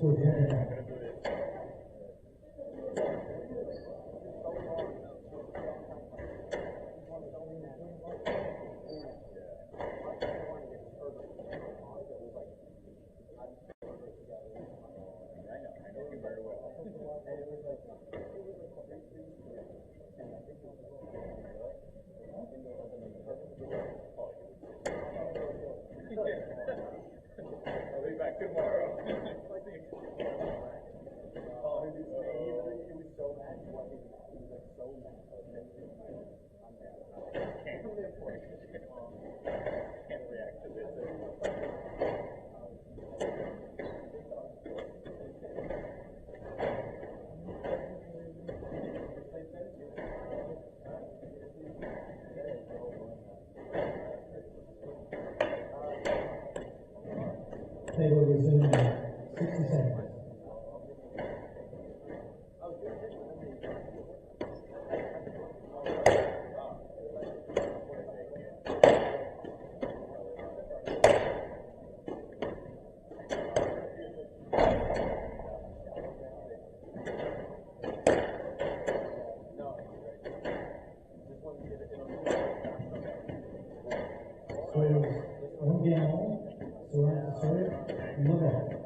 I'll be back tomorrow. Can't react to this. They will resume in 60 seconds. One game on, so we're at the third, and look at it.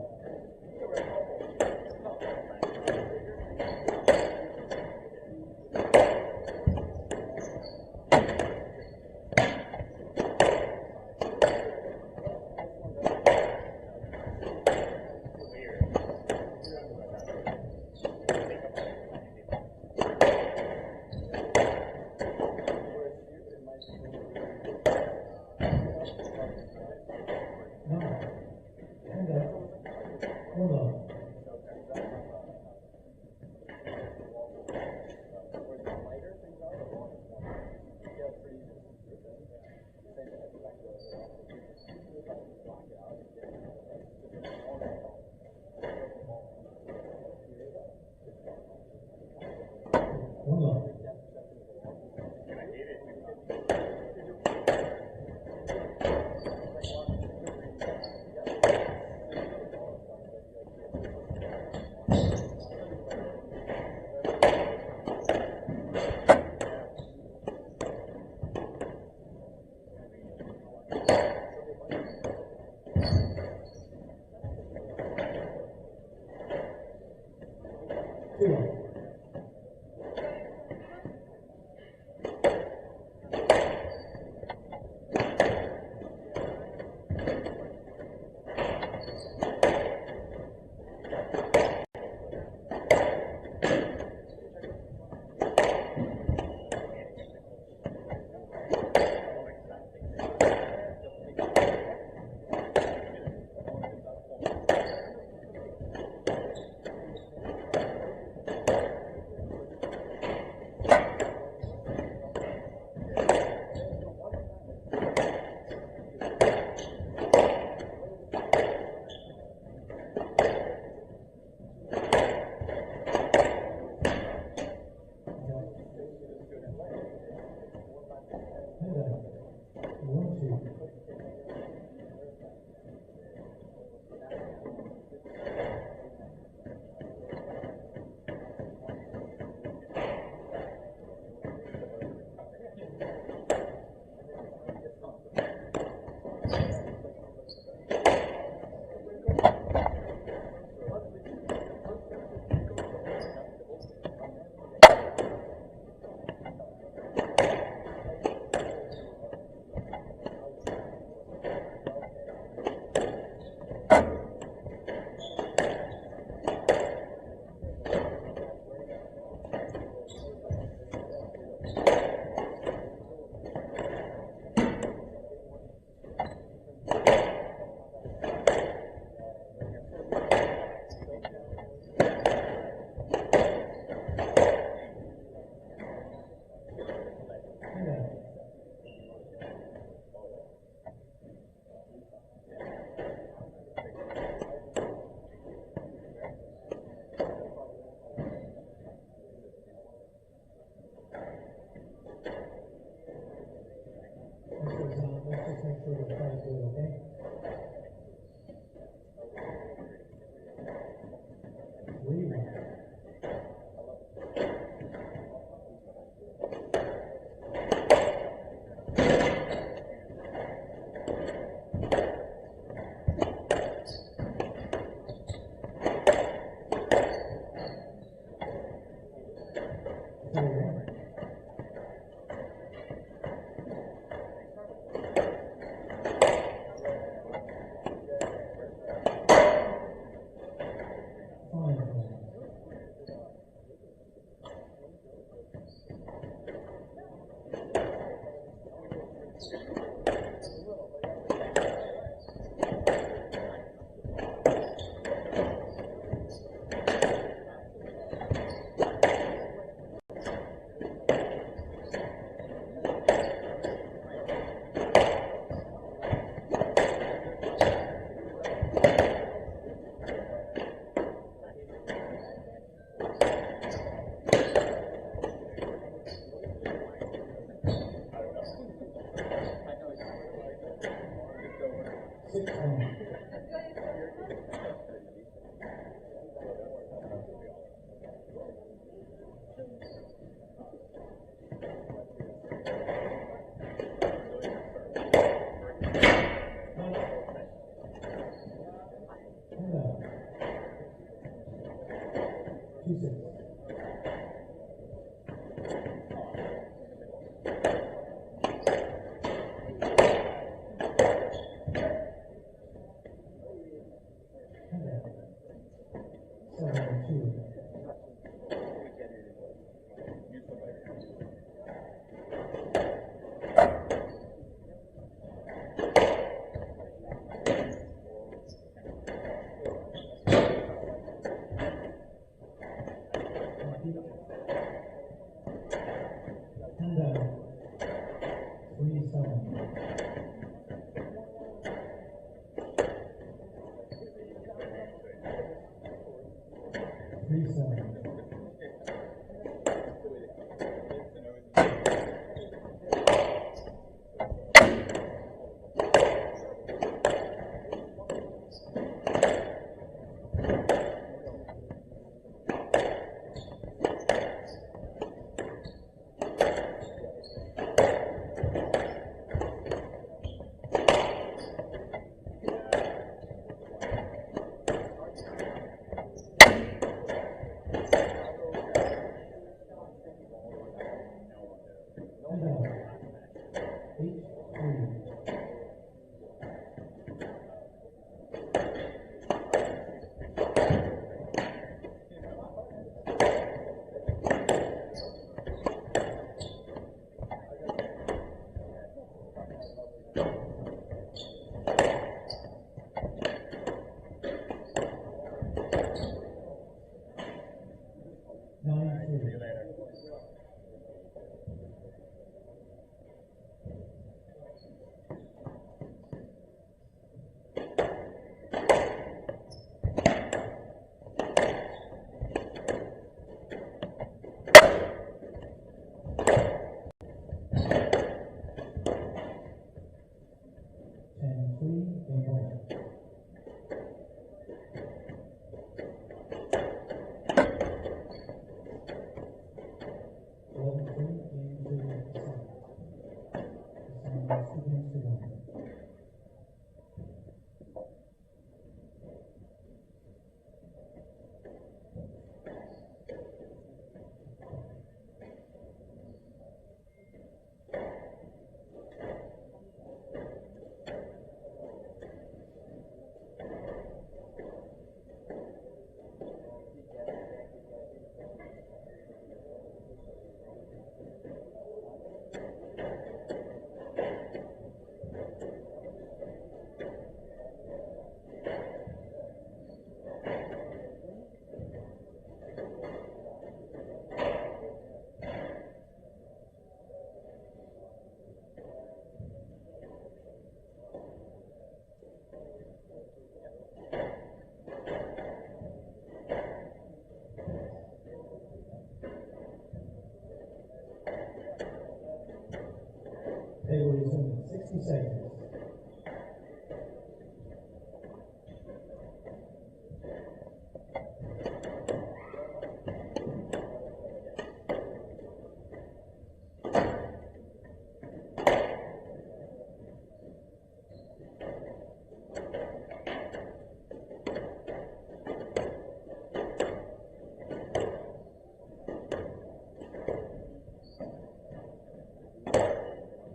They will resume in 60 seconds.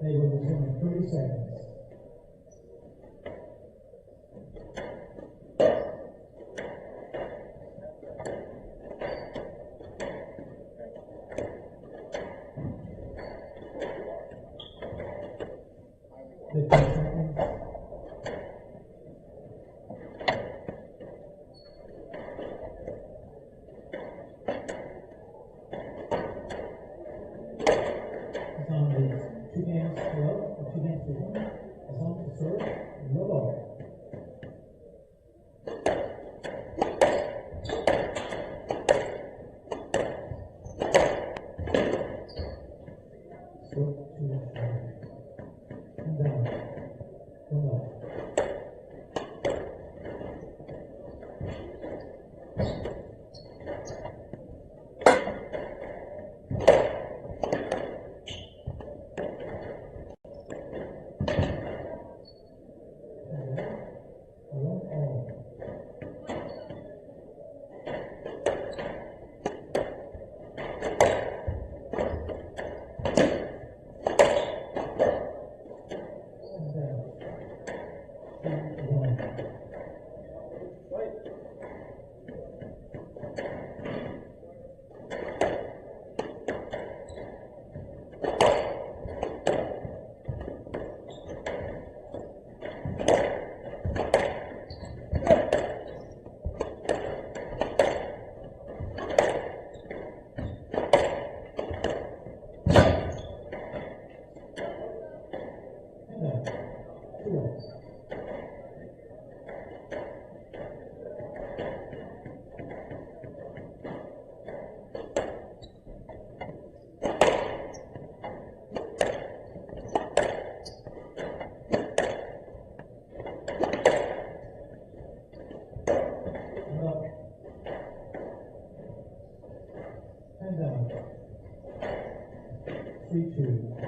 They will resume in 30 seconds. Two games to love, or 2 games to win, as long as the serve, no ball. Down. 1 off. 3-2.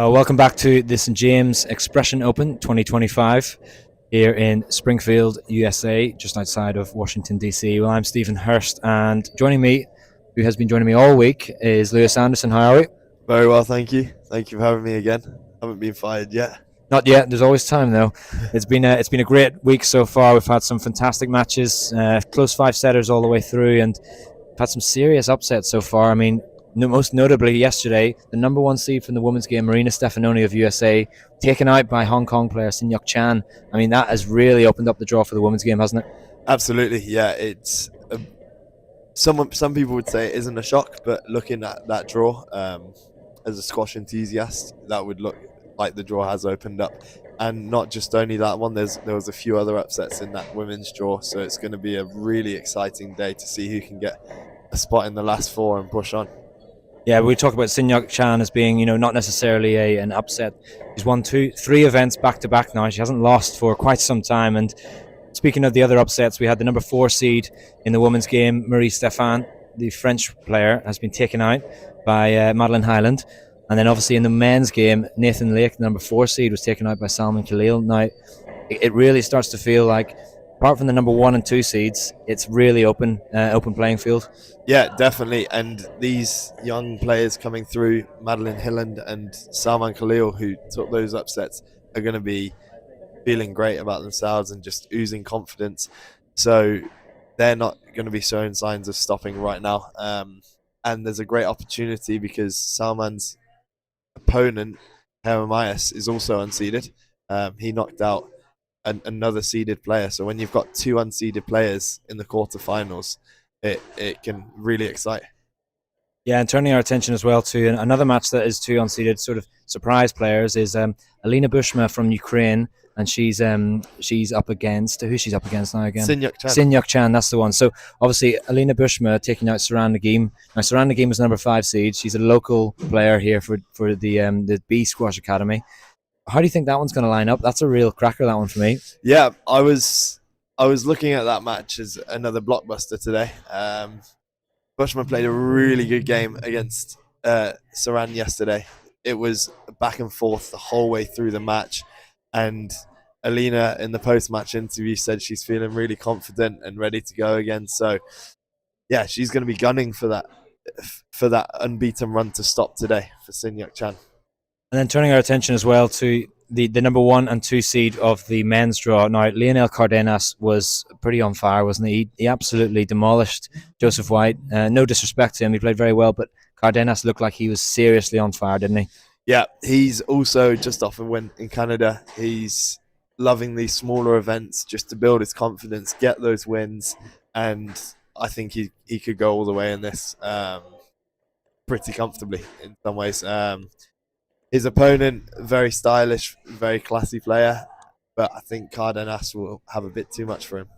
Welcome back to the St. James Expression Open 2025 here in Springfield, USA, just outside of Washington, D.C. Well, I'm Stephen Hurst, and joining me, who has been joining me all week, is Lewis Anderson. How are we? Very well, thank you. Thank you for having me again. Haven't been fired yet. Not yet. There's always time, though. It's been a great week so far. We've had some fantastic matches, close 5-setters all the way through, and we've had some serious upsets so far. I mean, most notably yesterday, the number 1 seed from the women's game, Marina Stefanoni of USA, taken out by Hong Kong player Sin Yuk Chan. I mean, that has really opened up the draw for the women's game, hasn't it? Absolutely, yeah. It's some people would say it isn't a shock, but looking at that draw, as a squash enthusiast, that would look like the draw has opened up. And not just only that one, there was a few other upsets in that women's draw, so it's going to be a really exciting day to see who can get a spot in the last 4 and push on. Yeah, we talk about Sin Yuk Chan as being, not necessarily an upset. She's won 3 events back to back now. She hasn't lost for quite some time. And speaking of the other upsets, we had the number 4 seed in the women's game, Marie Stéphane, the French player, has been taken out by Madeleine Highland. And then obviously in the men's game, Nathan Lake, the number 4 seed, was taken out by Salman Khalil. Now, it really starts to feel like, apart from the number 1 and 2 seeds, it's really open playing field. Yeah, definitely. And these young players coming through, Madeleine Highland and Salman Khalil, who took those upsets, are going to be feeling great about themselves and just oozing confidence. So they're not going to be showing signs of stopping right now. And there's a great opportunity because Salman's opponent, Heramias, is also unseeded. He knocked out another seeded player. So when you've got 2 unseeded players in the quarterfinals, it can really excite. Yeah, and turning our attention as well to another match that is 2 unseeded sort of surprise players is Alina Bushma from Ukraine, and she's up against now again? Sin Yuk Chan. Sin Yuk Chan, that's the one. So obviously Alina Bushma taking out Saran Nagim. Now Saran Nagim is number 5 seed. She's a local player here for the B Squash Academy. How do you think that one's going to line up? That's a real cracker, that one, for me. Yeah, I was looking at that match as another blockbuster today. Bushman played a really good game against Saran yesterday. It was back and forth the whole way through the match, and Alina in the post-match interview said she's feeling really confident and ready to go again. So yeah, she's going to be gunning for that unbeaten run to stop today for Sin Yuk Chan. And then turning our attention as well to the number 1 and 2 seed of the men's draw. Now, Lionel Cardenas was pretty on fire, wasn't he? He absolutely demolished Joseph White. No disrespect to him, he played very well, but Cardenas looked like he was seriously on fire, didn't he? Yeah, he's also just off a win in Canada. He's loving these smaller events just to build his confidence, get those wins, and I think he could go all the way in this pretty comfortably in some ways. His opponent, very stylish, very classy player, but I think Cardenas will have a bit too much for him.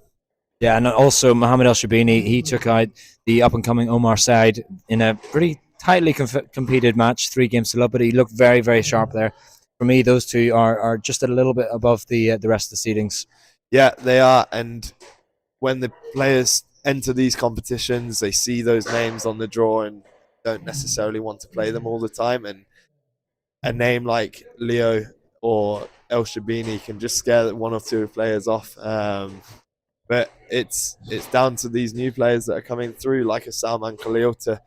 Yeah, and also Mohamed El Shabini, he took out the up and coming Omar Said in a pretty tightly competed match, 3 games to love, but he looked very, very sharp there. For me, those two are just a little bit above the rest of the seedings. Yeah, they are. And when the players enter these competitions, they see those names on the draw and don't necessarily want to play them all the time. And a name like Leo or El Shabini can just scare one or two players off. But it's down to these new players that are coming through, like a Salman Khalil, to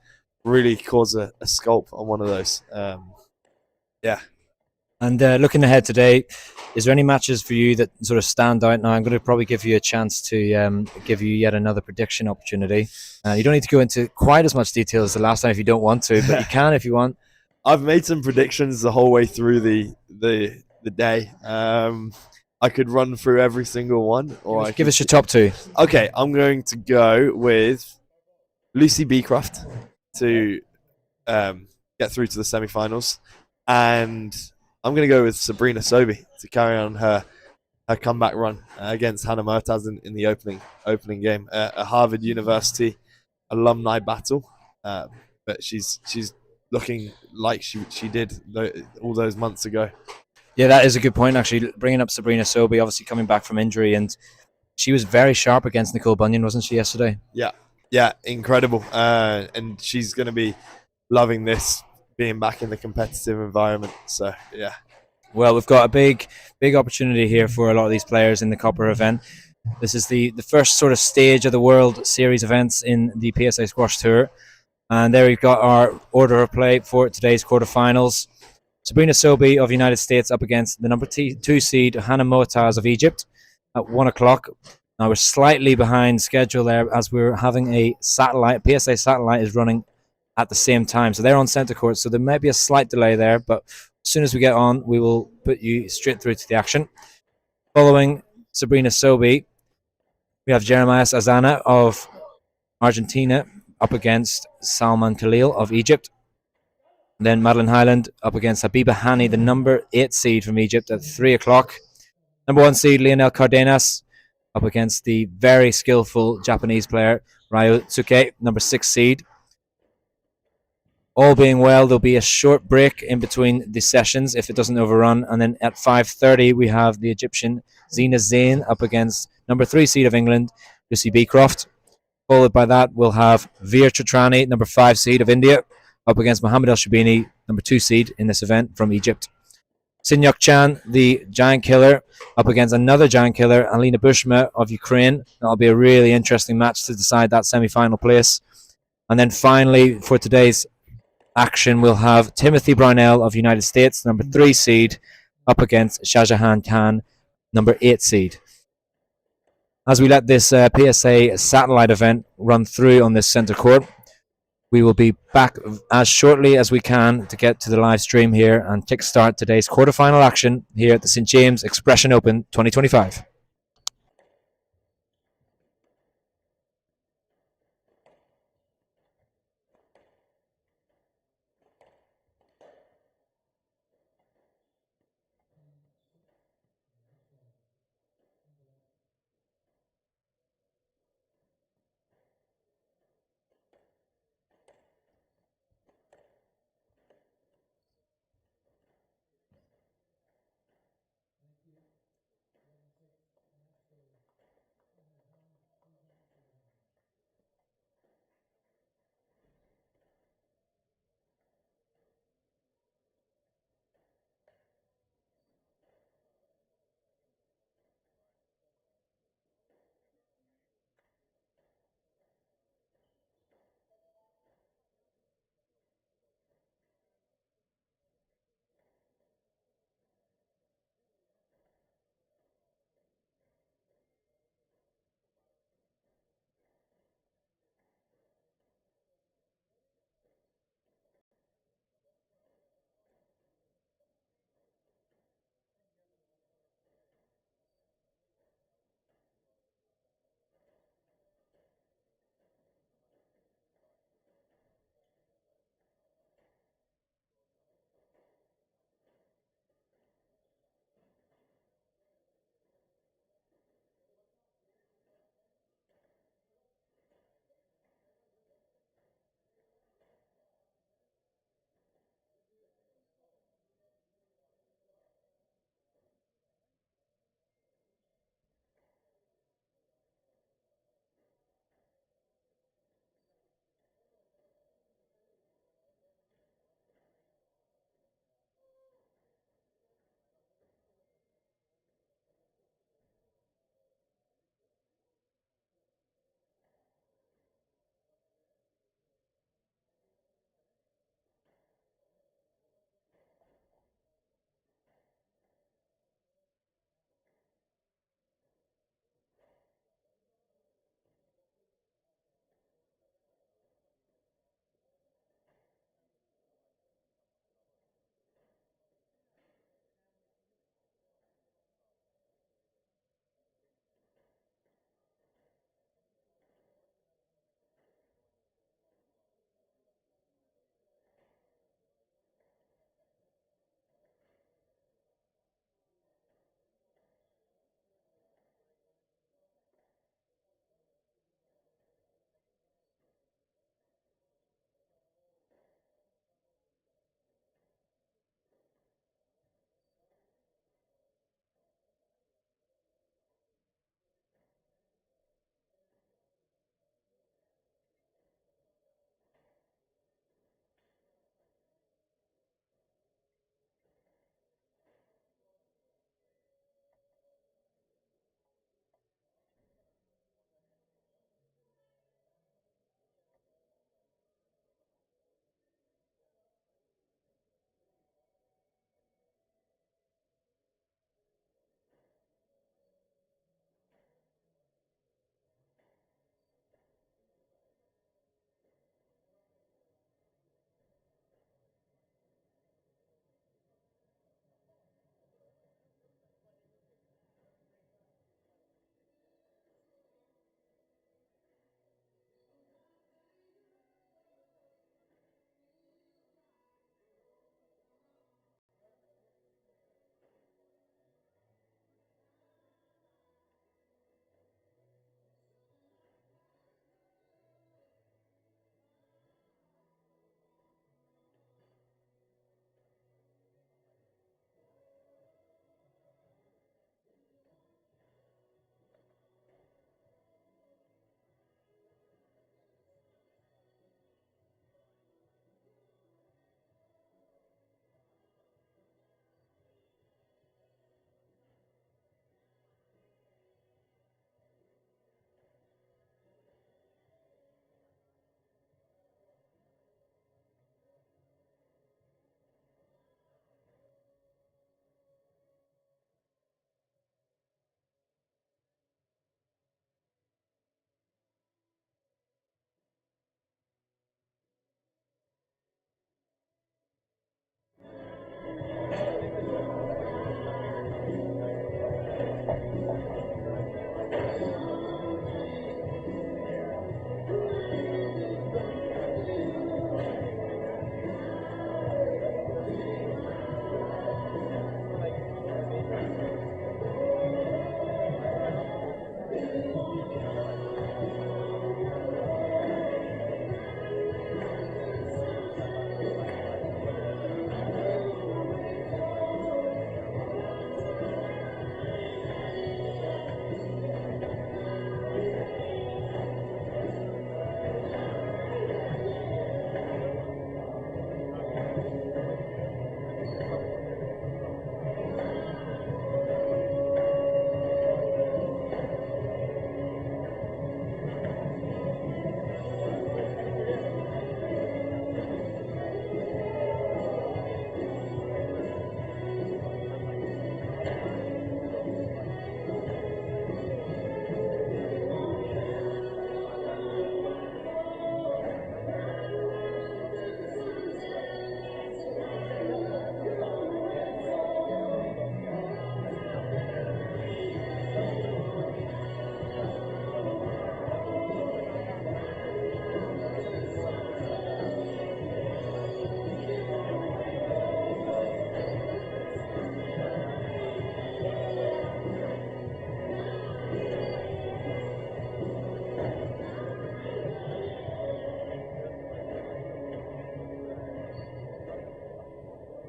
really cause a sculpt on one of those. Yeah. And looking ahead today, is there any matches for you that sort of stand out? Now, I'm going to probably give you a chance to give you yet another prediction opportunity. You don't need to go into quite as much detail as the last time if you don't want to, but you can if you want. I've made some predictions the whole way through the day. I could run through every single one, or Give us your top two. Okay, I'm going to go with Lucy Beecroft to get through to the semi-finals, and I'm going to go with Sabrina Sobey to carry on her comeback run against Hannah Murtaz in the opening game, a Harvard University alumni battle. But she's looking like she did all those months ago. Yeah, that is a good point, actually. Bringing up Sabrina Sobey, obviously coming back from injury, and she was very sharp against Nicole Bunyan, wasn't she, yesterday? Yeah, incredible. And she's going to be loving this, being back in the competitive environment. So, yeah. Well, we've got a big opportunity here for a lot of these players in the Copper event. This is the first sort of stage of the World Series events in the PSA Squash Tour. And there we've got our order of play for today's quarterfinals. Sabrina Sobey of the United States up against the number 2 seed Hannah Motaz of Egypt at 1 o'clock. Now we're slightly behind schedule there as we're having a satellite. PSA satellite is running at the same time. So they're on centre court. So there might be a slight delay there. But as soon as we get on, we will put you straight through to the action. Following Sabrina Sobey, we have Jeremiah Azana of Argentina up against Salman Khalil of Egypt. Then Madeline Highland up against Habiba Hani, the number 8 seed from Egypt at 3 o'clock. Number 1 seed Lionel Cardenas up against the very skillful Japanese player Ryo Tsuke, number 6 seed. All being well, there'll be a short break in between the sessions if it doesn't overrun. And then at 5:30, we have the Egyptian Zina Zain up against number 3 seed of England, Lucy Beecroft. Followed by that, we'll have Veer Chatrani, number 5 seed of India, up against Mohamed El Shabini, number 2 seed in this event from Egypt. Sinyok Chan, the giant killer, up against another giant killer, Alina Bushma of Ukraine. That'll be a really interesting match to decide that semi-final place. And then finally, for today's action, we'll have Timothy Brownell of United States, number 3 seed, up against Shahjahan Khan, number 8 seed. As we let this PSA satellite event run through on this centre court, we will be back as shortly as we can to get to the live stream here and kickstart today's quarterfinal action here at the St. James Expression Open 2025.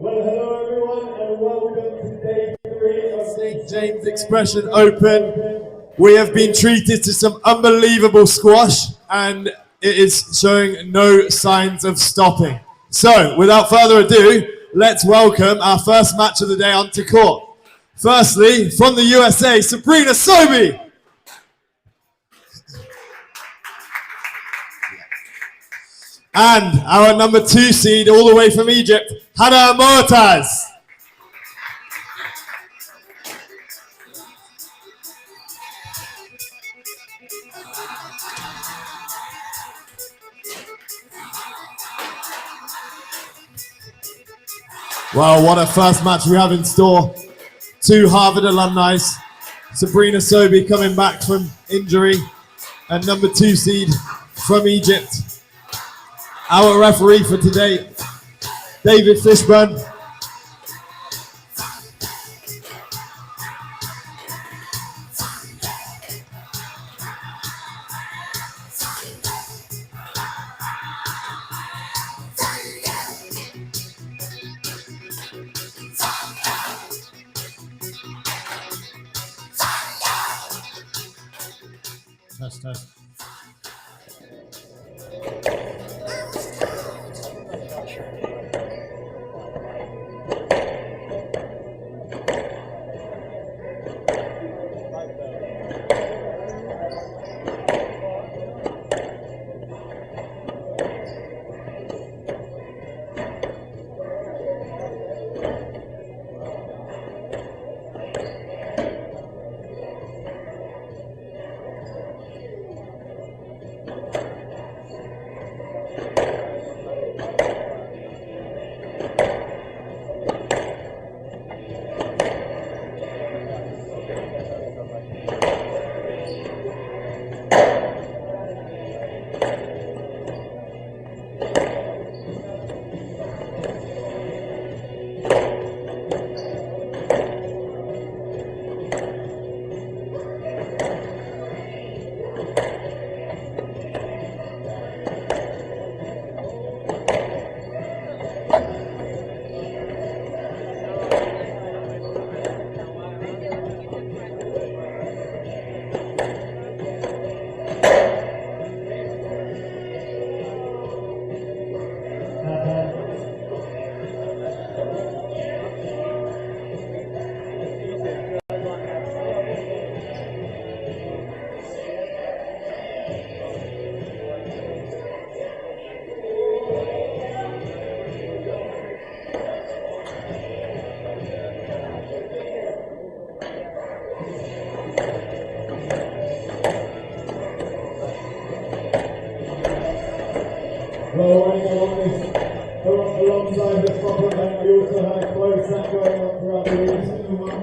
Well, hello everyone, and welcome to day 3 of St. James Expression Open. We have been treated to some unbelievable squash, and it is showing no signs of stopping. So, without further ado, let's welcome our first match of the day onto court. Firstly, from the USA, Sabrina Sobey. And our number 2 seed, all the way from Egypt, Hannah Moataz. Well, what a first match we have in store. 2 Harvard alumni, Sabrina Sobey coming back from injury, and number 2 seed from Egypt. Our referee for today, David Fishburne. Test.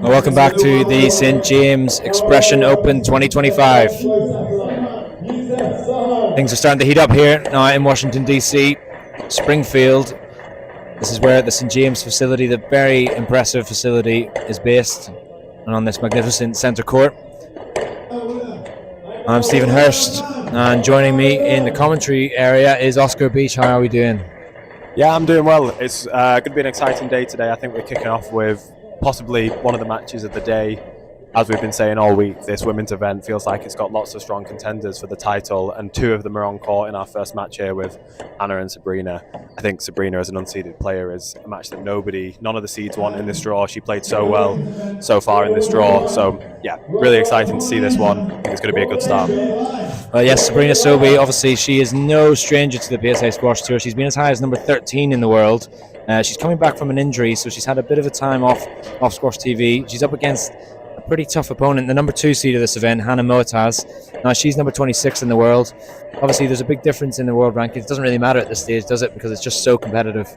Welcome back to the St. James Expression Open 2025. Things are starting to heat up here now in Washington, D.C. Springfield. This is where the St. James facility, the very impressive facility, is based, and on this magnificent centre court. I'm Stephen Hurst, and joining me in the commentary area is Oscar Beach. How are we doing? Yeah, I'm doing well. It's going to be an exciting day today. I think we're kicking off with possibly one of the matches of the day. As we've been saying all week, this women's event feels like it's got lots of strong contenders for the title, and 2 of them are on court in our first match here with Hannah and Sabrina. I think Sabrina, as an unseeded player, is a match that none of the seeds want in this draw. She played so well so far in this draw. So, yeah, really exciting to see this one. I think it's going to be a good start. Well, yes, Sabrina Sobey, obviously she is no stranger to the PSA Squash Tour. She's been as high as number 13 in the world. She's coming back from an injury, so she's had a bit of a time off SquashTV. She's up against a pretty tough opponent, the number 2 seed of this event, Hannah Moataz. Now, she's number 26 in the world. Obviously, there's a big difference in the world rankings. It doesn't really matter at this stage, does it? Because it's just so competitive.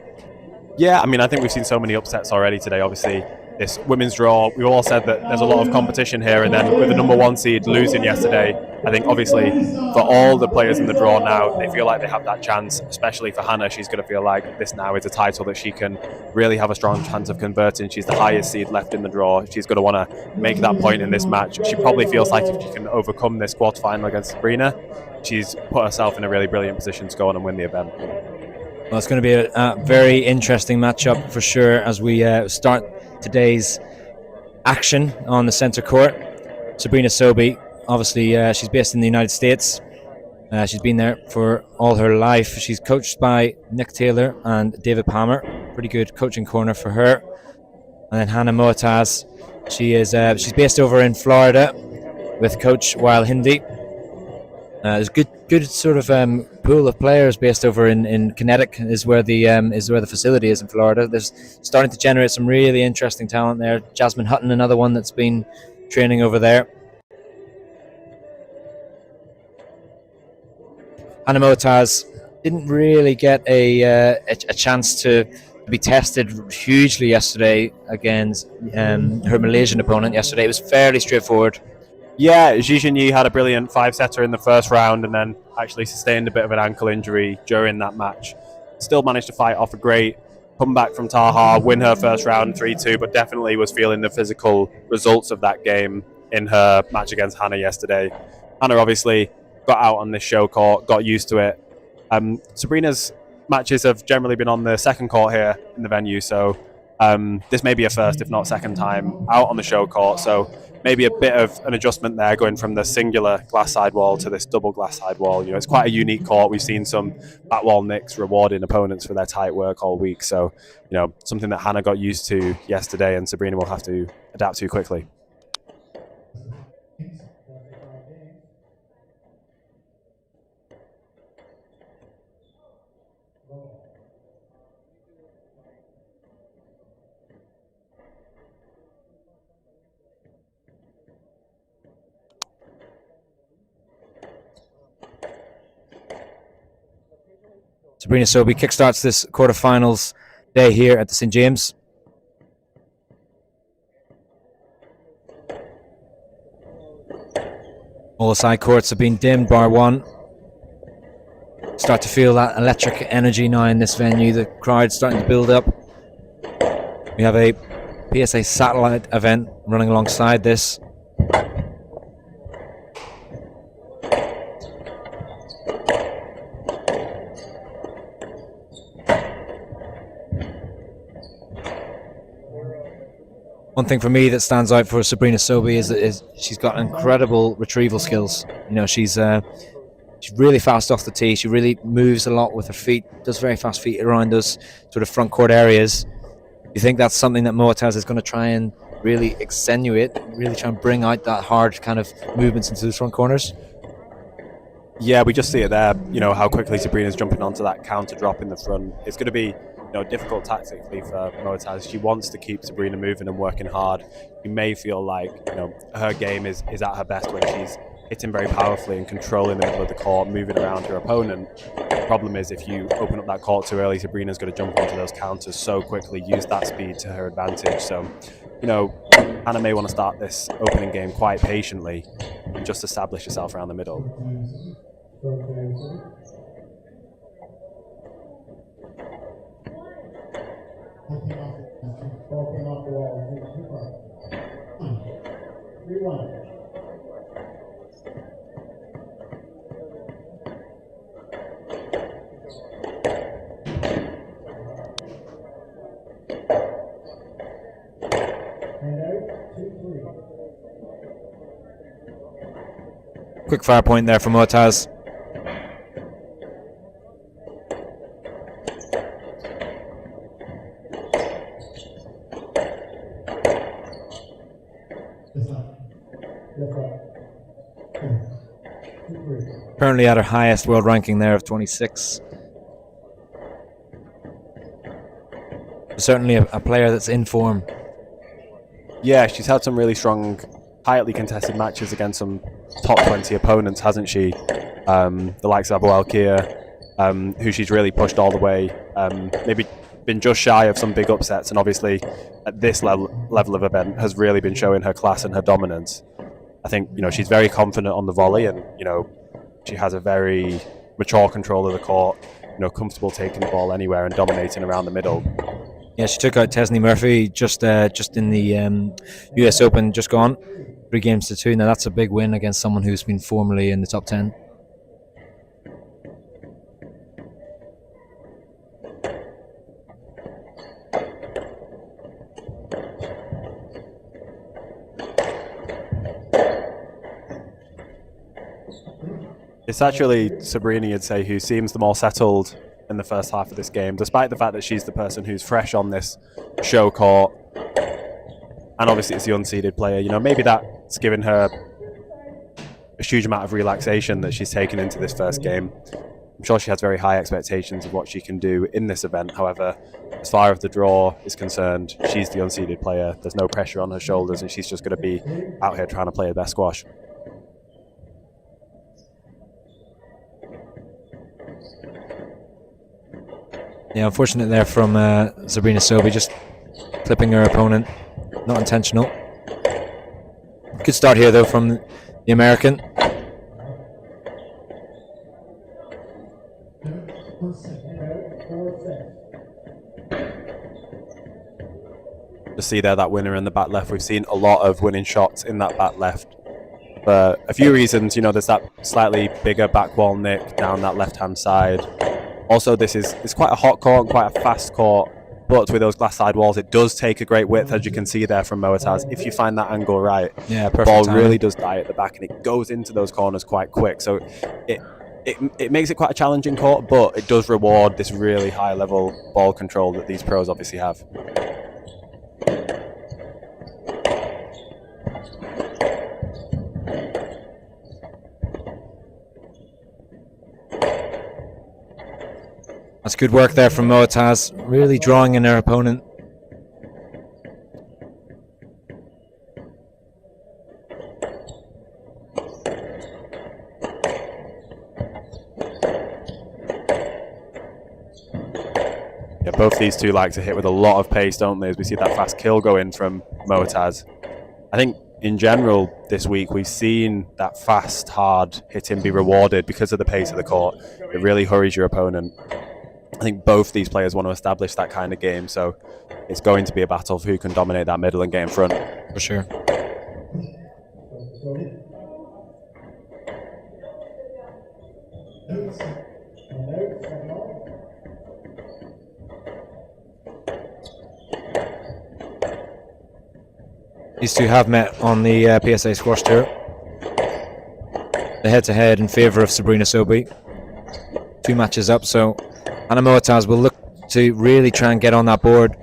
Yeah, I mean, I think we've seen so many upsets already today, obviously. This women's draw, we all said that there's a lot of competition here, and then with the number 1 seed losing yesterday, I think obviously for all the players in the draw now, they feel like they have that chance, especially for Hannah. She's going to feel like this now is a title that she can really have a strong chance of converting. She's the highest seed left in the draw. She's going to want to make that point in this match. She probably feels like if she can overcome this quarterfinal against Sabrina, she's put herself in a really brilliant position to go on and win the event. Well, it's going to be a very interesting matchup for sure as we start today's action on the centre court. Sabrina Sobey, obviously, she's based in the United States. She's been there for all her life. She's coached by Nick Taylor and David Palmer. Pretty good coaching corner for her. And then Hannah Moataz, she's based over in Florida with Coach Wael Hindi. There's a good sort of pool of players based over in Connecticut is where the facility is in Florida. There's starting to generate some really interesting talent there. Jasmine Hutton, another one that's been training over there. Hannah Moataz didn't really get a chance to be tested hugely yesterday against her Malaysian opponent yesterday. It was fairly straightforward. Yeah, Xi Jinyi had a brilliant 5-setter in the first round and then actually sustained a bit of an ankle injury during that match. Still managed to fight off a great comeback from Taha, win her first round 3-2, but definitely was feeling the physical results of that game in her match against Hannah yesterday. Hannah obviously got out on this show court, got used to it. Sabrina's matches have generally been on the second court here in the venue, so this may be a first, if not second time, out on the show court. So maybe a bit of an adjustment there, going from the singular glass side wall to this double glass side wall. It's quite a unique court. We've seen some back wall nicks rewarding opponents for their tight work all week. So, something that Hannah got used to yesterday and Sabrina will have to adapt to quickly. Sabrina Sobey kickstarts this quarterfinals day here at the St. James. All the side courts have been dimmed, bar one. Start to feel that electric energy now in this venue. The crowd's starting to build up. We have a PSA satellite event running alongside this. One thing for me that stands out for Sabrina Sobey is she's got incredible retrieval skills. She's really fast off the tee. She really moves a lot with her feet, does very fast feet around those sort of front court areas. You think that's something that Moataz is going to try and really accentuate, really try and bring out that hard kind of movements into those front corners? Yeah, we just see it there, how quickly Sabrina's jumping onto that counter drop in the front. It's going to be difficult tactically for Moataz. She wants to keep Sabrina moving and working hard. You may feel like her game is at her best when she's hitting very powerfully and controlling the middle of the court, moving around her opponent. The problem is if you open up that court too early, Sabrina's going to jump onto those counters so quickly, use that speed to her advantage. So, Hannah may want to start this opening game quite patiently and just establish herself around the middle. Quick fire point there for Moataz. Currently at her highest world ranking there of 26. Certainly a player that's in form. Yeah, she's had some really strong, tightly contested matches against some top 20 opponents, hasn't she? The likes of Abu Alkir, who she's really pushed all the way. Maybe been just shy of some big upsets, and obviously at this level of event has really been showing her class and her dominance. I think she's very confident on the volley, and she has a very mature control of the court. Comfortable taking the ball anywhere and dominating around the middle. Yeah, she took out Tesney Murphy just in the US Open just gone, 3-2. Now that's a big win against someone who's been formerly in the top 10. It's actually Sabrina, you'd say, who seems the more settled in the first half of this game, despite the fact that she's the person who's fresh on this show court. And obviously it's the unseeded player. You know, maybe that's given her a huge amount of relaxation that she's taken into this first game. I'm sure she has very high expectations of what she can do in this event. However, as far as the draw is concerned, she's the unseeded player. There's no pressure on her shoulders, and she's just going to be out here trying to play her best squash. Yeah, unfortunate there from Sabrina Sobey, just clipping her opponent. Not intentional. Good start here, though, from the American. To see there that winner in the back left, we've seen a lot of winning shots in that back left for a few reasons. You know, there's that slightly bigger back wall nick down that left hand side. Also, it's quite a hot court and quite a fast court, but with those glass side walls, it does take a great width, as you can see there from Moataz. If you find that angle right, yeah, the ball really does die at the back, and it goes into those corners quite quick. So it makes it quite a challenging court, but it does reward this really high level ball control that these pros obviously have. That's good work there from Moataz, really drawing in her opponent. Yeah, both these two like to hit with a lot of pace, don't they? As we see that fast kill go in from Moataz. I think in general this week we've seen that fast, hard hitting be rewarded because of the pace of the court. It really hurries your opponent. I think both these players want to establish that kind of game, so it's going to be a battle of who can dominate that middle and get in front. For sure. These two have met on the PSA Squash Tour. The head-to-head in favour of Sabrina Sobey. 2 matches up, so Anna Moataz will look to really try and get on that board.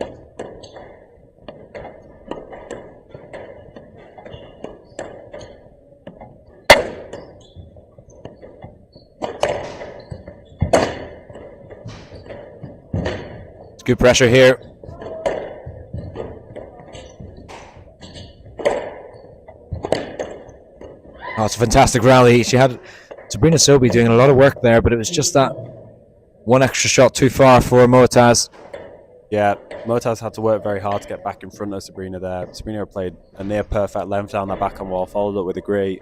It's good pressure here. Oh, it's a fantastic rally. She had Sabrina Sobey doing a lot of work there, but it was just that one extra shot too far for Moataz. Yeah, Moataz had to work very hard to get back in front of Sabrina there. Sabrina played a near perfect length down that backhand wall, followed up with a great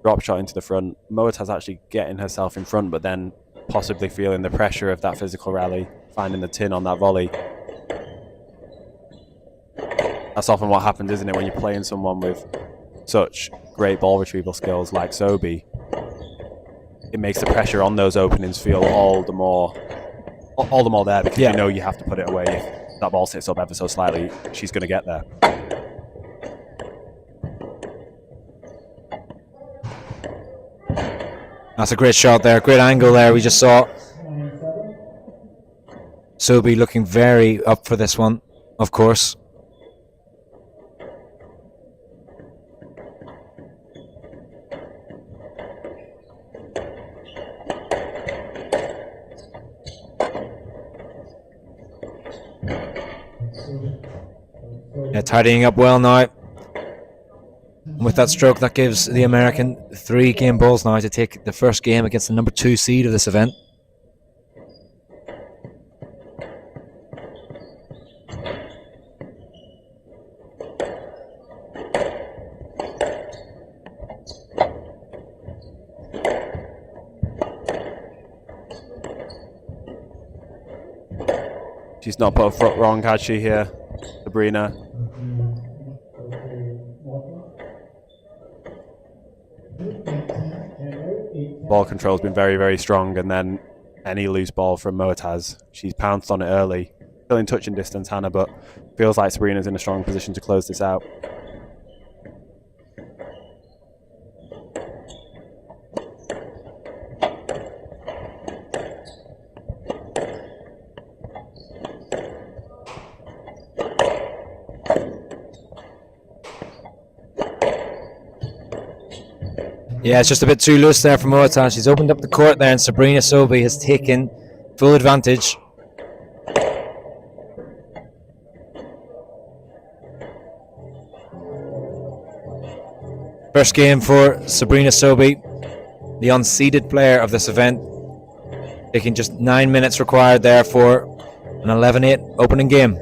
drop shot into the front. Moataz actually getting herself in front, but then possibly feeling the pressure of that physical rally, finding the tin on that volley. That's often what happens, isn't it, when you're playing someone with such great ball retrieval skills like Sobey. It makes the pressure on those openings feel all the more there, because you know you have to put it away. If that ball sits up ever so slightly, she's going to get there. That's a great shot there, great angle there. We just saw Sobey looking very up for this one, of course. Yeah, tidying up well now. And with that stroke, that gives the American 3 game balls now to take the first game against the number 2 seed of this event. She's not put a foot wrong, had she, here, Sabrina? Ball control's been very, very strong, and then any loose ball from Moataz, she's pounced on it early. Still in touching distance, Hannah, but feels like Sabrina's in a strong position to close this out. Yeah, it's just a bit too loose there for Moataz. She's opened up the court there, and Sabrina Sobey has taken full advantage. First game for Sabrina Sobey, the unseeded player of this event, taking just 9 minutes required there for an 11-8 opening game.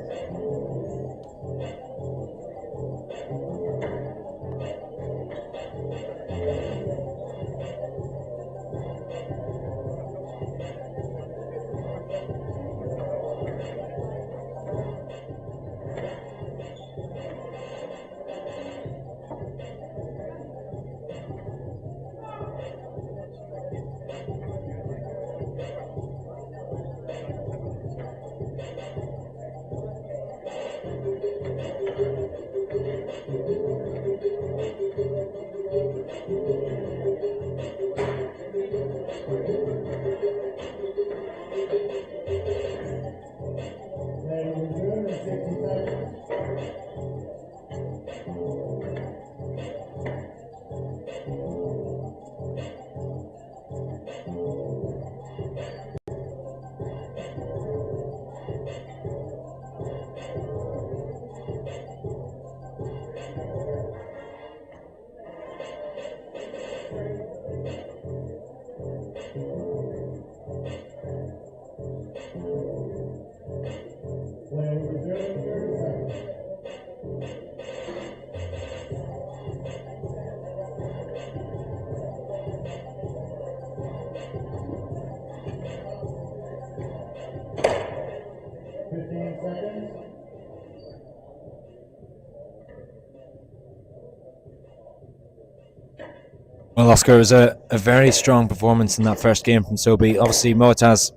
Well, Oscar, it was a very strong performance in that first game from Sobey. Obviously, Moataz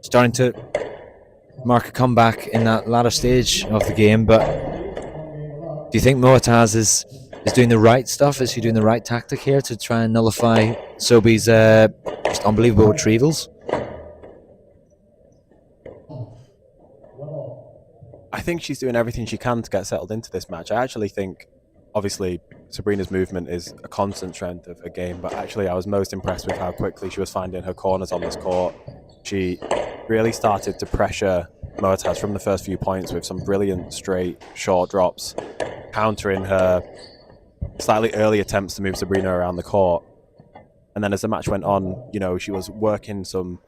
starting to mark a comeback in that latter stage of the game, but do you think Moataz is doing the right stuff? Is she doing the right tactic here to try and nullify Sobey's just unbelievable retrievals? I think she's doing everything she can to get settled into this match. I actually think, obviously, Sabrina's movement is a constant strength of her game, but actually I was most impressed with how quickly she was finding her corners on this court. She really started to pressure Moataz from the first few points with some brilliant straight short drops, countering her slightly early attempts to move Sabrina around the court. And then as the match went on, you know, she was working some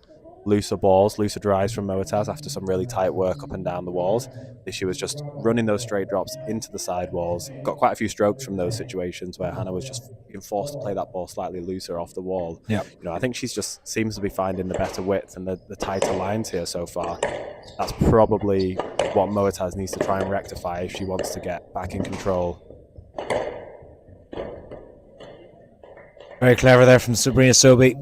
looser balls, looser drives from Moataz after some really tight work up and down the walls. She was just running those straight drops into the side walls. Got quite a few strokes from those situations where Hannah was just being forced to play that ball slightly looser off the wall. Yeah. You know, I think she's just seems to be finding the better width and the tighter lines here so far. That's probably what Moataz needs to try and rectify if she wants to get back in control. Very clever there from Sabrina Sobey.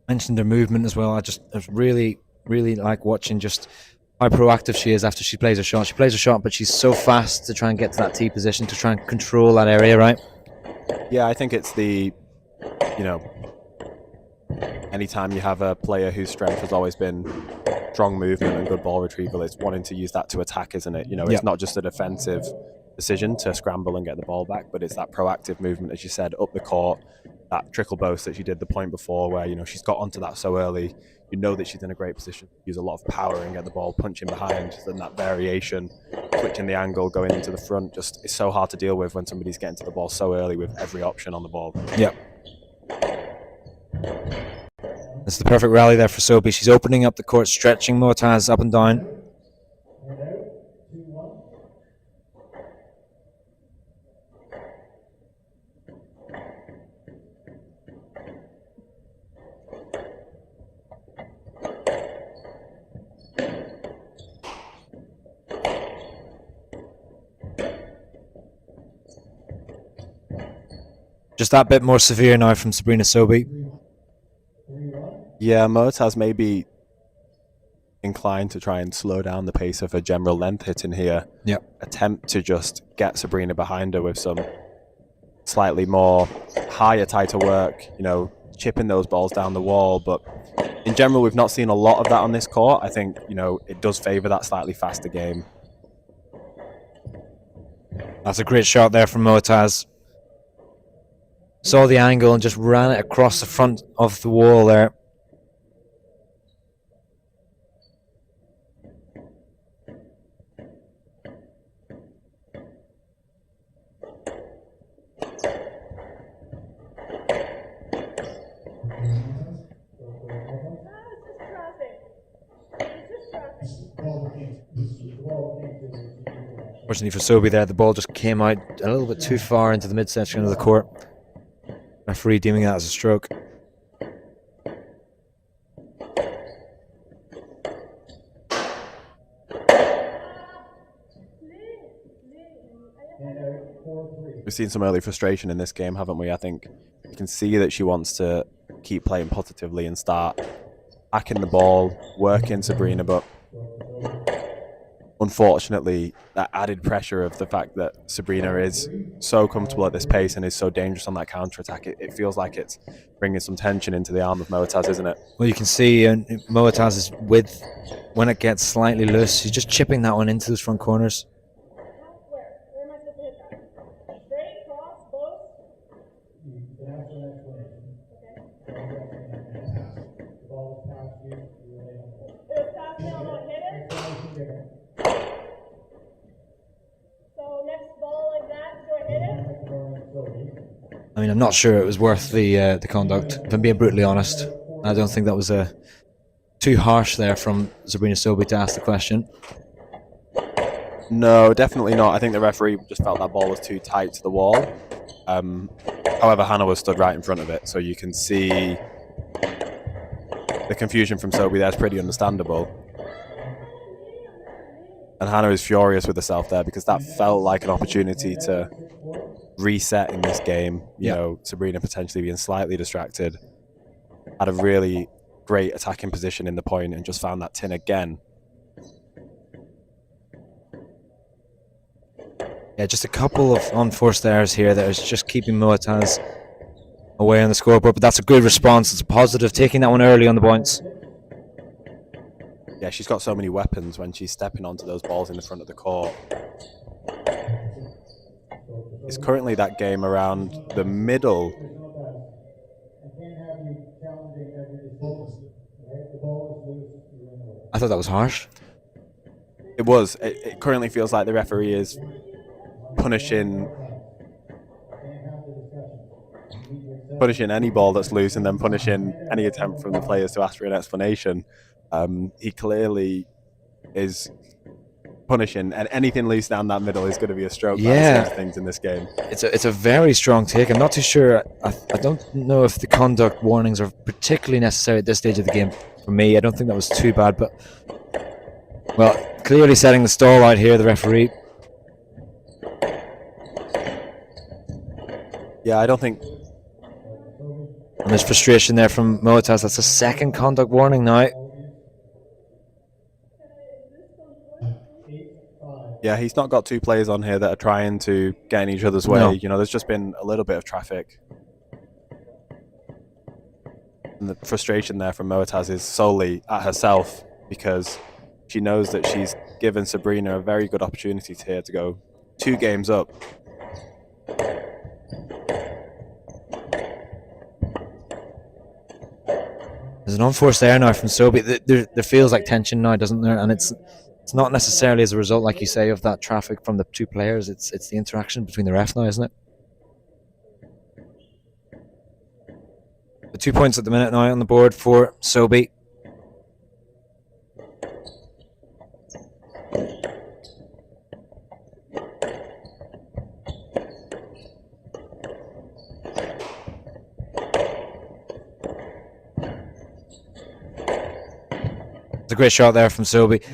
Mentioned her movement as well. I really like watching just how proactive she is after she plays a shot. She plays a shot, but she's so fast to try and get to that tee position to try and control that area, right? Yeah, I think it's the, you know, anytime you have a player whose strength has always been strong movement and good ball retrieval, it's wanting to use that to attack, isn't it? You know, it's not just a defensive decision to scramble and get the ball back, but it's that proactive movement, as you said, up the court. That trickle boast that she did the point before where, you know, she's got onto that so early, you know that she's in a great position to use a lot of power and get the ball punching behind. Then that variation, switching the angle, going into the front, just is so hard to deal with when somebody's getting to the ball so early with every option on the ball. Yep. That's the perfect rally there for Sobey. She's opening up the court, stretching Moataz up and down. Just that bit more severe now from Sabrina Sobey. Yeah, Moataz may be inclined to try and slow down the pace of her general length hitting here. Yep. Attempt to just get Sabrina behind her with some slightly more higher, tighter work, you know, chipping those balls down the wall. But in general, we've not seen a lot of that on this court. I think, you know, it does favour that slightly faster game. That's a great shot there from Moataz. Saw the angle and just ran it across the front of the wall there. Fortunately for Sobi there, the ball just came out a little bit too far into the midsection of the court. Referee deeming that as a stroke. We've seen some early frustration in this game, haven't we? I think you can see that she wants to keep playing positively and start hacking the ball, working Sabrina, but unfortunately, that added pressure of the fact that Sabrina is so comfortable at this pace and is so dangerous on that counter-attack, it feels like it's bringing some tension into the arm of Moataz, isn't it? Well, you can see Moataz's width, when it gets slightly loose, she's just chipping that one into those front corners. I mean, I'm not sure it was worth the conduct, if I'm being brutally honest. I don't think that was too harsh there from Sabrina Sobi to ask the question. No, definitely not. I think the referee just felt that ball was too tight to the wall. However, Hannah was stood right in front of it, so you can see the confusion from Sobi there is pretty understandable. And Hannah is furious with herself there because that felt like an opportunity to reset in this game. You know, Sabrina potentially being slightly distracted, had a really great attacking position in the point and just found that tin again. Yeah, just a couple of unforced errors here that is just keeping Moataz away on the scoreboard, but that's a good response. It's a positive, taking that one early on the points. Yeah, she's got so many weapons when she's stepping onto those balls in the front of the court. It's currently that game around the middle. I thought that was harsh. It was. It currently feels like the referee is punishing any ball that's loose and then punishing any attempt from the players to ask for an explanation. He clearly is punishing, and anything loose down that middle is going to be a stroke. Yeah, by the things in this game. It's a very strong take. I'm not too sure. I don't know if the conduct warnings are particularly necessary at this stage of the game. For me, I don't think that was too bad, but well, clearly setting the stall out here, the referee. Yeah, I don't think. And there's frustration there from Moataz. That's a second conduct warning now. Yeah, he's not got two players on here that are trying to get in each other's way. No. You know, there's just been a little bit of traffic. And the frustration there from Moataz is solely at herself because she knows that she's given Sabrina a very good opportunity here to go 2 games up. There's an unforced error now from Sobi. There feels like tension now, doesn't there? And it's not necessarily as a result, like you say, of that traffic from the two players. It's the interaction between the ref now, isn't it? The 2 points at the minute now on the board for Sobi. It's a great shot there from Sobi.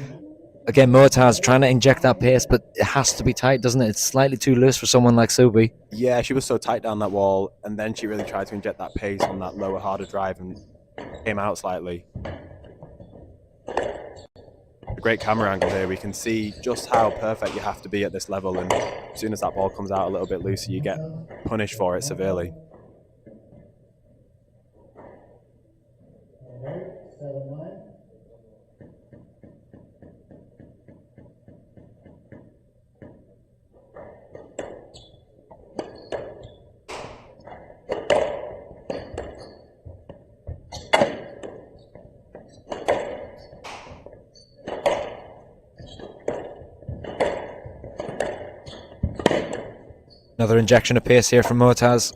Again, Moataz trying to inject that pace, but it has to be tight, doesn't it? It's slightly too loose for someone like Sobi. Yeah, she was so tight down that wall, and then she really tried to inject that pace on that lower, harder drive and came out slightly. A great camera angle here. We can see just how perfect you have to be at this level, and as soon as that ball comes out a little bit looser, you get punished for it severely. Another injection of pace here from Motaz.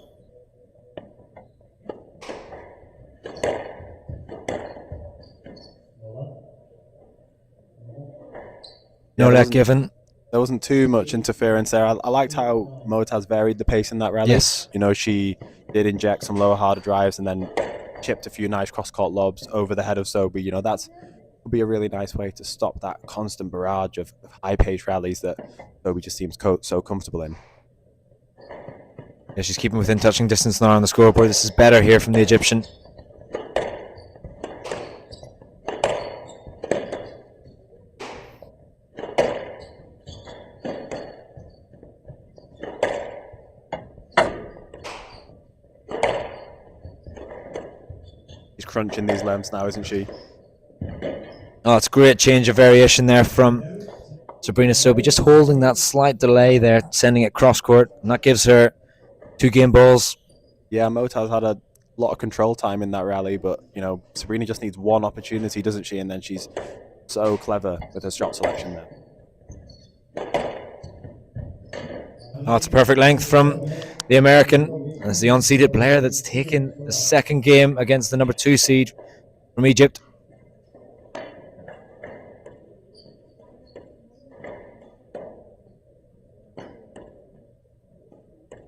No let given. There wasn't too much interference there. I liked how Motaz varied the pace in that rally. Yes. You know, she did inject some lower, harder drives and then chipped a few nice cross-court lobs over the head of Sobi. You know, that would be a really nice way to stop that constant barrage of high-paced rallies that Sobi just seems so comfortable in. Yeah, she's keeping within touching distance now on the scoreboard. This is better here from the Egyptian. She's crunching these lengths now, isn't she? Oh, it's a great change of variation there from Sabrina Sobi. Just holding that slight delay there, sending it cross court, and that gives her 2 game balls. Yeah, Motaz had a lot of control time in that rally, but you know, Sabrina just needs one opportunity, doesn't she? And then she's so clever with her shot selection there. Oh, it's a perfect length from the American. And it's the unseeded player that's taken the second game against the number 2 seed from Egypt.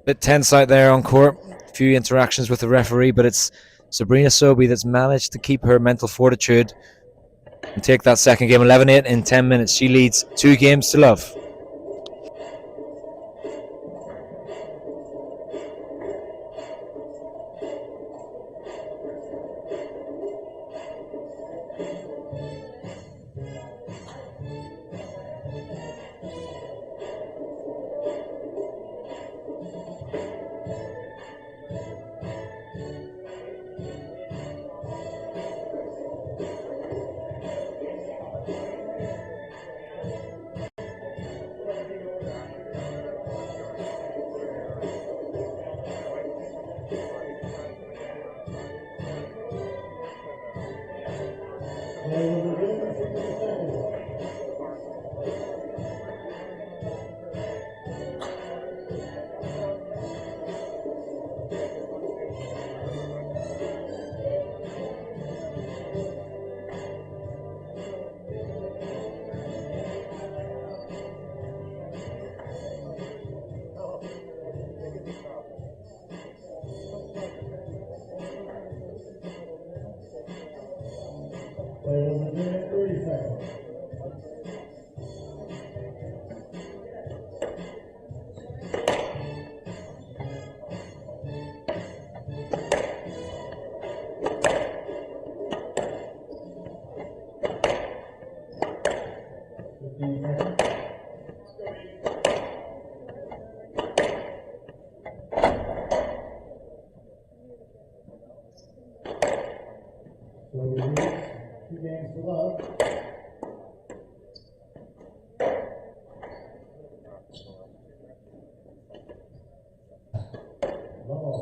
Bit tense out there on court. A few interactions with the referee, but it's Sabrina Sobi that's managed to keep her mental fortitude and take that second game 11-8 in 10 minutes. She leads 2 games to love.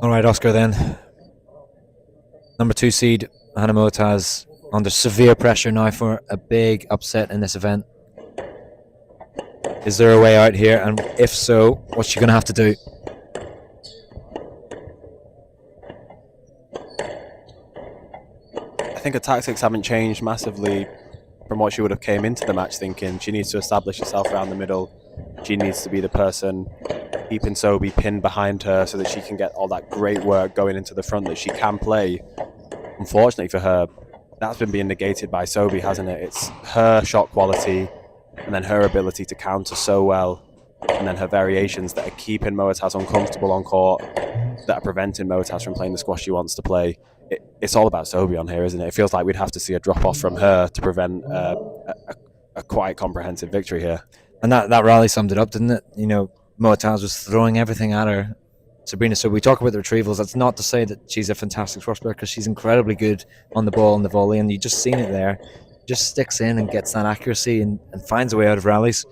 All right, Oscar then. Number 2 seed, Hannah Motaz, under severe pressure now for a big upset in this event. Is there a way out here? And if so, what's she going to have to do? I think her tactics haven't changed massively from what she would have came into the match thinking. She needs to establish herself around the middle. She needs to be the person keeping Sobi pinned behind her so that she can get all that great work going into the front that she can play. Unfortunately for her, that's been being negated by Sobi, hasn't it? It's her shot quality and then her ability to counter so well, and then her variations that are keeping Motaz uncomfortable on court, that are preventing Motaz from playing the squash she wants to play. It's all about Sobi on here, isn't it? It feels like we'd have to see a drop-off from her to prevent a quite comprehensive victory here. And that rally summed it up, didn't it? You know, Motaz was throwing everything at her. Sabrina, so we talk about the retrievals. That's not to say that she's a fantastic squash player, because she's incredibly good on the ball and the volley, and you just seen it there. Just sticks in and gets that accuracy and finds a way out of rallies.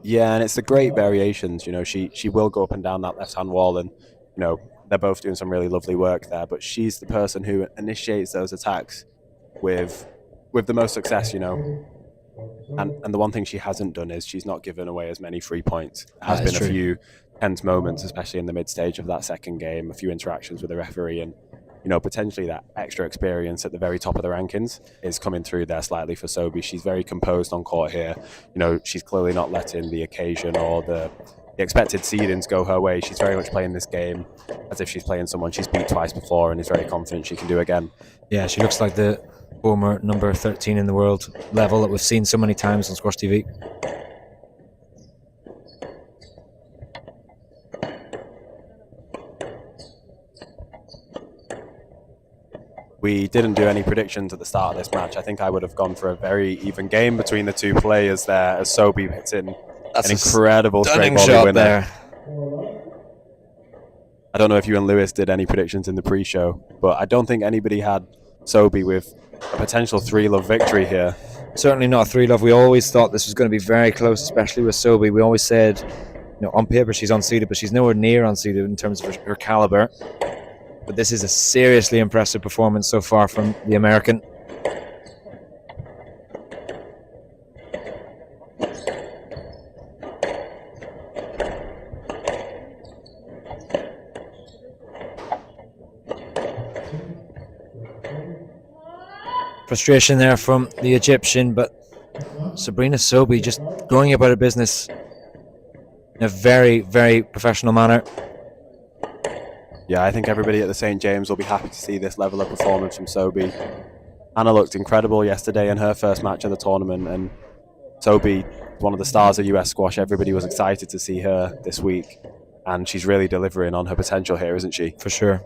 Yeah, and it's the great variations. You know, she will go up and down that left-hand wall, and you know, they're both doing some really lovely work there. But she's the person who initiates those attacks with the most success. You know. And the one thing she hasn't done is she's not given away as many free points. There has been true. a few tense moments, especially in the mid stage of that second game, a few interactions with the referee, and potentially that extra experience at the very top of the rankings is coming through there slightly for Sobi. She's very composed on court here. She's clearly not letting the occasion or the expected seedings go her way. She's very much playing this game as if she's playing someone she's beat twice before and is very confident she can do again. Yeah, she looks like the former number 13 in the world level that we've seen so many times on SquashTV. We didn't do any predictions at the start of this match. I think I would have gone for a very even game between the two players there as Sobi hits in an incredible straight volley shot winner. there. I don't know if you and Lewis did any predictions in the pre-show, but I don't think anybody had Sobi with a potential 3-love victory here. Certainly not a 3-love. We always thought this was going to be very close, especially with Sobi. We always said, on paper she's unseeded, but she's nowhere near unseeded in terms of her caliber. But this is a seriously impressive performance so far from the American. Frustration there from the Egyptian, but Sabrina Sobi just going about her business in a very, very professional manner. Yeah, I think everybody at the St. James will be happy to see this level of performance from Sobi. Anna looked incredible yesterday in her first match of the tournament, and Sobi, one of the stars of US squash. Everybody was excited to see her this week, and she's really delivering on her potential here, isn't she? For sure.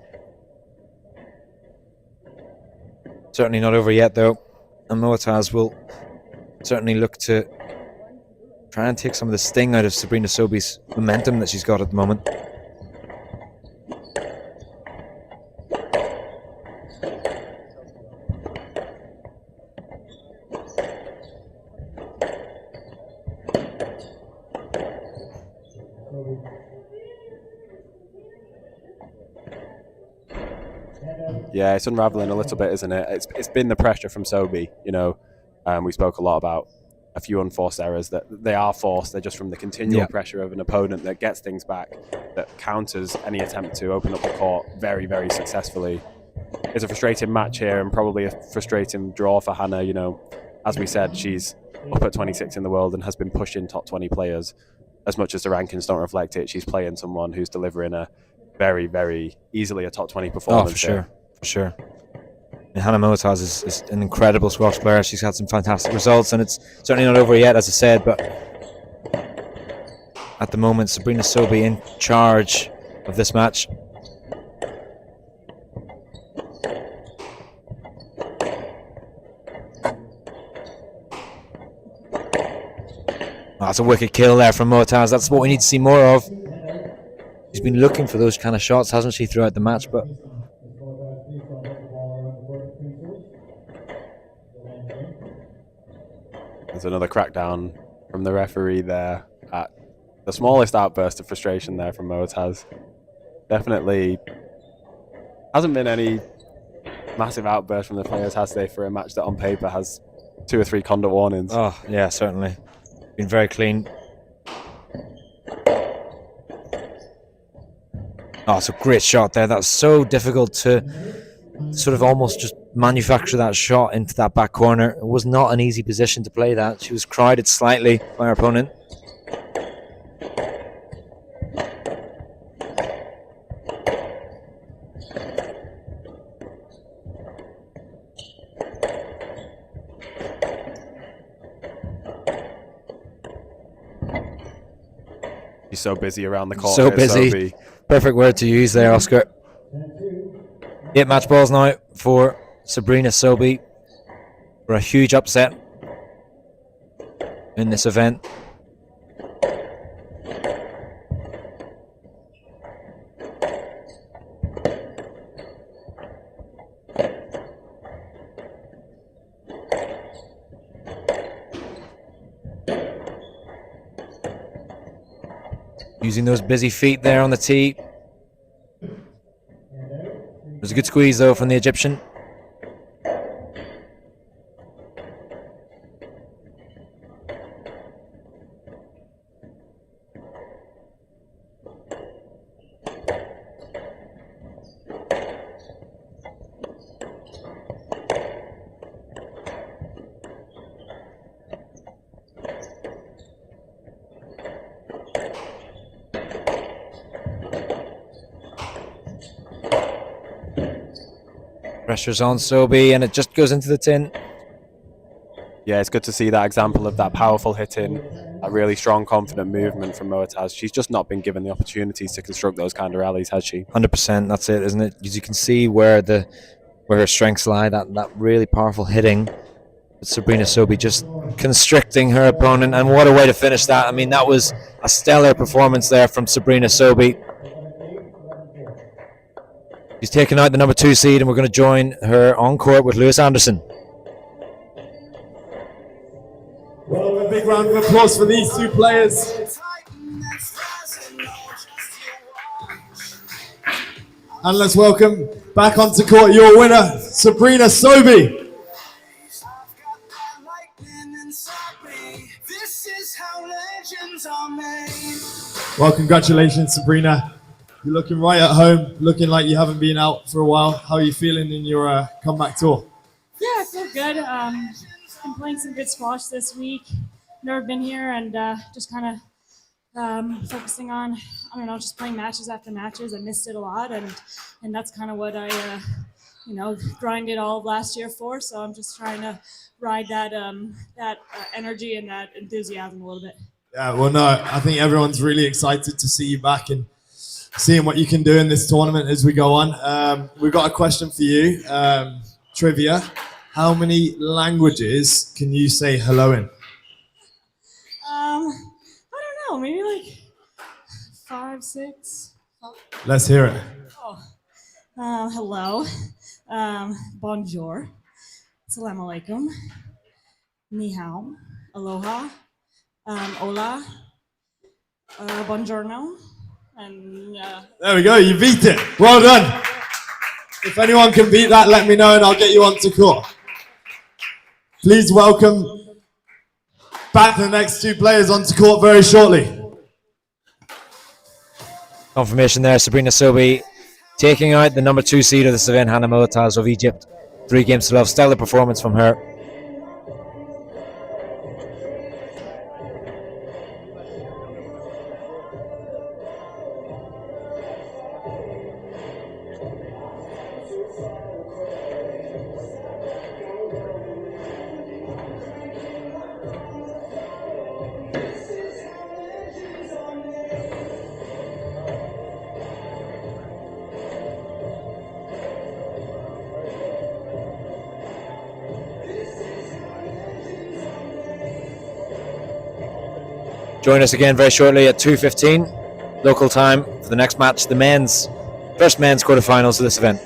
Certainly not over yet, though. And Moataz will certainly look to try and take some of the sting out of Sabrina Sobi's momentum that she's got at the moment. Yeah, it's unraveling a little bit, isn't it? It's been the pressure from Sobi. We spoke a lot about a few unforced errors that they are forced. They're just from the continual pressure of an opponent that gets things back, that counters any attempt to open up the court very, very successfully. It's a frustrating match here and probably a frustrating draw for Hannah. As we said, she's up at 26 in the world and has been pushing top 20 players. As much as the rankings don't reflect it, she's playing someone who's delivering a very, very easily a top 20 performance. Oh, for sure. For sure. And Hannah Moataz is an incredible squash player. She's had some fantastic results, and it's certainly not over yet, as I said, but at the moment, Sabrina Sobi in charge of this match. That's a wicked kill there from Moataz. That's what we need to see more of. She's been looking for those kind of shots, hasn't she, throughout the match, but there's another crackdown from the referee there at the smallest outburst of frustration there from Moataz. Definitely hasn't been any massive outburst from the players, has they, for a match that on paper has 2 or 3 conduct warnings. oh, yeah, certainly. Been very clean. Oh, it's a great shot there. That's so difficult to sort of almost just manufacture that shot into that back corner. It was not an easy position to play that. She was crowded slightly by her opponent. She's so busy around the court. So busy. Perfect word to use there, Oscar. 8 match balls now for Sabrina Sobi for a huge upset in this event. Using those busy feet there on the tee. There's a good squeeze though from the Egyptian. Pressure's on Sobi, and it just goes into the tin. Yeah, it's good to see that example of that powerful hitting, a really strong, confident movement from Moataz. She's just not been given the opportunities to construct those kind of rallies, has she? 100%. That's it, isn't it? Because you can see where her strengths lie. That really powerful hitting. But Sabrina Sobi just constricting her opponent, and what a way to finish that. I mean, that was a stellar performance there from Sabrina Sobi. She's taken out the number 2 seed, and we're going to join her on court with Lewis Anderson. Well, a big round of applause for these two players. And let's welcome back onto court your winner, Sabrina Sobi. Well, congratulations, Sabrina. You're looking right at home, looking like you haven't been out for a while. How are you feeling in your comeback tour? Yeah, I feel good. Been playing some good squash this week. Never been here, and just kind of focusing on, I don't know, just playing matches after matches. I missed it a lot, and that's kind of what I, grinded all of last year for. So I'm just trying to ride that energy and that enthusiasm a little bit. Yeah, well, no, I think everyone's really excited to see you back and seeing what you can do in this tournament as we go on. We've got a question for you, trivia. How many languages can you say hello in? I don't know, maybe like 5, 6. Let's hear it. Hello, bonjour, assalamu alaikum, ni hao, aloha, hola, buongiorno, and there we go, you beat it. Well done. If anyone can beat that, let me know and I'll get you onto court. Please welcome back the next 2 players onto court very shortly. Confirmation there, Sabrina Sobi taking out the number 2 seed of this event, Hannah Moataz of Egypt. 3 games to love. Stellar performance from her. Join us again very shortly at 2:15 local time for the next match, the first men's quarterfinals of this event.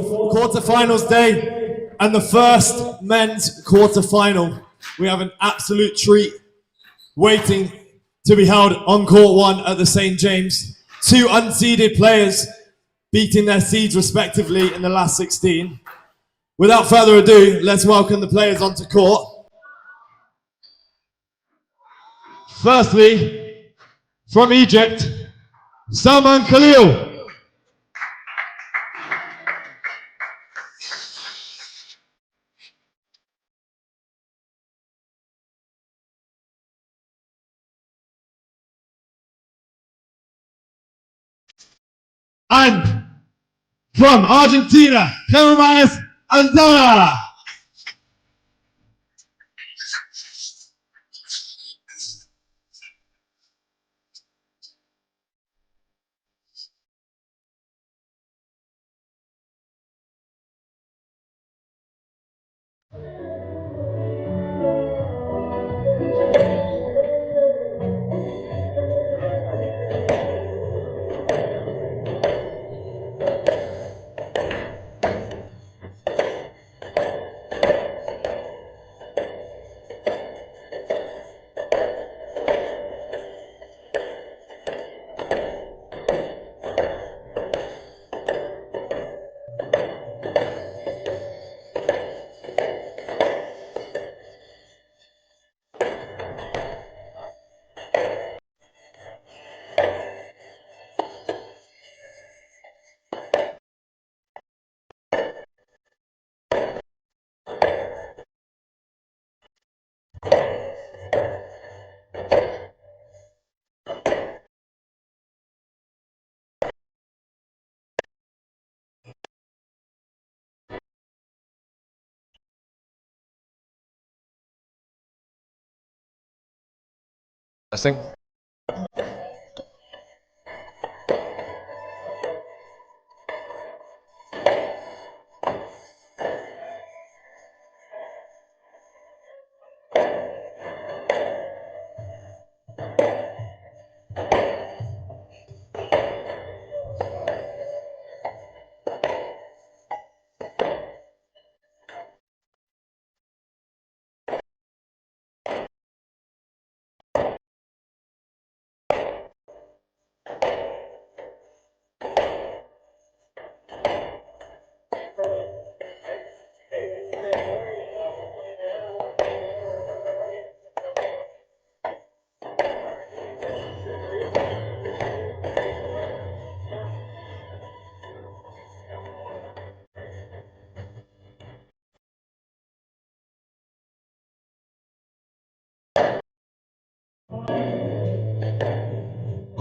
quarterfinals day and the first men's quarterfinal. We have an absolute treat waiting to be held on court 1 at the St. James. 2 unseeded players beating their seeds respectively in the last 16. Without further ado, let's welcome the players onto court. Firstly, from Egypt, Salman Khalil. And from Argentina, Jeremias Anzara. Testing.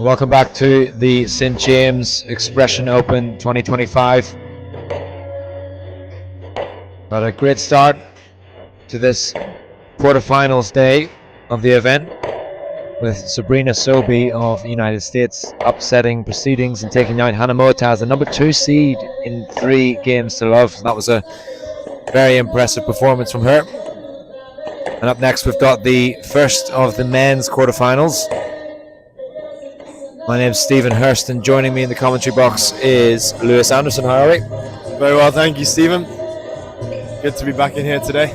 Welcome back to the St. James Expression Open 2025. Got a great start to this quarterfinals day of the event, with Sabrina Sobey of the United States upsetting proceedings and taking out Hannah Motaz, the number 2 seed in 3 games to love. That was a very impressive performance from her. And up next we've got the first of the men's quarterfinals. My name's Stephen Hurst, and joining me in the commentary box is Lewis Anderson. How are we? Very well, thank you, Stephen. Good to be back in here today.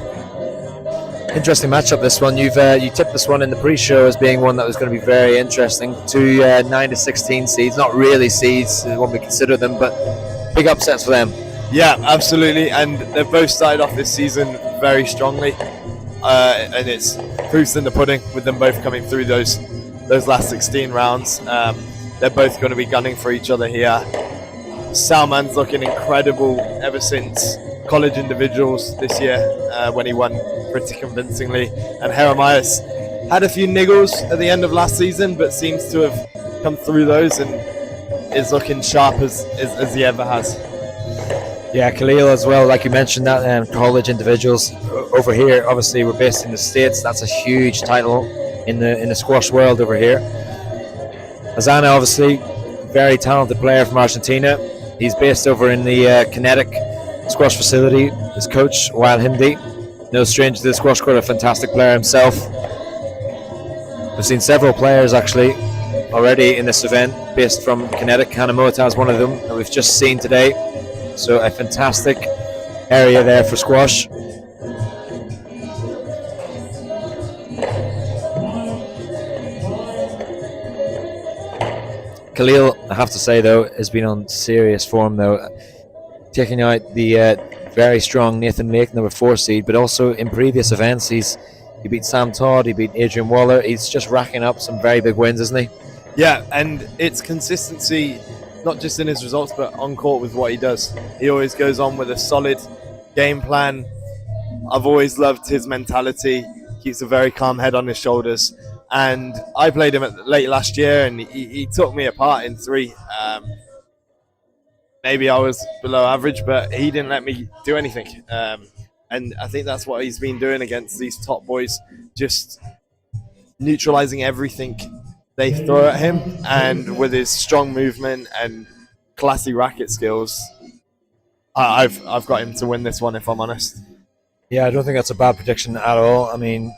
Interesting matchup, this one. You tipped this one in the pre-show as being one that was going to be very interesting. 2 9 to 16 seeds, not really seeds when we consider them, but big upsets for them. Yeah, absolutely, and they've both started off this season very strongly, and it's proofs in the pudding with them both coming through those last 16 rounds. They're both going to be gunning for each other here. Salman's looking incredible ever since college individuals this year when he won pretty convincingly, and Jeremias had a few niggles at the end of last season but seems to have come through those and is looking sharp as he ever has. Yeah, Khalil as well, like you mentioned, that college individuals over here. Obviously, we're based in the States. That's a huge title in the squash world over here. Azana, obviously, very talented player from Argentina. He's based over in the Kinetic squash facility. His coach, Wael Hindi, no stranger to the squash court, a fantastic player himself. We've seen several players actually already in this event based from Kinetic. Hannah Motaz, one of them that we've just seen today. So a fantastic area there for squash. Khalil, I have to say though, has been on serious form though, taking out the very strong Nathan Lake, number 4 seed, but also in previous events he beat Sam Todd, he beat Adrian Waller. He's just racking up some very big wins, isn't he? Yeah, and it's consistency, not just in his results, but on court with what he does. He always goes on with a solid game plan. I've always loved his mentality. Keeps a very calm head on his shoulders. And I played him late last year, and he took me apart in 3. Maybe I was below average, but he didn't let me do anything. And I think that's what he's been doing against these top boys, just neutralizing everything they throw at him. And with his strong movement and classy racket skills, I've got him to win this one, if I'm honest. Yeah, I don't think that's a bad prediction at all. I mean,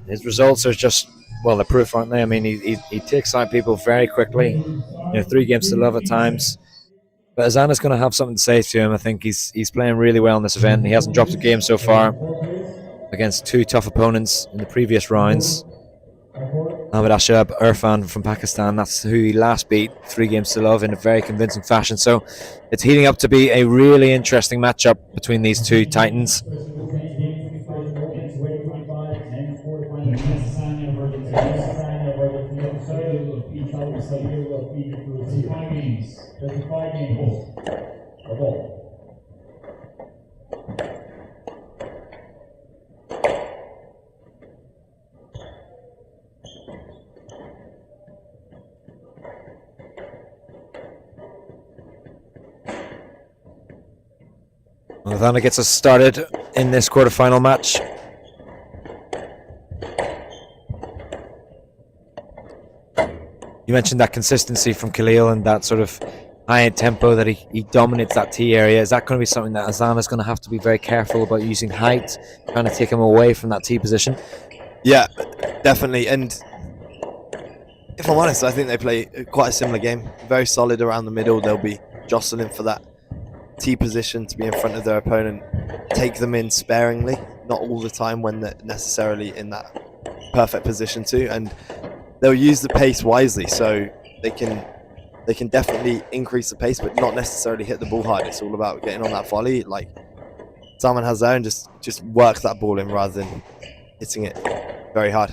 his results are just, well, the proof, aren't they? I mean, he takes out people very quickly. 3 games to love at times. But Azana's going to have something to say to him. I think he's playing really well in this event. He hasn't dropped a game so far against 2 tough opponents in the previous rounds. Ahmed Ashab Irfan from Pakistan, that's who he last beat 3 games to love in a very convincing fashion. So it's heating up to be a really interesting matchup between these 2 titans. Ivana gets us started in this quarterfinal match. You mentioned that consistency from Khalil and that sort of high tempo that he dominates that tee area. Is that going to be something that Azana's going to have to be very careful about, using height, trying to take him away from that tee position? Yeah, definitely. And if I'm honest, I think they play quite a similar game. Very solid around the middle. They'll be jostling for that tee position to be in front of their opponent. Take them in sparingly, not all the time when they're necessarily in that perfect position too. And they'll use the pace wisely, so they can definitely increase the pace, but not necessarily hit the ball hard. It's all about getting on that volley, like Salman has there, and just work that ball in rather than hitting it very hard.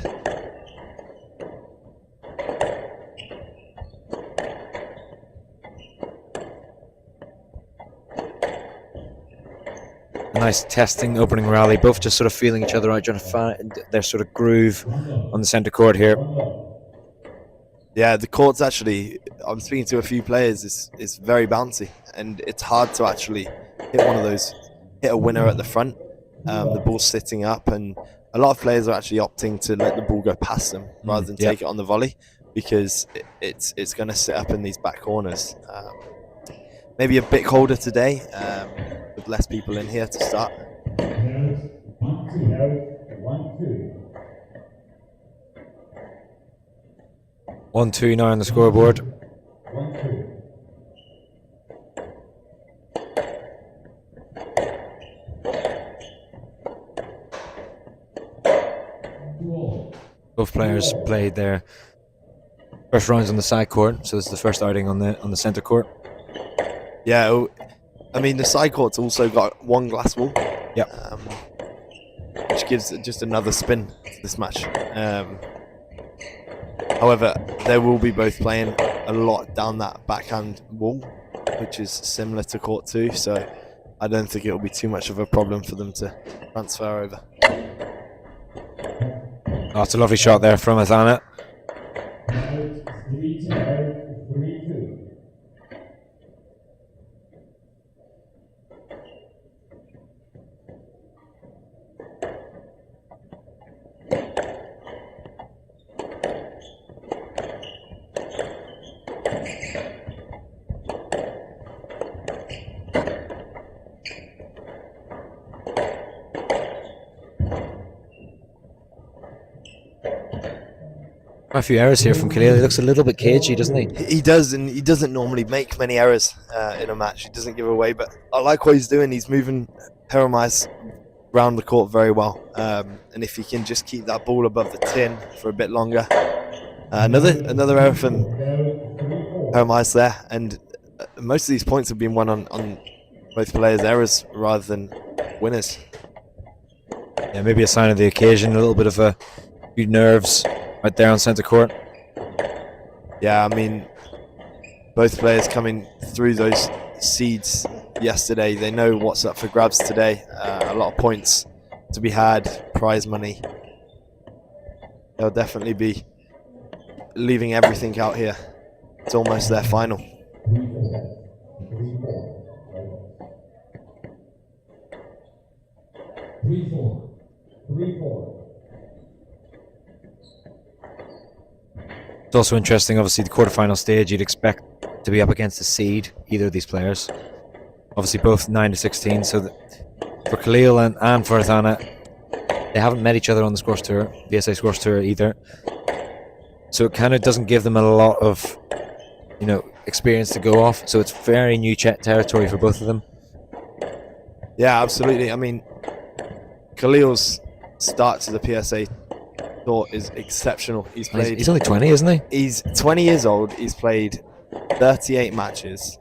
A nice testing opening rally, both just sort of feeling each other out, trying to find their sort of groove on the centre court here. Yeah, the court's actually, I'm speaking to a few players, it's very bouncy, and it's hard to actually hit one of those, hit a winner at the front. The ball's sitting up, and a lot of players are actually opting to let the ball go past them rather than take it on the volley, because it's going to sit up in these back corners. Maybe a bit colder today, with less people in here to start. 1-2 now on the scoreboard. Both players played their first rounds on the side court, so this is the first outing on the centre court. Yeah, I mean the side court's also got one glass wall. Yep. Which gives just another spin to this match. However, they will be both playing a lot down that backhand wall, which is similar to court 2, so I don't think it will be too much of a problem for them to transfer over. Oh, it's a lovely shot there from Azana. Quite a few errors here from Khalil. He looks a little bit cagey, doesn't he? He does, and he doesn't normally make many errors in a match. He doesn't give away, but I like what he's doing. He's moving Heromais around the court very well, and if he can just keep that ball above the tin for a bit longer. Another error from Heromais there, and most of these points have been won on both players' errors rather than winners. Yeah, maybe a sign of the occasion, a little bit of a few nerves right there on centre court. Yeah, I mean, both players coming through those seeds yesterday, they know what's up for grabs today. A lot of points to be had, prize money. They'll definitely be leaving everything out here. It's almost their final. 3-4. It's also interesting, obviously, the quarterfinal stage, you'd expect to be up against a seed, either of these players. Obviously, both 9-16, so that for Khalil and for Athana, they haven't met each other on the Squash Tour, PSA Squash Tour either. So it kind of doesn't give them a lot of, experience to go off. So it's very new territory for both of them. Yeah, absolutely. I mean, Khalil's start to the PSA Tour is exceptional. He's only 20, isn't he? He's 20 years old. He's played 38 matches,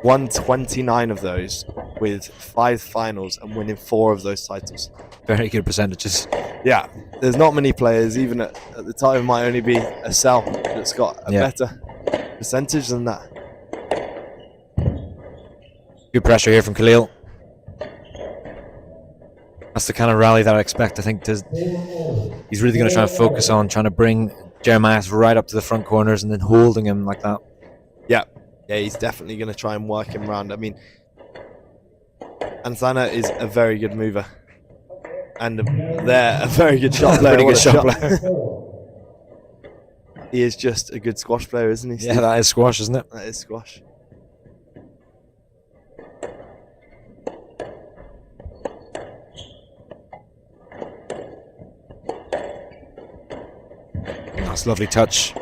won 29 of those with 5 finals and winning 4 of those titles. Very good percentages. Yeah, there's not many players, even at the time it might only be a cell that's got a better percentage than that. Good pressure here from Khalil. That's the kind of rally that I expect. I think he's really going to try and focus on trying to bring Jeremias right up to the front corners and then holding him like that. Yeah, he's definitely going to try and work him around. I mean, Anthana is a very good mover. And they're a very good shot player. Pretty good shot player. He is just a good squash player, isn't he, Steve? Yeah, that is squash, isn't it? That is squash. That's a lovely touch.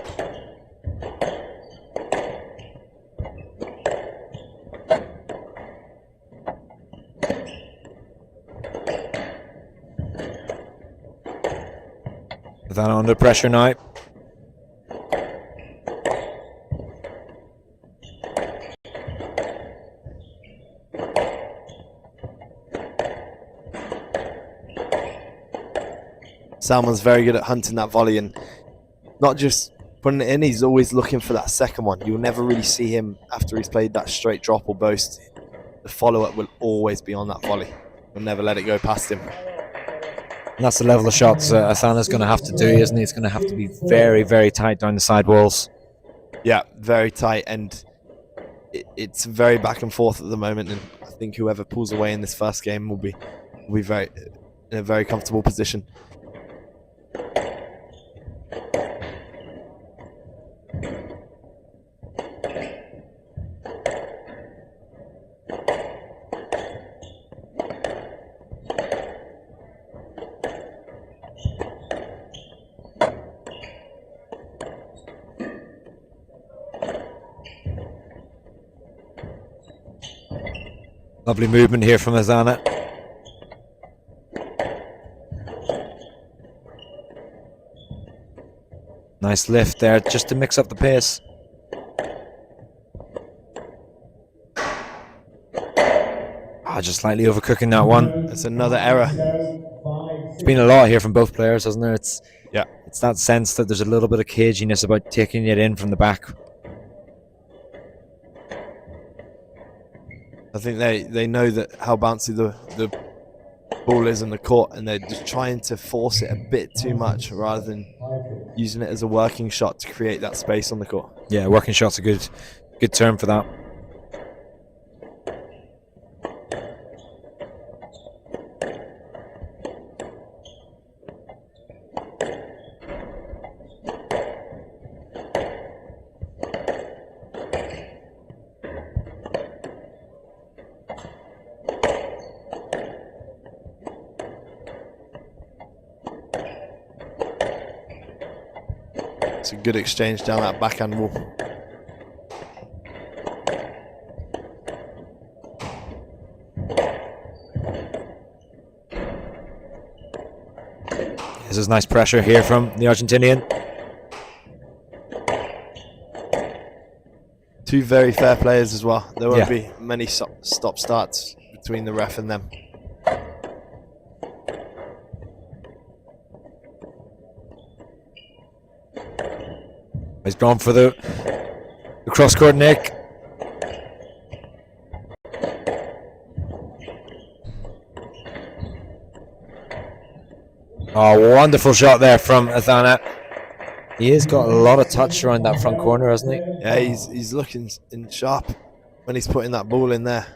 That under pressure now. Salman's very good at hunting that volley and not just putting it in, he's always looking for that second one. You'll never really see him after he's played that straight drop or boast. The follow-up will always be on that volley. He'll never let it go past him. And that's the level of shots Athana's going to have to do, isn't he? It's going to have to be very, very tight down the side walls. Yeah, very tight, and it's very back and forth at the moment. And I think whoever pulls away in this first game will be very in a very comfortable position. Lovely movement here from Athana. Nice lift there, just to mix up the pace. Just slightly overcooking that one. It's another error. It's been a lot here from both players, hasn't there? It's that sense that there's a little bit of caginess about taking it in from the back. I think they know that how bouncy the ball is in the court, and they're just trying to force it a bit too much rather than using it as a working shot to create that space on the court. Yeah, working shot's a good term for that. It's a good exchange down that backhand wall. This is nice pressure here from the Argentinian. Two very fair players as well. There won't be many stop starts between the ref and them. He's gone for the cross-court nick. Oh, wonderful shot there from Athana. He has got a lot of touch around that front corner, hasn't he? Yeah, he's looking in sharp when he's putting that ball in there.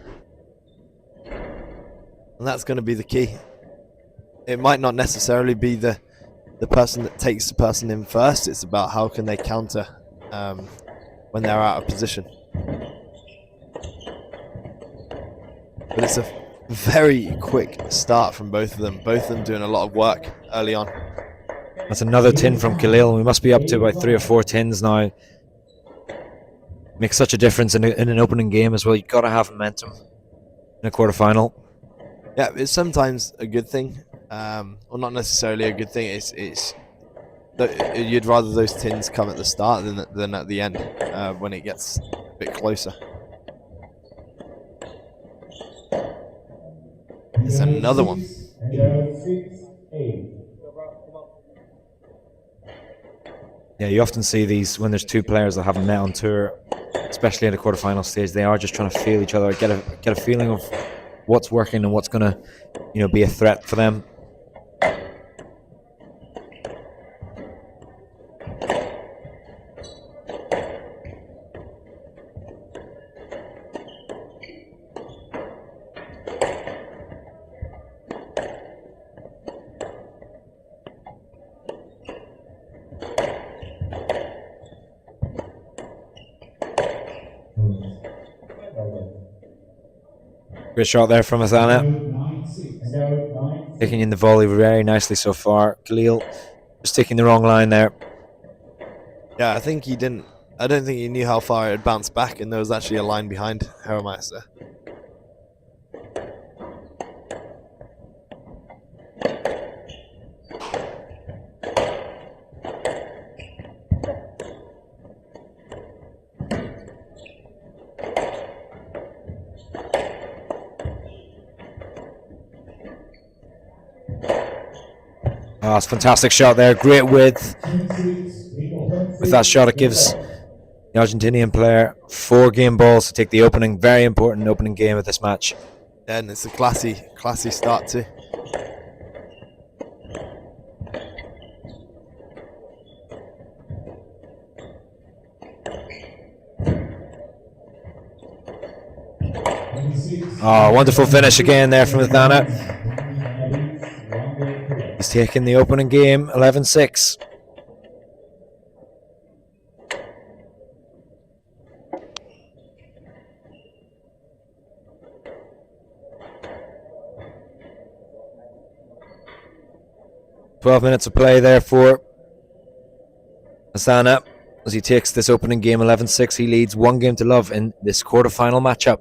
And that's going to be the key. It might not necessarily be the person that takes the person in first. It's about how can they counter when they're out of position. But it's a very quick start from both of them. Both of them doing a lot of work early on. That's another tin from Khalil. We must be up to about 3 or 4 tins now. Makes such a difference in an opening game as well. You've got to have momentum in a quarterfinal. Yeah, it's sometimes a good thing. Or not necessarily a good thing. It's you'd rather those tins come at the start than at the end when it gets a bit closer. It's another one. Yeah, you often see these when there's two players that haven't met on tour, especially at a quarterfinal stage. They are just trying to feel each other, get a feeling of what's working and what's going to, be a threat for them. Great shot there from Athana. Taking in the volley very nicely so far. Khalil just taking the wrong line there. Yeah, I think he didn't. I don't think he knew how far it had bounced back, and there was actually a line behind Herremeister. Oh, it's a fantastic shot there. Great width. With that shot, it gives the Argentinian player 4 game balls to take the opening, very important opening game of this match. And it's a classy start too. Oh, wonderful finish again there from Athana. He's taking the opening game, 11-6. Minutes of play there for Athana as he takes this opening game 11-6. He leads 1 game to love in this quarterfinal matchup.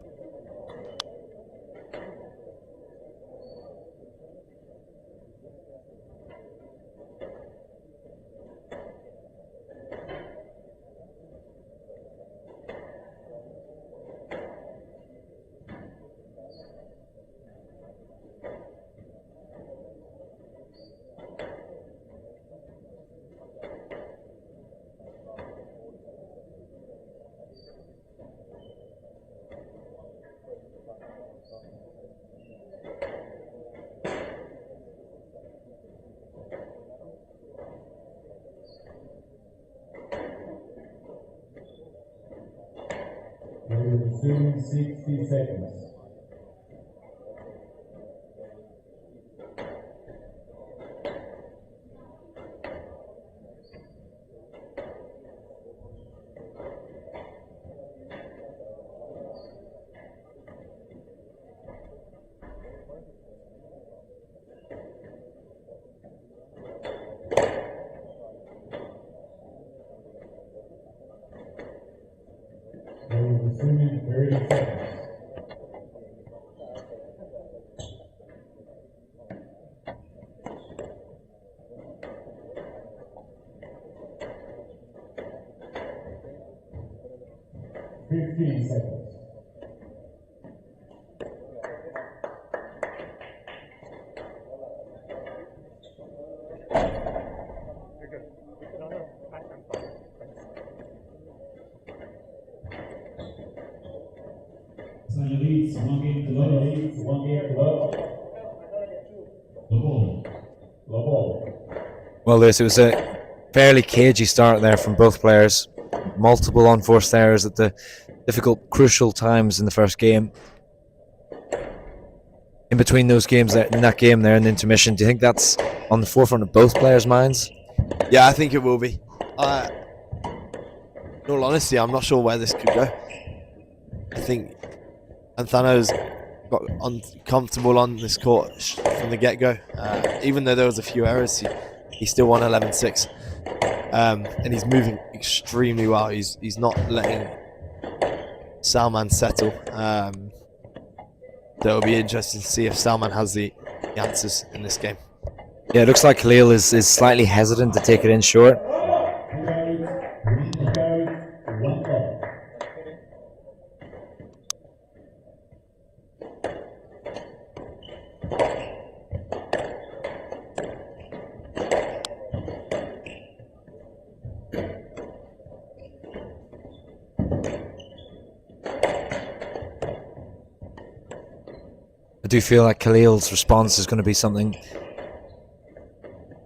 Resume 60 seconds. Assuming 30 seconds. Fifteen seconds. Sana leads one game to love. Leads one game to love. The ball. The ball. Well, Lewis, it was a fairly cagey start there from both players. Multiple unforced errors at the difficult, crucial times in the first game. In between those games, in that game there in the intermission, do you think that's on the forefront of both players' minds? Yeah, I think it will be. In all honesty, I'm not sure where this could go. I think Anthano's got uncomfortable on this court from the get-go. Even though there was a few errors, he still won 11-6. And he's moving extremely well. He's not letting Salman settle. So it'll be interesting to see if Salman has the answers in this game. Yeah, it looks like Khalil is slightly hesitant to take it in short. I do feel like Khalil's response is going to be something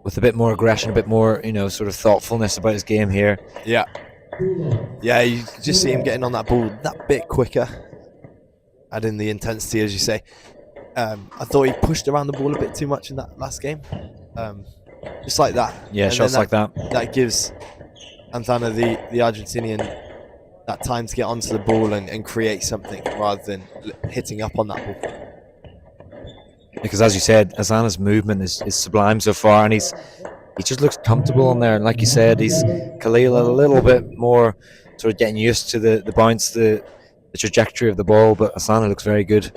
with a bit more aggression, a bit more, sort of thoughtfulness about his game here. Yeah. Yeah, you just see him getting on that ball that bit quicker, adding the intensity, as you say. I thought he pushed around the ball a bit too much in that last game. Just like that. Yeah, and shots like that. That gives Anthano, the Argentinian, that time to get onto the ball and create something rather than hitting up on that ball. Because as you said, Azana's movement is sublime so far, and he just looks comfortable on there. And like you said, he's Khalil a little bit more sort of getting used to the bounce, the trajectory of the ball, but Azana looks very good.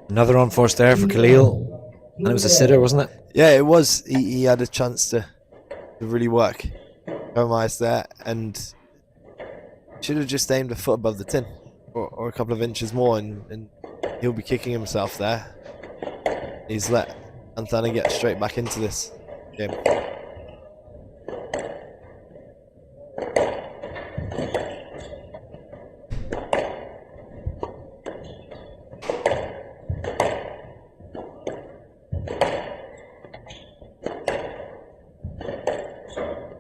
Another unforced error for Khalil, and it was a sitter, wasn't it? Yeah, it was. He had a chance to really work Gomez there, and should have just aimed a foot above the tin, or a couple of inches more, and he'll be kicking himself there. He's let Anthony get straight back into this game.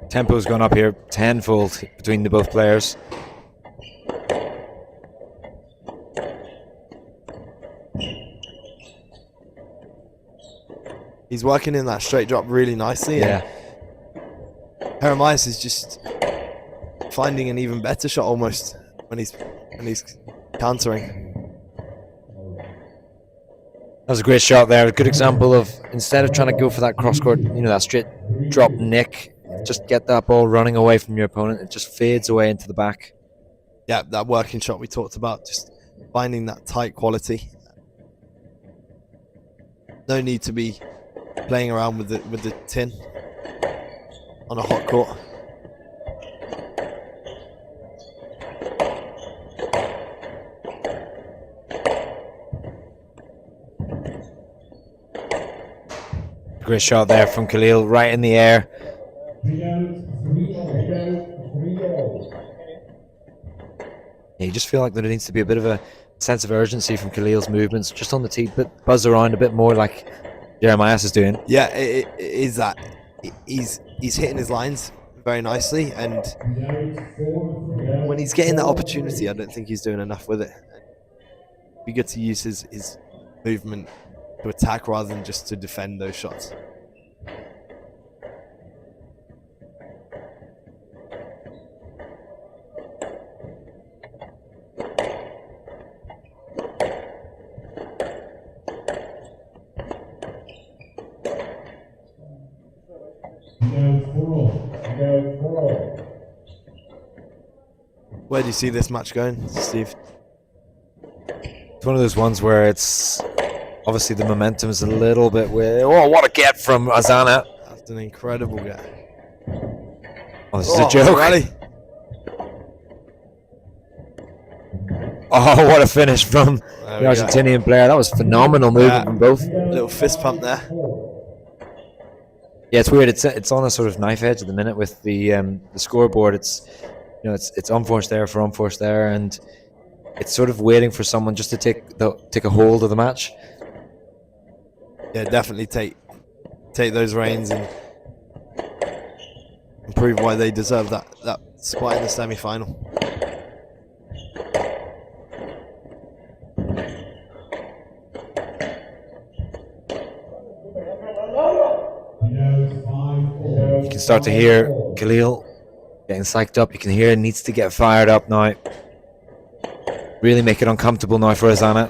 Tempo's gone up here tenfold between the both players. He's working in that straight drop really nicely. Yeah. Jeremias is just finding an even better shot almost when he's countering. That was a great shot there. A good example of, instead of trying to go for that cross court, that straight drop nick, just get that ball running away from your opponent. It just fades away into the back. Yeah, that working shot we talked about, just finding that tight quality. No need to be playing around with the tin on a hot court. Great shot there from Khalil, right in the air. Yeah, you just feel like there needs to be a bit of a sense of urgency from Khalil's movements, just on the tee, but buzz around a bit more like Jeremias is doing. Yeah, it is that. He's hitting his lines very nicely, and when he's getting that opportunity, I don't think he's doing enough with it. It'd be good to use his movement to attack rather than just to defend those shots. Where do you see this match going, Steve? It's one of those ones where it's obviously the momentum is a little bit weird. Oh, what a get from Azana. That's an incredible guy. Oh, this is a joke. Rally. Oh, what a finish from the we go. Argentinian player. That was phenomenal movement from both. Little fist pump there. Yeah, it's weird. It's on a sort of knife edge at the minute with the scoreboard. It's it's unforced there for unforced there, and it's sort of waiting for someone just to take a hold of the match. Yeah, definitely take those reins and prove why they deserve that spot in the semi-final. You can start to hear Khalil getting psyched up. You can hear he needs to get fired up now. Really make it uncomfortable now for Azana.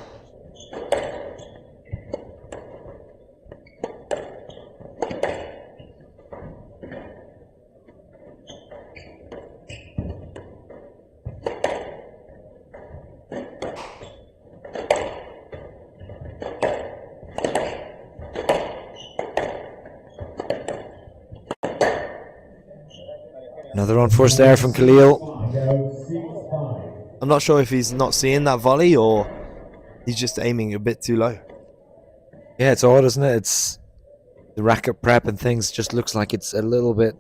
Another unforced error from Khalil. I'm not sure if he's not seeing that volley or he's just aiming a bit too low. Yeah, it's odd, isn't it? It's the racket prep and things just looks like it's a little bit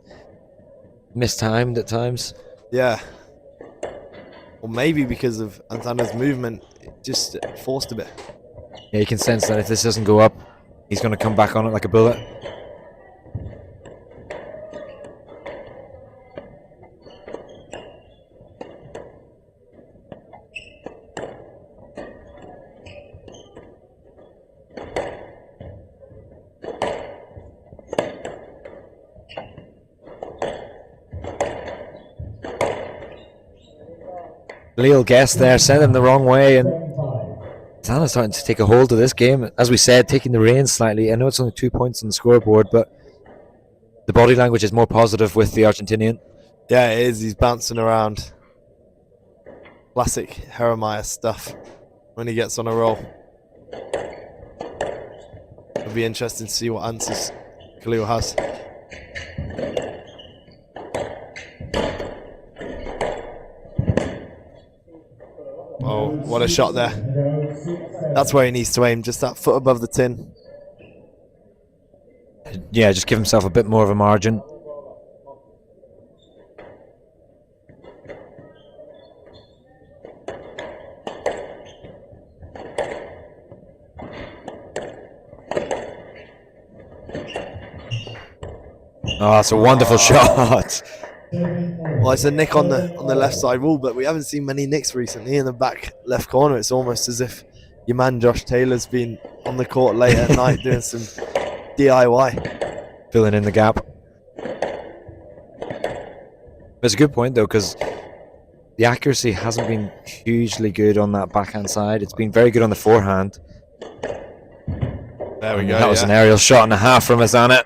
mistimed at times. Yeah. Or maybe because of Antana's movement, it just forced a bit. Yeah, you can sense that if this doesn't go up, he's going to come back on it like a bullet. Khalil guessed there, sent him the wrong way, and Zana's starting to take a hold of this game. As we said, taking the reins slightly. I know it's only 2 points on the scoreboard, but the body language is more positive with the Argentinian. Yeah, it is. He's bouncing around. Classic Jeremiah stuff when he gets on a roll. It'll be interesting to see what answers Khalil has. Oh, what a shot there. That's where he needs to aim, just that foot above the tin. Yeah, just give himself a bit more of a margin. Oh, that's a wonderful shot. Well, it's a nick on the left side wall, but we haven't seen many nicks recently in the back left corner. It's almost as if your man Josh Taylor's been on the court late at night doing some DIY. Filling in the gap. It's a good point, though, because the accuracy hasn't been hugely good on that backhand side. It's been very good on the forehand. There we go. That was an aerial shot and a half from Azana.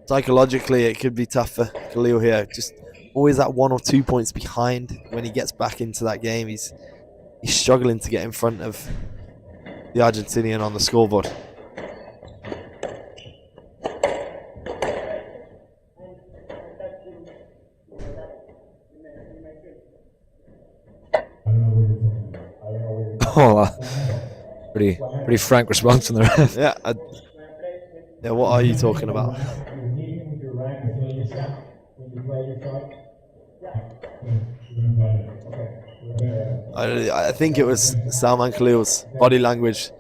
Psychologically, it could be tough for Khalil here. Just always that 1 or 2 points behind when he gets back into that game. He's struggling to get in front of the Argentinian on the scoreboard. Oh, pretty frank response from the ref. Yeah, what are you talking about? I think it was Salman Khalil's body language.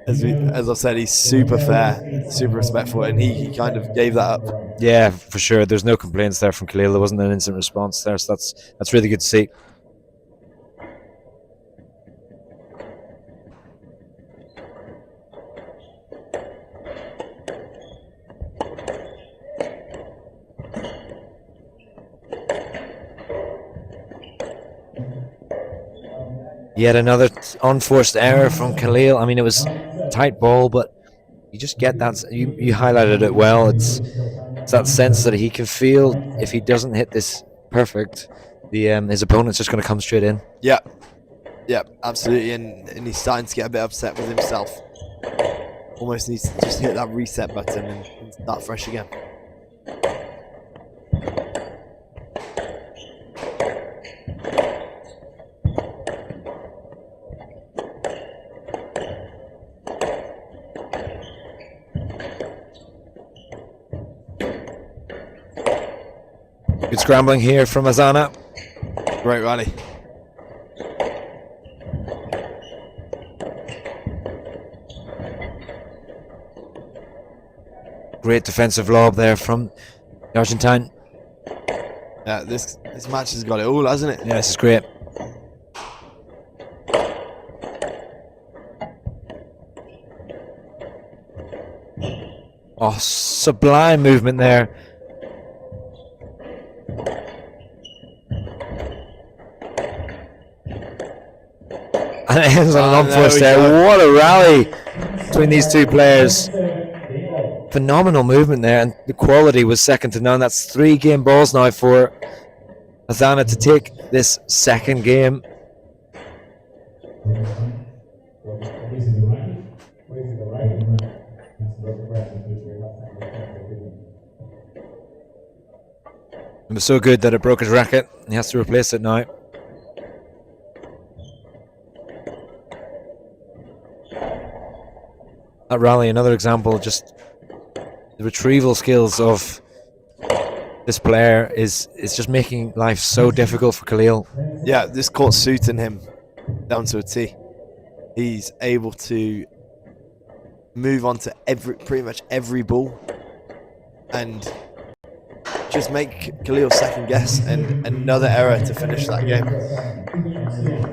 As I said, he's super fair, super respectful, and he kind of gave that up. Yeah, for sure. There's no complaints there from Khalil. There wasn't an instant response there, so that's really good to see. Yet another unforced error from Khalil. I mean, it was a tight ball, but you just get that. You highlighted it well. It's It's that sense that he can feel if he doesn't hit this perfect, his opponent's just going to come straight in. Yeah, yeah, absolutely, and he's starting to get a bit upset with himself. Almost needs to just hit that reset button and start fresh again. Good scrambling here from Azana. Great rally. Great defensive lob there from the Argentine. Yeah, this match has got it all, hasn't it? Yeah, this is great. Oh, sublime movement there. And it ends on an unforced there. What a rally between these two players. Phenomenal movement there, and the quality was second to none. That's 3 game balls now for Azana to take this second game. It was so good that it broke his racket. He has to replace it now. That rally, another example, just the retrieval skills of this player is just making life so difficult for Khalil. Yeah, this court's suiting him down to a T. He's able to move on to pretty much every ball and just make Khalil second guess and another error to finish that game.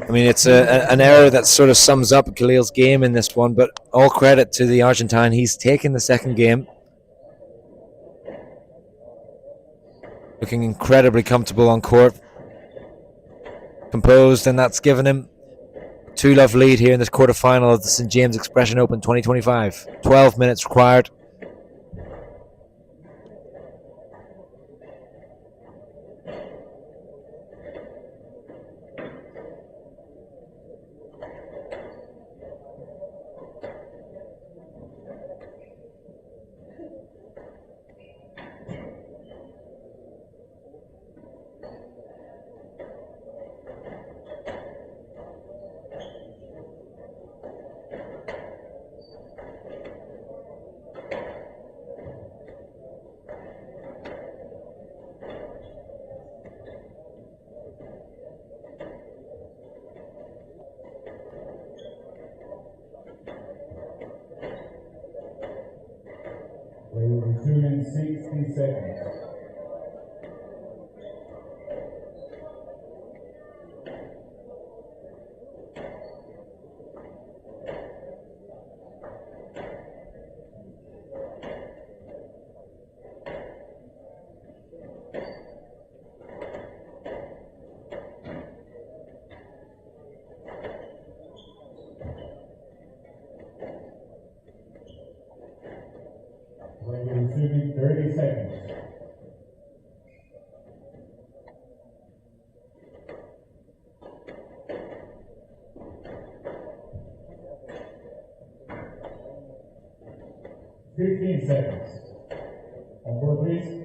I mean, it's an error that sort of sums up Khalil's game in this one, but all credit to the Argentine. He's taken the second game. Looking incredibly comfortable on court. Composed, and that's given him a 2-love lead here in this quarterfinal of the St. James Expression Open 2025. 12 minutes required. We will resume in 60 seconds. We will resume in 30 seconds. Fifteen seconds. On board, please.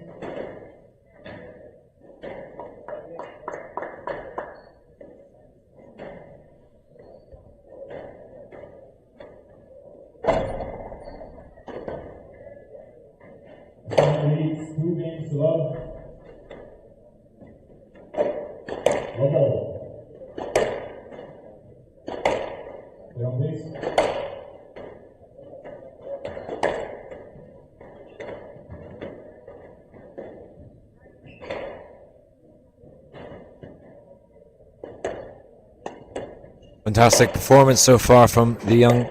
Leads 2 games to love. One more. Down, please. Fantastic performance so far from the young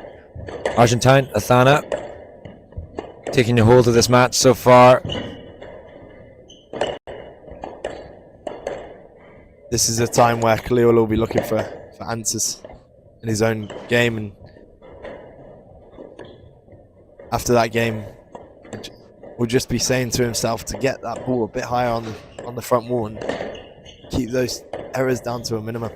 Argentine, Athana. Taking a hold of this match so far. This is a time where Khalil will be looking for answers in his own game, and after that game will just be saying to himself to get that ball a bit higher on the front wall and keep those errors down to a minimum.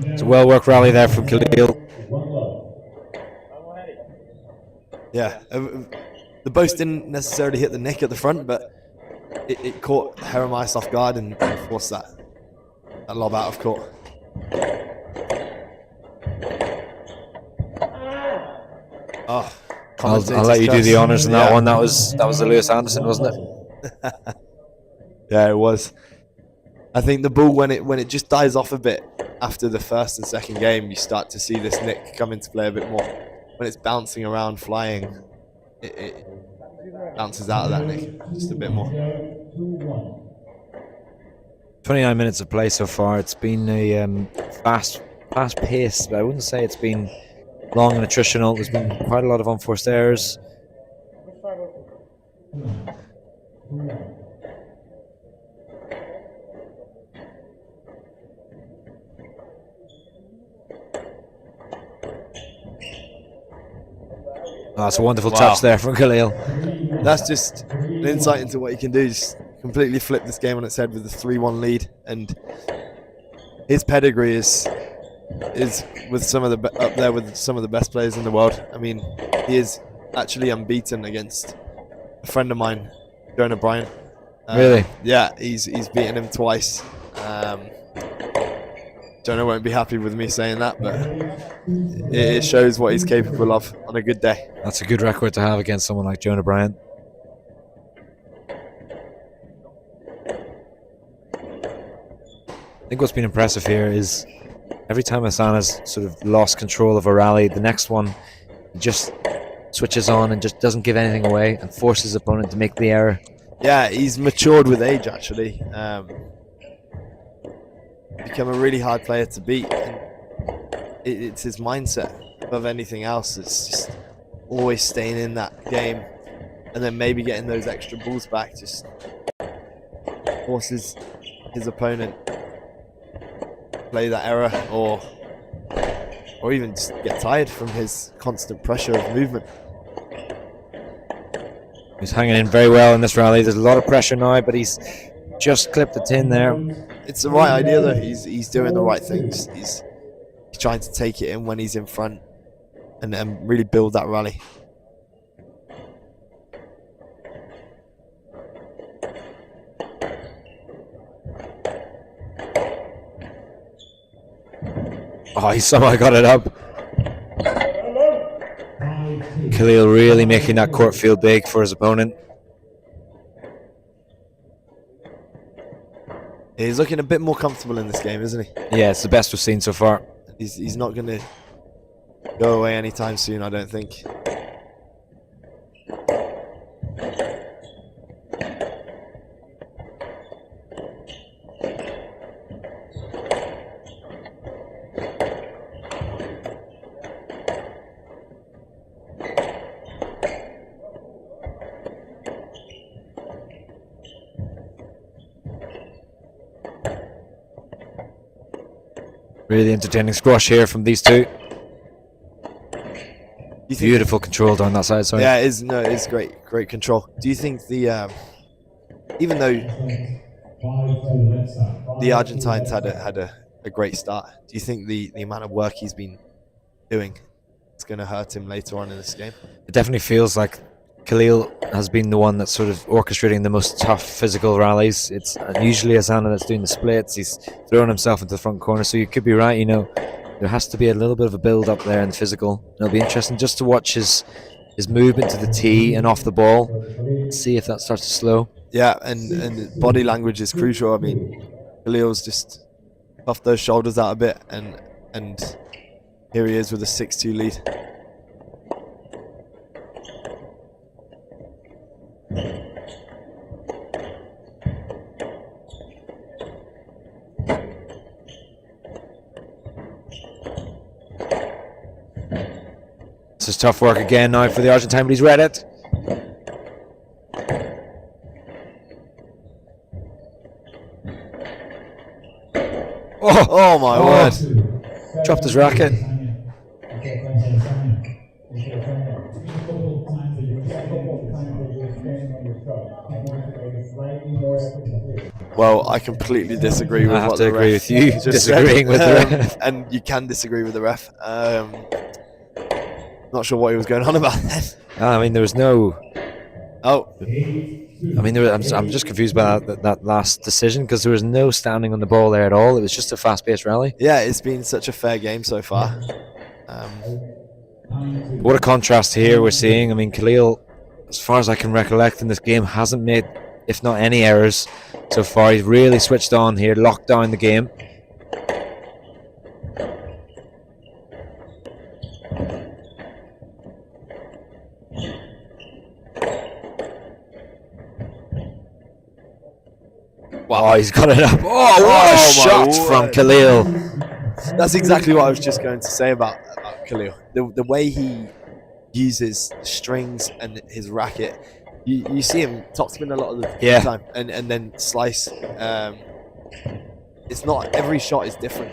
It's a well-worked rally there from Khalil. Yeah, the boast didn't necessarily hit the nick at the front, but it caught Heremias off guard and forced that lob out of court. Oh, I'll let you do the honours in that one. That was the Lewis Anderson, wasn't it? Yeah, it was. I think the ball, when it just dies off a bit after the first and second game, you start to see this nick come into play a bit more. When it's bouncing around, flying, it bounces out of that nick just a bit more. 29 minutes of play so far. It's been a fast pace, but I wouldn't say it's been long and attritional. There's been quite a lot of unforced errors. Oh, that's a wonderful touch there from Khalil. That's just an insight into what he can do. Just completely flip this game on its head with a 3-1 lead, and his pedigree is with some of the up there with some of the best players in the world. I mean, he is actually unbeaten against a friend of mine, Jonah Bryan. Really? Yeah, he's beaten him twice. Jonah won't be happy with me saying that, but it shows what he's capable of on a good day. That's a good record to have against someone like Jonah Bryan. I think what's been impressive here is every time Asana's sort of lost control of a rally, the next one he just switches on and just doesn't give anything away and forces his opponent to make the error. Yeah, he's matured with age, actually. Become a really hard player to beat. And it's his mindset above anything else. It's just always staying in that game, and then maybe getting those extra balls back just forces his opponent play that error, or even just get tired from his constant pressure of movement. He's hanging in very well in this rally. There's a lot of pressure now, but he's just clipped the tin there. It's the right idea though. He's doing the right things. He's trying to take it in when he's in front and really build that rally. Oh, he somehow got it up. Khalil really making that court feel big for his opponent. He's looking a bit more comfortable in this game, isn't he? Yeah, it's the best we've seen so far. He's not going to go away anytime soon, I don't think. Really entertaining squash here from these two. Beautiful control down that side. Sorry. Yeah, it is. No, it is great control. Do you think the even though the Argentines had a great start, do you think the amount of work he's been doing is going to hurt him later on in this game? It definitely feels like Khalil has been the one that's sort of orchestrating the most tough physical rallies. It's usually Asana that's doing the splits. He's throwing himself into the front corner, so you could be right. You know, there has to be a little bit of a build up there in the physical. It'll be interesting just to watch his movement to the tee and off the ball. See if that starts to slow. Yeah, and body language is crucial. I mean, Khalil's just puffed those shoulders out a bit, and here he is with a 6-2 lead. This is tough work again now for the Argentine, but he's read it. Oh my word. Dropped his racket. Well, I completely disagree with I have what to the agree ref with you, just disagreeing said. with the ref. And you can disagree with the ref. Not sure what he was going on about then. I mean, there was no. Oh, I mean, I'm just confused by that last decision because there was no standing on the ball there at all. It was just a fast-paced rally. yeah, it's been such a fair game so far. What a contrast here we're seeing. I mean, Khalil, as far as I can recollect in this game, hasn't made, if not any errors so far. He's really switched on here, locked down the game. Wow, he's got it up. Oh, what a shot from Khalil. That's exactly what I was just going to say about Khalil. The way he uses strings and his racket, you see him topspin a lot of the time, and then slice. It's not every shot is different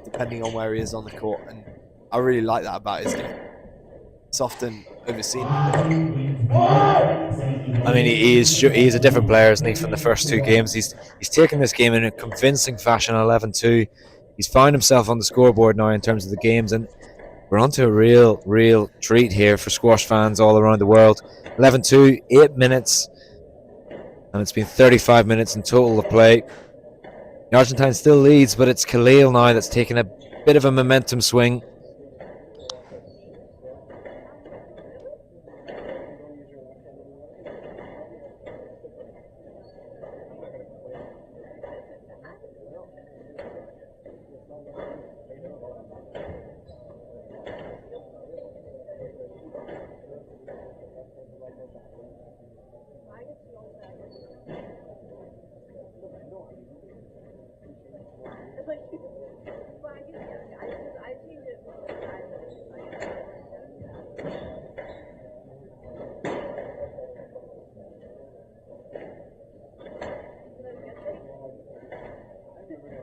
depending on where he is on the court, and I really like that about his game. It's often overseen. I mean, he's a different player, isn't he, from the first two games. He's taken this game in a convincing fashion, 11-2. He's found himself on the scoreboard now in terms of the games, and we're onto a real treat here for squash fans all around the world. 11-2, 8 minutes, and it's been 35 minutes in total of play. The Argentine still leads, but it's Khalil now that's taken a bit of a momentum swing.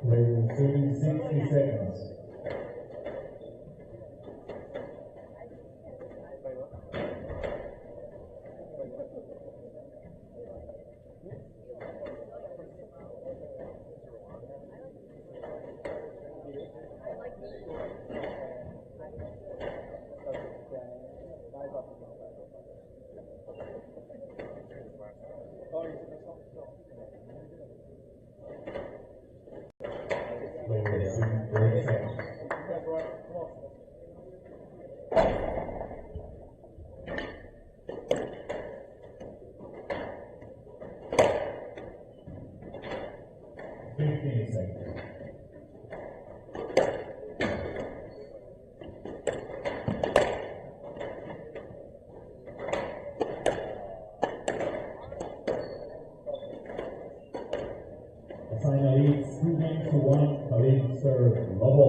Receiving 60 seconds. Finally, 2 games to 1, Khalil serve level.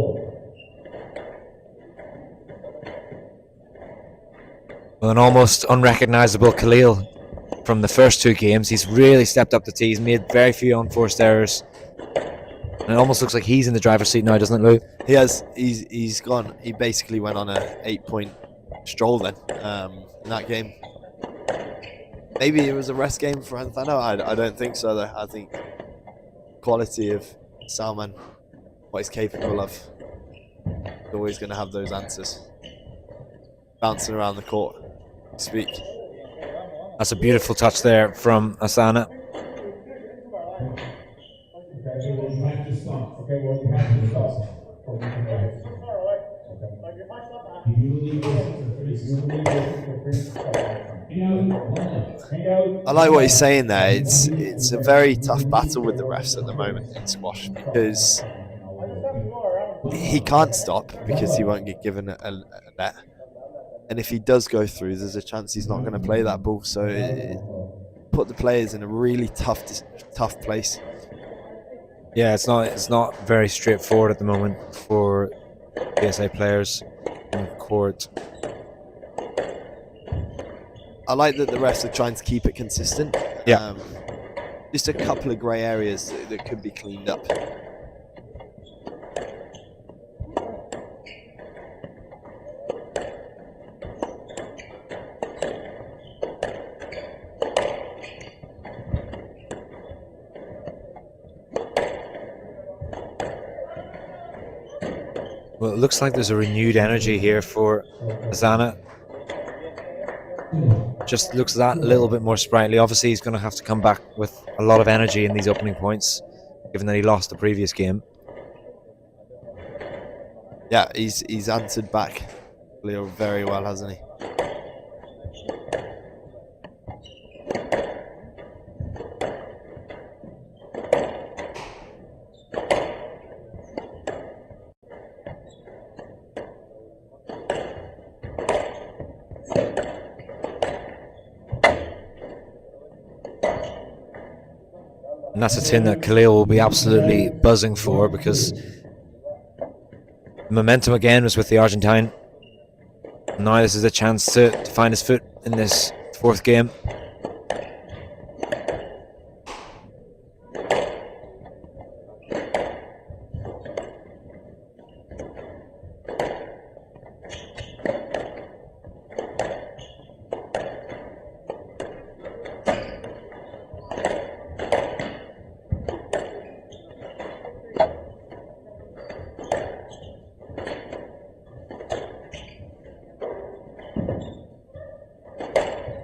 Well, an almost unrecognisable Khalil from the first two games. He's really stepped up the tee. He's made very few unforced errors. And it almost looks like he's in the driver's seat now, doesn't it, Lou? He has. He's gone. He basically went on a 8-point stroll then in that game. Maybe it was a rest game for Anthano. I don't think so, though. I think quality of Salman, what he's capable of, he's always going to have those answers. Bouncing around the court, speak. That's a beautiful touch there from Asana. Okay, we'll have to stop. Okay, we'll have to stop. If you leave this I like what he's saying there. It's a very tough battle with the refs at the moment in squash because he can't stop because he won't get given a net. And if he does go through, there's a chance he's not going to play that ball. So it put the players in a really tough place. Yeah, it's not very straightforward at the moment for PSA players in court. I like that the refs are trying to keep it consistent. Yeah. Just a couple of grey areas that could be cleaned up. Well, it looks like there's a renewed energy here for Zana. Just looks that little bit more sprightly. Obviously, he's going to have to come back with a lot of energy in these opening points, given that he lost the previous game. Yeah, he's answered back Leo very well, hasn't he? And that's a tin that Khalil will be absolutely buzzing for, because the momentum again was with the Argentine. Now this is a chance to find his foot in this fourth game.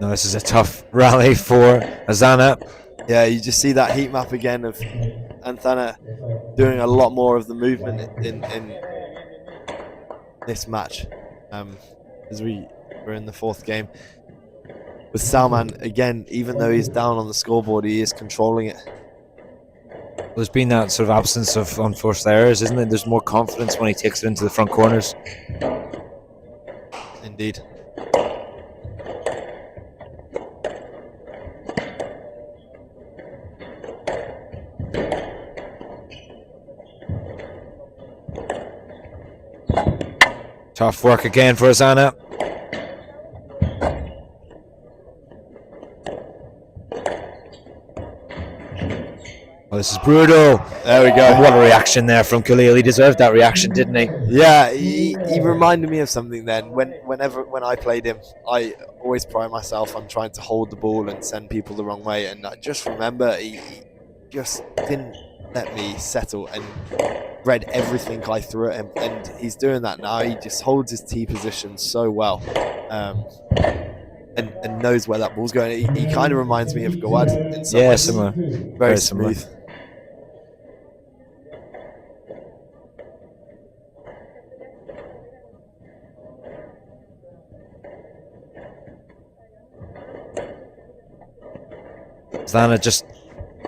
No, this is a tough rally for Azana. Yeah, you just see that heat map again of Anthana doing a lot more of the movement in this match. As we're in the fourth game. With Salman, again, even though he's down on the scoreboard, he is controlling it. There's been that sort of absence of unforced errors, isn't it? There's more confidence when he takes it into the front corners. Indeed. Tough work again for Azana. Oh, this is brutal. There we go. What a reaction there from Khalil. He deserved that reaction, didn't he? Yeah, he reminded me of something then. When I played him, I always pride myself on trying to hold the ball and send people the wrong way. And I just remember he just didn't let me settle and read everything I threw at him. And he's doing that now. He just holds his T position so well. And knows where that ball's going. He kind of reminds me of Gawad in some ways. Similar. Very smooth. Zana just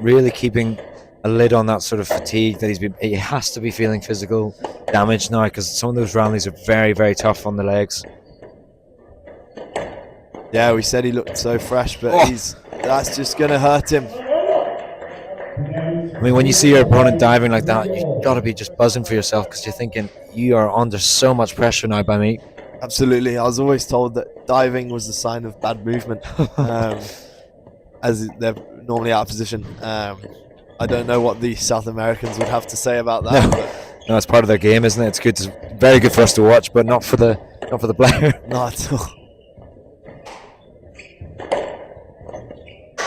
really keeping a lid on that sort of fatigue that he has to be feeling physical damage now, because some of those rallies are very, very tough on the legs. Yeah, we said he looked so fresh, but that's just going to hurt him. I mean, when you see your opponent diving like that, you've got to be just buzzing for yourself, because you're thinking, you are under so much pressure now by me. Absolutely. I was always told that diving was a sign of bad movement, as they're normally out of position. I don't know what the South Americans would have to say about that. No, it's part of their game, isn't it? It's good, very good for us to watch, but not for the player. Not at all.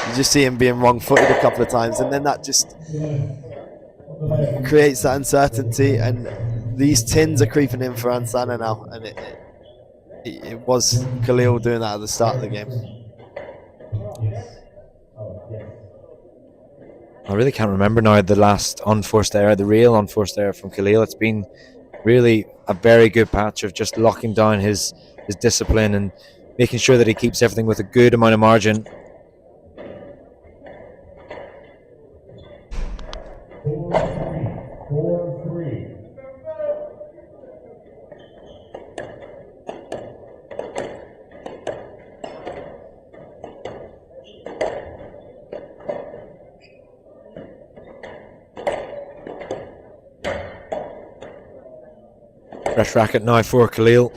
You just see him being wrong-footed a couple of times, and then that just creates that uncertainty. And these tins are creeping in for Ansana now, and it was Khalil doing that at the start of the game. I really can't remember now the last unforced error, the real unforced error from Khalil. It's been really a very good patch of just locking down his discipline and making sure that he keeps everything with a good amount of margin. Fresh racket now for Khalil.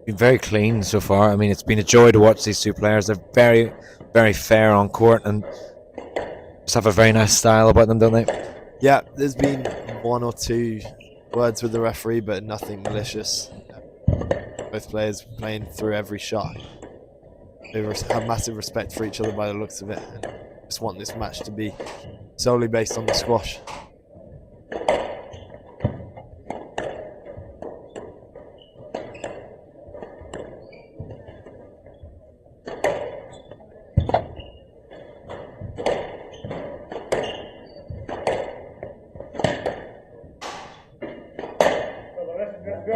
Been very clean so far. I mean, it's been a joy to watch these two players. They're very, very fair on court and just have a very nice style about them, don't they? Yeah, there's been one or two words with the referee, but nothing malicious. Both players playing through every shot. They have massive respect for each other by the looks of it, and just want this match to be solely based on the squash.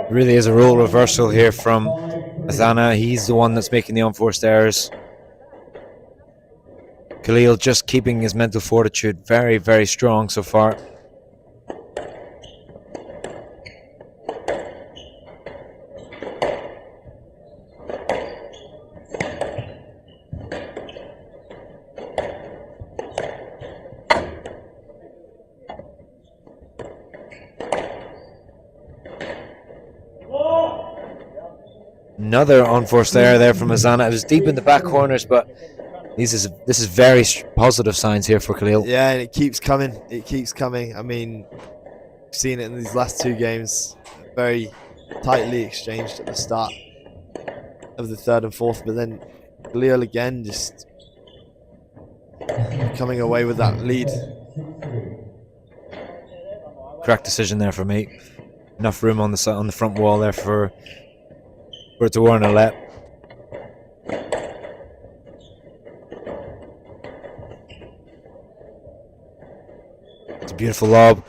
Really is a role reversal here from Azana. He's the one that's making the unforced errors. Khalil just keeping his mental fortitude very, very strong so far. Another unforced error there from Azana. It was deep in the back corners, but this is very positive signs here for Khalil. Yeah, and it keeps coming. It keeps coming. I mean, we've seen it in these last two games. Very tightly exchanged at the start of the third and fourth, but then Khalil again just coming away with that lead. Correct decision there for me. Enough room on the front wall there for it to warrant a let. It's a beautiful lob.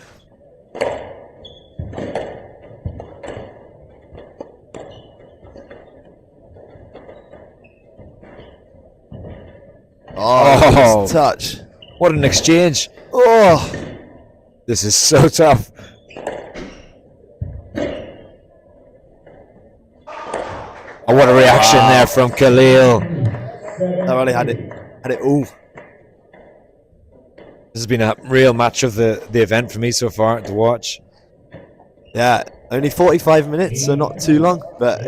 Oh, nice touch. What an exchange. Oh, this is so tough. Oh, what a reaction there from Khalil. I really had it all. This has been a real match of the event for me so far to watch. Yeah, only 45 minutes, so not too long, but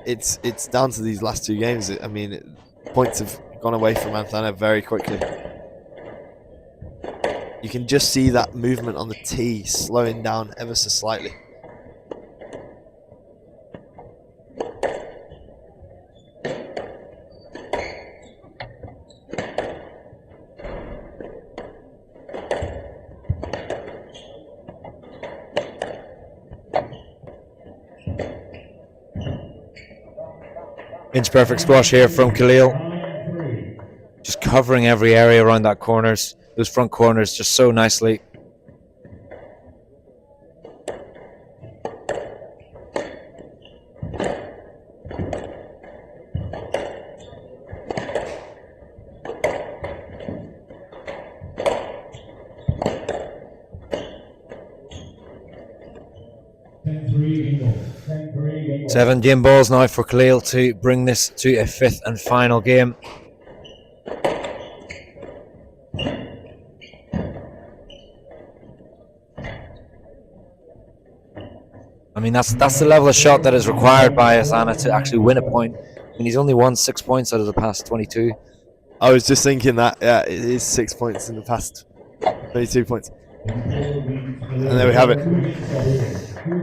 it's down to these last two games. I mean, points have gone away from Anthana very quickly. You can just see that movement on the tee slowing down ever so slightly. Inch perfect squash here from Khalil. Just covering every area around that corners. Those front corners just so nicely. Seven game balls now for Khalil to bring this to a fifth and final game. I mean, that's the level of shot that is required by Azana to actually win a point. I mean, he's only won 6 points out of the past 22. I was just thinking that, yeah, it is 6 points in the past 22 points. And there we have it.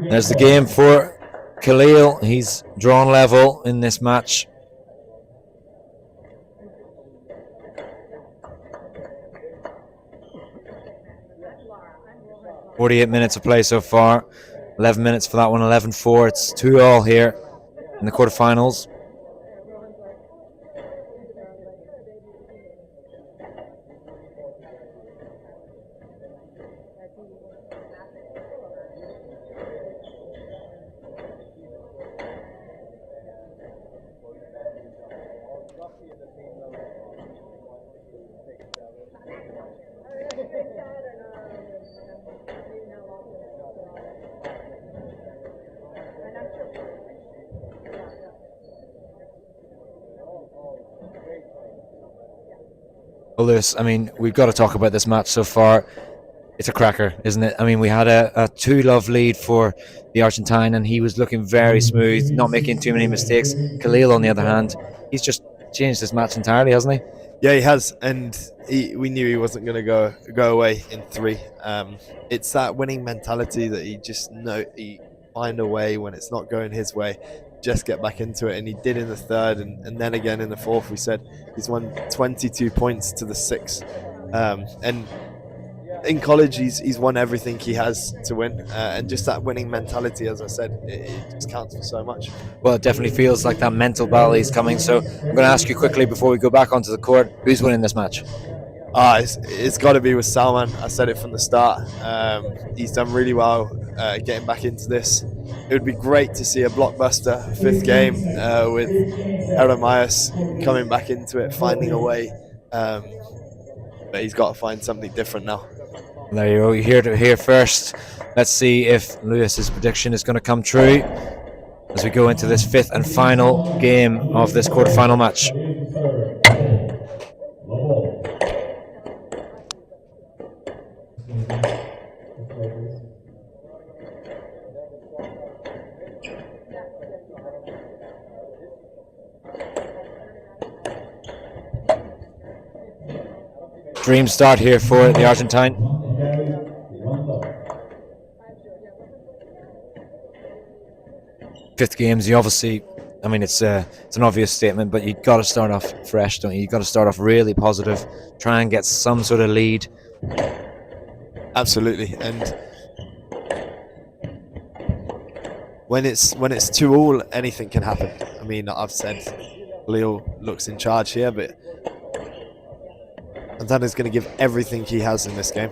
There's the game for Khalil. He's drawn level in this match. .48 minutes of play so far. 11 minutes for that one, 11-4. It's 2-2 here in the quarterfinals. Well, Lewis, I mean, we've got to talk about this match so far. it's a cracker, isn't it? I mean, we had a 2-love lead for the Argentine, and he was looking very smooth, not making too many mistakes. Khalil, on the other hand, he's just changed this match entirely, hasn't he? Yeah, he has, and we knew he wasn't going to go away in 3. It's that winning mentality that he find a way when it's not going his way, just get back into it, and he did in the 3rd, and then again in the 4th. We said he's won 22 points to the 6, and in college he's won everything he has to win, and just that winning mentality, as I said, it just counts for so much. Well, it definitely feels like that mental battle is coming. So I'm going to ask you quickly before we go back onto the court, who's winning this match? It's got to be with Salman. I said it from the start. He's done really well getting back into this. It would be great to see a blockbuster 5th game with Eremias coming back into it, finding a way. But he's got to find something different now. There you go. You heard it here first. Let's see if Lewis's prediction is going to come true as we go into this 5th and final game of this quarterfinal match. Dream start here for the Argentine. Fifth games, you obviously, I mean, it's an obvious statement, but you've got to start off fresh, don't you? You've got to start off really positive, try and get some sort of lead. Absolutely, and when it's 2-2, anything can happen. I mean, I've said Leo looks in charge here, but Antana's going to give everything he has in this game.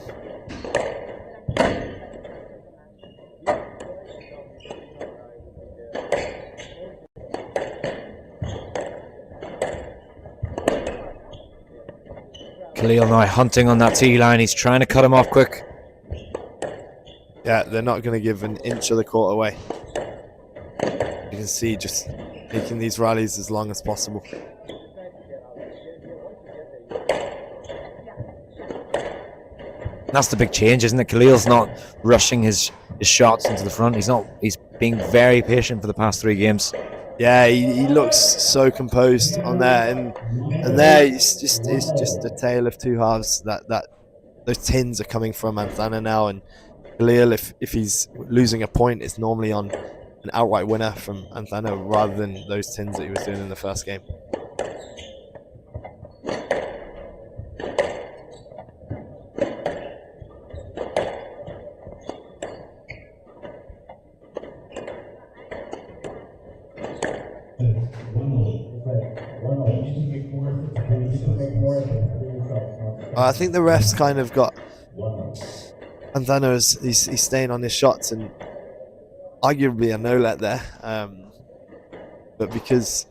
Khalil now hunting on that tee line. He's trying to cut him off quick. Yeah, they're not going to give an inch of the court away. You can see just making these rallies as long as possible. That's the big change, isn't it? Khalil's not rushing his shots into the front. He's being very patient for the past 3 games. Yeah, he looks so composed on there, and there it's just a tale of 2 halves. That those tins are coming from Anthana now, and Khalil, if he's losing a point, it's normally on an outright winner from Anthana rather than those tins that he was doing in the first game. I think the refs kind of got Anthana as he's staying on his shots, and arguably a no-let there, but because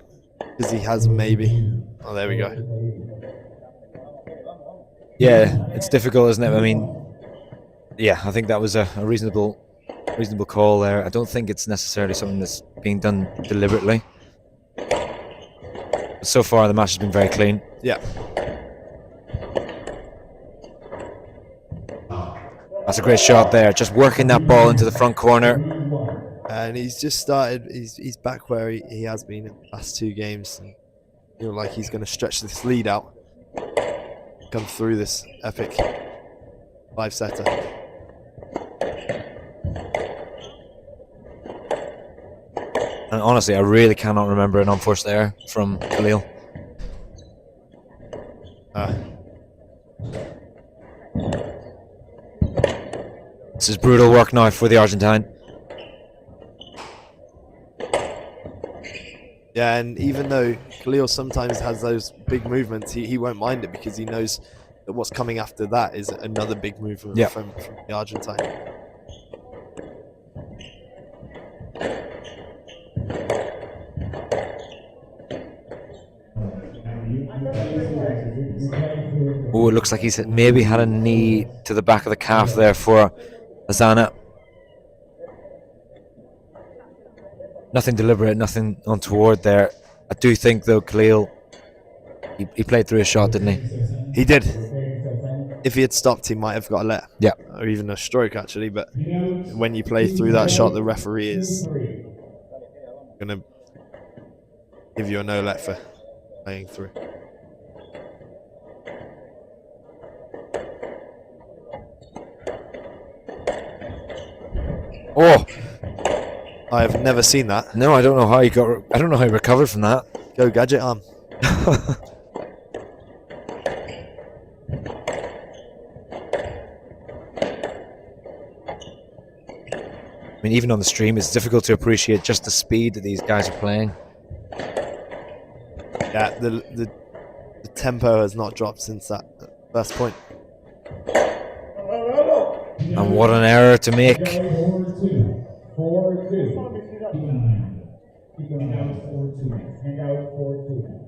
he has maybe. Oh, there we go. Yeah, it's difficult, isn't it? I mean, yeah, I think that was a reasonable call there. I don't think it's necessarily something that's being done deliberately. But so far, the match has been very clean. Yeah. That's a great shot there, just working that ball into the front corner. And he's just started, he's back where he has been in the last 2 games. And feel like he's going to stretch this lead out, come through this epic 5-setter. And honestly, I really cannot remember an unforced error from Khalil. This is brutal work now for the Argentine. Yeah, and even though Khalil sometimes has those big movements, he won't mind it because he knows that what's coming after that is another big movement from the Argentine. Oh, it looks like he's maybe had a knee to the back of the calf there for Azana. Nothing deliberate, nothing untoward there. I do think, though, Khalil, he played through his shot, didn't he? He did. if he had stopped, he might have got a let. Yeah. Or even a stroke, actually. But when you play through that shot, the referee is going to give you a no let for playing through. Oh, I have never seen that. no, I don't know how he got. I don't know how he recovered from that. Go gadget arm. I mean, even on the stream, it's difficult to appreciate just the speed that these guys are playing. Yeah, the tempo has not dropped since that first point. And what an error to make. 4-2. Keep going out 4-2. Hang out 4-2.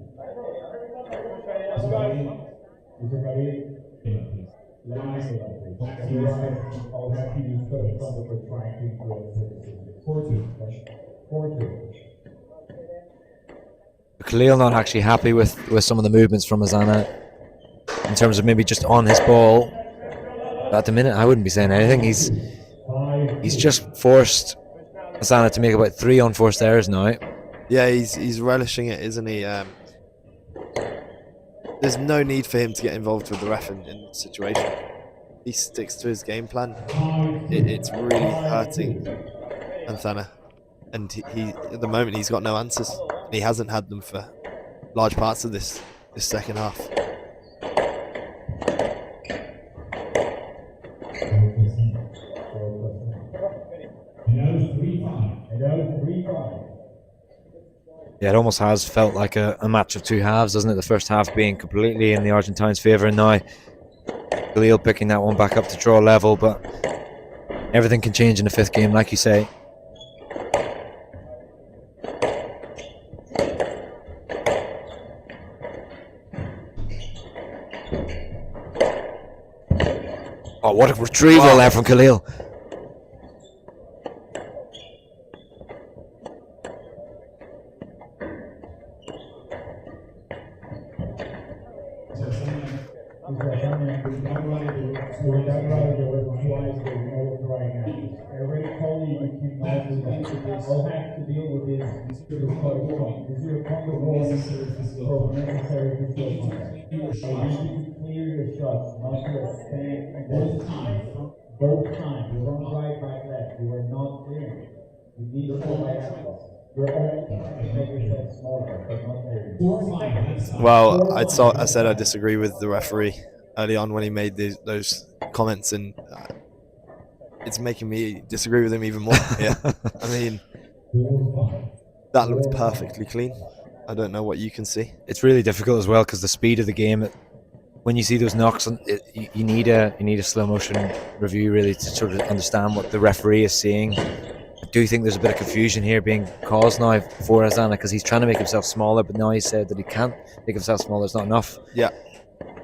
Is everybody? Last all have to use for trying to 4-2. Khalil not actually happy with some of the movements from Azana in terms of maybe just on his ball. But at the minute, I wouldn't be saying anything. He's just forced Azana to make about 3 unforced errors now. Yeah, he's relishing it, isn't he? There's no need for him to get involved with the ref in this situation. He sticks to his game plan. It's really hurting Anthana, and he at the moment he's got no answers. He hasn't had them for large parts of this second half. Yeah, it almost has felt like a match of two halves, doesn't it? The first half being completely in the Argentines' favour, and now Khalil picking that one back up to draw level, but everything can change in the fifth game, like you say. Oh, what a retrieval there from Khalil. Both times, you run right, back, left. You are not clearing. You need to go by angles. You're only make yourself smaller, but not clearing. Well, I said I disagree with the referee early on when he made those comments, and it's making me disagree with him even more. Yeah, I mean, that looked perfectly clean. I don't know what you can see. It's really difficult as well because the speed of the game. When you see those knocks, you need a slow motion review really to sort of understand what the referee is seeing. I do think there's a bit of confusion here being caused now for Azana because he's trying to make himself smaller, but now he said that he can't make himself smaller. It's not enough. Yeah,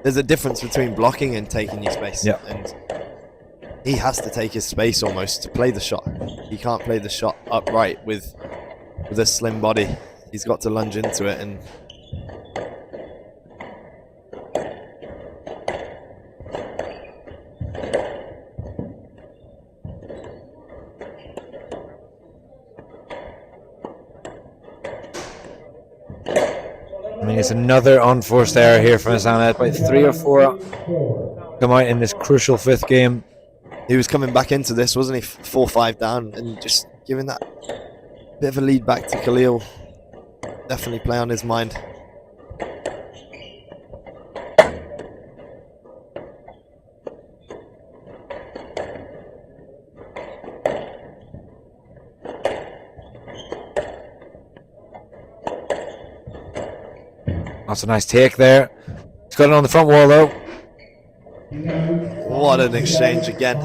there's a difference between blocking and taking your space. Yeah, and he has to take his space almost to play the shot. He can't play the shot upright with a slim body. He's got to lunge into it and. I mean, it's another unforced error here from Azana. About 3 or 4 come out in this crucial fifth game. He was coming back into this, wasn't he? 4-5 down, and just giving that bit of a lead back to Khalil. Definitely play on his mind. That's a nice take there. He's got it on the front wall though. What an exchange again.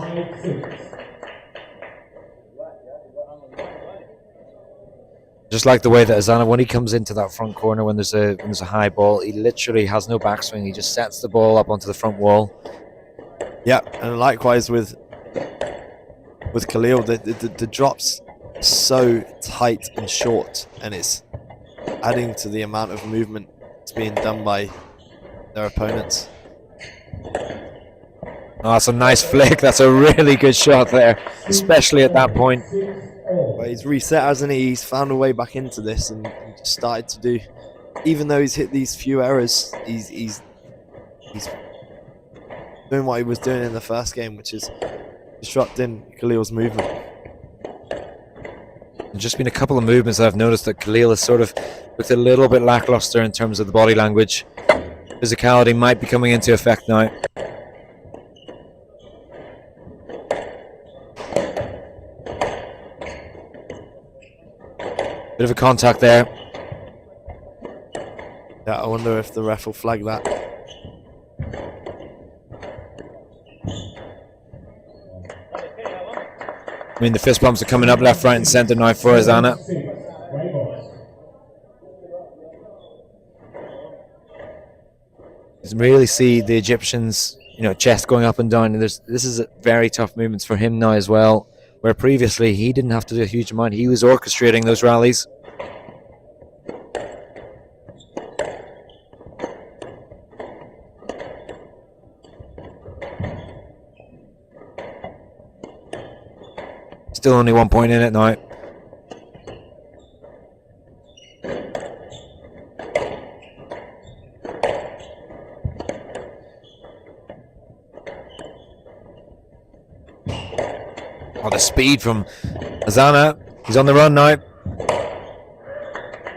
Just like the way that Azana, when he comes into that front corner, when there's a high ball, he literally has no backswing. He just sets the ball up onto the front wall. Yeah, and likewise with Khalil, the drops so tight and short, and it's adding to the amount of movement that's being done by their opponents. Oh, that's a nice flick. That's a really good shot there, especially at that point. Well, he's reset, hasn't he? He's found a way back into this and just started to do. Even though he's hit these few errors, he's doing what he was doing in the first game, which is disrupting Khalil's movement. There's just been a couple of movements that I've noticed that Khalil has sort of looked a little bit lackluster in terms of the body language. Physicality might be coming into effect now. Bit of a contact there. Yeah, I wonder if the ref will flag that. I mean, the fist bumps are coming up left, right, and centre now for Azana. You can really see the Egyptians, chest going up and down. And this is a very tough movements for him now as well. Where previously he didn't have to do a huge amount. He was orchestrating those rallies. Still only 1 point in it now. Oh, the speed from Azana. He's on the run now.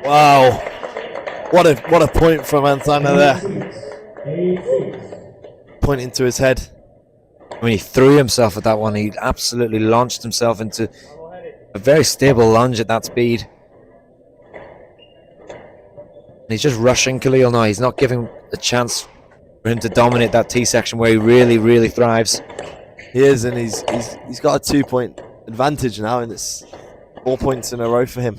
Wow, what a point from Azana there. Pointing to his head. I mean, he threw himself at that one. He absolutely launched himself into a very stable lunge at that speed. And he's just rushing Khalil now. He's not giving a chance for him to dominate that T section where he really, really thrives. He is, and he's got a 2-point advantage now, and it's 4 points in a row for him.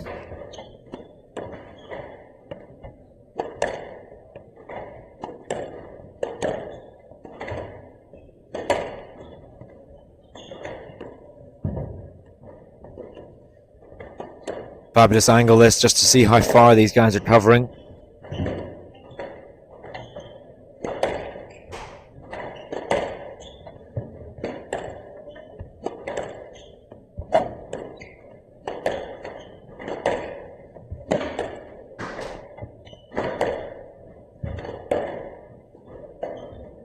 Fabulous angle this, just to see how far these guys are covering.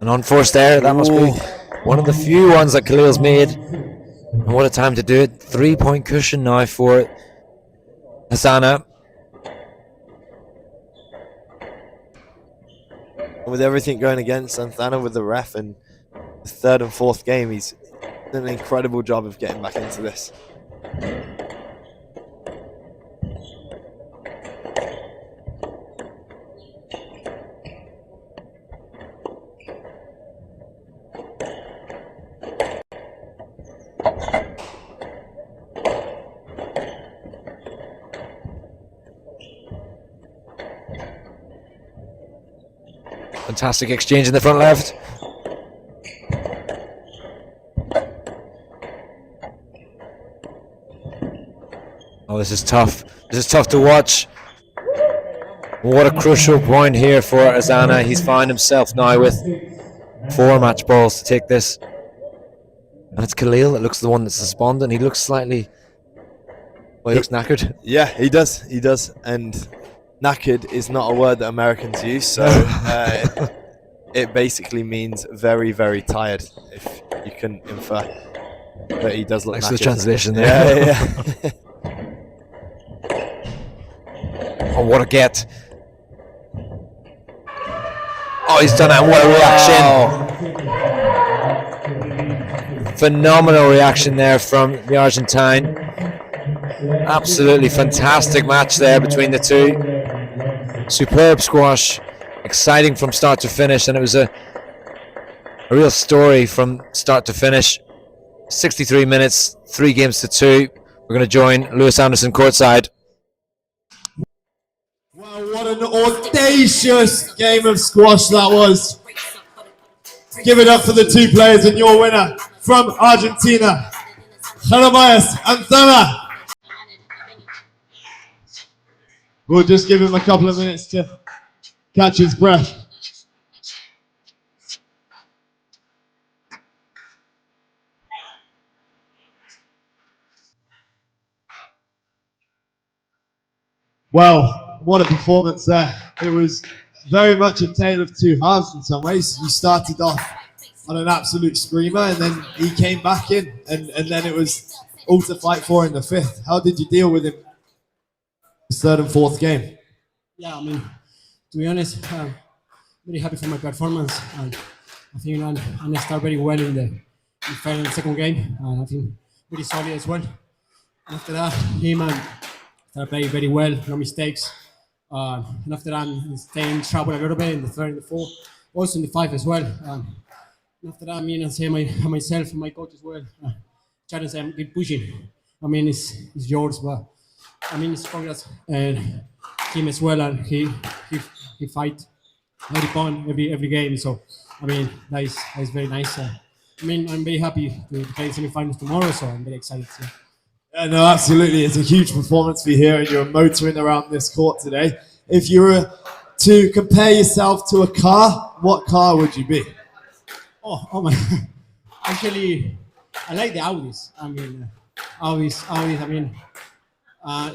An unforced error, that must be one of the few ones that Khalil's made. And what a time to do it. 3-point cushion now for Azana. With everything going against Azana with the ref in the third and fourth game, he's done an incredible job of getting back into this. Fantastic exchange in the front left. Oh, this is tough. This is tough to watch. What a crucial point here for Azana. He's found himself now with 4 match balls to take this. And it's Khalil that looks the one that's despondent. He looks slightly... Well, he looks knackered. Yeah, he does. He does. And knackered is not a word that Americans use, so it basically means very, very tired, if you can infer. But he does look Thanks knackered. for the translation there. Yeah. Oh, what a get. Oh, he's done it. What a reaction. Phenomenal reaction there from the Argentine. Absolutely fantastic match there between the two. Superb squash. Exciting from start to finish, and it was a real story from start to finish. 63 minutes, 3 games to 2. We're going to join Lewis Anderson courtside. Wow, what an audacious game of squash that was. Give it up for the 2 players and your winner from Argentina, Jeremias Anthema. We'll just give him a couple of minutes to catch his breath. Well, what a performance there. It was very much a tale of two halves in some ways. You started off on an absolute screamer, and then he came back in, and then it was all to fight for in the fifth. How did you deal with him this third and fourth game? Yeah, I mean, to be honest, I'm very happy for my performance. And I think I start very well in the final second game, and I think very solid as well. After that, him and started playing very well, no mistakes. And after that, staying in trouble a little bit in the third and the fourth, also in the five as well. After that, I mean, I say myself and my coach as well. Try to say, keep pushing. I mean, it's yours, but I mean, it's congrats and him as well, and he fight every point, every game. So I mean, that is very nice. I mean, I'm very happy to play the semifinals tomorrow, so I'm very excited. So. Yeah, no, absolutely. It's a huge performance for you here, and you're motoring around this court today. If you were to compare yourself to a car, what car would you be? Oh my! Actually, I like the Audis. I mean, Audis. I mean,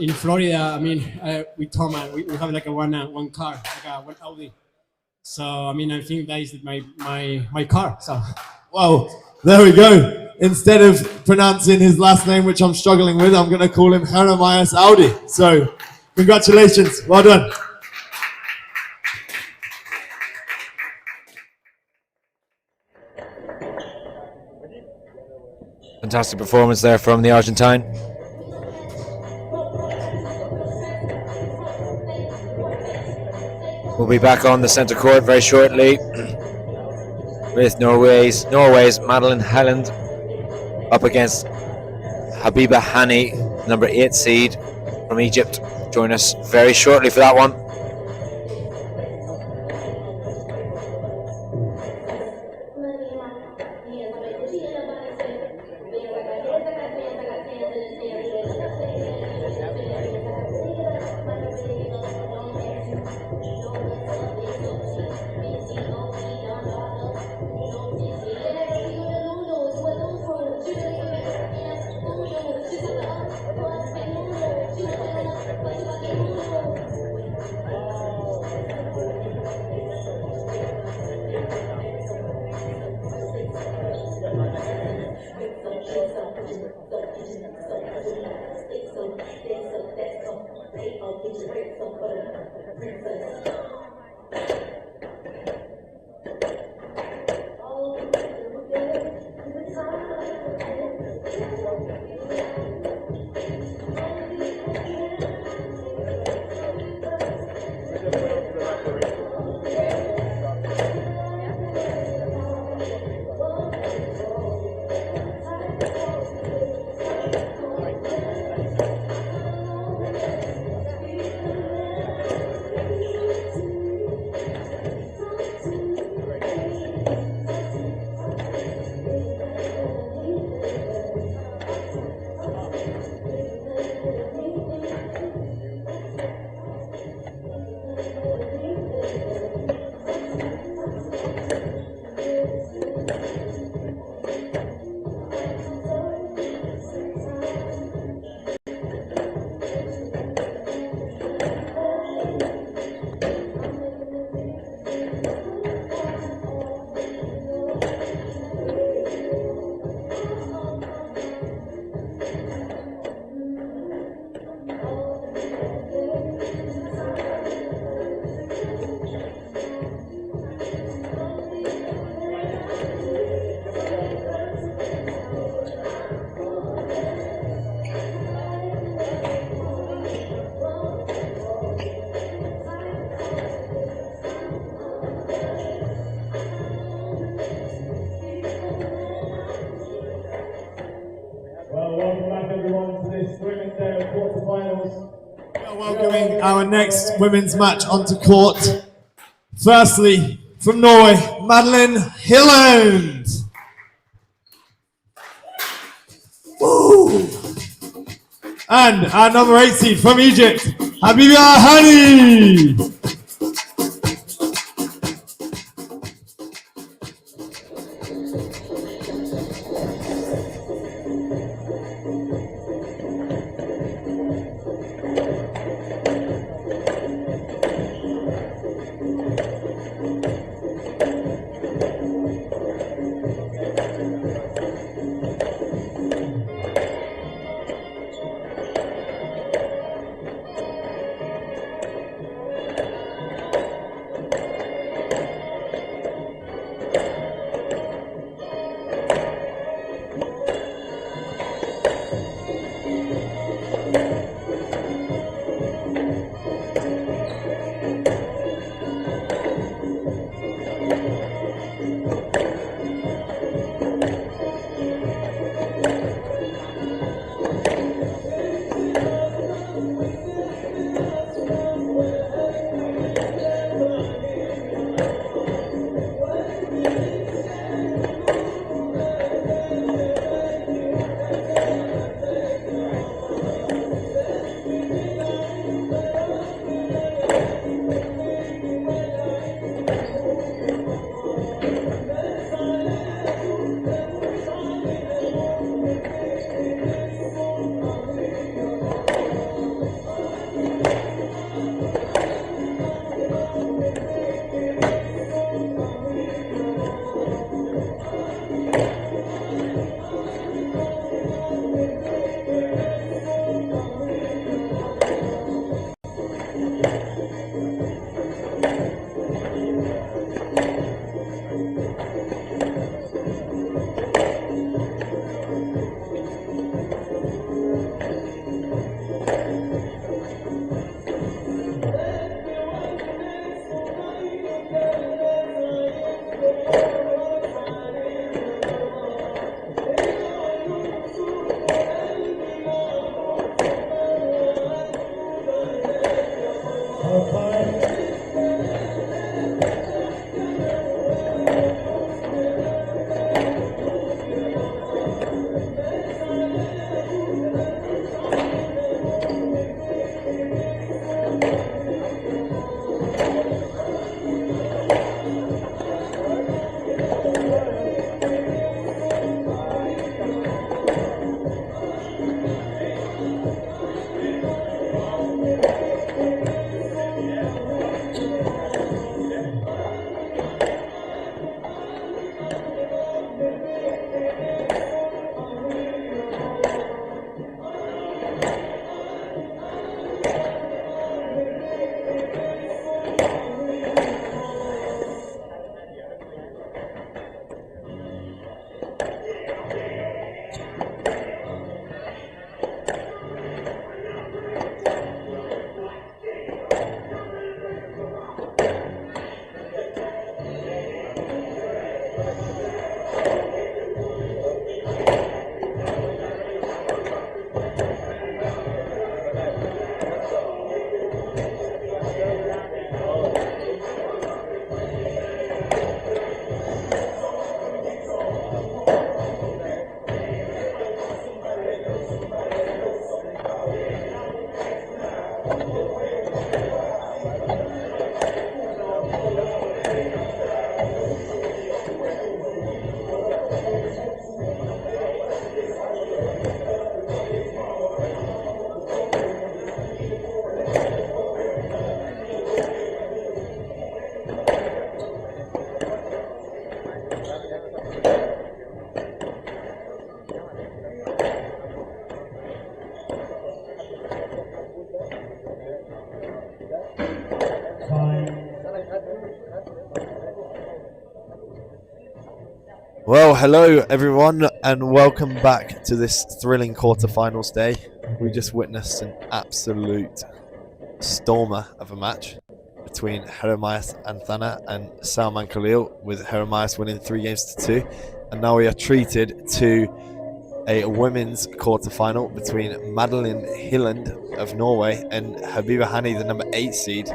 in Florida, I mean, with Tom, we have like a one car, like a one Audi. So I mean, I think that is my car. So. Well, there we go. Instead of pronouncing his last name, which I'm struggling with, I'm going to call him Jeremias Audi. So, congratulations. Well done. Fantastic performance there from the Argentine. We'll be back on the centre court very shortly with Norway's Madeline Helland up against Habiba Hani, number 8 seed from Egypt. Join us very shortly for that one. Welcoming our next women's match onto court. Firstly, from Norway, Madeline Hilland. Woo! And our number 8 seed from Egypt, Habiba Hani. Well, hello everyone, and welcome back to this thrilling quarterfinals day. We just witnessed an absolute stormer of a match between Jeremias Anthana and Salman Khalil, with Jeremias winning 3-2, and now we are treated to a women's quarterfinal between Madeline Hilland of Norway and Habiba Hani, the number 8 seed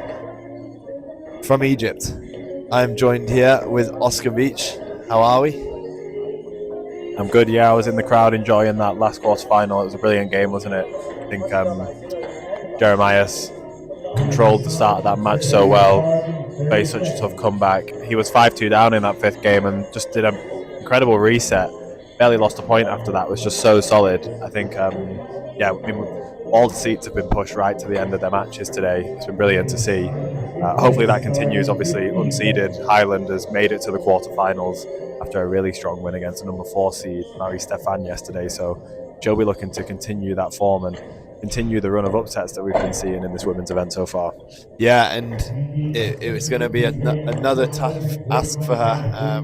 from Egypt. I am joined here with Oscar Beach. How are we? I'm good, yeah. I was in the crowd enjoying that last quarter-final. It was a brilliant game, wasn't it? I think Jeremias controlled the start of that match so well, faced such a tough comeback. He was 5-2 down in that 5th game and just did an incredible reset. Barely lost a point after that. Was just so solid. I think, yeah, I mean, all the seats have been pushed right to the end of their matches today. It's been brilliant to see. Hopefully that continues. Obviously, unseeded Highlanders made it to the quarterfinals after a really strong win against the number 4 seed, Marie Stéphane, yesterday. So she'll be looking to continue that form and continue the run of upsets that we've been seeing in this women's event so far. Yeah, and it was going to be another tough ask for her,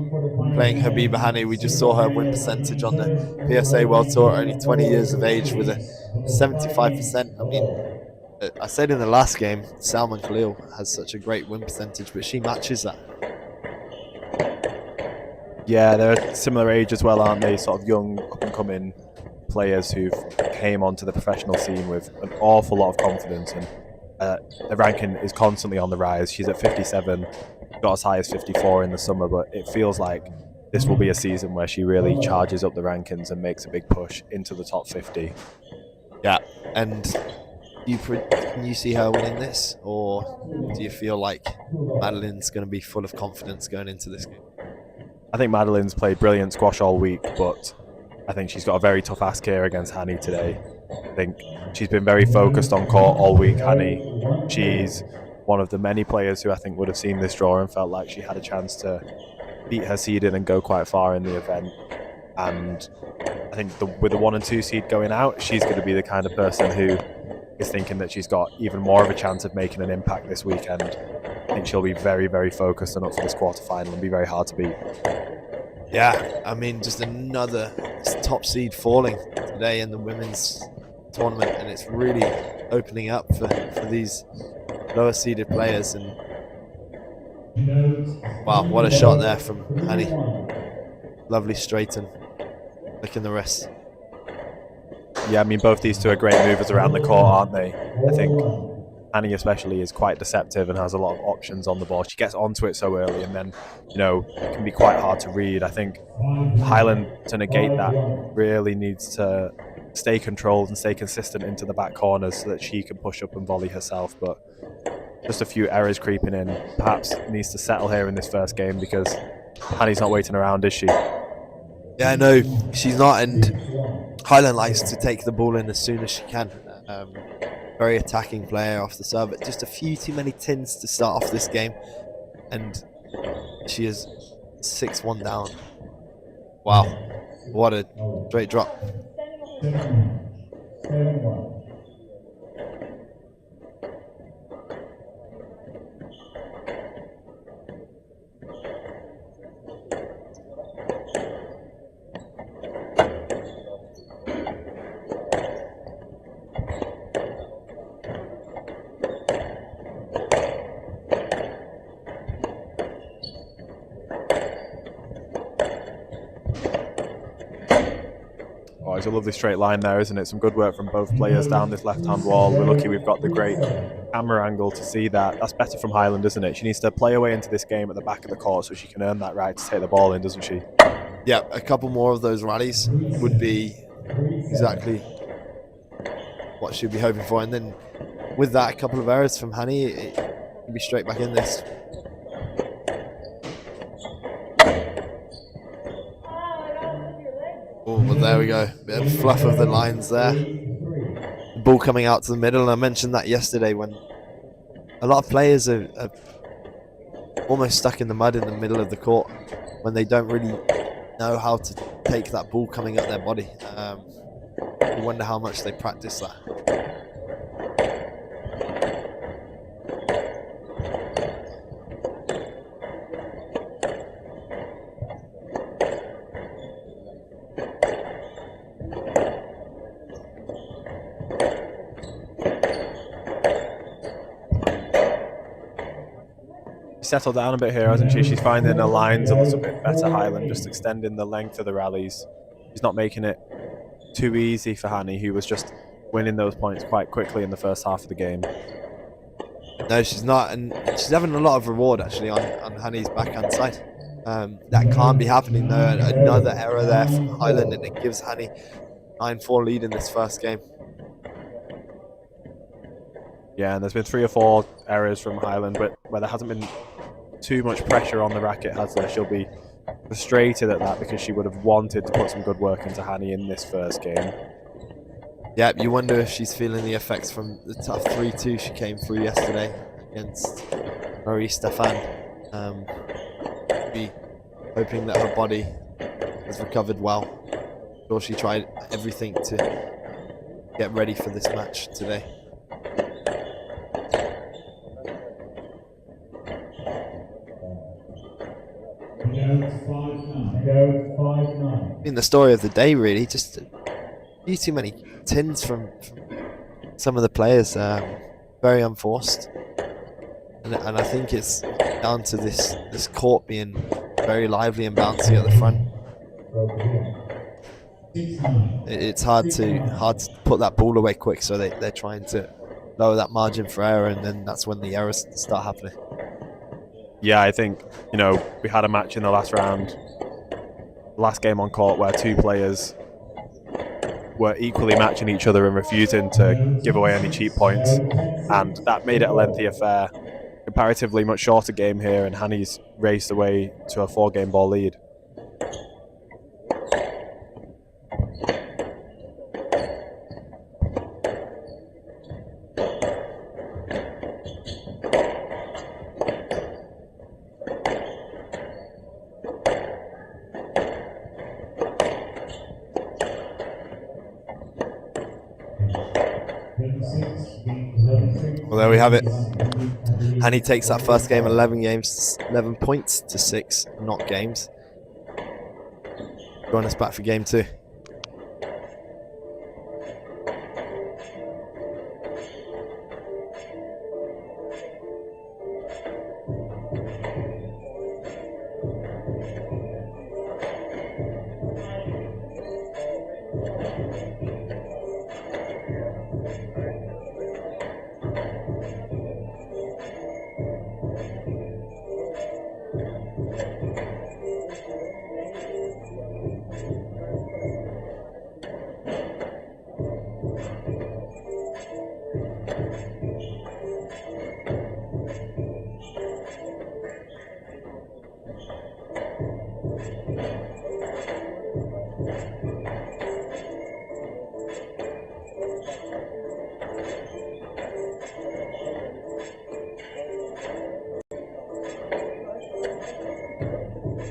playing Habiba Hani. We just saw her win percentage on the PSA World Tour, only 20 years of age, with a 75%. I mean, I said in the last game, Salman Khalil has such a great win percentage, but she matches that. Yeah, they're a similar age as well, aren't they? Sort of young, up-and-coming players who've came onto the professional scene with an awful lot of confidence, and the ranking is constantly on the rise. She's at 57, got as high as 54 in the summer, but it feels like this will be a season where she really charges up the rankings and makes a big push into the top 50. Yeah, and can you see her winning this, or do you feel like Madeline's going to be full of confidence going into this game? I think Madeline's played brilliant squash all week, but I think she's got a very tough ask here against Hani today. I think she's been very focused on court all week, Hani. She's one of the many players who I think would have seen this draw and felt like she had a chance to beat her seeding and go quite far in the event. And I think with the 1 and 2 seed going out, she's going to be the kind of person who is thinking that she's got even more of a chance of making an impact this weekend. I think she'll be very, very focused and up for this quarterfinal and be very hard to beat. Yeah, I mean, just another top seed falling today in the women's tournament, and it's really opening up for these lower seeded players. And wow, what a shot there from Hani. Lovely straighten, licking the wrist. Yeah, I mean, both these two are great movers around the court, aren't they? I think Annie especially is quite deceptive and has a lot of options on the ball. She gets onto it so early, and then, you know, it can be quite hard to read. I think Highland, to negate that, really needs to stay controlled and stay consistent into the back corners so that she can push up and volley herself. But just a few errors creeping in. Perhaps needs to settle here in this first game, because Annie's not waiting around, is she? Yeah, no, she's not, and Highland likes to take the ball in as soon as she can. Very attacking player off the serve, but just a few too many tins to start off this game, and she is 6-1 down. Wow, what a straight drop. 7-1. Oh, it's a lovely straight line there, isn't it? Some good work from both players down this left-hand wall. We're lucky we've got the great camera angle to see that. That's better from Highland, isn't it? She needs to play away into this game at the back of the court so she can earn that right to take the ball in, doesn't she? Yeah, a couple more of those rallies would be exactly what she'd be hoping for. And then with that, a couple of errors from Hani, it can be straight back in this. Oh, but there we go. Bit of fluff of the lines there. The ball coming out to the middle, and I mentioned that yesterday when a lot of players are almost stuck in the mud in the middle of the court when they don't really know how to take that ball coming at their body. You wonder how much they practice that. Settled down a bit here, hasn't she? She's finding her lines a little bit better, Highland, just extending the length of the rallies. She's not making it too easy for Hani, who was just winning those points quite quickly in the first half of the game. No, she's not, and she's having a lot of reward actually on Hani's backhand side. That can't be happening though. Another error there from Highland, and it gives Hani 9-4 lead in this first game. Yeah, and there's been 3 or 4 errors from Highland, but where there hasn't been too much pressure on the racket, has there? She'll be frustrated at that because she would have wanted to put some good work into Hani in this first game. Yeah, you wonder if she's feeling the effects from the tough 3-2 she came through yesterday against Marie Stefan. Be hoping that her body has recovered well. Sure, she tried everything to get ready for this match today. I mean, the story of the day really, just too many tins from some of the players, very unforced, and I think it's down to this court being very lively and bouncy at the front. It's hard to put that ball away quick, so they're trying to lower that margin for error, and then that's when the errors start happening. Yeah, I think, we had a match in the last round, last game on court, where 2 players were equally matching each other and refusing to give away any cheap points, and that made it a lengthy affair. Comparatively much shorter game here, and Hani's raced away to a 4-game ball lead. Well, there we have it. Hani takes that first game 11 points to 6 not games. Join us back for game 2.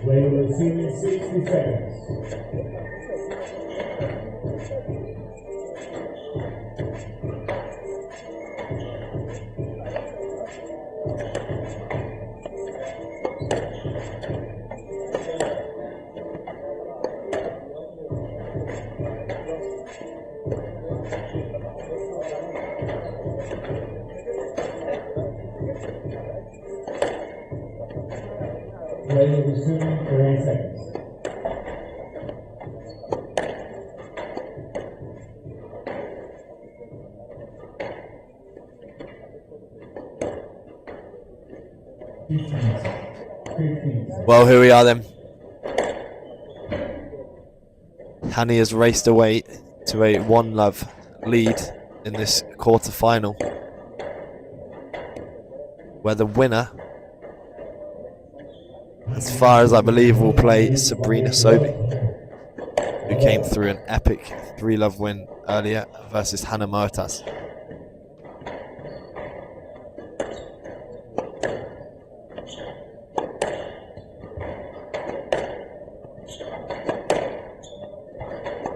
Play will resume in 60 seconds. Play will resume in 30 seconds. Well, here we are then. Hani has raced away to a 1-love lead in this quarter-final. where the winner, as far as I believe, will play Sabrina Sobey, who came through an epic 3-love win earlier versus Hannah Moatas.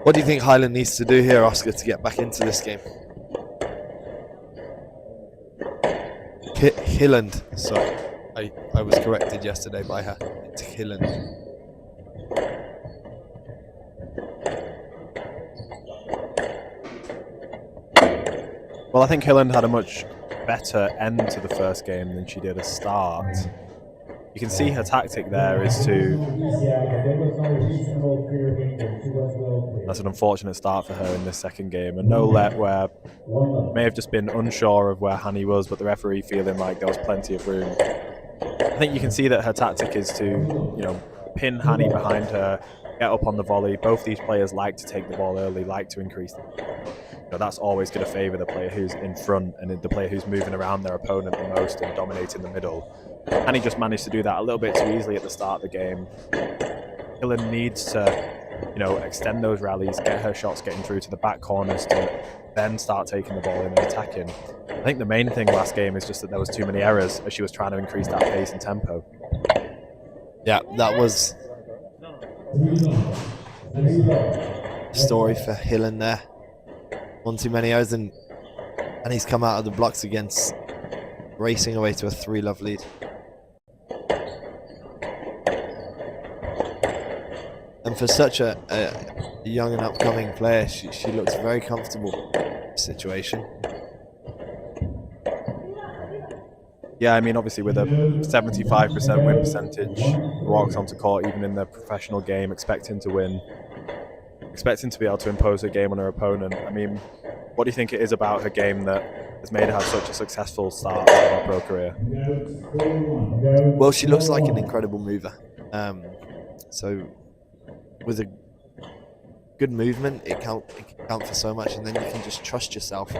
What do you think Highland needs to do here, Oscar, to get back into this game? Hilland, sorry. I was corrected yesterday by her. It's Hilland. Well, I think Hilland had a much better end to the first game than she did a start. You can see her tactic there is to... That's an unfortunate start for her in this second game. And no let where may have just been unsure of where Hanny was, but the referee feeling like there was plenty of room. I think you can see that her tactic is to, you know, pin Hanny behind her, get up on the volley. Both these players like to take the ball early, like to increase the... You know, that's always going to favour the player who's in front and the player who's moving around their opponent the most and dominating the middle. And he just managed to do that a little bit too easily at the start of the game. Hillen needs to, you know, extend those rallies, get her shots getting through to the back corners to then start taking the ball in and attacking. I think the main thing last game is just that there was too many errors as she was trying to increase that pace and tempo. Yeah, that was story for Hillen there. One too many errors, and he's come out of the blocks against racing away to a 3-love lead. And for such a young and upcoming player, she looks very comfortable in the situation. Yeah, I mean, obviously with a 75% win percentage, walks onto court even in the professional game, expecting to win, expecting to be able to impose her game on her opponent. I mean, what do you think it is about her game that has made her have such a successful start to her pro career? Well, she looks like an incredible mover. So with a good movement, it can count for so much, and then you can just trust yourself.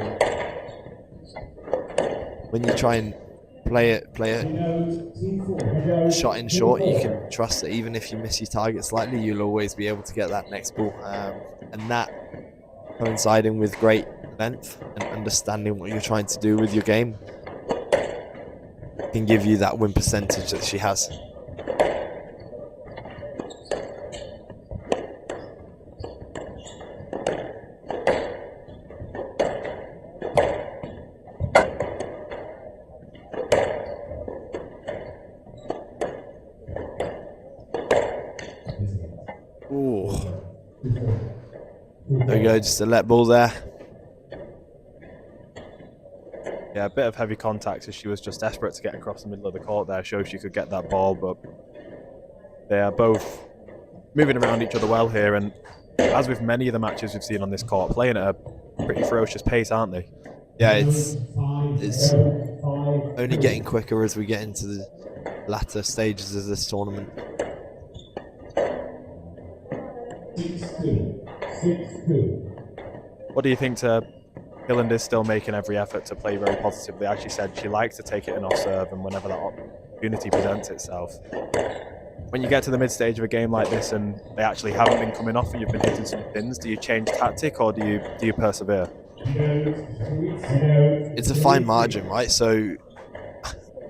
When you try and play it shot in short, you can trust that even if you miss your target slightly, you'll always be able to get that next ball. And that coinciding with great length and understanding what you're trying to do with your game can give you that win percentage that she has. There we go, just a let ball there. Yeah, a bit of heavy contact as she was just desperate to get across the middle of the court there, show she could get that ball, but they are both moving around each other well here, and as with many of the matches we've seen on this court, playing at a pretty ferocious pace, aren't they? Yeah, it's only getting quicker as we get into the latter stages of this tournament. 6-2. What do you think to Hilland is still making every effort to play very positively? As she said, she likes to take it in off serve and whenever that opportunity presents itself. When you get to the mid stage of a game like this and they actually haven't been coming off and you've been hitting some pins, do you change tactic or do you persevere? It's a fine margin, right? So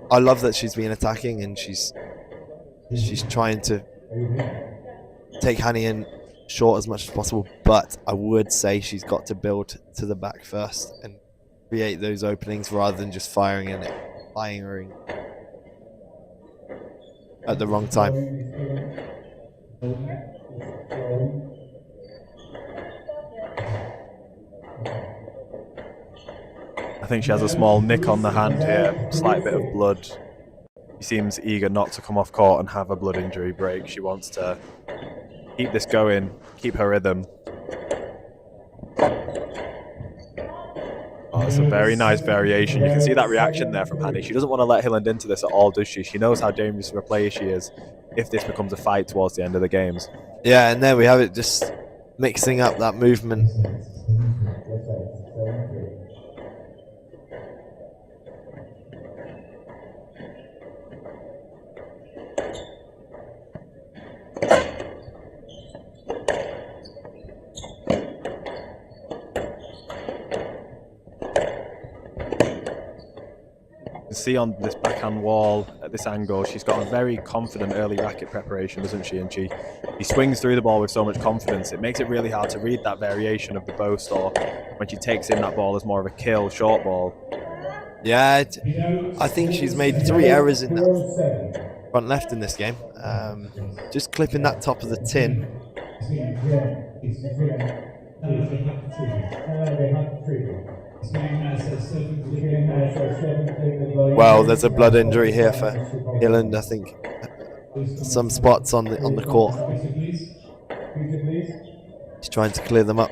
I love that she's been attacking and she's trying to take Hanny in short as much as possible, but I would say she's got to build to the back first and create those openings rather than just firing in it, firing at the wrong time. I think she has a small nick on the hand here, slight bit of blood. She seems eager not to come off court and have a blood injury break. She wants to keep this going, keep her rhythm. Oh, it's a very nice variation. You can see that reaction there from Hanny. She doesn't want to let Hilland into this at all, does she? She knows how dangerous of a player she is if this becomes a fight towards the end of the games. Yeah, and there we have it, just mixing up that movement. can see on this backhand wall at this angle, she's got a very confident early racket preparation, doesn't she? And she swings through the ball with so much confidence. It makes it really hard to read that variation of the boast, or when she takes in that ball as more of a kill short ball. Yeah, I think she's made 3 errors in that front left in this game. Just clipping that top of the tin. Well, there's a blood injury here for Hilland, I think. Some spots on the court. He's trying to clear them up.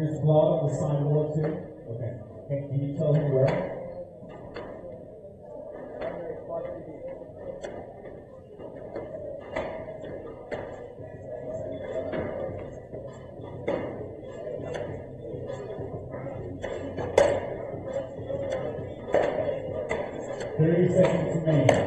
There's blood on the sidewalk too. Okay. Can you tell him where? Seconds remaining. Seconds remaining.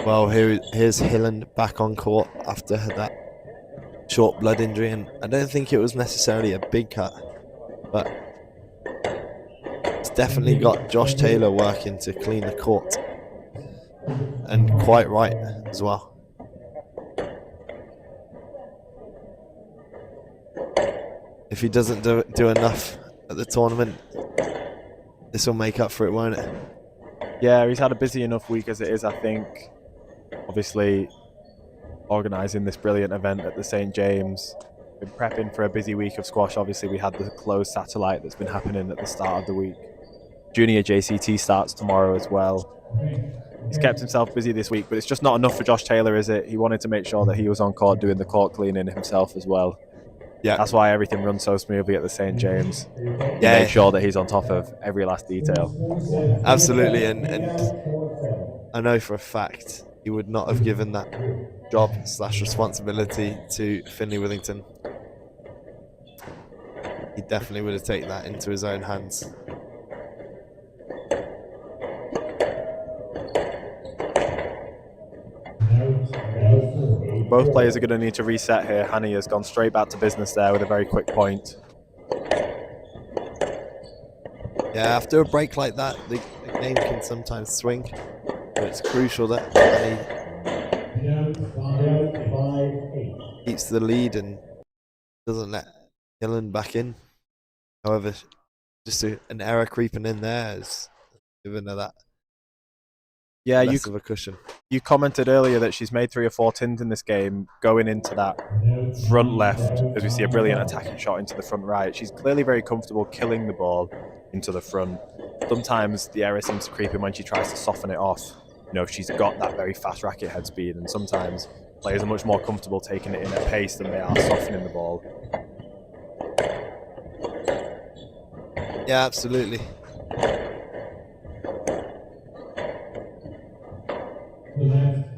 Well, here's Hilland back on court after that short blood injury, and I don't think it was necessarily a big cut, but it's definitely got Josh Taylor working to clean the court, and quite right as well. If he doesn't do enough at the tournament, this will make up for it, won't it? Yeah, he's had a busy enough week as it is, I think. Obviously, organising this brilliant event at the St. James. Been prepping for a busy week of squash. Obviously, we had the closed satellite that's been happening at the start of the week. Junior JCT starts tomorrow as well. He's kept himself busy this week, but it's just not enough for Josh Taylor, is it? He wanted to make sure that he was on court doing the court cleaning himself as well. Yeah, that's why everything runs so smoothly at the St. James. Yeah, make sure that he's on top of every last detail. Absolutely, and I know for a fact he would not have given that job / responsibility to Finley Withington. He definitely would have taken that into his own hands. Both players are going to need to reset here. Hani has gone straight back to business there with a very quick point. Yeah, after a break like that, the game can sometimes swing, but it's crucial that Hani keeps the lead and doesn't let Hillen back in. However, just an error creeping in there is giving her that less of a cushion. You commented earlier that she's made 3 or 4 tins in this game going into that front left, as we see a brilliant attacking shot into the front right. She's clearly very comfortable killing the ball into the front. Sometimes the error seems to creep in when she tries to soften it off. You know, she's got that very fast racket head speed, and sometimes players are much more comfortable taking it in at pace than they are softening the ball. Yeah, absolutely.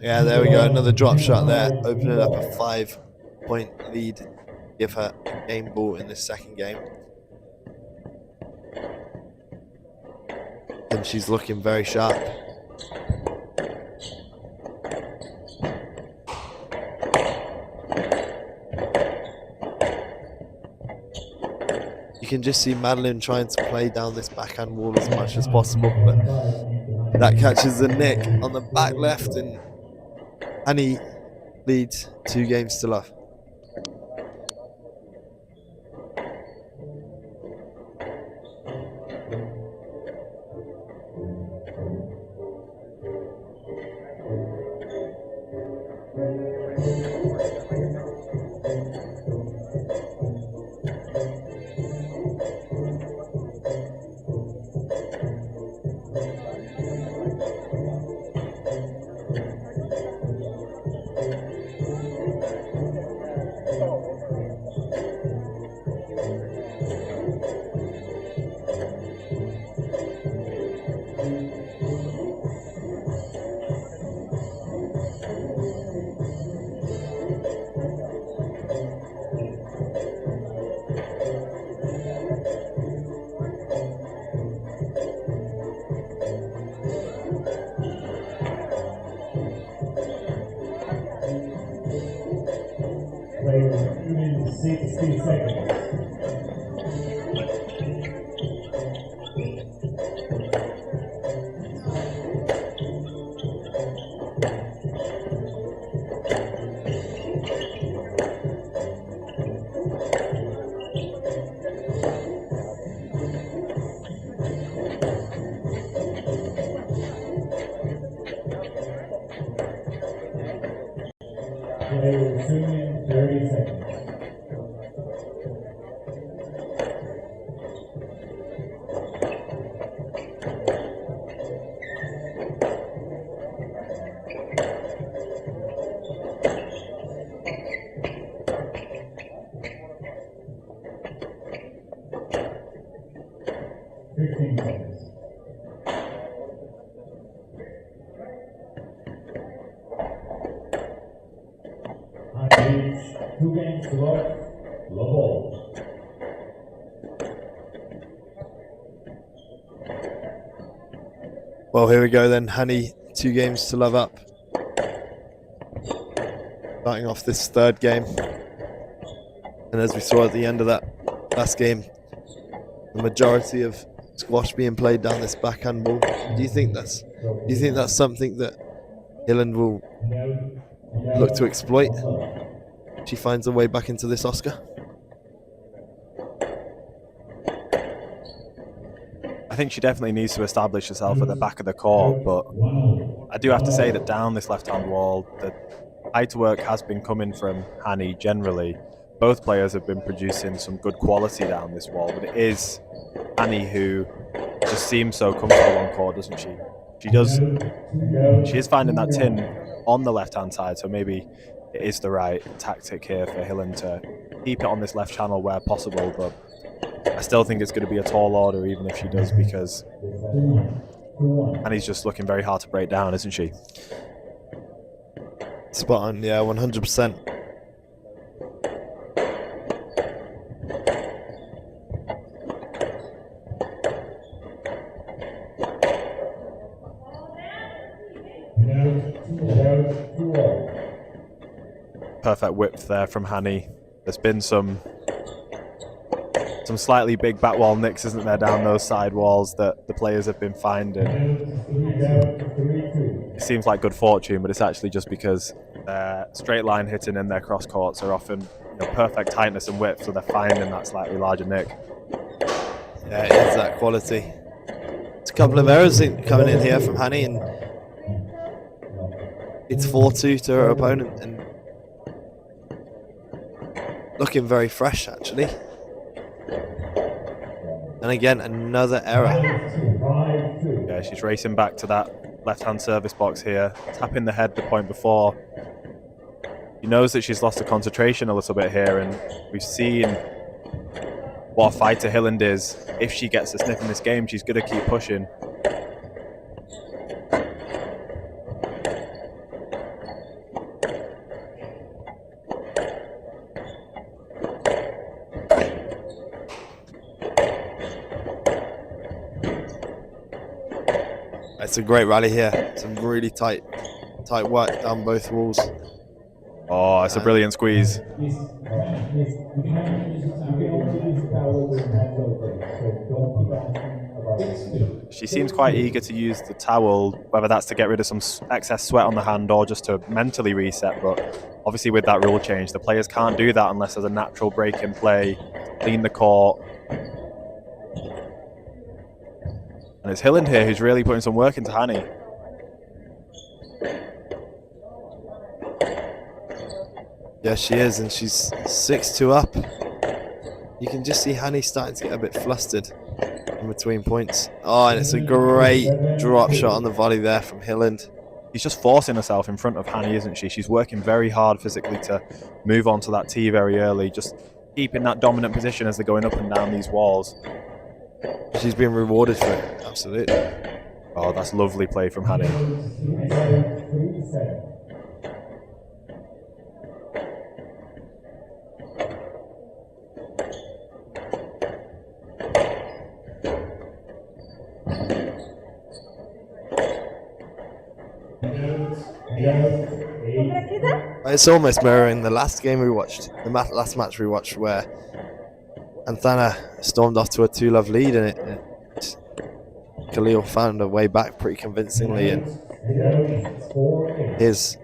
Yeah, there we go. Another drop shot there, opening up a 5-point lead. Give her a game ball in this second game. And she's looking very sharp. You can just see Madeline trying to play down this backhand wall as much as possible, but that catches the nick on the back left, and Hani leads 2 games to love. games to love, love all. Well, here we go then. Hani, 2 games to love up. Starting off this third game. And as we saw at the end of that last game, the majority of squash being played down this backhand wall. Do you think that's something that Hilland will look to exploit? She finds her way back into this Oscar. I think she definitely needs to establish herself at the back of the court, but I do have to say that down this left-hand wall, the height work has been coming from Hani generally. Both players have been producing some good quality down this wall, but it is Hani who just seems so comfortable on court, doesn't she? She is finding that tin on the left-hand side, so maybe it is the right tactic here for Hilland to keep it on this left channel where possible, but I still think it's going to be a tall order even if she does, because Hani's just looking very hard to break down, isn't she? Spot on, yeah, 100%. Perfect width there from Hani. There's been some slightly big back wall nicks, isn't there, down those side walls that the players have been finding. It seems like good fortune, but it's actually just because their straight line hitting in their cross courts are often perfect tightness and width, so they're finding that slightly larger nick. Yeah, it is that quality. It's a couple of errors coming in here from Hani, and it's 4-2 to her opponent, and looking very fresh actually. And again, another error. Yeah, she's racing back to that left-hand service box here, tapping the head the point before. She knows that she's lost the concentration a little bit here, and we've seen what a fighter Hilland is. If she gets a sniff in this game, she's going to keep pushing. It's a great rally here. Some really tight work down both walls. Oh, it's a brilliant squeeze. She seems quite eager to use the towel, whether that's to get rid of some excess sweat on the hand or just to mentally reset. But obviously with that rule change, the players can't do that unless there's a natural break in play, clean the court. And it's Hilland here who's really putting some work into Hani. Yeah, she is, and she's 6-2 up. You can just see Hani starting to get a bit flustered in between points. Oh, and it's a great drop shot on the volley there from Hilland. She's just forcing herself in front of Hani, isn't she? She's working very hard physically to move on to that tee very early, just keeping that dominant position as they're going up and down these walls. She's being rewarded for it, absolutely. Oh, that's lovely play from Hani. It's almost mirroring the last game we watched, the last match we watched, where Anthana stormed off to a 2-love lead, and Khalil found a way back pretty convincingly, and here's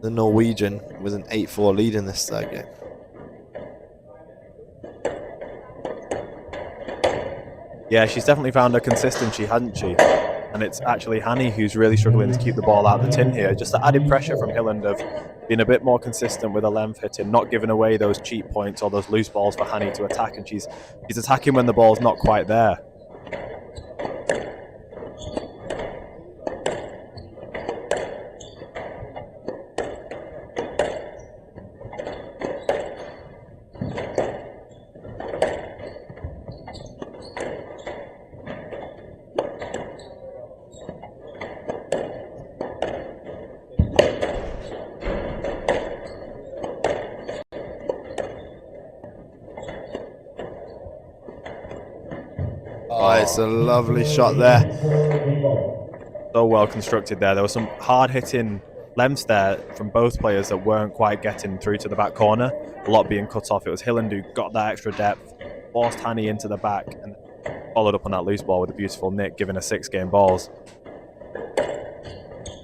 the Norwegian with an 8-4 lead in this third game. Yeah, she's definitely found her consistency, hasn't she? And it's actually Hani who's really struggling to keep the ball out of the tin here. Just the added pressure from Hilland of being a bit more consistent with her length hitting, not giving away those cheap points or those loose balls for Hani to attack, and she's attacking when the ball's not quite there. Oh, it's a lovely shot there. So well constructed there. There was some hard hitting lengths there from both players that weren't quite getting through to the back corner. A lot being cut off. It was Hilland who got that extra depth, forced Hani into the back, and followed up on that loose ball with a beautiful nick, giving her 6 game balls.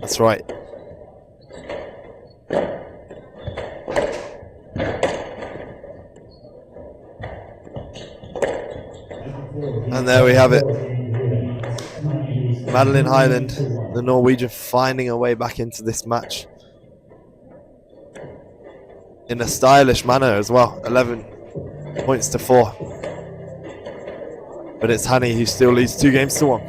That's right. And there we have it. Madeline Highland, the Norwegian, finding her way back into this match in a stylish manner as well. 11 points to 4. But it's Hani who still leads 2 games to 1.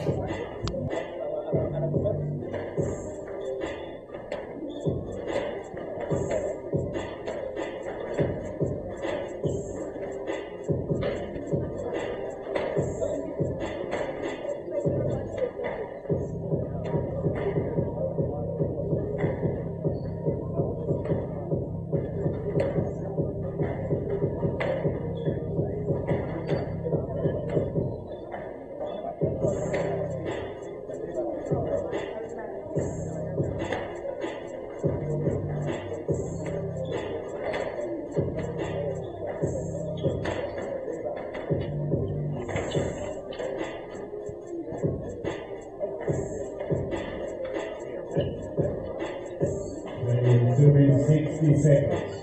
Assuming 60 seconds.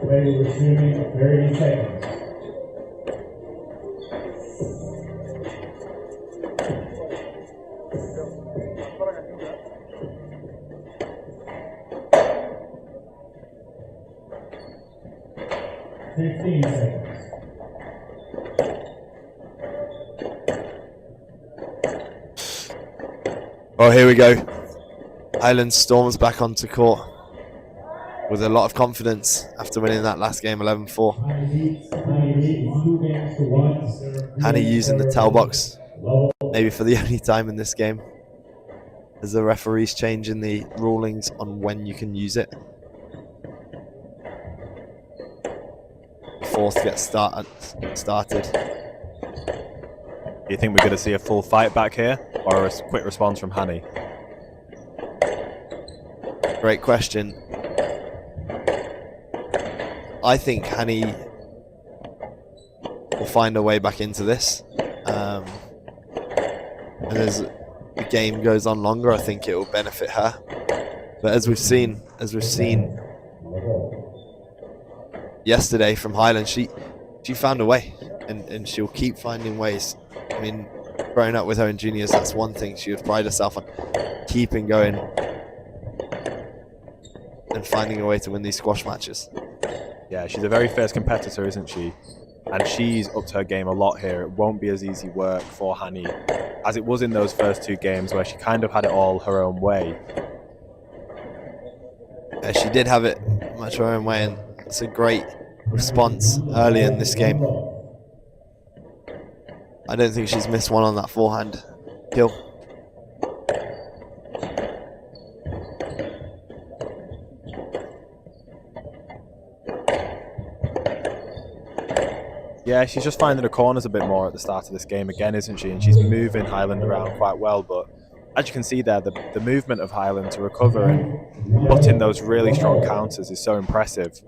Ready, resuming 30 seconds. Oh, here we go. Highland storms back onto court with a lot of confidence after winning that last game 11-4. Hani using the towel box, maybe for the only time in this game, as the referees changing the rulings on when you can use it. Fourth gets started. Do you think we're going to see a full fight back here, or a quick response from Hani? Great question. I think Hani will find a way back into this. And as the game goes on longer, I think it will benefit her. But as we've seen yesterday from Highland, she found a way, and she'll keep finding ways. I mean, growing up with her in juniors, that's one thing she would pride herself on, keeping going and finding a way to win these squash matches. Yeah, she's a very fierce competitor, isn't she? And she's upped her game a lot here. It won't be as easy work for Hani as it was in those first 2 games where she kind of had it all her own way. She did have it much her own way, and it's a great response early in this game. I don't think she's missed one on that forehand kill. Yeah, she's just finding the corners a bit more at the start of this game again, isn't she? And she's moving Highland around quite well, but as you can see there, the movement of Highland to recover and put in those really strong counters is so impressive.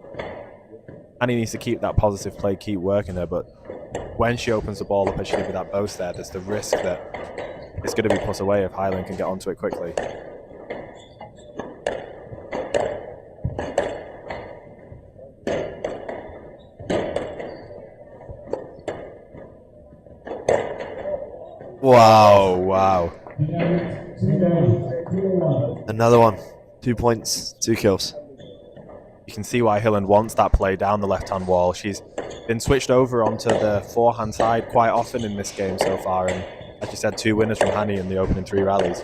And he needs to keep that positive play, keep working her, but when she opens the ball up as she did with that boast there, there's the risk that it's going to be put away if Highland can get onto it quickly. Wow. Another one. 2 points, 2 kills. You can see why Hilland wants that play down the left-hand wall. She's been switched over onto the forehand side quite often in this game so far, and as you said, 2 winners from Hani in the opening 3 rallies.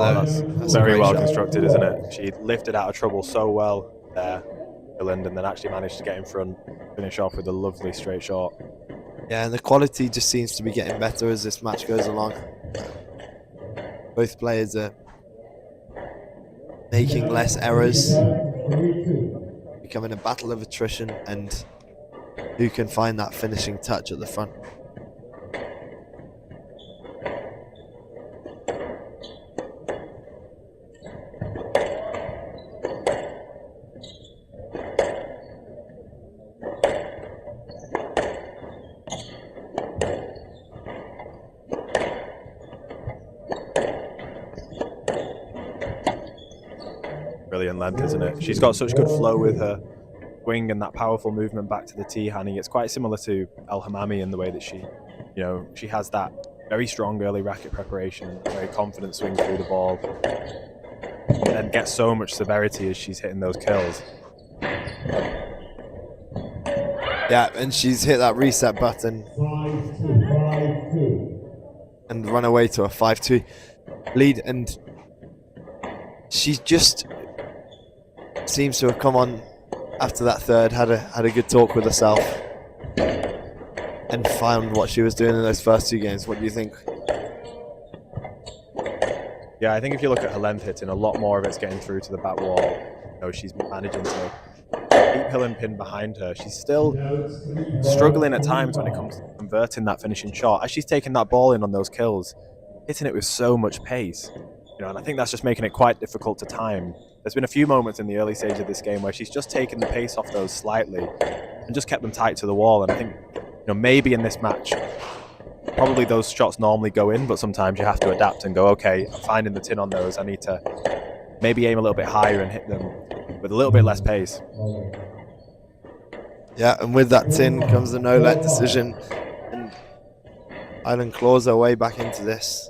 that's very a great well shot. constructed, isn't it? She lifted out of trouble so well there, Hilland, and then actually managed to get in front, finish off with a lovely straight shot. Yeah, and the quality just seems to be getting better as this match goes along. Both players are making less errors, becoming a battle of attrition, and who can find that finishing touch at the front. Brilliant length, isn't it? She's got such good flow with her wing and that powerful movement back to the tee, Hani. It's quite similar to El Hamami in the way that she has that very strong early racket preparation, very confident swing through the ball, and then gets so much severity as she's hitting those kills. Yeah, and she's hit that reset button and run away to a 5-2 lead, and she just seems to have come on after that third, had a good talk with herself, and found what she was doing in those first two games. What do you think? Yeah, I think if you look at her length hitting, a lot more of it's getting through to the back wall. She's managing to keep Hilland pinned behind her. She's still struggling at times when it comes to converting that finishing shot. As she's taking that ball in on those kills, hitting it with so much pace. And I think that's just making it quite difficult to time. There's been a few moments in the early stage of this game where she's just taken the pace off those slightly and just kept them tight to the wall. And I think, maybe in this match, probably those shots normally go in, but sometimes you have to adapt and go, okay, I'm finding the tin on those. I need to maybe aim a little bit higher and hit them with a little bit less pace. Yeah, and with that tin comes the no-let decision, and Island claws her way back into this.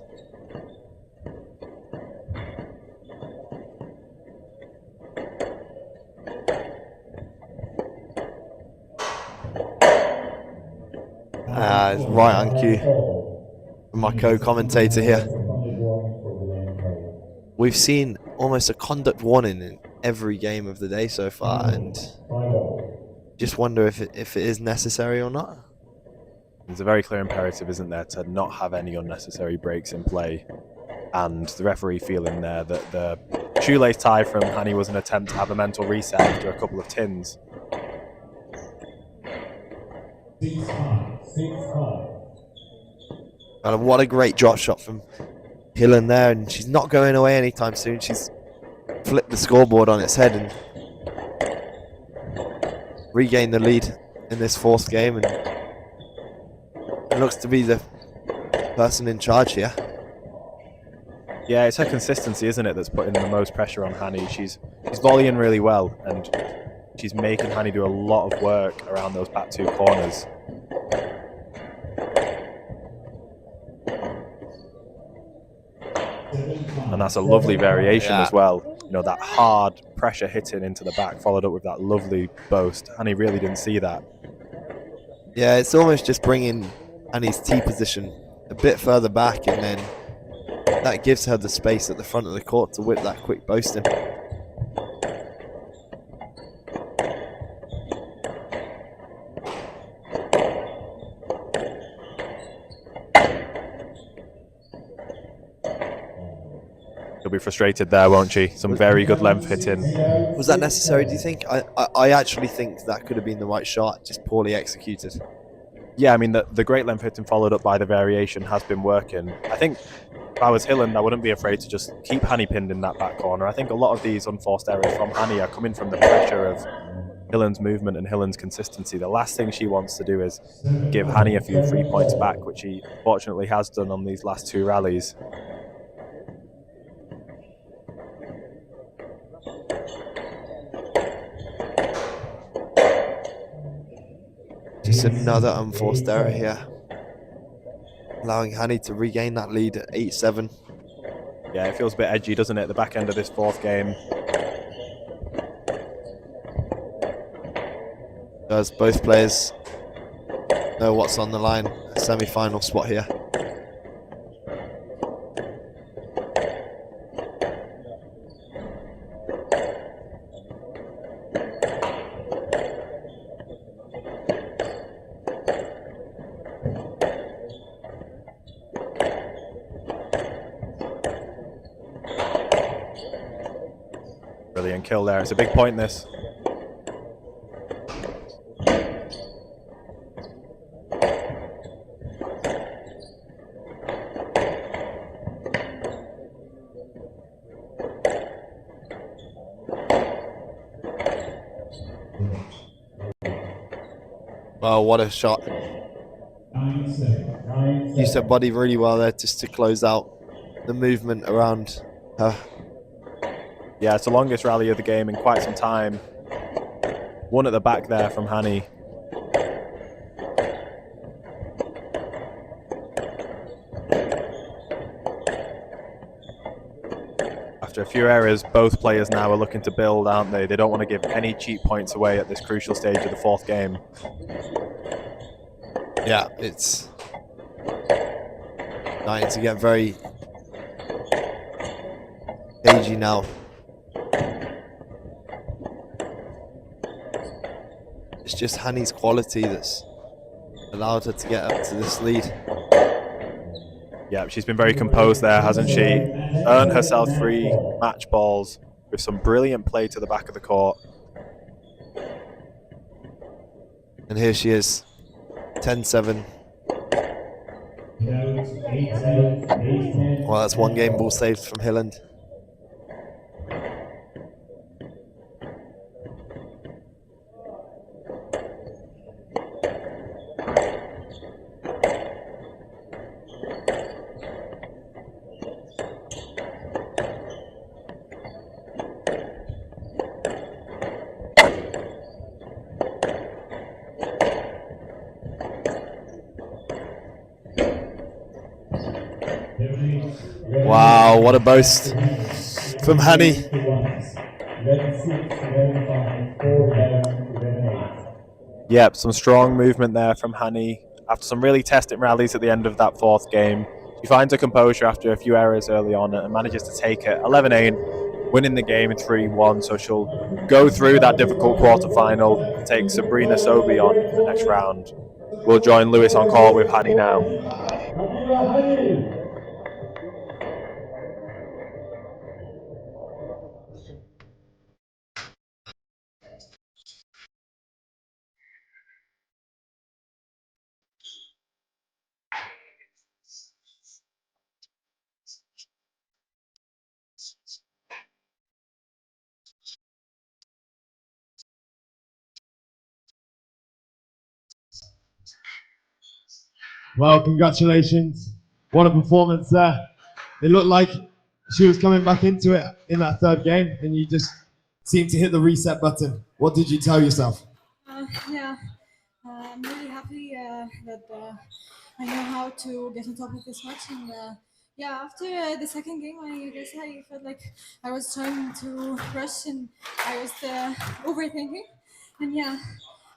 Right on cue from my co-commentator here. We've seen almost a conduct warning in every game of the day so far, and just wonder if it is necessary or not. There's a very clear imperative, isn't there, to not have any unnecessary breaks in play, and the referee feeling there that the shoelace tie from Hani was an attempt to have a mental reset after a couple of tins. 6-5. And what a great drop shot from Hilland there, and she's not going away anytime soon. She's flipped the scoreboard on its head and regained the lead in this fourth game, and it looks to be the person in charge here. Yeah, it's her consistency, isn't it, that's putting the most pressure on Hani. She's volleying really well, and she's making Hani do a lot of work around those back two corners. And that's a lovely variation as well. That hard pressure hitting into the back, followed up with that lovely boast. Hani really didn't see that. Yeah, it's almost just bringing Annie's tee position a bit further back, and then that gives her the space at the front of the court to whip that quick boast in. She'll be frustrated there, won't she? Some very good length hitting. Was that necessary, do you think? I actually think that could have been the right shot, just poorly executed. Yeah, I mean, the great length hitting followed up by the variation has been working. I think if I was Hilland, I wouldn't be afraid to just keep Hani pinned in that back corner. I think a lot of these unforced errors from Hani are coming from the pressure of Hilland's movement and Hilland's consistency. The last thing she wants to do is give Hani a few free points back, which he fortunately has done on these last two rallies. Just another unforced error here, allowing Hani to regain that lead at 8-7. Yeah, it feels a bit edgy, doesn't it, the back end of this fourth game. Does both players know what's on the line? A semi-final spot here. kill there. It's a big point, this. Wow, what a shot. Used her body really well there just to close out the movement around her. Yeah, it's the longest rally of the game in quite some time. One at the back there from Hani. After a few errors, both players now are looking to build, aren't they? They don't want to give any cheap points away at this crucial stage of the fourth game. Yeah, it's starting to get very cagey now. It's just Hani's quality that's allowed her to get up to this lead. Yeah, she's been very composed there, hasn't she? Earned herself 3 match balls with some brilliant play to the back of the court. And here she is, 10-7. Well, that's one game ball saved from Hilland. Wow, what a boast from Hani. Yep, some strong movement there from Hani. After some really testing rallies at the end of that fourth game, she finds her composure after a few errors early on and manages to take it 11-8, winning the game in 3-1. So she'll go through that difficult quarterfinal and take Sabrina Sobey on in the next round. We'll join Lewis on court with Hani now. Well, congratulations. What a performance there. It looked like she was coming back into it in that third game, and you just seemed to hit the reset button. What did you tell yourself? Yeah, I'm really happy that I know how to get on top of this match. And yeah, after the second game, I guess I felt like I was trying to rush and I was overthinking. And yeah,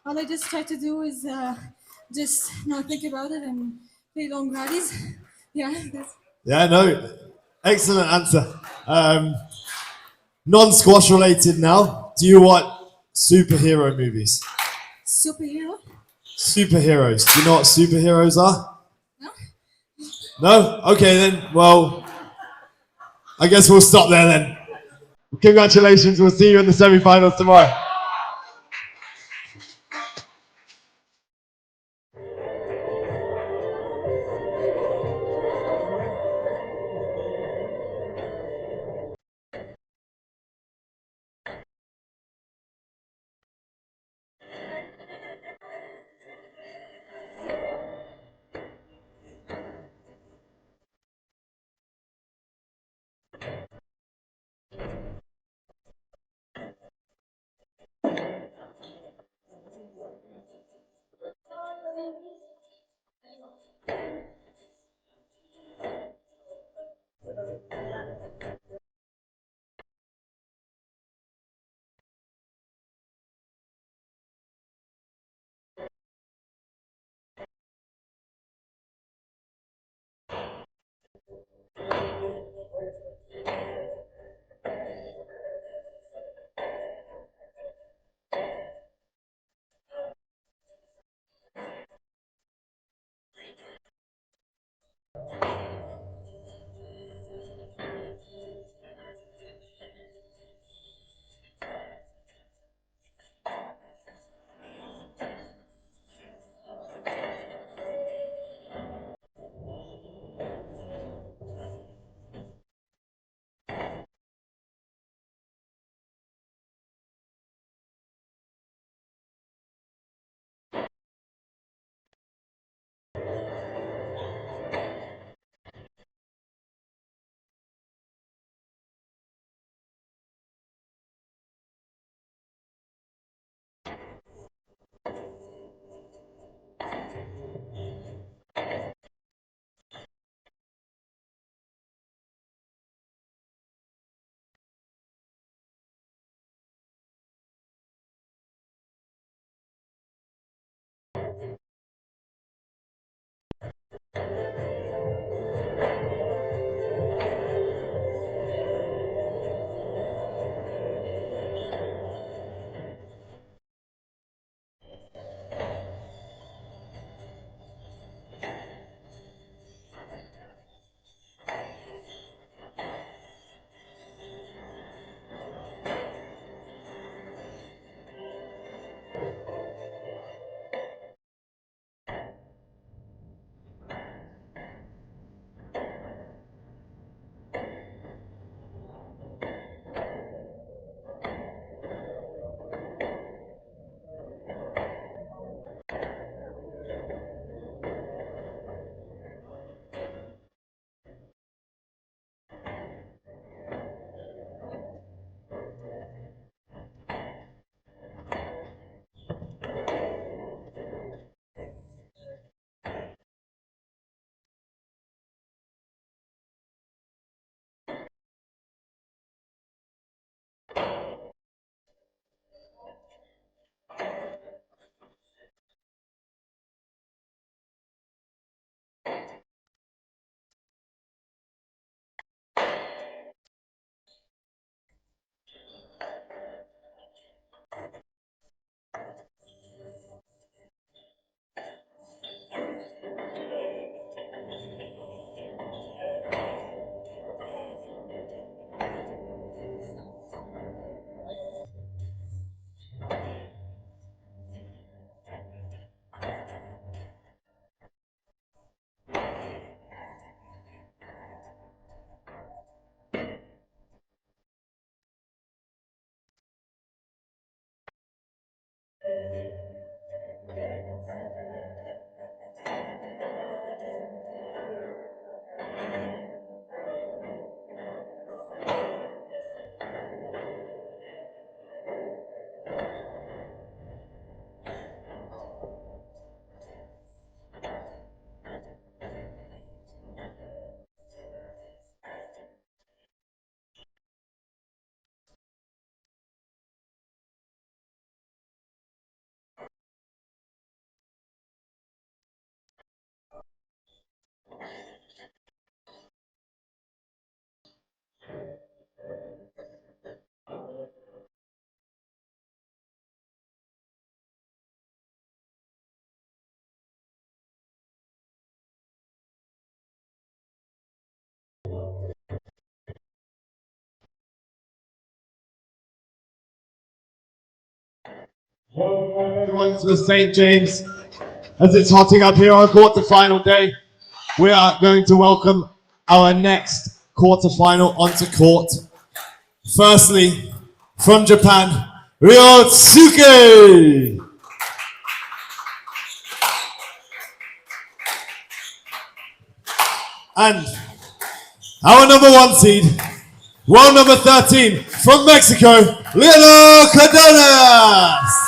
all I just try to do is just not think about it and play long rallies. Yeah, Yeah, no, excellent answer. Non-squash related now. Do you watch superhero movies? superhero. Superheroes. Do you know what superheroes are? No? No? Okay then. Well, I guess we'll stop there then. Congratulations. We'll see you in the semi-finals tomorrow. Welcome everyone to the St. James. As it's hotting up here on quarter-final day, we are going to welcome our next quarter-final onto court. Firstly, from Japan, Ryosuke! And our number 1 seed, world number 13, from Mexico, Leonel Cardenas!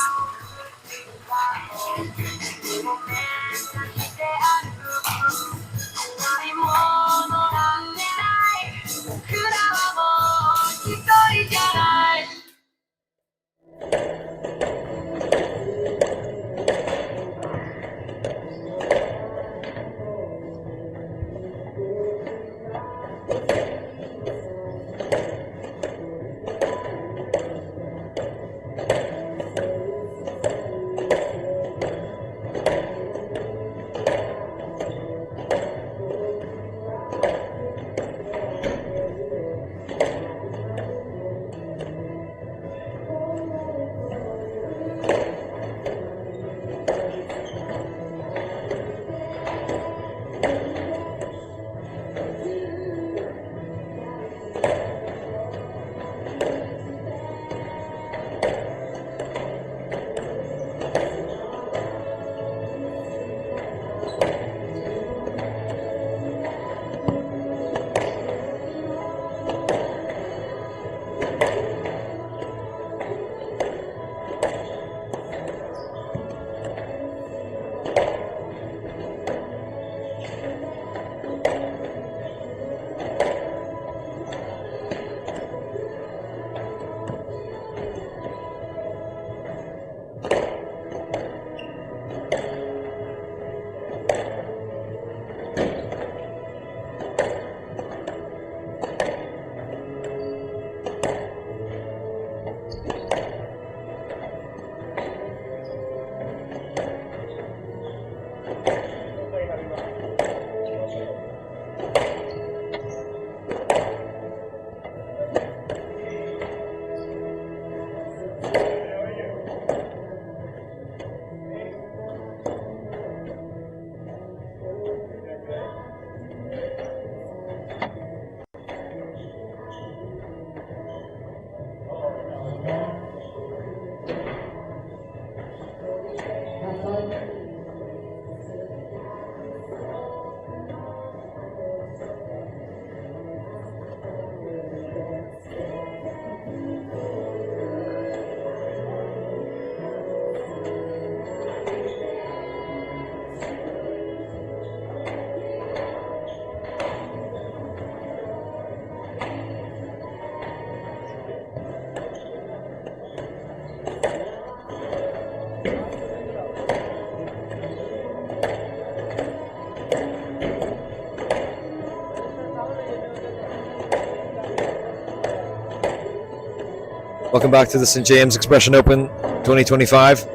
Welcome back to the St. James Expression Open 2025.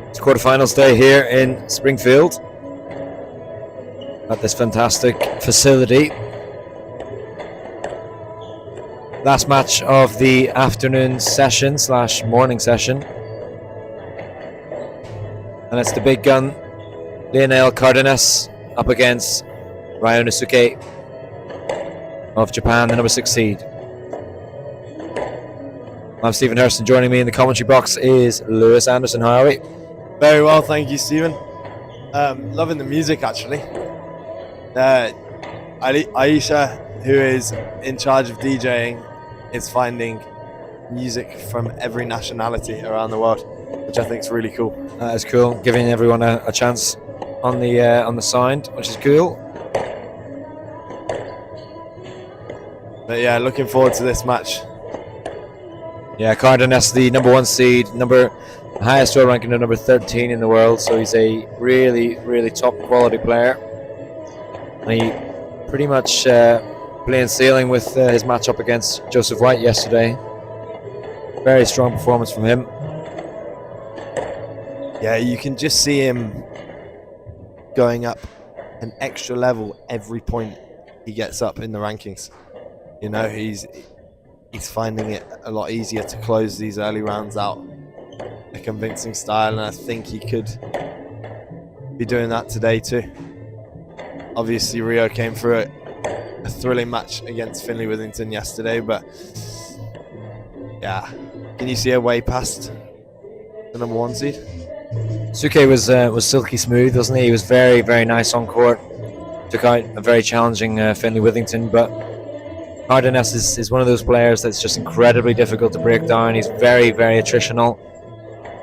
It's quarterfinals day here in Springfield at this fantastic facility. Last match of the afternoon session / morning session. And it's the big gun, Leonel Cardenas, up against Ryosuke of Japan, the number 6 seed. I'm Stephen Hurston. Joining me in the commentary box is Lewis Anderson. How are we? Very well, thank you, Stephen. Loving the music, actually. Aisha, who is in charge of DJing, is finding music from every nationality around the world, which I think is really cool. That is cool, giving everyone a chance on the sound, which is cool. But yeah, looking forward to this match. Yeah, Cardenas, the number 1 seed, highest world ranking of number 13 in the world, so he's a really, really top quality player. And he pretty much plain sailing with his match up against Joseph White yesterday. Very strong performance from him. Yeah, you can just see him going up an extra level every point he gets up in the rankings. You know, he's finding it a lot easier to close these early rounds out a convincing style, and I think he could be doing that today too. Obviously, Rio came through a thrilling match against Finley Withington yesterday, but yeah, can you see a way past the number 1 seed? Suke was silky smooth, wasn't he? He was very, very nice on court. Took out a very challenging Finley Withington, but Cardenas is one of those players that's just incredibly difficult to break down. He's very, very attritional,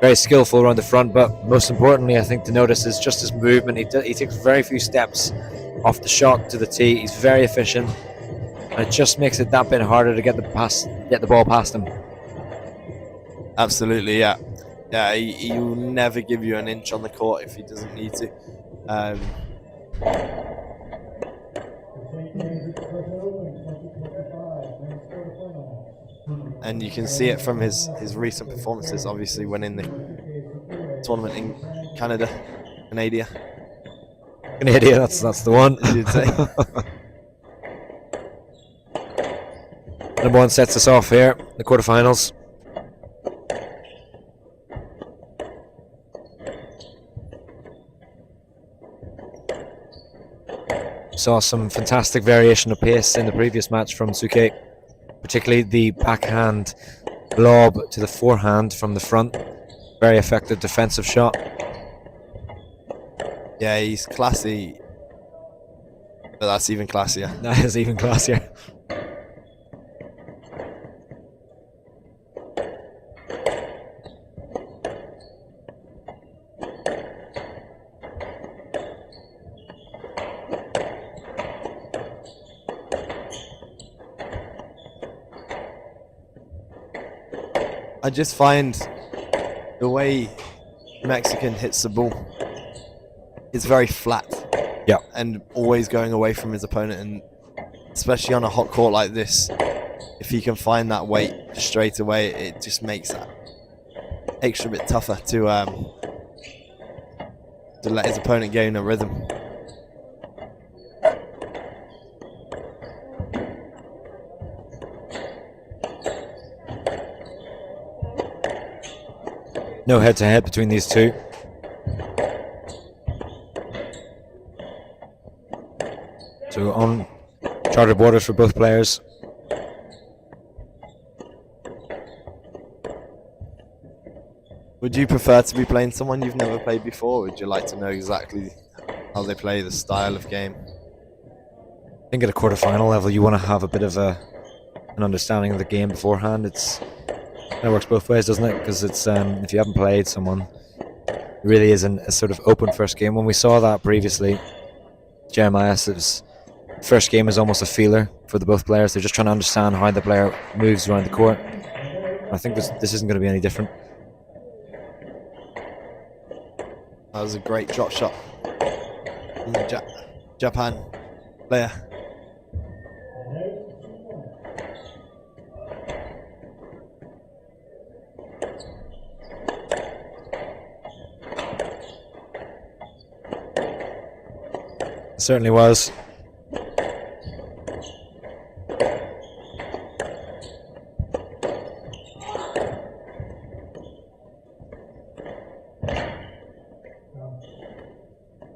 very skillful around the front, but most importantly, I think to notice is just his movement. He takes very few steps off the shot to the tee. He's very efficient, and it just makes it that bit harder to get the ball past him. Absolutely, yeah. Yeah, he will never give you an inch on the court if he doesn't need to. And you can see it from his recent performances, obviously winning the tournament in Canada. Canada, that's the one. You'd say. Number 1 sets us off here, the quarterfinals. Saw some fantastic variation of pace in the previous match from Suke, particularly the backhand lob to the forehand from the front. Very effective defensive shot. Yeah, he's classy, but that's even classier. That is even classier. I just find the way Mexican hits the ball, it's very flat. Yeah. And always going away from his opponent, and especially on a hot court like this, if he can find that weight straight away, it just makes that extra bit tougher to let his opponent gain a rhythm. No head-to-head between these two. So on charted waters for both players. Would you prefer to be playing someone you've never played before, or would you like to know exactly how they play, the style of game? I think at a quarterfinal level you want to have a bit of an understanding of the game beforehand. It works both ways, doesn't it? Because it's if you haven't played someone, it really isn't a sort of open first game. When we saw that previously, Jeremiah's first game is almost a feeler for the both players. They're just trying to understand how the player moves around the court. I think this isn't going to be any different. That was a great drop shot from the Japan player. It certainly was.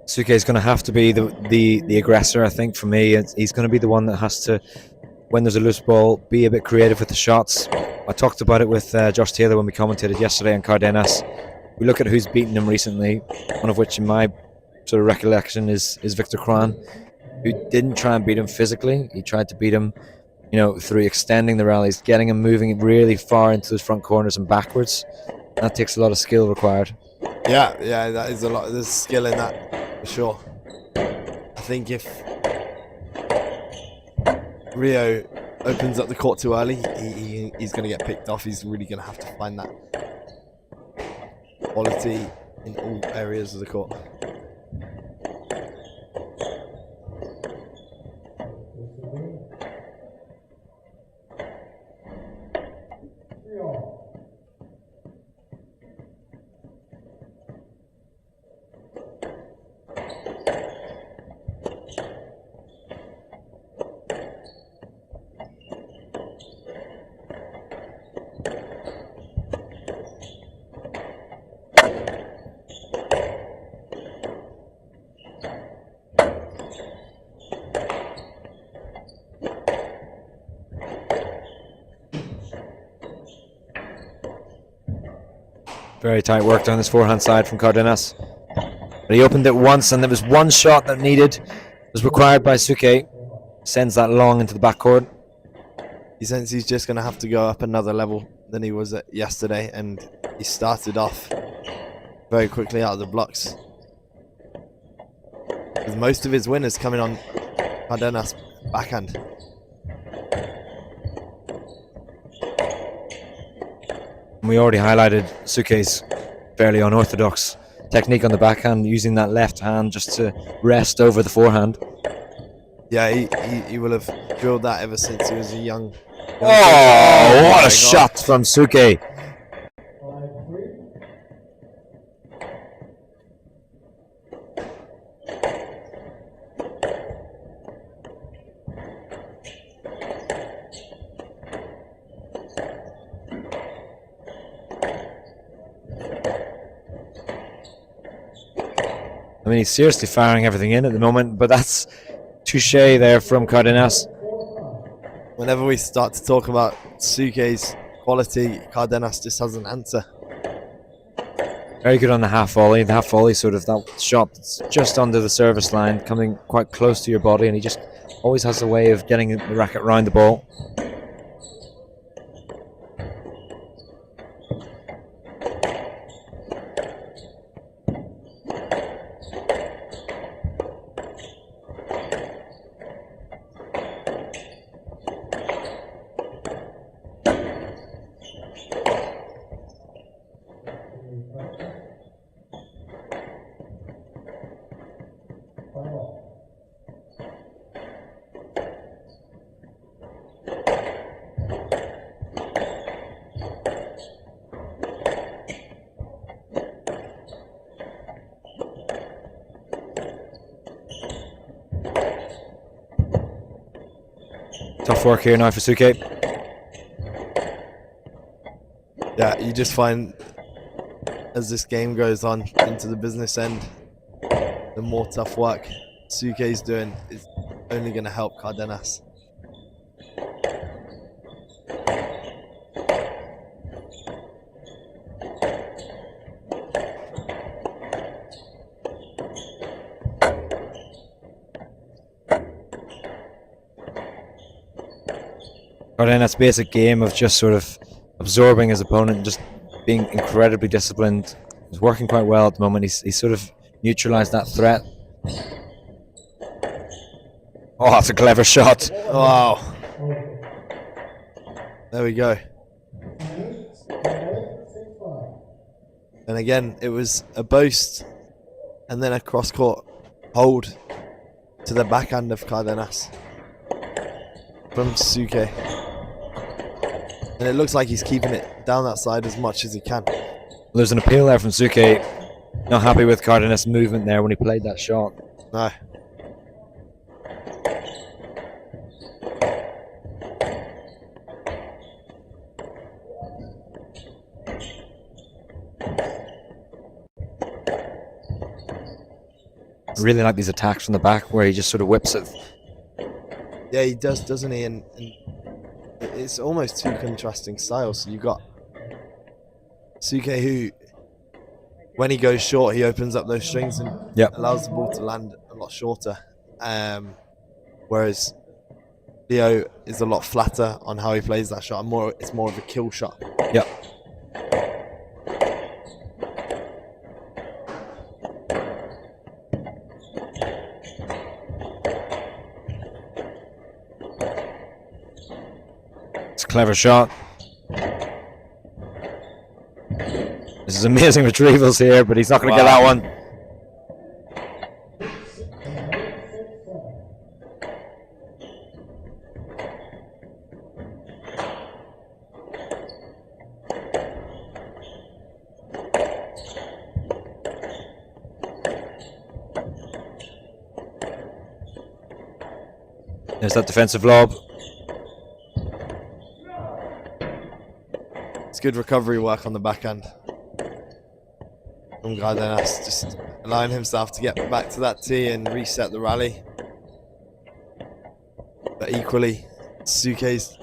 Suke is going to have to be the aggressor, I think, for me. He's going to be the one that has to, when there's a loose ball, be a bit creative with the shots. I talked about it with Josh Taylor when we commentated yesterday on Cardenas. We look at who's beaten him recently, one of which in my sort of recollection is Victor Kran, who didn't try and beat him physically. He tried to beat him, you know, through extending the rallies, getting him moving really far into his front corners and backwards. That takes a lot of skill required. Yeah, that is a lot. There's skill in that for sure. I think if Rio opens up the court too early, he's going to get picked off. He's really going to have to find that quality in all areas of the court. Very tight work down this forehand side from Cardenas. But he opened it once, and there was one shot that was required by Suke. Sends that long into the backcourt. He senses he's just going to have to go up another level than he was at yesterday, and he started off very quickly out of the blocks. With most of his winners coming on Cardenas' backhand. We already highlighted Suke's fairly unorthodox technique on the backhand, using that left hand just to rest over the forehand. Yeah, he will have drilled that ever since he was a young Oh, what a shot from Suke. I mean, he's seriously firing everything in at the moment, but that's touche there from Cardenas. Whenever we start to talk about Suke's quality, Cardenas just has an answer. Very good on the half volley. The half volley, sort of that shot that's just under the service line, coming quite close to your body, and he just always has a way of getting the racket around the ball. Tough work here now for Suke. Yeah, you just find as this game goes on into the business end, the more tough work Suke's doing is only going to help Cardenas. Cardenas' basic game of just sort of absorbing his opponent and just being incredibly disciplined is working quite well at the moment. He's sort of neutralized that threat. Oh, that's a clever shot. Wow. There we go. And again, it was a boast and then a cross-court hold to the backhand of Cardenas from Suke. And it looks like he's keeping it down that side as much as he can. There's an appeal there from Suke. Not happy with Cardenas' movement there when he played that shot. No. I really like these attacks from the back where he just sort of whips it. Yeah, he does, doesn't he? And it's almost two contrasting styles. So you've got Suke, who, when he goes short, he opens up those strings and allows the ball to land a lot shorter. Whereas Leo is a lot flatter on how he plays that shot. It's more of a kill shot. Yep. It's a clever shot. This is amazing retrievals here, but he's not going to get that one. There's that defensive lob. It's good recovery work on the backhand. From Gardenas, just allowing himself to get back to that tee and reset the rally. But equally, Suke's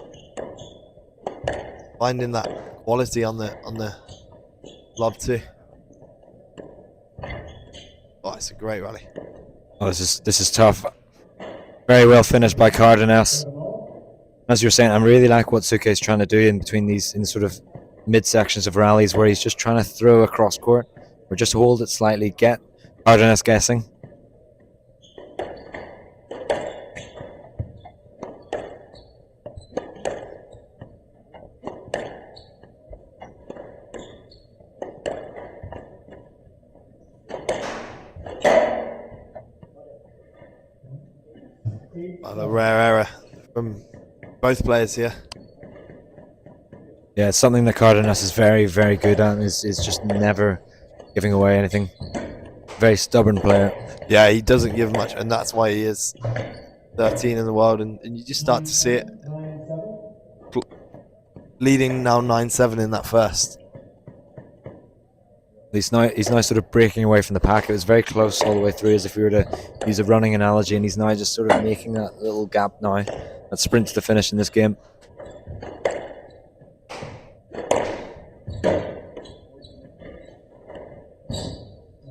finding that quality on the lob too. Oh, it's a great rally. Oh, this is tough. Very well finished by Cardenas. As you're saying, I really like what Suke is trying to do in between these in sort of mid sections of rallies where he's just trying to throw across court or just hold it slightly, get Cardenas guessing. A rare error from both players here. Yeah, it's something that Cardenas is very, very good at, is just never giving away anything. Very stubborn player. Yeah, he doesn't give much, and that's why he is 13 in the world, and you just start to see it. Leading now 9-7 in that first. He's now sort of breaking away from the pack. It was very close all the way through, as if we were to use a running analogy, and he's now just sort of making that little gap now, that sprint to the finish in this game.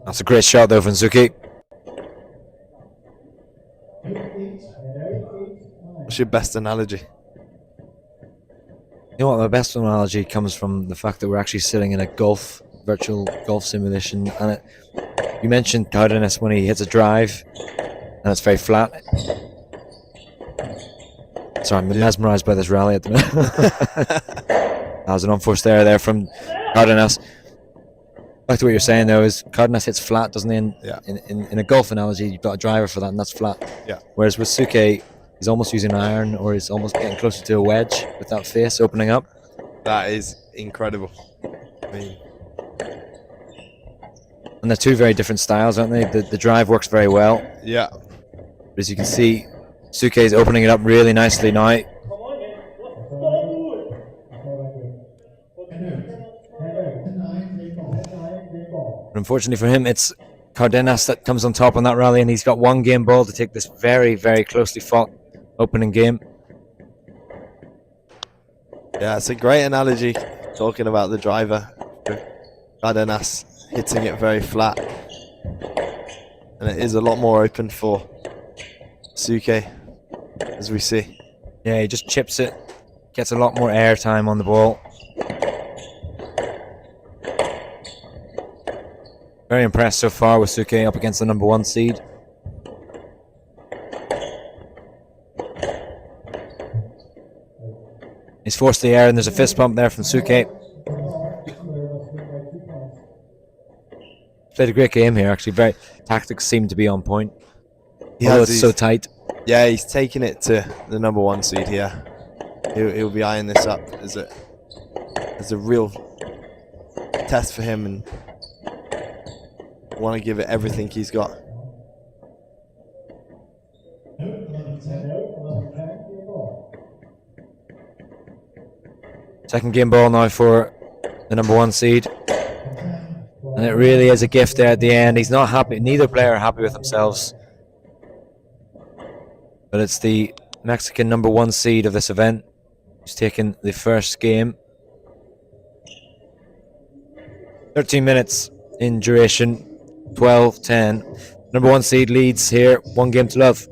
That's a great shot though from Suki. What's your best analogy? You know what, my best analogy comes from the fact that we're actually sitting in a virtual golf simulation, and you mentioned Cardenas when he hits a drive and it's very flat. Sorry, I'm mesmerised by this rally at the minute. That was an unforced error there from Cardenas. Back to what you're saying though, is Cardenas hits flat, doesn't he? In a golf analogy, you've got a driver for that, and that's flat. Yeah. Whereas with Suke, he's almost using an iron, or he's almost getting closer to a wedge with that face opening up. That is incredible. I mean, and they're two very different styles, aren't they? The drive works very well. Yeah. But as you can see, Suke is opening it up really nicely now. But unfortunately for him, it's Cardenas that comes on top on that rally, and he's got one game ball to take this very, very closely fought opening game. Yeah, it's a great analogy talking about the driver. Cardenas hitting it very flat, and it is a lot more open for Suke, as we see. Yeah, he just chips it, gets a lot more air time on the ball. Very impressed so far with Suke up against the number 1 seed. He's forced the air, and there's a fist pump there from Suke. Played a great game here, actually. Tactics seem to be on point. It's so tight. Yeah, he's taking it to the number 1 seed here. He'll be eyeing this up as a real test for him, and want to give it everything he's got. Second game ball now for the number 1 seed. And it really is a gift there at the end. He's not happy. Neither player are happy with themselves. But it's the Mexican number 1 seed of this event, who's taken the first game. 13 minutes in duration, 12-10. Number 1 seed leads here, 1 game to love.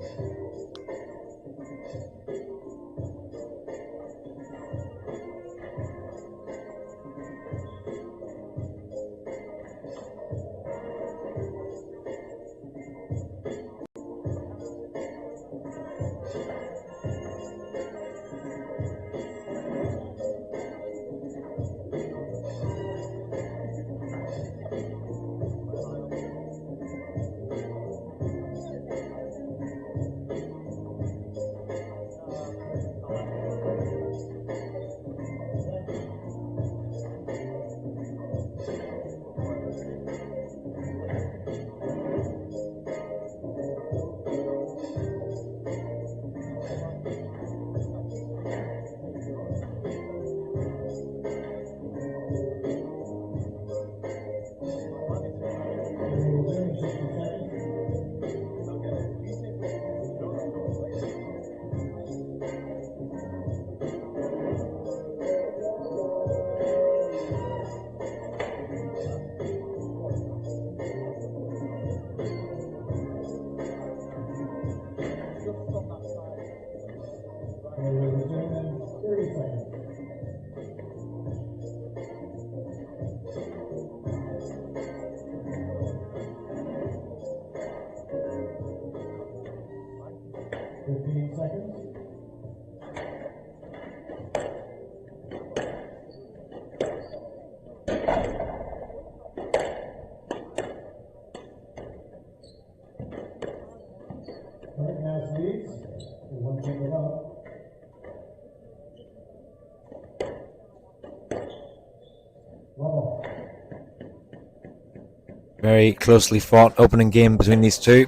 Very closely fought opening game between these two.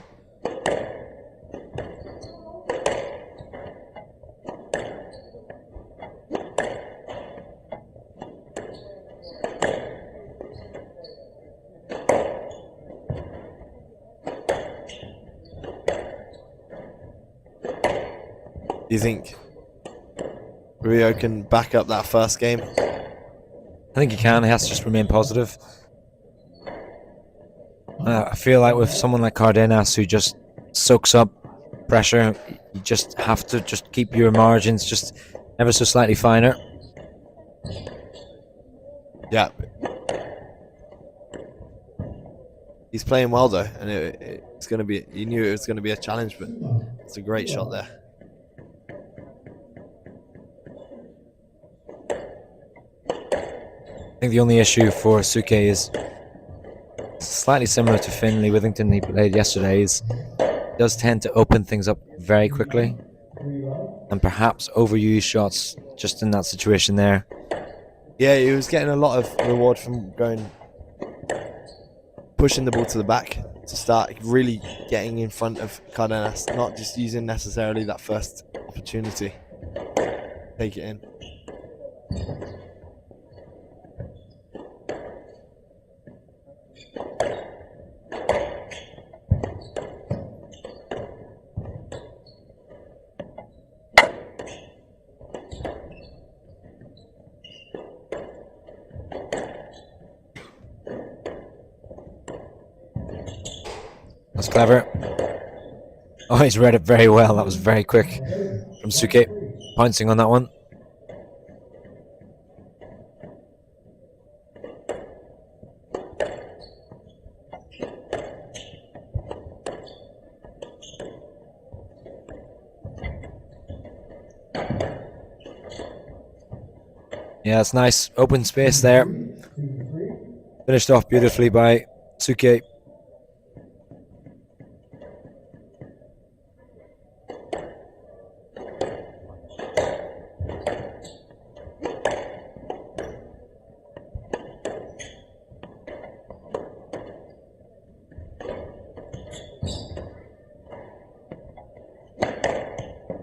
Do you think Rio can back up that first game? I think he can. He has to just remain positive. I feel like with someone like Cardenas who just soaks up pressure, you just have to just keep your margins just ever so slightly finer. Yeah. He's playing well though, and it's going to be, you knew it was going to be a challenge, but it's a great shot there. I think the only issue for Suke is slightly similar to Finley Withington he played yesterday. He does tend to open things up very quickly and perhaps overuse shots just in that situation there. Yeah, he was getting a lot of reward from pushing the ball to the back to start really getting in front of Cardenas, not just using necessarily that first opportunity. Take it in. That's clever. Oh, he's read it very well. That was very quick from Suke, pouncing on that one. Yeah, it's nice. Open space there. Finished off beautifully by Suke.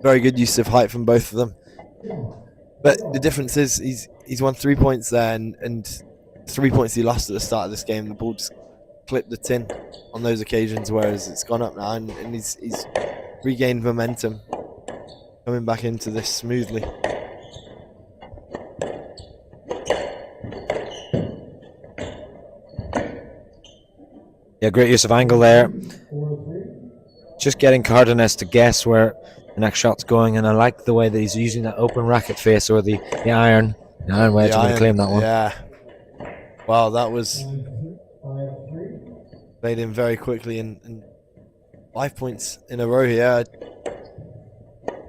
Very good use of height from both of them. But the difference is he's won 3 points there, and 3 points he lost at the start of this game. The ball just clipped the tin on those occasions, whereas it's gone up now, and he's regained momentum, coming back into this smoothly. Yeah, great use of angle there. Just getting Cardenas to guess where the next shot's going, and I like the way that he's using that open racket face or the iron wedge. I'm going to claim that one. Yeah. Wow, that was played in very quickly, and 5 points in a row here.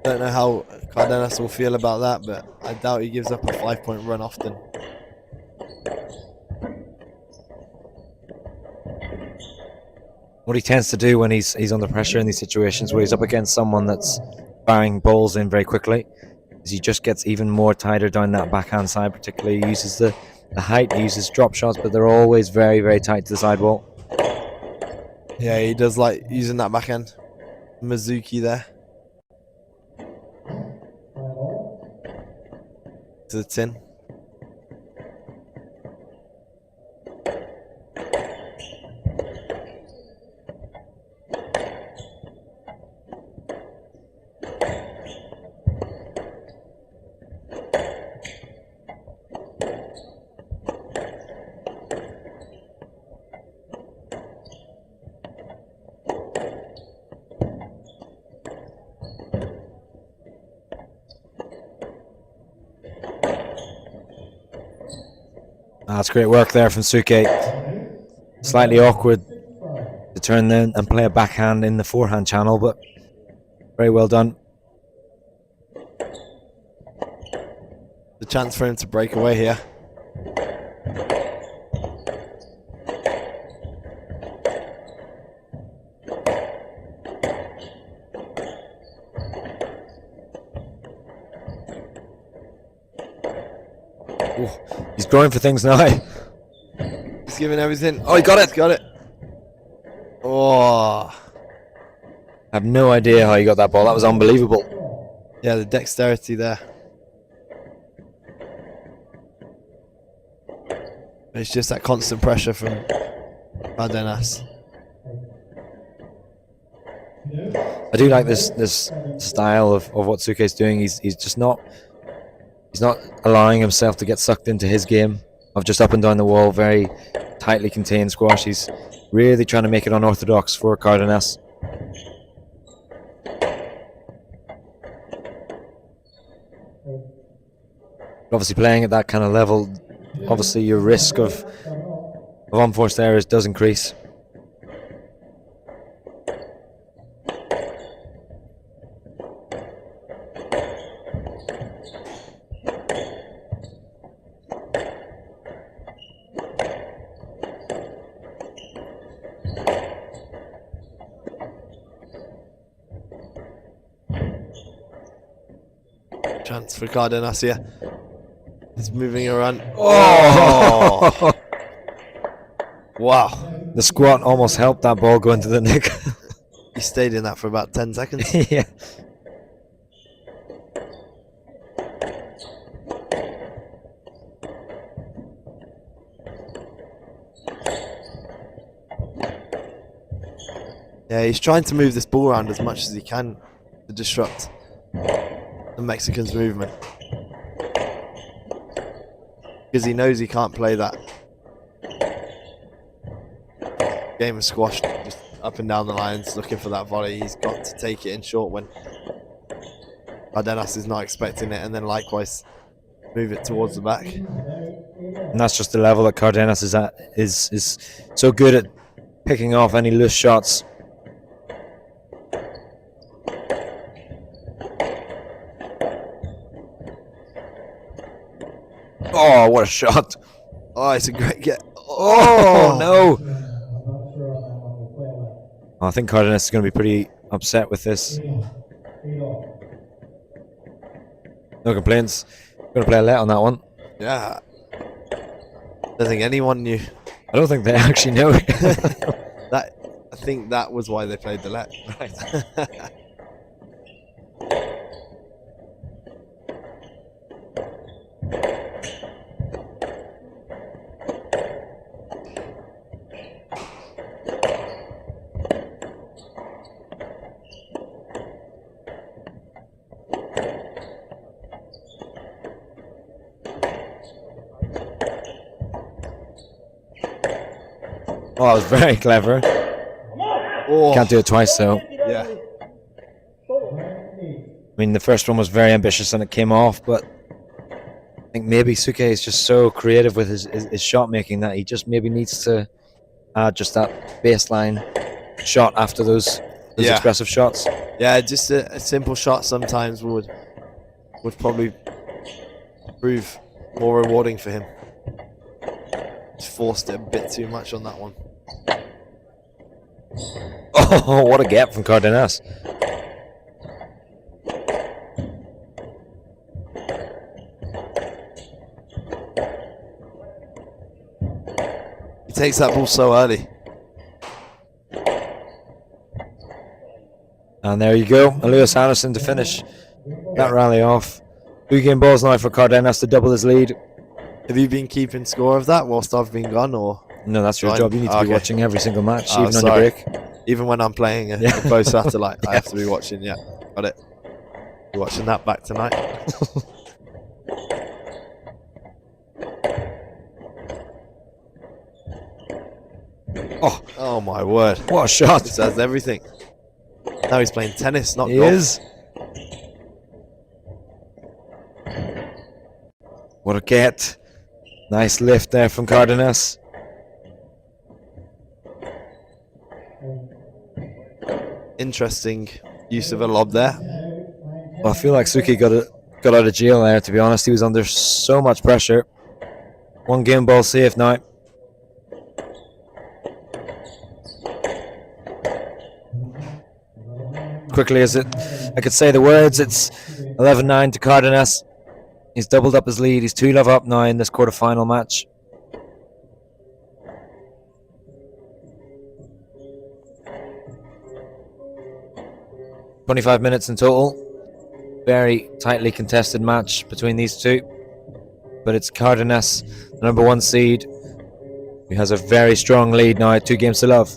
Don't know how Cardenas will feel about that, but I doubt he gives up a 5-point run often. What he tends to do when he's under pressure in these situations where he's up against someone that's firing balls in very quickly is he just gets even more tighter down that backhand side. Particularly, he uses the height, he uses drop shots, but they're always very, very tight to the sidewall. Yeah, he does like using that backhand Mizuki there to the tin. That's great work there from Suke. Slightly awkward to turn then and play a backhand in the forehand channel, but very well done. The chance for him to break away here. Ooh, he's going for things now. He's giving everything. Oh, he got it. Got it. Oh. I have no idea how he got that ball. That was unbelievable. Yeah, the dexterity there. It's just that constant pressure from Cardenas. I do like this style of what Suke's doing. He's just not allowing himself to get sucked into his game of just up and down the wall, very tightly contained squash. He's really trying to make it unorthodox for Cardenas. Obviously playing at that kind of level, obviously your risk of unforced errors does increase. Chance for Cardenas here. He's moving around. Oh! Wow. The squat almost helped that ball go into the nick. He stayed in that for about 10 seconds. Yeah. Yeah, he's trying to move this ball around as much as he can to disrupt the Mexicans' movement. Because he knows he can't play that game of squash just up and down the lines looking for that volley. He's got to take it in short when Cardenas is not expecting it, and then likewise move it towards the back. And that's just the level that Cardenas is at, is so good at picking off any loose shots. Oh, what a shot. Oh, it's a great get. Oh, no. I think Cardenas is going to be pretty upset with this. No complaints. Going to play a let on that one. Yeah. I don't think anyone knew. I don't think they actually know it. I think that was why they played the let. Right. Oh, that was very clever. Oh, Can't do it twice, though. yeah. I mean, the first one was very ambitious and it came off, but I think maybe Suke is just so creative with his shot making that he just maybe needs to add just that baseline shot after those Yeah. expressive shots. Yeah, just a simple shot sometimes would probably prove more rewarding for him. Just forced it a bit too much on that one. Oh, what a gap from Cardenas. He takes that ball so early. And there you go, Lewis Anderson to finish that rally off. 2 game balls now for Cardenas to double his lead. Have you been keeping score of that whilst I've been gone, or? No, that's your Fine. job. You need to be Okay. watching every single match, Oh, even on sorry. your break. Even when I'm playing a Yeah. closed satellite, I Yeah. have to be watching. Yeah, got it. Be watching that back tonight. Oh my word! What a shot! This has everything. Now he's playing tennis, not He golf. is. What a get. Nice lift there from Cardenas. Interesting use of a lob there. Well, I feel like Suki got out of jail there, to be honest. He was under so much pressure. 1 game ball safe now. Quickly as I could say the words, it's 11-9 to Cardenas. He's doubled up his lead. He's 2-love up now in this quarterfinal match. "25 minutes in total. Very tightly contested match between these two. But it's Cardenas, the number 1 seed, who has a very strong lead now at 2 games to love.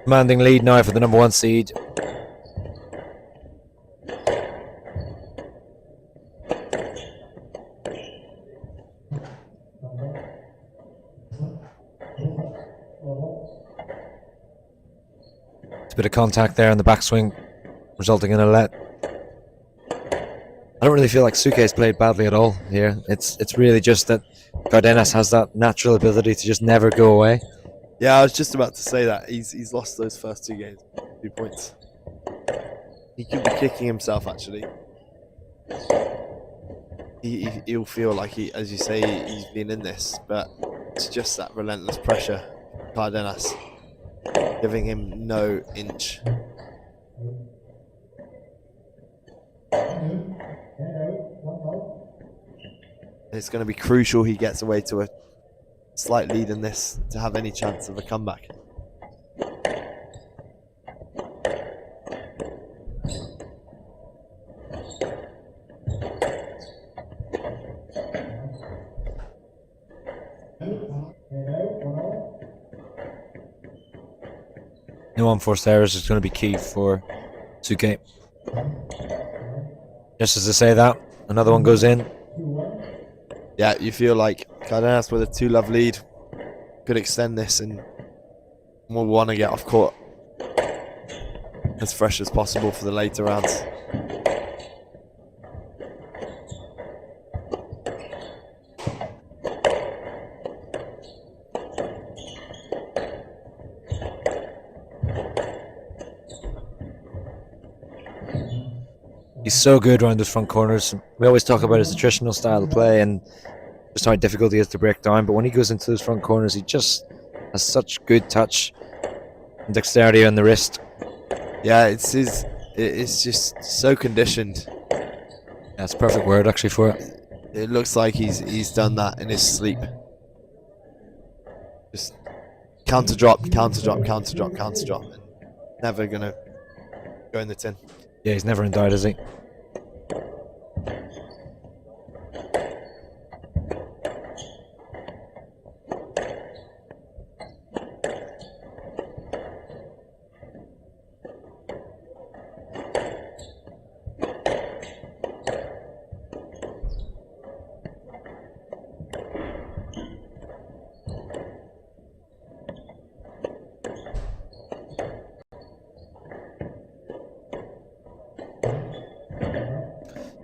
Commanding lead now for the number 1 seed. It's a bit of contact there on the backswing, resulting in a let. I don't really feel like Suke has played badly at all here. It's really just that Cardenas has that natural ability to just never go away. Yeah, I was just about to say that. He's lost those first 2 games. 2 points. He could be kicking himself, actually. He'll feel like, as you say, he's been in this, but it's just that relentless pressure. Cardenas giving him no inch. It's going to be crucial he gets away to a slight lead in this to have any chance of a comeback. No unforced errors is going to be key for Suke. Just as I say that, another one goes in. Yeah, you feel like Cardenas with a 2-love lead could extend this and will want to get off court as fresh as possible for the later rounds. He's so good around those front corners. We always talk about his attritional style of play and just how difficult he is to break down. But when he goes into those front corners, he just has such good touch and dexterity on the wrist. Yeah, it's just so conditioned. That's a perfect word actually for it. It looks like he's done that in his sleep. Just counter drop, counter drop, counter drop, counter drop, and never gonna go in the tin. Yeah, he's never in doubt, is he?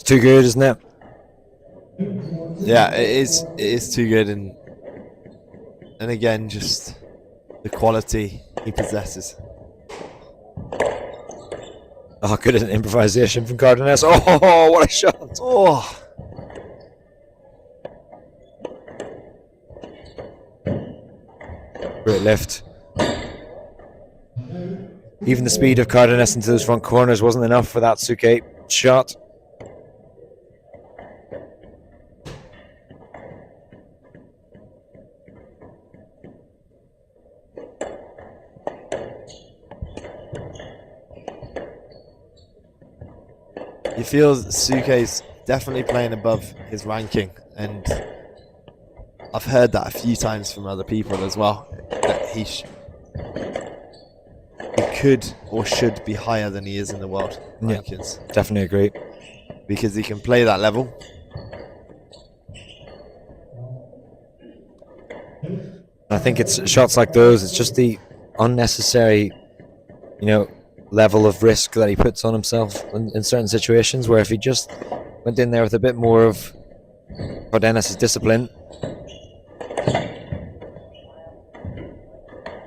Too good, isn't it? Yeah, it is too good, and again, just the quality he possesses. Oh, good improvisation from Cardenas. Oh, what a shot! Oh, great lift. Even the speed of Cardenas into those front corners wasn't enough for that Suke shot. you feel Suke's definitely playing above his ranking, and I've heard that a few times from other people as well, that he could or should be higher than he is in the world rankings. Yeah, definitely agree. Because he can play that level. I think it's shots like those, it's just the unnecessary, level of risk that he puts on himself in certain situations, where if he just went in there with a bit more of Cardenas' discipline.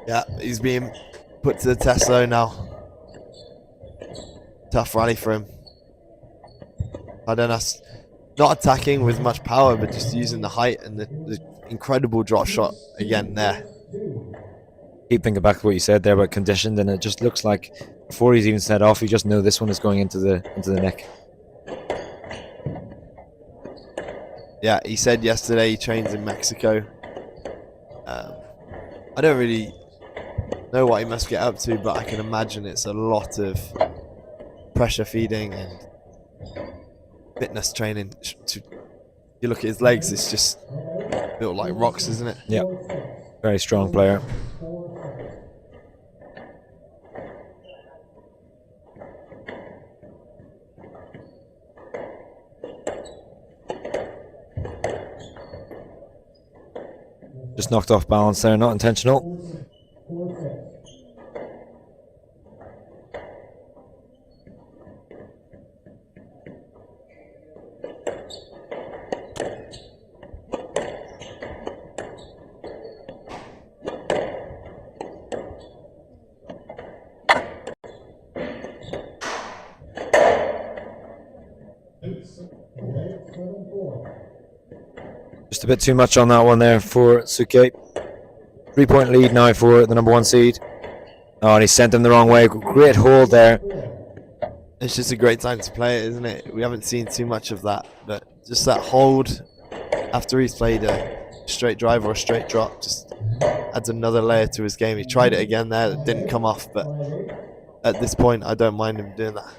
Yeah, he's being put to the test though now. Tough rally for him. Cardenas not attacking with much power, but just using the height and the incredible drop shot again there. Keep thinking back to what you said there about conditioned, and it just looks like before he's even set off, you just know this one is going into the neck. Yeah, he said yesterday he trains in Mexico. I don't really know what he must get up to, but I can imagine it's a lot of pressure feeding and fitness training. You look at his legs, it's just built like rocks, isn't it? Yeah, very strong player. Just knocked off balance there, not intentional. Just a bit too much on that one there for Suke. 3-point lead now for the number 1 seed. Oh, and he sent him the wrong way. Great hold there. It's just a great time to play it, isn't it? We haven't seen too much of that, but just that hold after he's played a straight drive or a straight drop, just adds another layer to his game. He tried it again there, it didn't come off, but at this point I don't mind him doing that.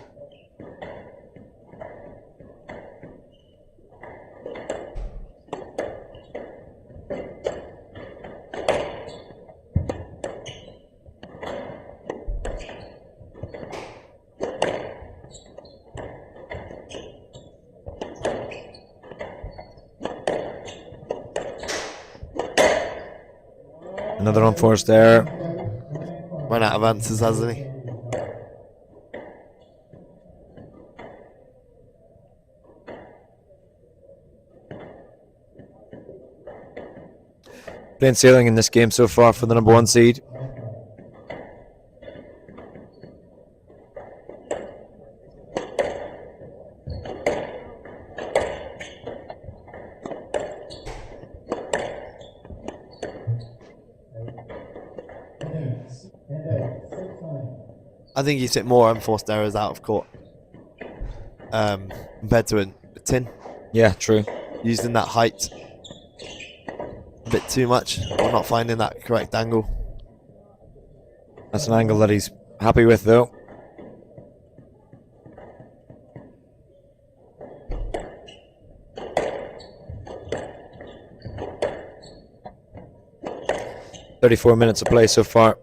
Another unforced error. Run out of answers, hasn't he? Plain sailing in this game so far for the number 1 seed. I think he's hit more unforced errors out of court compared to a tin. Yeah, true. Using that height a bit too much, or not finding that correct angle. That's an angle that he's happy with, though. "34 minutes of play so far."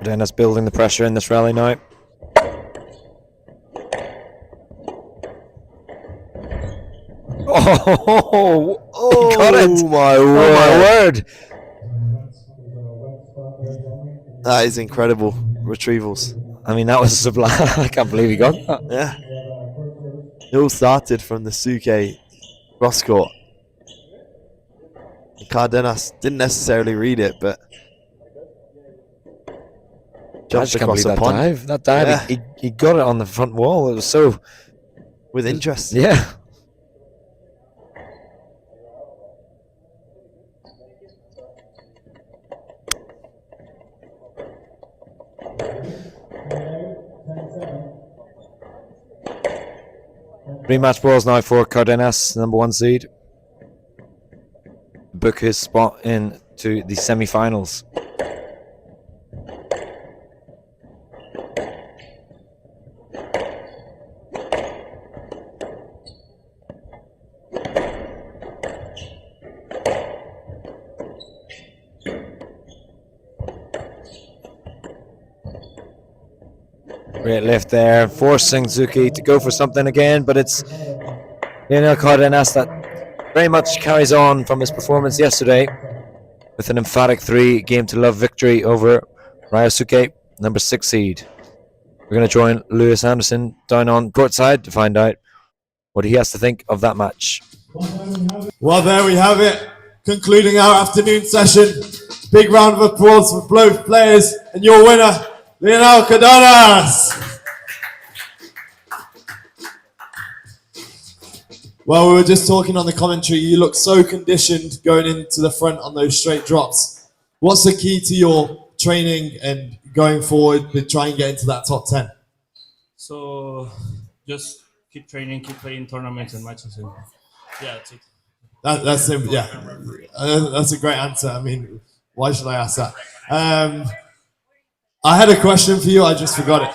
Dennis building the pressure in this rally now. Oh, he got it! My Oh word! my word! That is incredible retrievals. I mean, that was sublime. I can't believe he got that. Yeah. It all started from the Suke cross court. Cardenas didn't necessarily read it, but I just can't believe across the that pond. dive. That dive, Yeah. he got it on the front wall. It was so... With interest. Yeah. Rematch balls now for Cardenas, number 1 seed. Book his spot into the semi-finals. Great lift there, forcing Zuki to go for something again, but it's Lionel Cardenas that very much carries on from his performance yesterday with an emphatic 3-game-to-love victory over Ryosuke, number 6 seed. We're going to join Lewis Anderson down on courtside to find out what he has to think of that match. Well, there we have it. Concluding our afternoon session. Big round of applause for both players and your winner, Lionel Cardenas. Well, we were just talking on the commentary. You look so conditioned going into the front on those straight drops. What's the key to your training and going forward to try and get into that top 10? So just keep training, keep playing tournaments and matches, and yeah, that's it. That's a, yeah, that's a great answer. I mean, why should I ask that? I had a question for you. I just forgot it.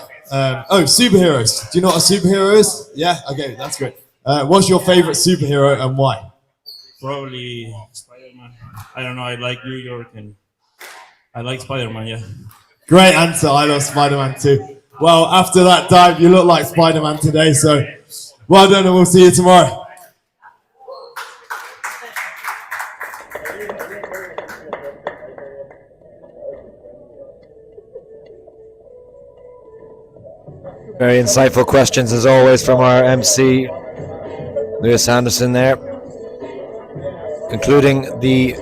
Oh, superheroes. Do you know what a superhero is? Yeah. Okay, that's great. What's your favorite superhero and why? Probably Spider-Man. I don't know. I like New York and I like Spider-Man. Yeah. Great answer. I love Spider-Man too. Well, after that dive, you look like Spider-Man today. So, well done, and we'll see you tomorrow. Very insightful questions as always from our MC, Lewis Anderson there. concluding the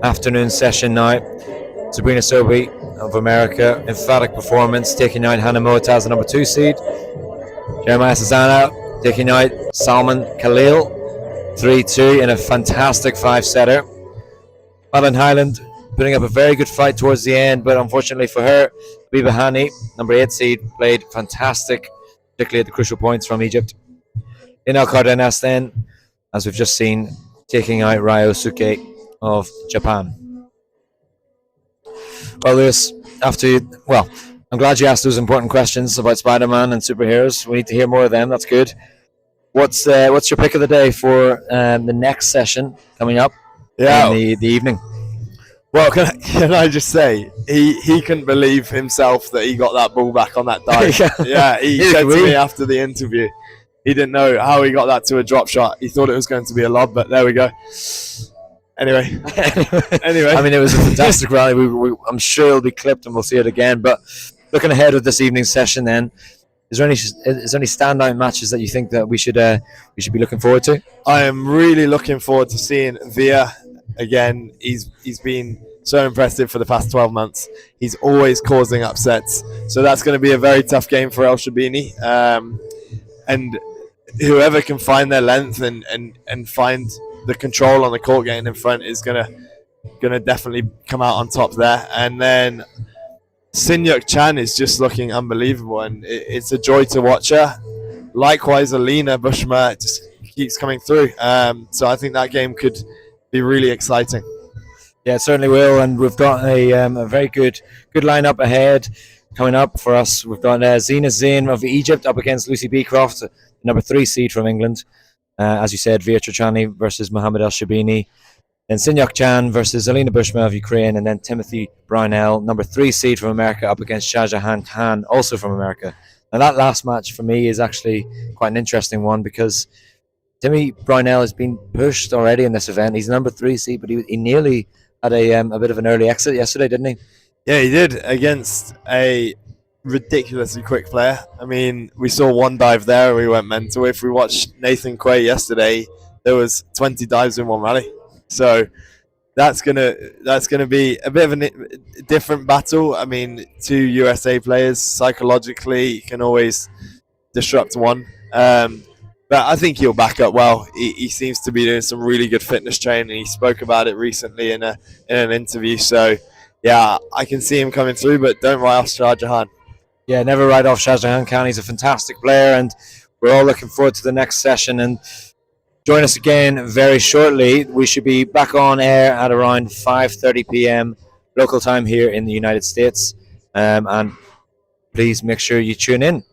afternoon session now. Sabrina Sobi of America, emphatic performance, taking out Hannah Moataz, the number 2 seed. Jeremiah Susanna taking out Salman Khalil, 3-2 in a fantastic 5-setter. Madeline Highland putting up a very good fight towards the end, but unfortunately for her, Biba Hani, number 8 seed, played fantastic, particularly at the crucial points from Egypt. Inal Cardenas then, as we've just seen, taking out Ryosuke of Japan. Well, Lewis, I'm glad you asked those important questions about Spider-Man and superheroes. We need to hear more of them. That's good. What's your pick of the day for the next session coming up in the evening? Well, can I just say, he couldn't believe himself that he got that ball back on that dive. Yeah, he said to me after the interview, he didn't know how he got that to a drop shot. He thought it was going to be a lob, but there we go. Anyway. I mean, it was a fantastic rally. I'm sure it'll be clipped and we'll see it again. But looking ahead of this evening's session, then, is there any standout matches that you think that we should be looking forward to? I am really looking forward to seeing Via again. He's been so impressive for the past 12 months. He's always causing upsets, so that's going to be a very tough game for El Shabini. And whoever can find their length and find the control on the court getting in front is gonna definitely come out on top there. And then Sin-Yuk Chan is just looking unbelievable, and it's a joy to watch her. Likewise, Alina Bushma just keeps coming through. So I think that game could be really exciting. Yeah, it certainly will, and we've got a very good lineup ahead coming up for us. We've got Zina Zain of Egypt up against Lucy Beecroft, number 3 seed from England. As you said, Via Trachani versus Mohamed El Shabini. Then Sin-Yuk Chan versus Alina Bushma of Ukraine, and then Timothy Brownell, number 3 seed from America, up against Shahjahan Khan, also from America. Now that last match for me is actually quite an interesting one because Timmy Brownell has been pushed already in this event. He's number 3 seed, but he nearly had a bit of an early exit yesterday, didn't he? Yeah, he did, against a ridiculously quick player. I mean, we saw one dive there and we went mental. If we watched Nathan Quay yesterday, there was 20 dives in one rally. So that's gonna be a bit of a different battle. I mean, 2 USA players, psychologically can always disrupt one. But I think he'll back up well. He seems to be doing some really good fitness training. He spoke about it recently in an interview. So yeah, I can see him coming through, but don't write off Shahjahan. Yeah, never write off Shahjahan Khan. He's a fantastic player, and we're all looking forward to the next session. And join us again very shortly. We should be back on air at around 5:30 p.m. local time here in the United States. And please make sure you tune in.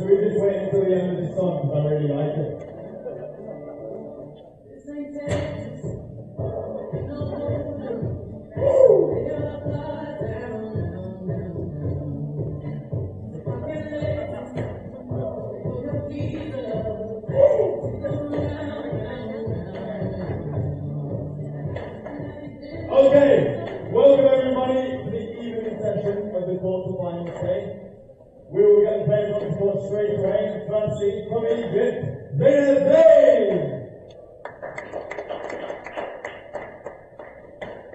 Should we just wait until the end of this song because I really like it? Okay, welcome everybody to the evening session of the quarterfinals today. We will get the players on the court straight away. First seed from Egypt, Zayn.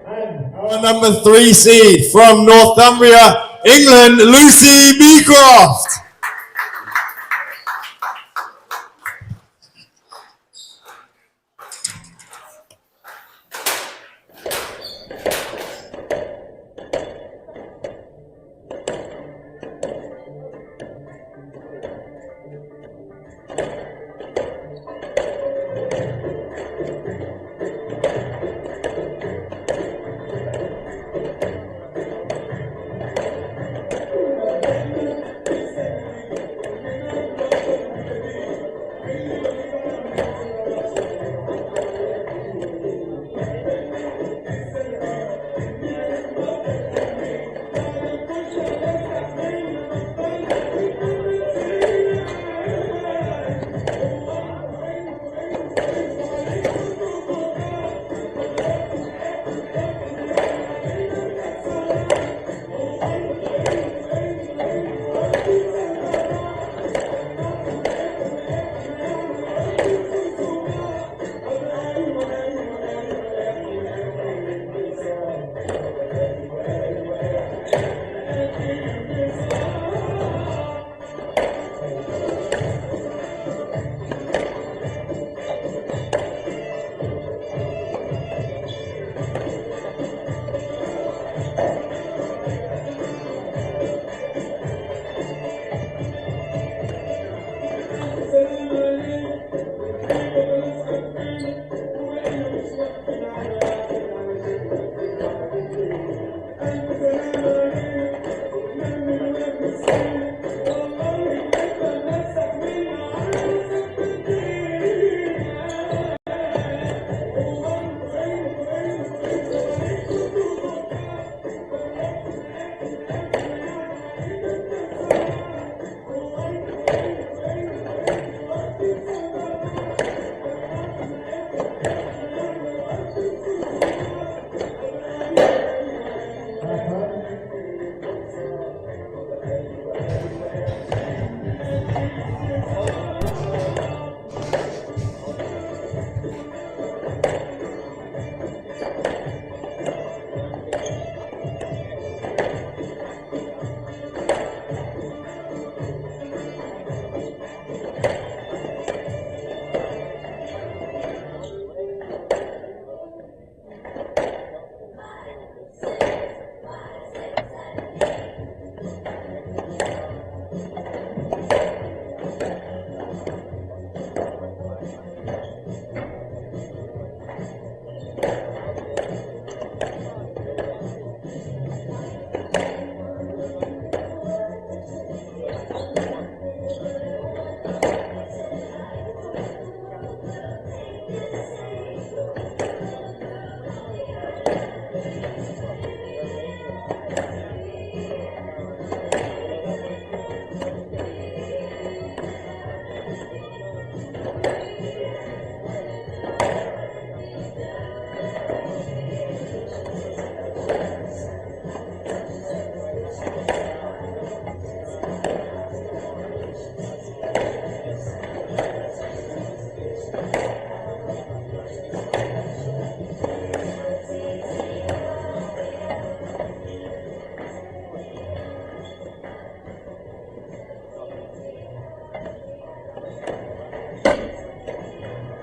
And our number 3 seed from Northumbria, England, Lucy Beecroft.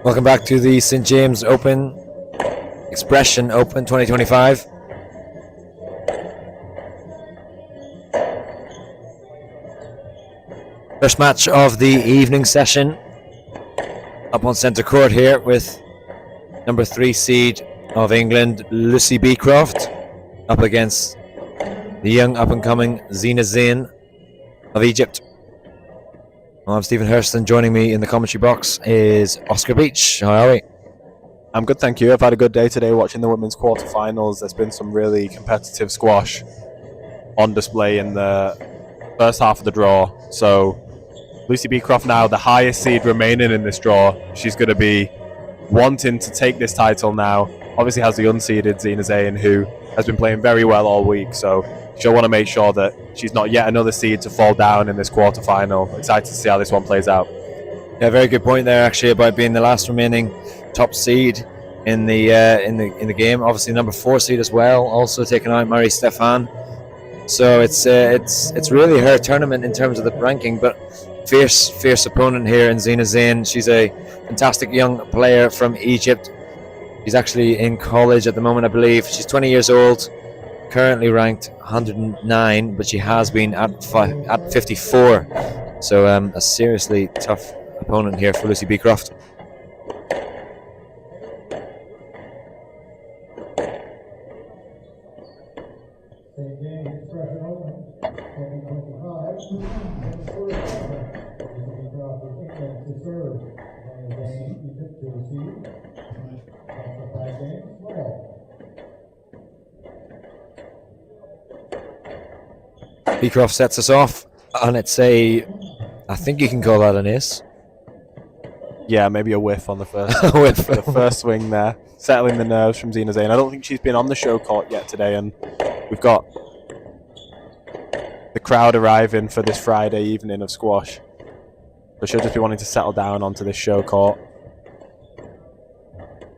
Welcome back to the St. James Open, Expression Open 2025. First match of the evening session. Up on centre court here with number 3 seed of England, Lucy Beecroft, up against the young up-and-coming Zina Zain of Egypt. I'm Stephen Hurston. Joining me in the commentary box is Oscar Beach. How are we? I'm good, thank you. I've had a good day today watching the women's quarterfinals. There's been some really competitive squash on display in the first half of the draw. So Lucy Beecroft now the highest seed remaining in this draw. She's going to be wanting to take this title now. Obviously has the unseeded Zina Zain, who has been playing very well all week. So she'll want to make sure that she's not yet another seed to fall down in this quarterfinal. Excited to see how this one plays out. Yeah, very good point there actually about being the last remaining top seed in the game. Obviously number 4 seed as well, also taking out Marie Stefan. So it's really her tournament in terms of the ranking, but fierce opponent here in Zina Zain. She's a fantastic young player from Egypt. She's actually in college at the moment, I believe. She's 20 years old, currently ranked 109, but she has been at 54. So a seriously tough opponent here for Lucy Beecroft. Beecroft sets us off, and it's I think you can call that an ace. Yeah, maybe a whiff on the first Whiff. the first swing there, settling the nerves from Zina Zain. I don't think she's been on the show court yet today, and we've got the crowd arriving for this Friday evening of squash. So she'll just be wanting to settle down onto this show court.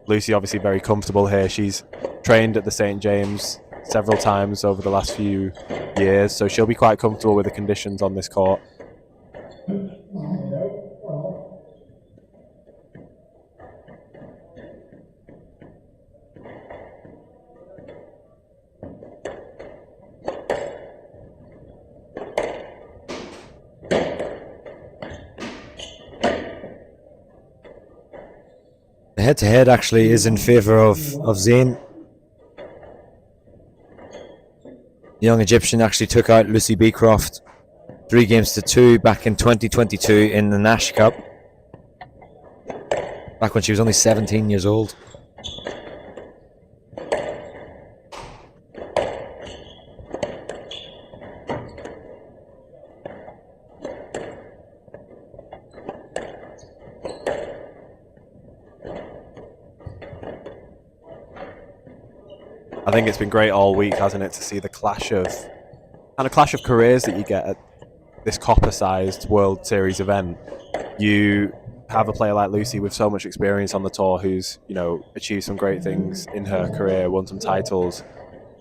Lucy obviously very comfortable here. She's trained at the St. James several times over the last few years, so she'll be quite comfortable with the conditions on this court. The head-to-head actually is in favour of Zain. The young Egyptian actually took out Lucy Beecroft 3-2 back in 2022 in the Nash Cup, back when she was only 17 years old. I think it's been great all week, hasn't it, to see the clash of careers that you get at this copper-sized World Series event. You have a player like Lucy with so much experience on the tour, who's achieved some great things in her career, won some titles,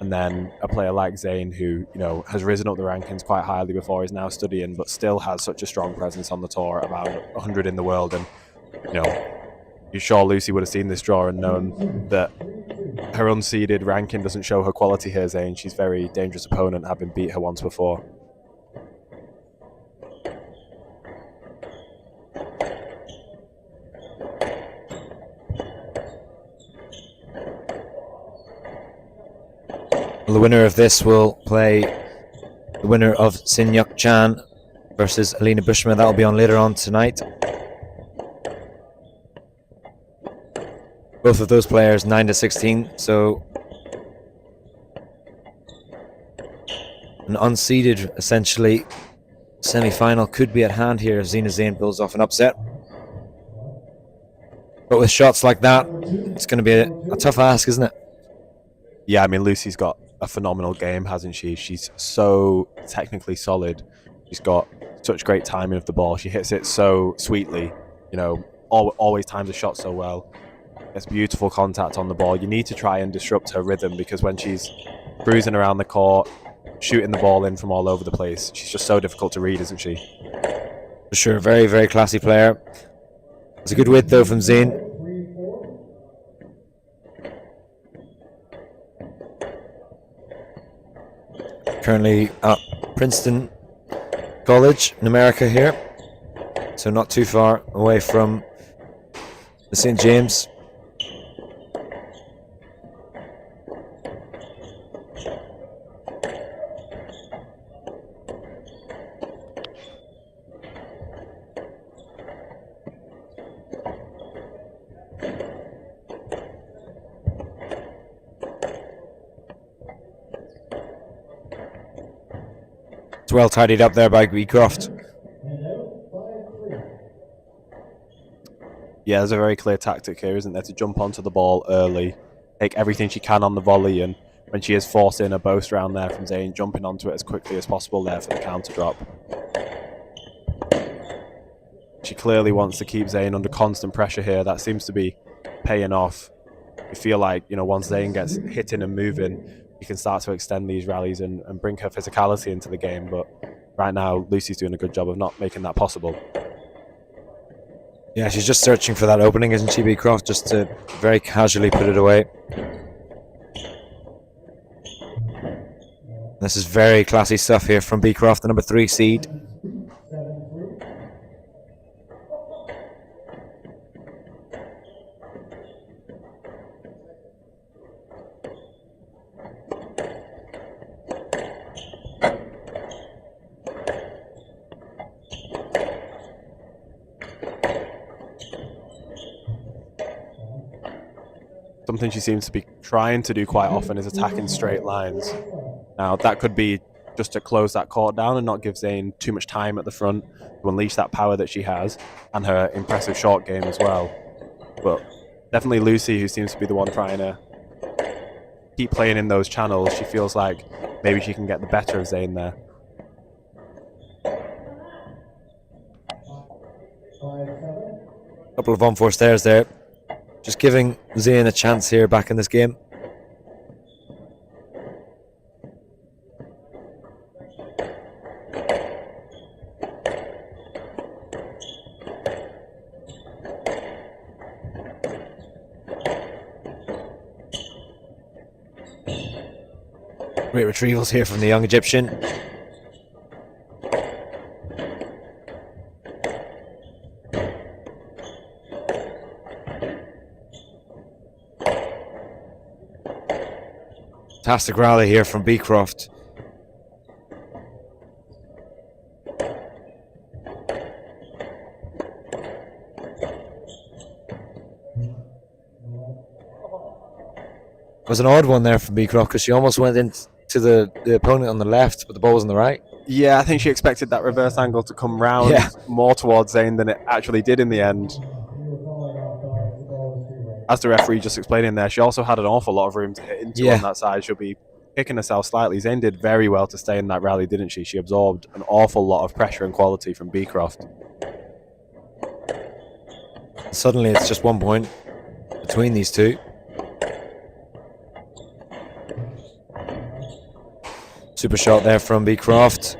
and then a player like Zain, who has risen up the rankings quite highly before, is now studying, but still has such a strong presence on the tour, about 100 in the world. And you're sure Lucy would have seen this draw and known that her unseeded ranking doesn't show her quality here, Zain. She's a very dangerous opponent, having beat her once before. The winner of this will play the winner of Sin-Yuk Chan versus Alina Bushma. That will be on later on tonight. Both of those players 9-16, so an unseeded, essentially, semi-final could be at hand here if Zina Zain pulls off an upset. But with shots like that, it's going to be a tough ask, isn't it? Yeah, I mean, Lucy's got a phenomenal game, hasn't she? She's so technically solid. She's got such great timing of the ball. She hits it so sweetly, always times the shot so well. It's beautiful contact on the ball. You need to try and disrupt her rhythm, because when she's cruising around the court, shooting the ball in from all over the place, she's just so difficult to read, isn't she? For sure, very, very classy player. It's a good width though from Zain. Currently at Princeton College in America here, so not too far away from the St. James. It's well tidied up there by Beecroft. Yeah, there's a very clear tactic here, isn't there, to jump onto the ball early, take everything she can on the volley, and when she is forcing a boast round there from Zane, jumping onto it as quickly as possible there for the counter drop. She clearly wants to keep Zane under constant pressure here. That seems to be paying off. You feel like, you know, once Zane gets hitting and moving, you can start to extend these rallies and bring her physicality into the game. But right now, Lucy's doing a good job of not making that possible. Yeah, she's just searching for that opening, isn't she, Beecroft? Just to very casually put it away. This is very classy stuff here from Beecroft, the number 3 seed. Something she seems to be trying to do quite often is attack in straight lines. Now, that could be just to close that court down and not give Zane too much time at the front to unleash that power that she has and her impressive short game as well. But definitely Lucy, who seems to be the one trying to keep playing in those channels. She feels like maybe she can get the better of Zane there. Couple of unforced errors there. Just giving Zane a chance here back in this game. Great retrievals here from the young Egyptian. Fantastic rally here from Beecroft. It was an odd one there from Beecroft because she almost went into the opponent on the left, but the ball was on the right. Yeah, I think she expected that reverse angle to come round more towards Zane than it actually did in the end. As the referee just explaining there, she also had an awful lot of room to hit into on that side. She'll be kicking herself slightly. Zane did very well to stay in that rally, didn't she? She absorbed an awful lot of pressure and quality from Beecroft. Suddenly it's just 1 point between these two. Super shot there from Beecroft.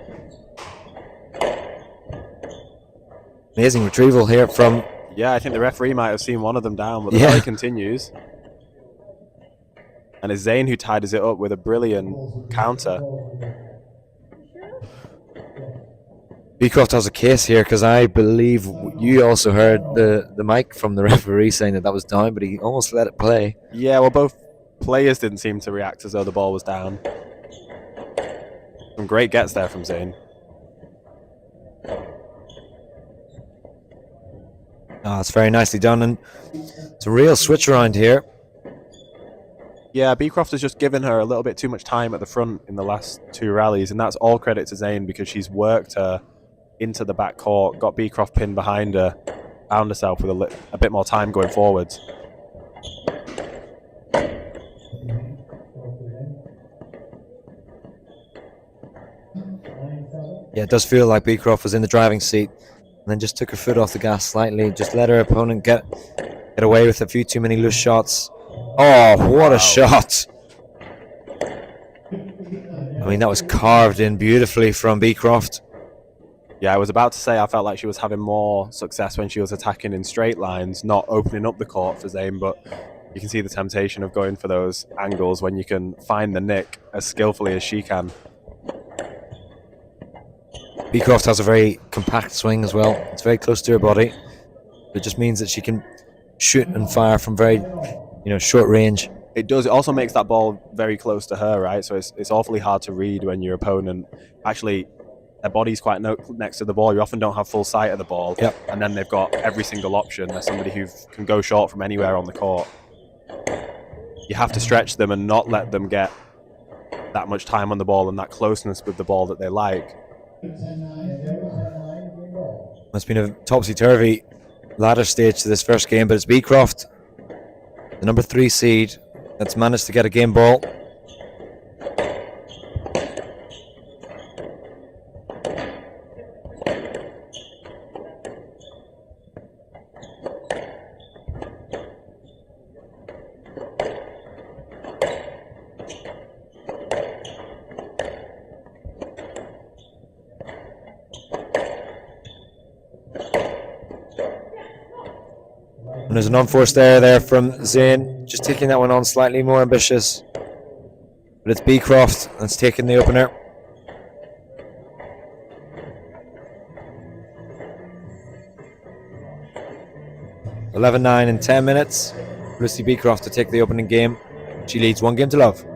Amazing retrieval here from... Yeah, I think the referee might have seen one of them down, but the rally continues. And it's Zane who tidies it up with a brilliant counter. Beecroft has a case here because I believe you also heard the mic from the referee saying that was down, but he almost let it play. Yeah, well, both players didn't seem to react as though the ball was down. Some great gets there from Zane. Oh, it's very nicely done, and it's a real switch around here. Yeah, Beecroft has just given her a little bit too much time at the front in the last 2 rallies, and that's all credit to Zane because she's worked her into the back court, got Beecroft pinned behind her, found herself with a bit more time going forwards. Yeah, it does feel like Beecroft was in the driving seat and then just took her foot off the gas slightly, just let her opponent get away with a few too many loose shots. Oh, what a shot! I mean, that was carved in beautifully from Beecroft. Yeah, I was about to say I felt like she was having more success when she was attacking in straight lines, not opening up the court for Zane, but you can see the temptation of going for those angles when you can find the nick as skillfully as she can. Beecroft has a very compact swing as well. It's very close to her body. It just means that she can shoot and fire from very, short range. It does. It also makes that ball very close to her, right? So it's awfully hard to read when your opponent actually, their body's quite next to the ball. You often don't have full sight of the ball. Yep. And then they've got every single option. There's somebody who can go short from anywhere on the court. You have to stretch them and not let them get that much time on the ball and that closeness with the ball that they like. It's been a topsy-turvy ladder stage to this first game, but it's Beecroft, the number 3 seed, that's managed to get a game ball. And there's an unforced error there from Zane, just taking that one on slightly more ambitious. But it's Beecroft that's taking the opener. (11-9) in 10 minutes. Lucy Beecroft to take the opening game. She leads 1-0.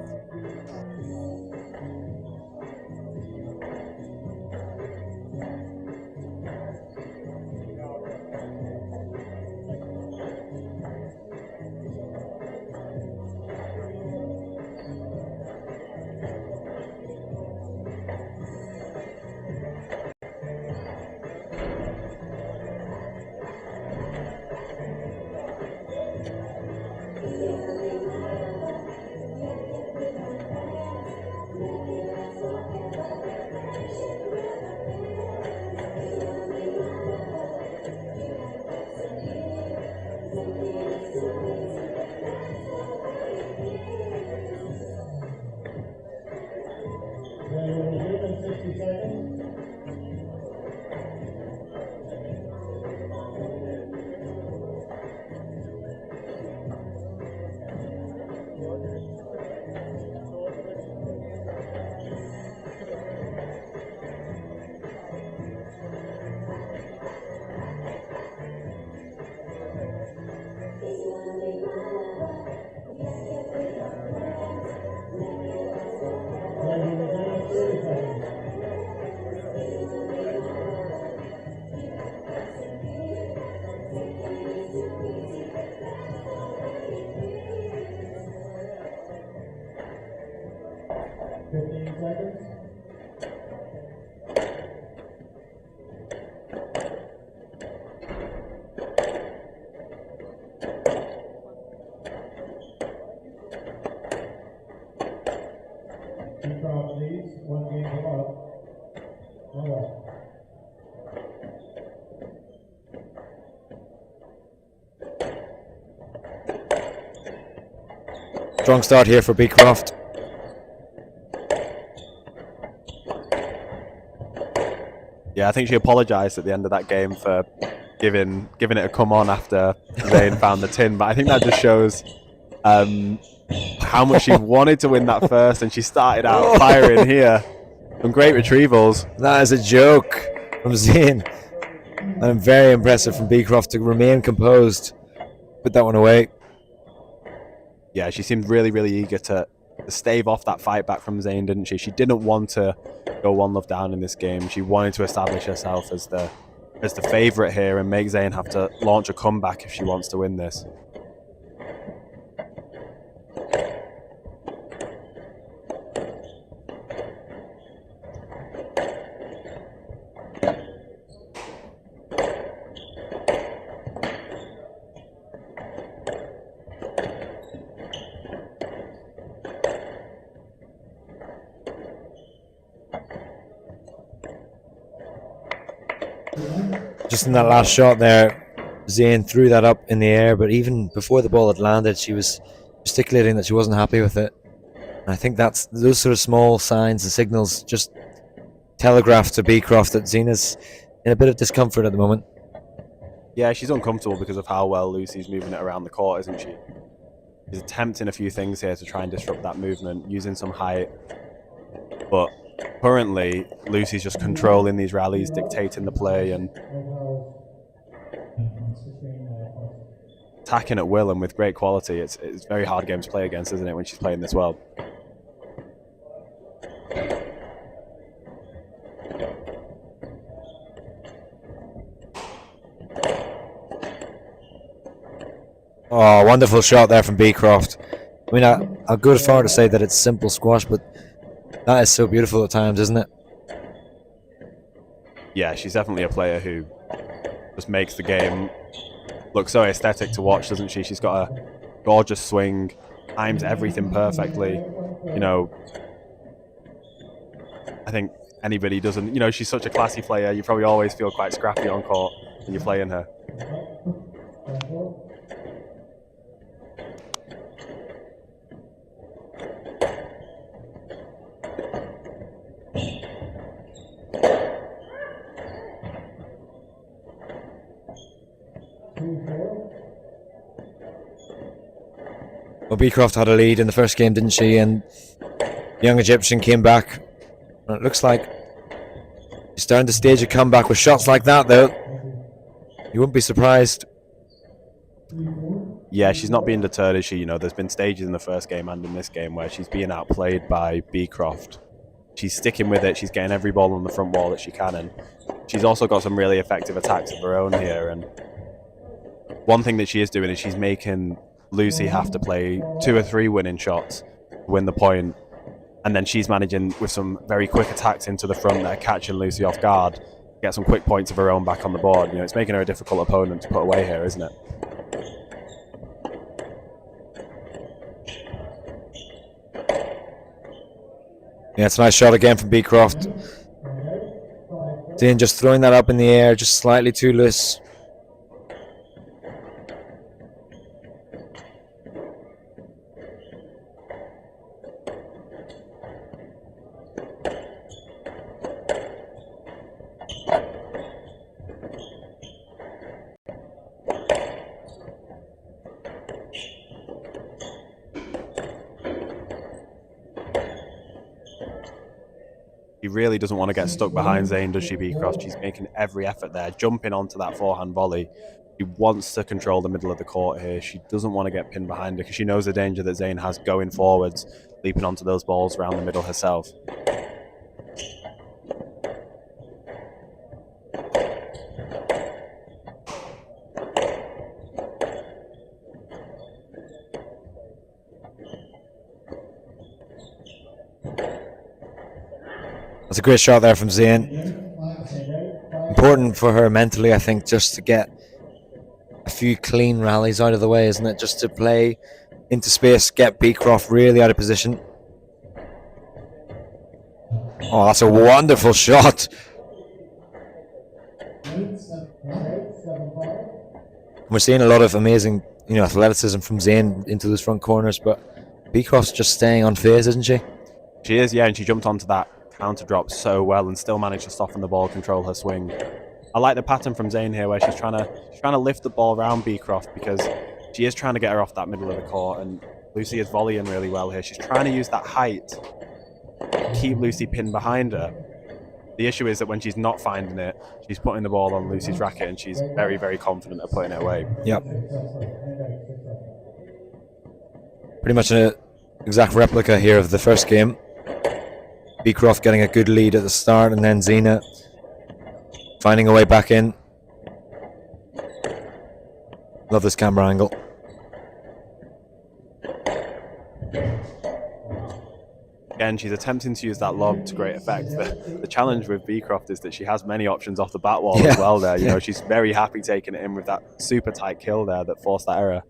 Strong start here for Beecroft. Yeah, I think she apologised at the end of that game for giving it a come on after Zane found the tin, but I think that just shows how much she wanted to win that first, and she started out firing here. Some great retrievals. That is a joke from Zane. And very impressive from Beecroft to remain composed. Put that one away. Yeah, she seemed really, really eager to stave off that fight back from Zane, didn't she? She didn't want to go 1-love down in this game. She wanted to establish herself as the favourite here and make Zane have to launch a comeback if she wants to win this. Just in that last shot there, Zane threw that up in the air, but even before the ball had landed, she was gesticulating that she wasn't happy with it. And I think that's those sort of small signs and signals just telegraph to Beecroft that Zena's in a bit of discomfort at the moment. Yeah, she's uncomfortable because of how well Lucy's moving it around the court, isn't she? She's attempting a few things here to try and disrupt that movement, using some height, but currently Lucy's just controlling these rallies, dictating the play and attacking at will and with great quality. It's very hard game to play against, isn't it, when she's playing this well? Oh, wonderful shot there from Beecroft. I mean, I'll go as far to say that it's simple squash, but that is so beautiful at times, isn't it? Yeah, she's definitely a player who just makes the game look so aesthetic to watch, doesn't she? She's got a gorgeous swing, times everything perfectly. You know, I think anybody doesn't, you know, she's such a classy player. You probably always feel quite scrappy on court when you're playing her. Well, Beecroft had a lead in the first game, didn't she? And the young Egyptian came back. And it looks like she's starting to stage a comeback with shots like that, though. You wouldn't be surprised. Yeah, she's not being deterred, is she? You know, there's been stages in the first game and in this game where she's being outplayed by Beecroft. She's sticking with it. She's getting every ball on the front wall that she can, and she's also got some really effective attacks of her own here. And one thing that she is doing is she's making Lucy have to play 2 or 3 winning shots to win the point, and then she's managing with some very quick attacks into the front that are catching Lucy off guard, get some quick points of her own back on the board. You know, it's making her a difficult opponent to put away here, isn't it? Yeah, it's a nice shot again from Beecroft. Zane just throwing that up in the air, just slightly too loose. She really doesn't want to get stuck behind Zane, does she, Beecroft? She's making every effort there, jumping onto that forehand volley. She wants to control the middle of the court here. She doesn't want to get pinned behind her because she knows the danger that Zane has going forwards, leaping onto those balls around the middle herself. That's a great shot there from Zane. Important for her mentally, I think, just to get a few clean rallies out of the way, isn't it? Just to play into space, get Beecroft really out of position. Oh, that's a wonderful shot. We're seeing a lot of amazing, you know, athleticism from Zane into those front corners, but Beecroft's just staying on phase, isn't she? She is, yeah, and she jumped onto that counter drop so well and still managed to soften the ball, control her swing. I like the pattern from Zane here where she's trying to lift the ball around Beecroft because she is trying to get her off that middle of the court, and Lucy is volleying really well here. She's trying to use that height to keep Lucy pinned behind her. The issue is that when she's not finding it, she's putting the ball on Lucy's racket and she's very, very confident of putting it away. Yep. Pretty much an exact replica here of the first game. Beecroft getting a good lead at the start, and then Zina finding a way back in. Love this camera angle. Again, she's attempting to use that lob to great effect. The challenge with Beecroft is that she has many options off the back wall as well there. You know, she's very happy taking it in with that super tight kill there that forced that error.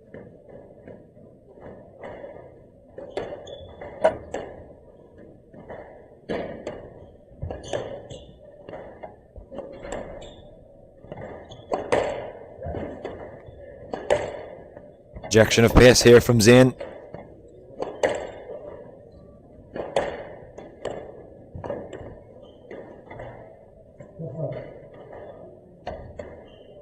Injection of pace here from Zane.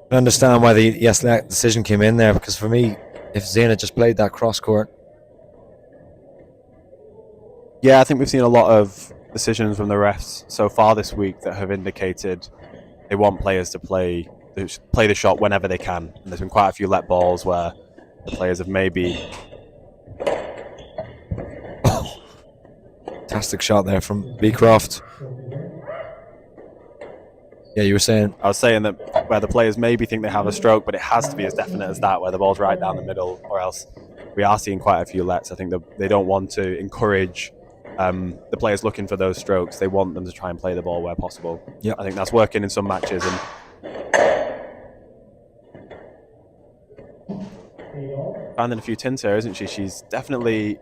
I understand why the that decision came in there, because for me, if Zane had just played that cross court. Yeah, I think we've seen a lot of decisions from the refs so far this week that have indicated they want players to play the shot whenever they can. And there's been quite a few let balls where the players have maybe... Fantastic shot there from Beecroft. Yeah, you were saying? I was saying that where the players maybe think they have a stroke, but it has to be as definite as that, where the ball's right down the middle, or else we are seeing quite a few lets. I think that they don't want to encourage the players looking for those strokes. They want them to try and play the ball where possible. Yeah, I think that's working in some matches. And finding a few tints here, isn't she? She's definitely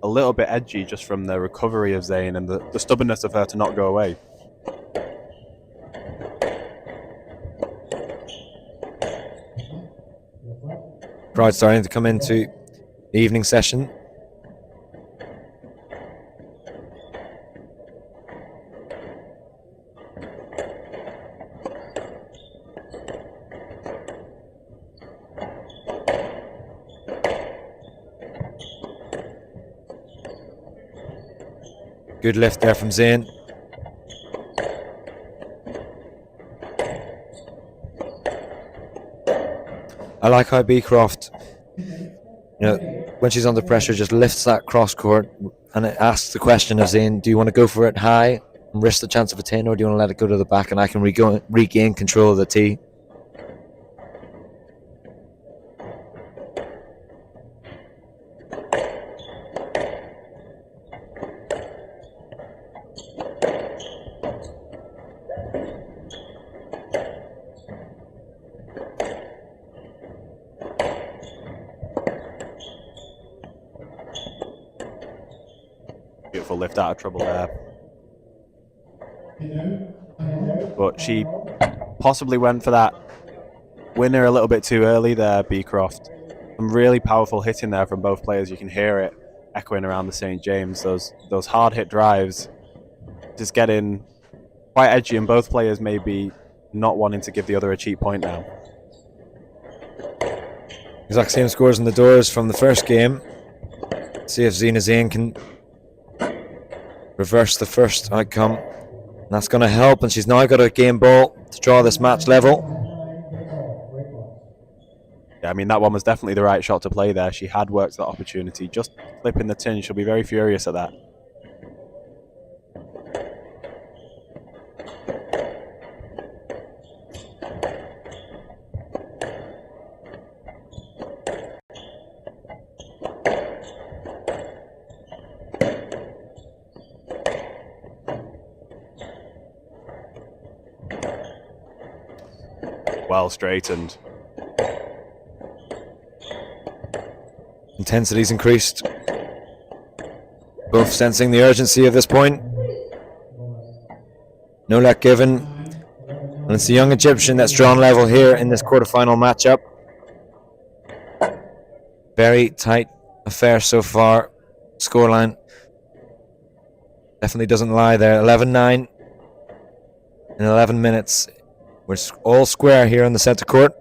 a little bit edgy just from the recovery of Zayn and the stubbornness of her to not go away. Crowd starting to come into the evening session. Good lift there from Zayn. I like how Beecroft, when she's under pressure, just lifts that cross court and it asks the question of Zayn, do you want to go for it high and risk the chance of a 10, or do you want to let it go to the back and I can regain control of the tee? Beautiful lift out of trouble there. But she possibly went for that winner a little bit too early there, Beecroft. Some really powerful hitting there from both players. You can hear it echoing around the St. James. Those hard hit drives just getting quite edgy, and both players maybe not wanting to give the other a cheap point now. Exact same scores in the doors from the first game. See if Zina Zayn can reverse the first outcome. And that's going to help, and she's now got a game ball to draw this match level. Yeah, I mean, that one was definitely the right shot to play there. She had worked that opportunity. Just clipping the tin, she'll be very furious at that. Well straightened. Intensity's increased. Both sensing the urgency of this point. No let given. And it's the young Egyptian that's drawn level here in this quarterfinal matchup. Very tight affair so far. Scoreline definitely doesn't lie there. 11-9 in 11 minutes. We're all square here on the center court.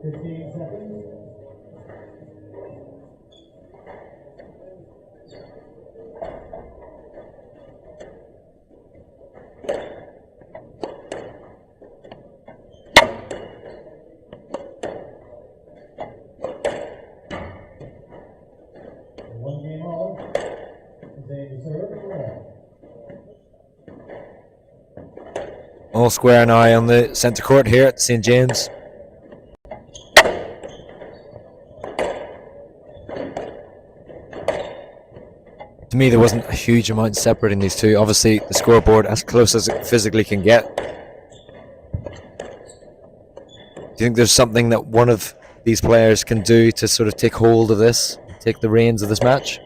15 seconds. One game all. Zane to serve. All square now on the centre court here at St James. To me, there wasn't a huge amount separating these two. Obviously, the scoreboard as close as it physically can get. Do you think there's something that one of these players can do to sort of take hold of this, take the reins of this match?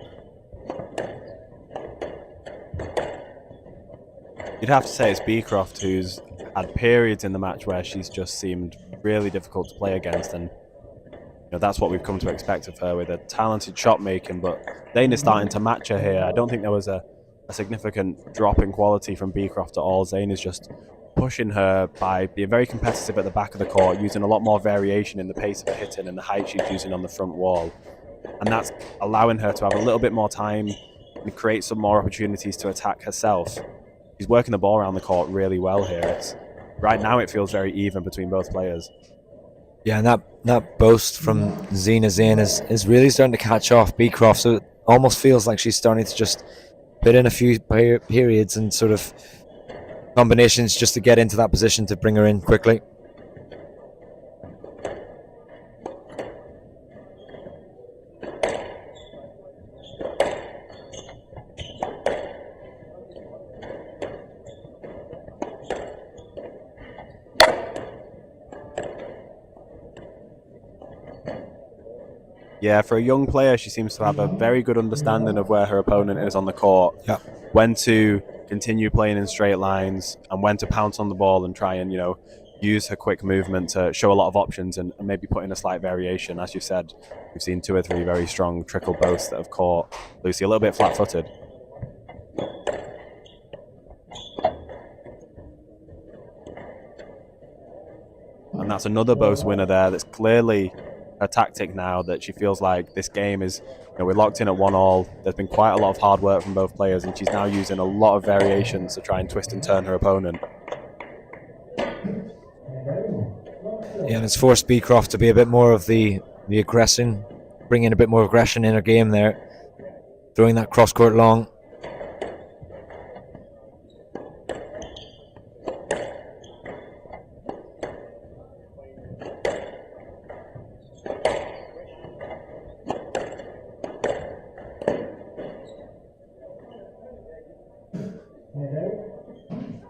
You'd have to say it's Beecroft who's had periods in the match where she's just seemed really difficult to play against, and that's what we've come to expect of her, with a talented shot making. But Zane is starting to match her here. I don't think there was a significant drop in quality from Beecroft at all. Zane is just pushing her by being very competitive at the back of the court, using a lot more variation in the pace of her hitting and the height she's using on the front wall, and that's allowing her to have a little bit more time and create some more opportunities to attack herself. She's working the ball around the court really well here. Right now it feels very even between both players. Yeah, and that boast from Zane is really starting to catch off Beecroft, so it almost feels like she's starting to just put in a few periods and sort of combinations just to get into that position to bring her in quickly. Yeah, for a young player, she seems to have a very good understanding of where her opponent is on the court. Yeah. When to continue playing in straight lines and when to pounce on the ball and try and, use her quick movement to show a lot of options and maybe put in a slight variation. As you said, we've seen 2 or 3 very strong trickle boasts that have caught Lucy a little bit flat-footed. And that's another boast winner there. That's clearly a tactic now, that she feels like this game is, we're locked in at 1-1. There's been quite a lot of hard work from both players, and she's now using a lot of variations to try and twist and turn her opponent. Yeah, and it's forced Beecroft to be a bit more of the aggression, bring in a bit more aggression in her game there, throwing that cross-court long.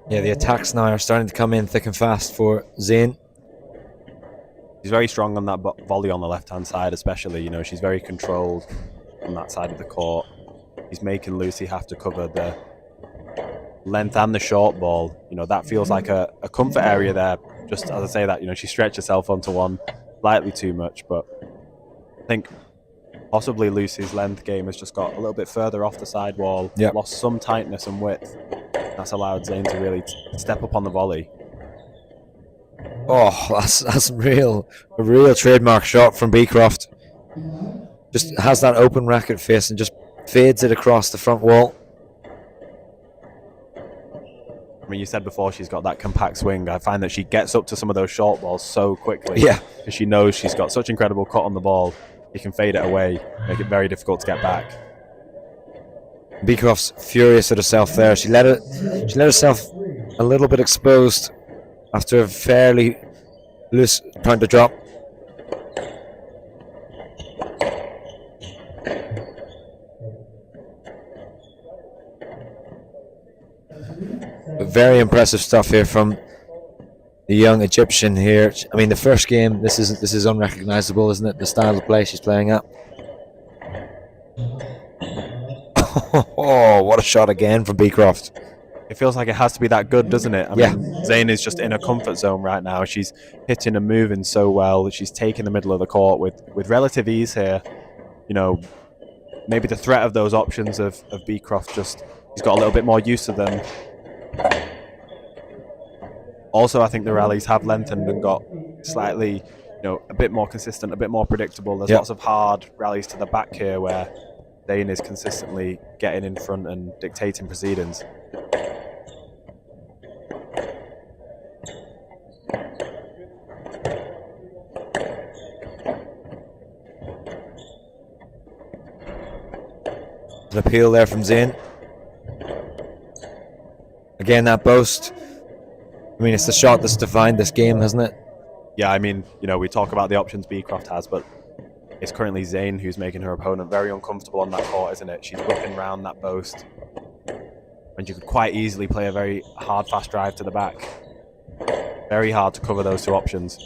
Yeah, the attacks now are starting to come in thick and fast for Zane. She's very strong on that volley on the left-hand side, especially. She's very controlled on that side of the court. She's making Lucy have to cover the length and the short ball. That feels like a comfort area there. Just as I say that, she stretched herself onto one slightly too much, but I think possibly Lucy's length game has just got a little bit further off the sidewall, lost some tightness and width. That's allowed Zane to really step up on the volley. Oh, that's a real trademark shot from Beecroft. Just has that open racket face and just fades it across the front wall. I mean, you said before she's got that compact swing. I find that she gets up to some of those short balls so quickly. Yeah. Because she knows she's got such incredible cut on the ball. You can fade it away, make it very difficult to get back. Beecroft's furious at herself there. She let herself a little bit exposed after a fairly loose trying to drop. But very impressive stuff here from the young Egyptian here. I mean, the first game, this is unrecognizable, isn't it? The style of play she's playing at. Oh, what a shot again from Beecroft. It feels like it has to be that good, doesn't it? I mean, Zane is just in a comfort zone right now. She's hitting and moving so well. She's taking the middle of the court with relative ease here. Maybe the threat of those options of Beecroft, he's got a little bit more used to them. Also, I think the rallies have lengthened and got slightly a bit more consistent, a bit more predictable. There's Yep. lots of hard rallies to the back here where Zane is consistently getting in front and dictating proceedings. An appeal there from Zane. Again, that boast. I mean, it's the shot that's defined this game, hasn't it? Yeah, I mean, we talk about the options Beecroft has, but it's currently Zane who's making her opponent very uncomfortable on that court, isn't it? She's whipping round that boast. And you could quite easily play a very hard, fast drive to the back. Very hard to cover those two options.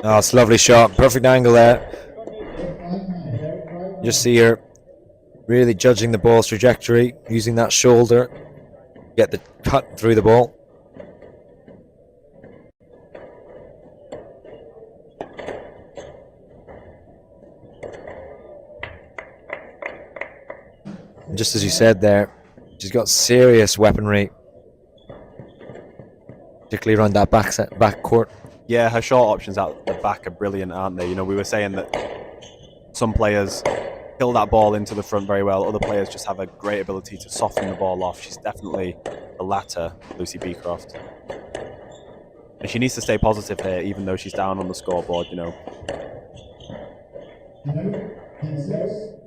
Oh, it's a lovely shot. Perfect angle there. You just see her really judging the ball's trajectory, using that shoulder to get the cut through the ball. And just as you said there, she's got serious weaponry, particularly around that back court. Yeah, her short options out the back are brilliant, aren't they? We were saying that some players kill that ball into the front very well. Other players just have a great ability to soften the ball off. She's definitely the latter, Lucy Beecroft. And she needs to stay positive here, even though she's down on the scoreboard, 10-6,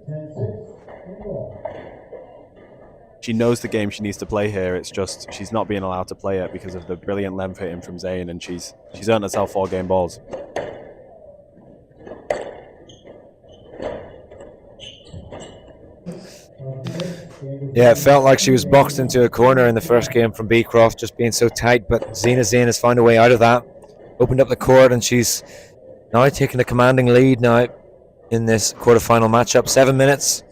10-6, She knows the game she needs to play here. It's just she's not being allowed to play it because of the brilliant length hitting from Zane, and she's earned herself 4 game balls. Yeah, it felt like she was boxed into a corner in the first game from Beecroft, just being so tight, but Zane has found a way out of that. Opened up the court, and she's now taking a commanding lead now in this quarterfinal matchup. 7 minutes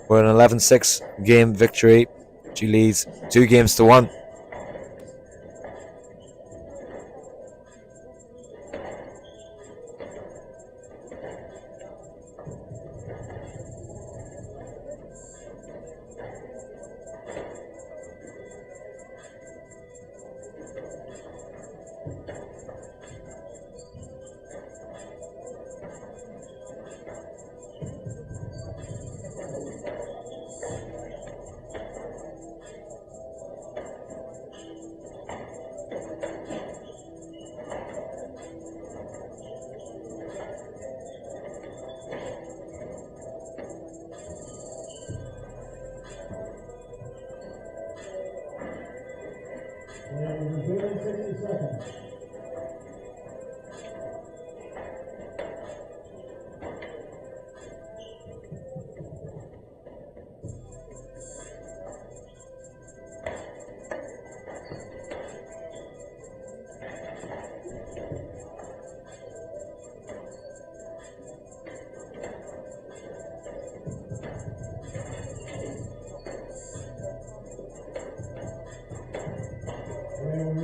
for an 11-6 game victory. She leads 2-1. And we're doing 60 seconds. And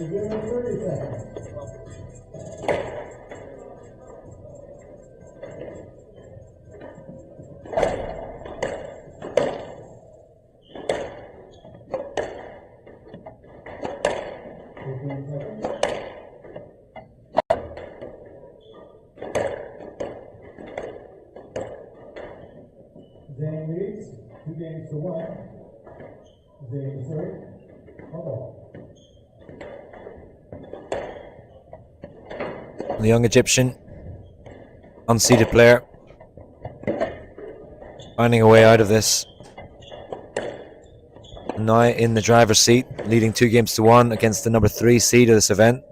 we're doing 30 seconds. Zane leads 2-1. Zane serve. The young Egyptian, unseeded player, finding a way out of this. And now in the driver's seat, leading 2-1 against the number 3 seed of this event.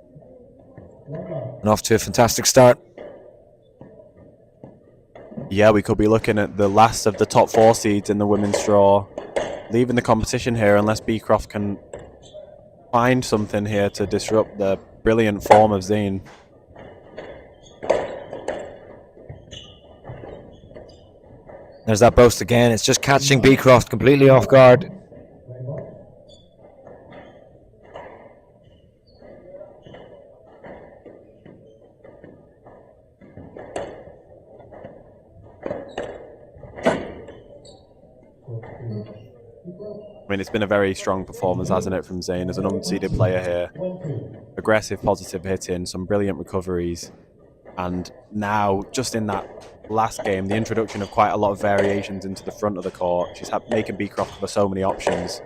And off to a fantastic start. Yeah, we could be looking at the last of the top 4 seeds in the women's draw leaving the competition here unless Beecroft can find something here to disrupt the brilliant form of Zane. There's that boast again. It's just catching Beecroft completely off guard. I mean, it's been a very strong performance, hasn't it, from Zayn as an unseeded player here. Aggressive, positive hitting, some brilliant recoveries. And now, just in that last game, the introduction of quite a lot of variations into the front of the court. She's making Beecroft cover so many options.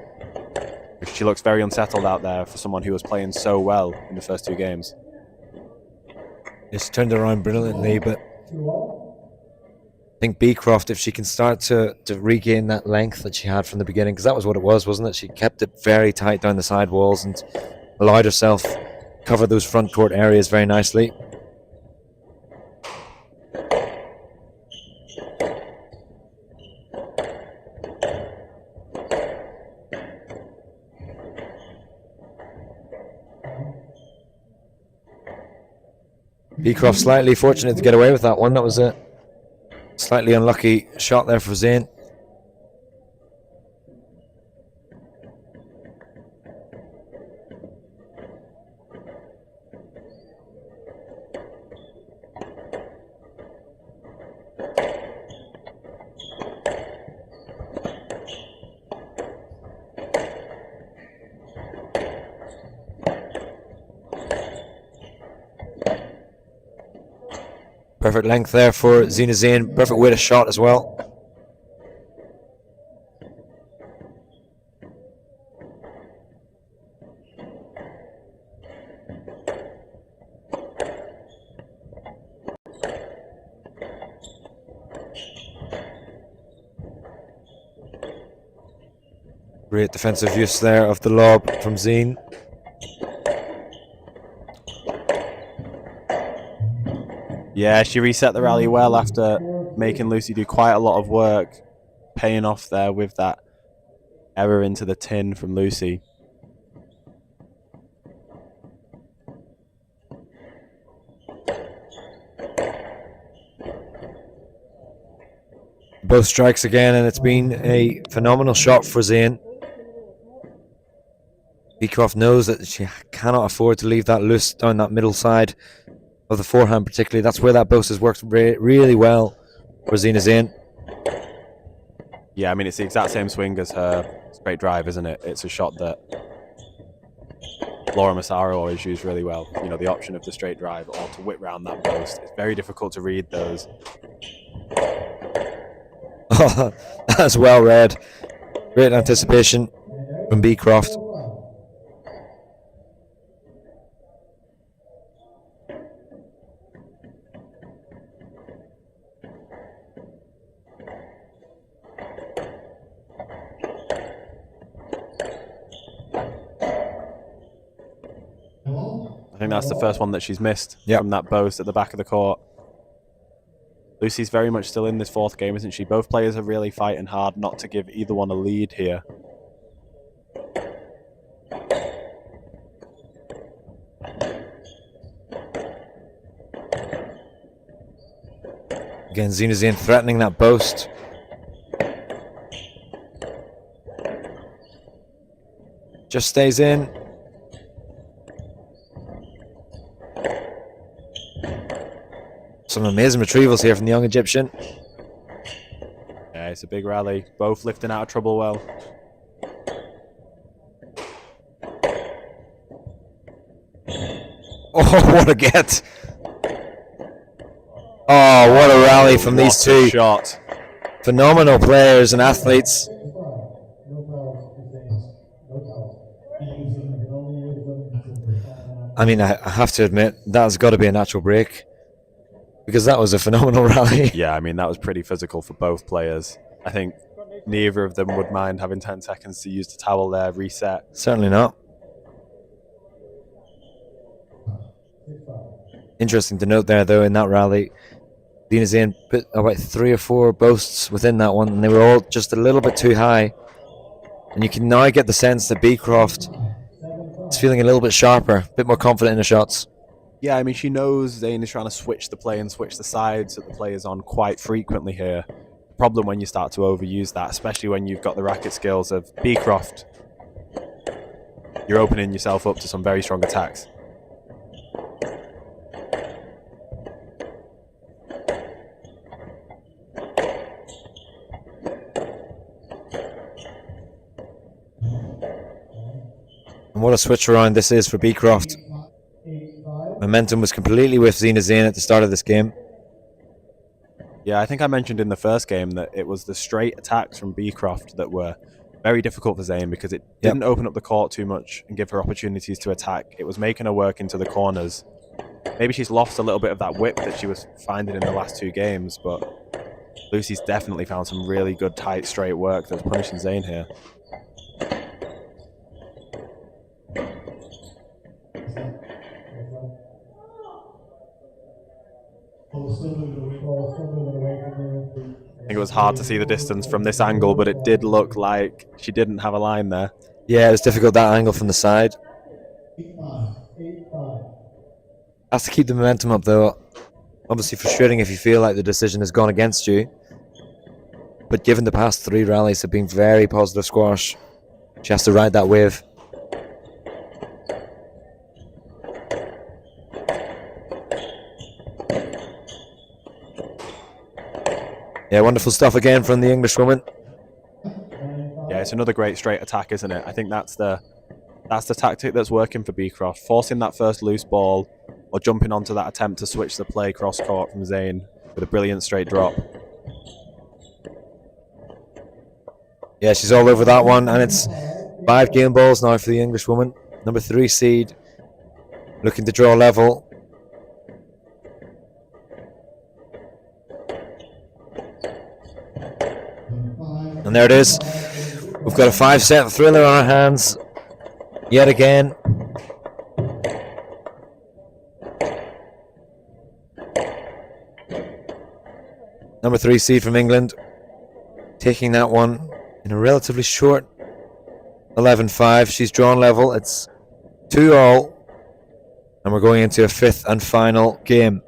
She looks very unsettled out there for someone who was playing so well in the first 2 games. It's turned around brilliantly, but I think Beecroft, if she can start to regain that length that she had from the beginning, because that was what it was, wasn't it? She kept it very tight down the side walls and allowed herself cover those front court areas very nicely. Beecroft slightly fortunate to get away with that one. That was a slightly unlucky shot there for Zayn. Perfect length there for Zina Zayn. Perfect way to shot as well. Great defensive use there of the lob from Zayn. Yeah, she reset the rally well after making Lucy do quite a lot of work, paying off there with that error into the tin from Lucy. Both strikes again, and it's been a phenomenal shot for Zayn. Beecroft knows that she cannot afford to leave that loose down that middle side of the forehand particularly. That's where that boast has worked really well for Zina Zayn. Yeah, I mean, it's the exact same swing as her straight drive, isn't it? It's a shot that Laura Massaro always used really well. You know, the option of the straight drive or to whip round that post. It's very difficult to read those. That's well read. Great anticipation from Beecroft. I think that's the first one that she's missed from that post at the back of the court. Lucy's very much still in this 4th game, isn't she? Both players are really fighting hard not to give either one a lead here. Again, Zina Zayn threatening that boast. Just stays in. Some amazing retrievals here from the young Egyptian. Yeah, it's a big rally. Both lifting out of trouble well. Oh, what a get. Oh, what a rally from these two. Shot. Phenomenal players and athletes. I mean, I have to admit, that's got to be a natural break, because that was a phenomenal rally. Yeah, I mean, that was pretty physical for both players. I think neither of them would mind having 10 seconds to use the towel there, reset. Certainly not. Interesting to note there, though, in that rally, Zina Zayn put about 3 or 4 boasts within that one, and they were all just a little bit too high. And you can now get the sense that Beecroft is feeling a little bit sharper, a bit more confident in her shots. Yeah, I mean, she knows Zayn is trying to switch the play and switch the sides that the play is on quite frequently here. The problem when you start to overuse that, especially when you've got the racket skills of Beecroft, you're opening yourself up to some very strong attacks. What a switch around this is for Beecroft. Momentum was completely with Zina Zain at the start of this game. Yeah, I think I mentioned in the first game that it was the straight attacks from Beecroft that were very difficult for Zain because it didn't open up the court too much and give her opportunities to attack. It was making her work into the corners. Maybe she's lost a little bit of that whip that she was finding in the last 2 games, but Lucy's definitely found some really good tight straight work that's punishing Zain here. I think it was hard to see the distance from this angle, but it did look like she didn't have a line there. Yeah, it was difficult, that angle from the side. Has to keep the momentum up, though. Obviously frustrating if you feel like the decision has gone against you. But given the past 3 rallies have been very positive squash, she has to ride that wave. Yeah, wonderful stuff again from the Englishwoman. Yeah, it's another great straight attack, isn't it? I think that's the tactic that's working for Beecroft, forcing that first loose ball or jumping onto that attempt to switch the play cross court from Zain with a brilliant straight drop. Yeah, she's all over that one, and it's 5 game balls now for the Englishwoman. Number 3 seed, looking to draw level. And there it is. We've got a 5-set thriller on our hands yet again. Number 3 seed from England taking that one in a relatively short 11-5. She's drawn level. It's 2-all, and we're going into a 5th and final game.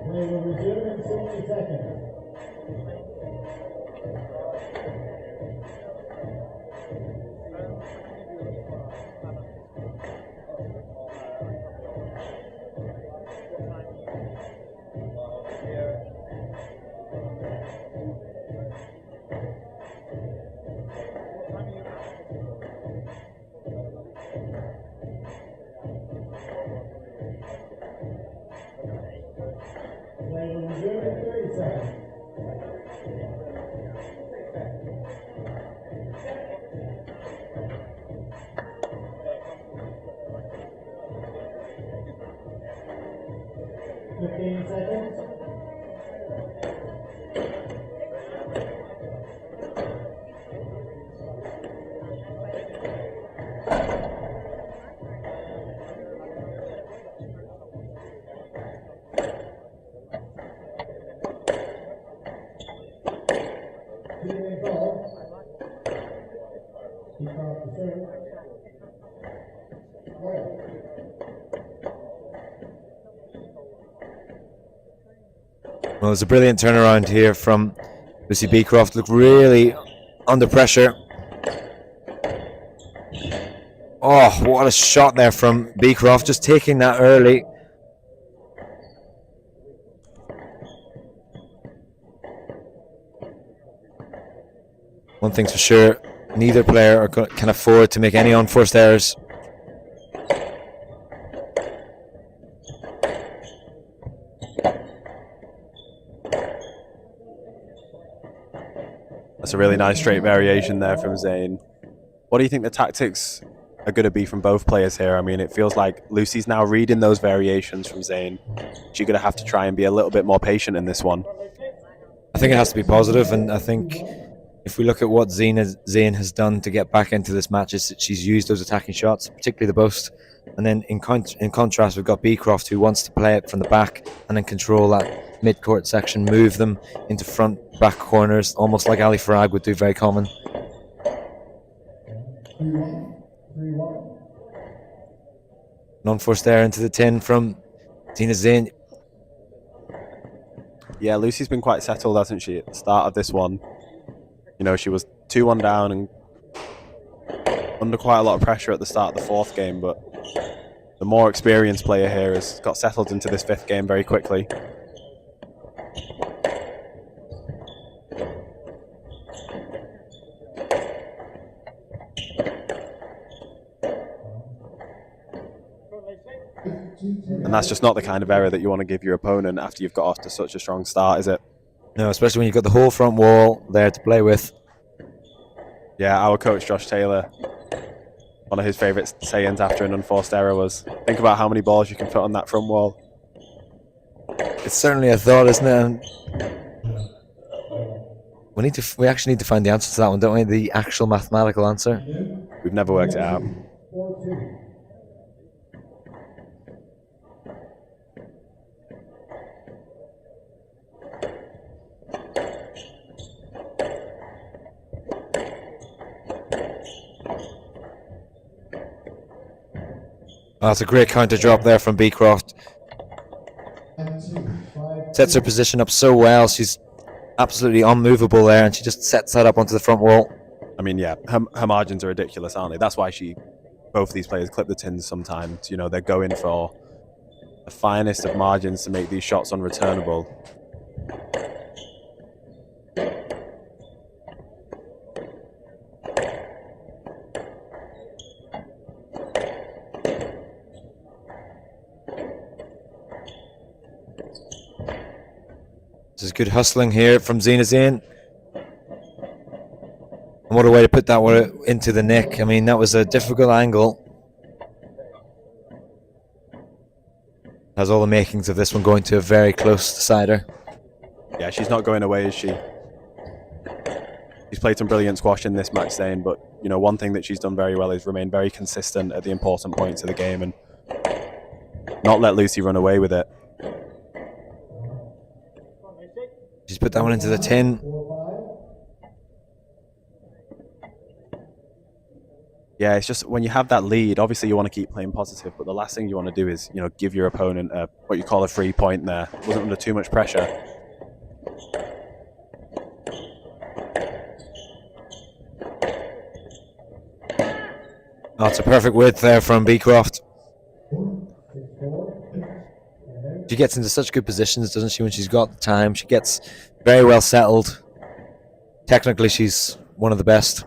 We will resume in 60 seconds. We will resume in 30 seconds. Well, it's a brilliant turnaround here from Lucy Beecroft. Looked really under pressure. Oh, what a shot there from Beecroft, just taking that early. One thing's for sure, neither player can afford to make any unforced errors. That's a really nice straight variation there from Zain. What do you think the tactics are going to be from both players here? I mean, it feels like Lucy's now reading those variations from Zain. She's going to have to try and be a little bit more patient in this one. I think it has to be positive, and I think if we look at what Zain has done to get back into this match, is that she's used those attacking shots, particularly the burst And then in contrast, we've got Beecroft, who wants to play it from the back and then control that mid-court section, move them into front back corners, almost like Ali Farag would do, very common. 3-1. Non-forced error into the tin from Zina Zain. Yeah, Lucy's been quite settled, hasn't she, at the start of this one. You know, she was 2-1 down and under quite a lot of pressure at the start of the fourth game, but the more experienced player here has got settled into this fifth game very quickly. And that's just not the kind of error that you want to give your opponent after you've got off to such a strong start, is it? No, especially when you've got the whole front wall there to play with. Yeah, our coach Josh Taylor, one of his favourite sayings after an unforced error was, think about how many balls you can put on that front wall. It's certainly a thought, isn't it? And we actually need to find the answer to that one, don't we? The actual mathematical answer. We've never worked it out. 4-2. Oh, that's a great counter drop there from Beecroft. Sets her position up so well. She's absolutely unmovable there, and she just sets that up onto the front wall. I mean, yeah, her margins are ridiculous, aren't they? That's why both of these players clip the tins sometimes. You know, they're going for the finest of margins to make these shots unreturnable. This is good hustling here from Zina Zain. And what a way to put that one into the neck. I mean, that was a difficult angle. Has all the makings of this one going to a very close decider. Yeah, she's not going away, is she? She's played some brilliant squash in this match, Zain, but you know, one thing that she's done very well is remain very consistent at the important points of the game and not let Lucy run away with it. She's put that one into the tin. Yeah, it's just when you have that lead, obviously you want to keep playing positive, but the last thing you want to do is, you know, give your opponent what you call a free point there. Wasn't under too much pressure. Oh, it's a perfect width there from Beecroft. She gets into such good positions, doesn't she, when she's got the time. She gets very well settled. Technically, she's one of the best.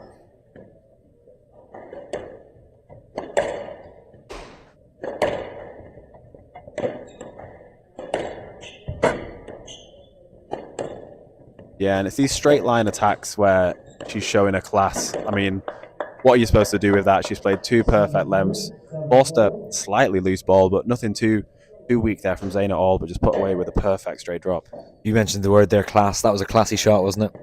Yeah, and it's these straight line attacks where she's showing a class. I mean, what are you supposed to do with that? She's played two perfect lengths, forced a slightly loose ball, but nothing too weak there from Zain at all, but just put away with a perfect straight drop. You mentioned the word there, class. That was a classy shot, wasn't it?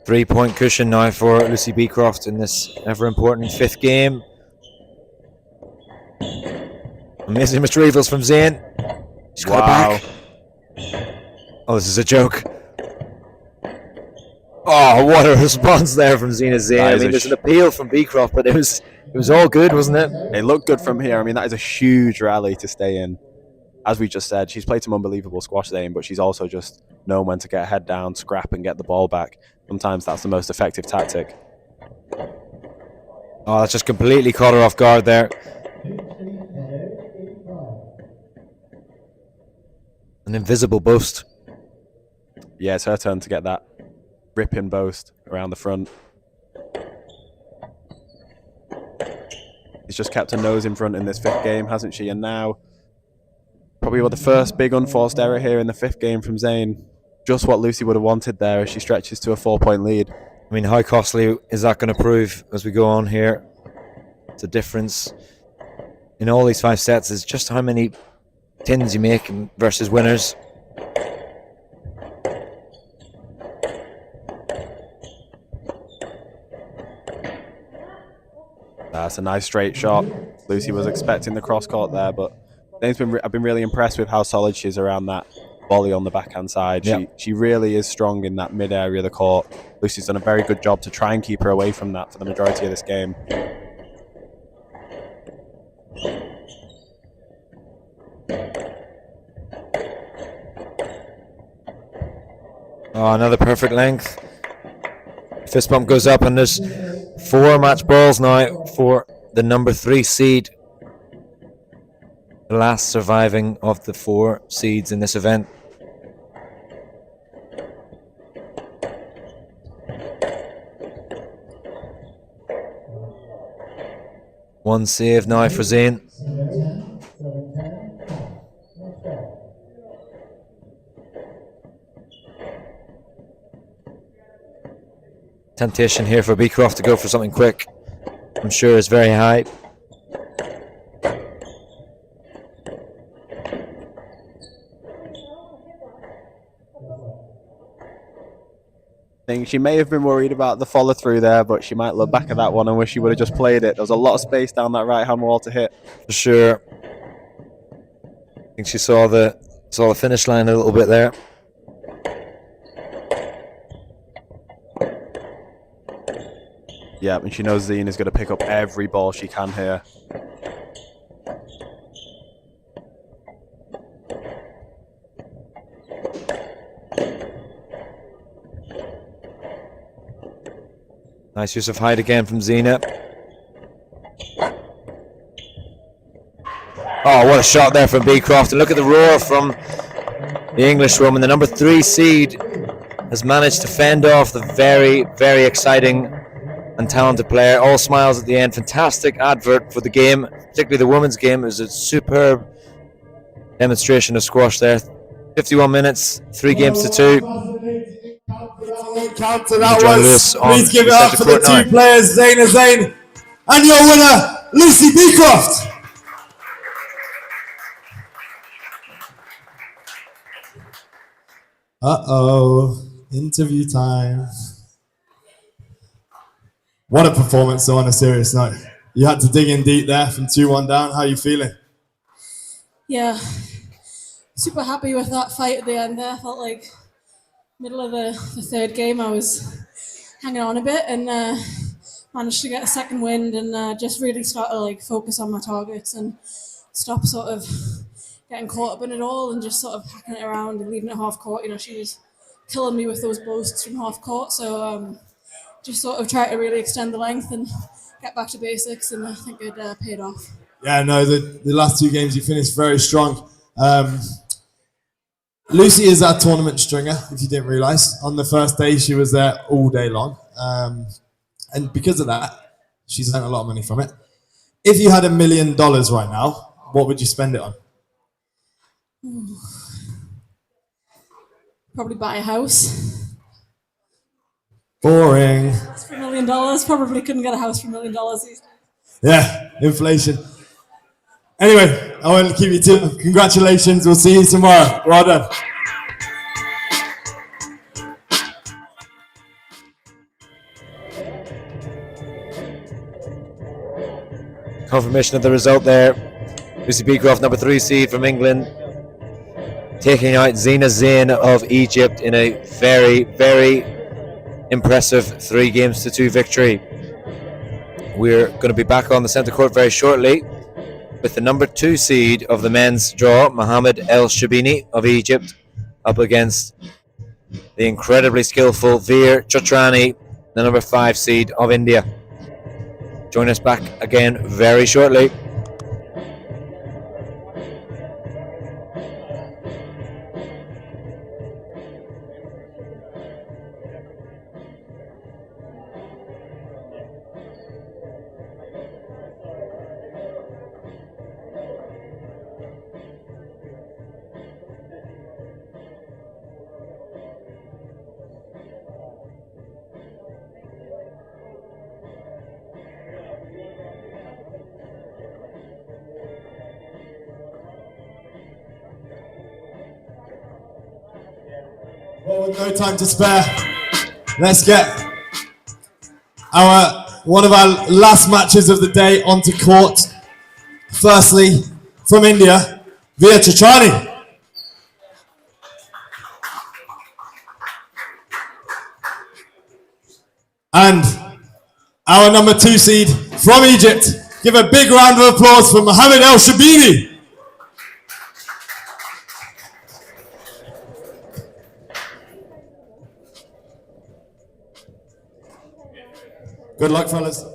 Three-point cushion now for Lucy Beecroft in this ever-important fifth game. Amazing retrievals from Zain. She's got it back. Oh, this is a joke. Oh, what a response there from Zina Zain. I mean, there's an appeal from Beecroft, but it was all good, wasn't it? It looked good from here. I mean, that is a huge rally to stay in. As we just said, she's played some unbelievable squash, Zain, but she's also just known when to get her head down, scrap, and get the ball back. Sometimes that's the most effective tactic. Oh, that's just completely caught her off guard there. An invisible boast. Yeah, it's her turn to get that ripping boast around the front. She's just kept her nose in front in this fifth game, hasn't she? And now, probably the first big unforced error here in the fifth game from Zain. Just what Lucy would have wanted there as she stretches to a 4-point lead. I mean, how costly is that going to prove as we go on here? It's a difference in all these 5 sets is just how many tins you make versus winners. That's a nice straight shot. Lucy was expecting the cross court there, but I've been really impressed with how solid she is around that volley on the backhand side. Yep. She really is strong in that mid area of the court. Lucy's done a very good job to try and keep her away from that for the majority of this game. Oh, another perfect length. Fist bump goes up, and there's 4 match balls now for the number 3 seed. The last surviving of the 4 seeds in this event. One save now for Zayn. Temptation here for Beecroft to go for something quick, I'm sure, is very high. I think she may have been worried about the follow through there, but she might look back at that one and wish she would have just played it. There was a lot of space down that right hand wall to hit. For sure. I think she saw the finish line a little bit there. Yeah, and she knows Zine is going to pick up every ball she can here. Nice use of height again from Zina. Oh, what a shot there from Beecroft. And look at the roar from the Englishwoman. The number 3 seed has managed to fend off the very, very exciting and talented player. All smiles at the end. Fantastic advert for the game, particularly the women's game. It was a superb demonstration of squash there. 51 minutes, 3 games to 2. Counter that was. Please give it up for the 2 players, Zayn and your winner, Lucy Beecroft. Interview time. What a performance, though, on a serious note. You had to dig in deep there from 2-1 down. How are you feeling? Yeah, super happy with that fight at the end there. I felt like middle of the 3rd game I was hanging on a bit and managed to get a second wind and just really start to like focus on my targets and stop sort of getting caught up in it all and just sort of hacking it around and leaving it half court. You know, she was killing me with those boasts from half court, so just sort of try to really extend the length and get back to basics, and I think it paid off. Yeah, no, the last 2 games you finished very strong. Lucy is our tournament stringer, if you didn't realise. On the first day, she was there all day long. And because of that, she's earned a lot of money from it. If you had $1 million right now, what would you spend it on? Ooh. Probably buy a house. Boring. For $1 million, probably couldn't get a house for $1 million these days. Yeah, inflation. Anyway, I won't keep you too. Congratulations. We'll see you tomorrow. Well done. Confirmation of the result there. Lucy Beecroft, number 3 seed from England, taking out Zina Zayn of Egypt in a very, very impressive 3 games to 2 victory. We're going to be back on the centre court very shortly with the number 2 seed of the men's draw, Mohammed El Shabini of Egypt, up against the incredibly skillful Veer Chotrani, the number 5 seed of India. Join us back again very shortly. Well, with no time to spare, let's get our one of our last matches of the day onto court. Firstly, from India, Via Chitrani. And our number 2 seed from Egypt. Give a big round of applause for Mohammed El Shabini. Good luck, fellas.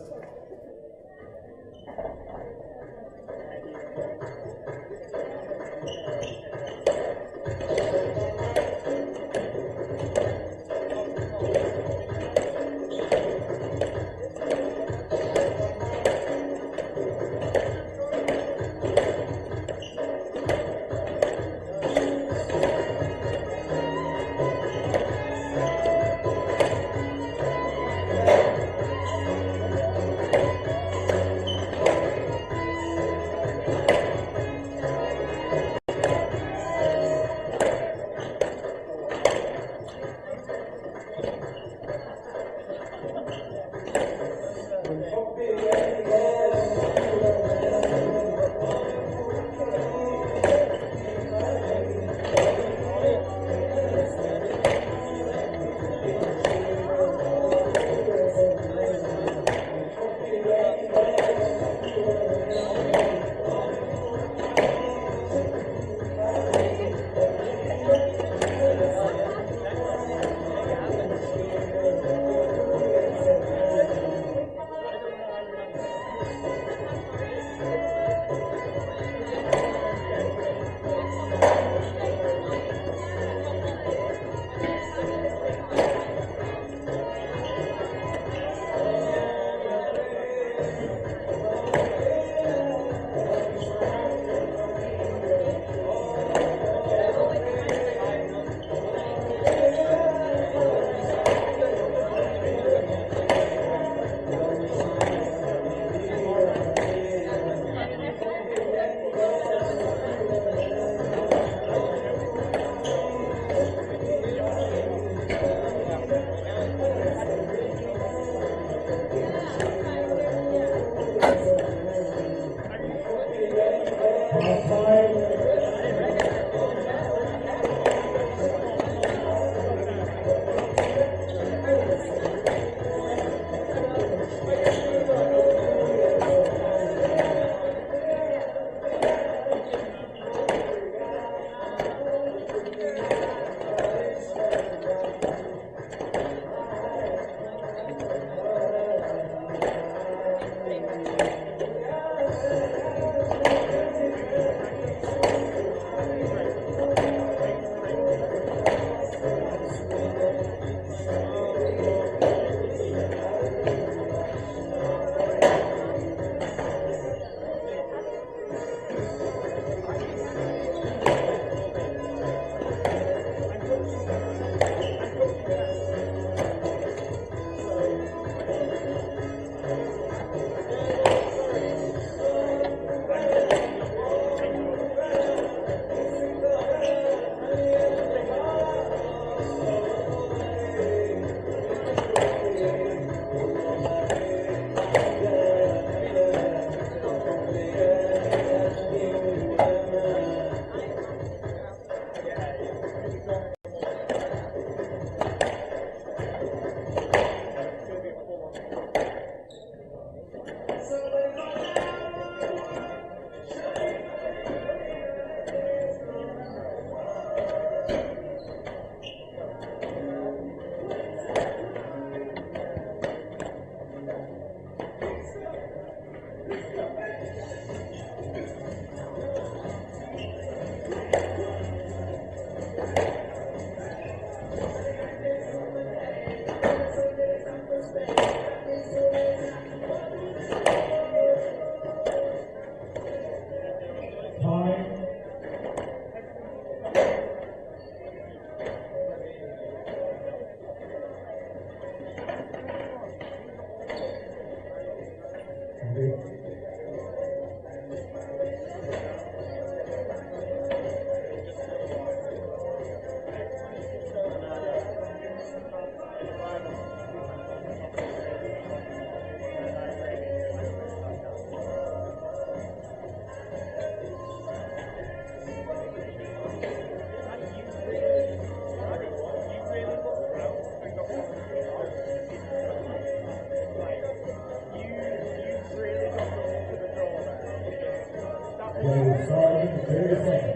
starting 30 seconds.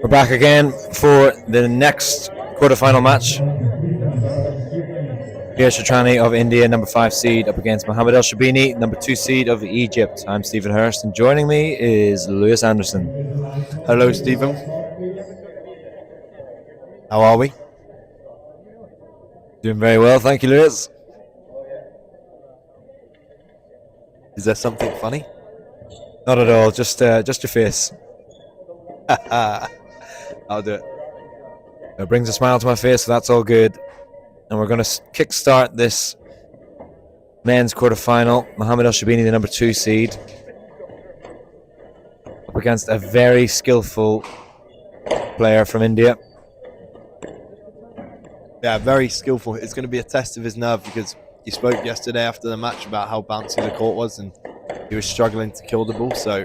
We're back again for the next quarterfinal match. Here's Shatrani of India, number 5 seed, up against Mohammed El Shabini, number 2 seed of Egypt. I'm Stephen Hurst, and joining me is Lewis Anderson. Hello, Stephen. How are we? Doing very well, thank you, Lewis. Is there something funny? Not at all, just your face. I'll do it. It brings a smile to my face, so that's all good. And we're going to kickstart this men's quarterfinal. Mohammed El Shabini, the number 2 seed, up against a very skillful player from India. Yeah, very skillful. It's going to be a test of his nerve because he spoke yesterday after the match about how bouncy the court was and he was struggling to kill the ball. So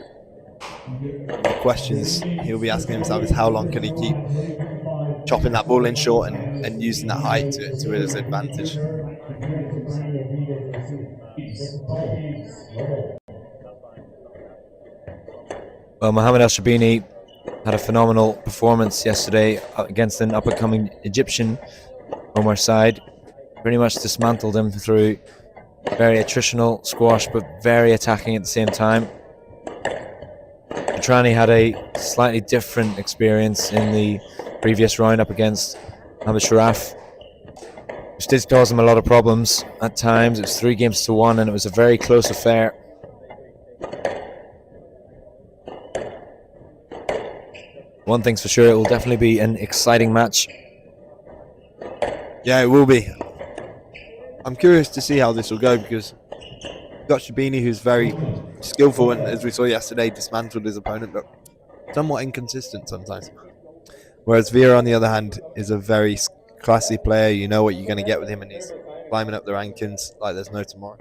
the questions he'll be asking himself is how long can he keep chopping that ball in short and using that height to his advantage. Well, Mohammed El Shabini had a phenomenal performance yesterday against an up-and-coming Egyptian from our side. Pretty much dismantled him through very attritional squash, but very attacking at the same time. Shatrani had a slightly different experience in the previous round up against Ahmed Sharaf, which did cause him a lot of problems at times. It was 3-1, and it was a very close affair. One thing's for sure, it will definitely be an exciting match. Yeah, it will be. I'm curious to see how this will go because you've got Shabini, who's very skillful and, as we saw yesterday, dismantled his opponent, but somewhat inconsistent sometimes. Whereas Vera, on the other hand, is a very classy player. You know what you're going to get with him, and he's climbing up the rankings like there's no tomorrow.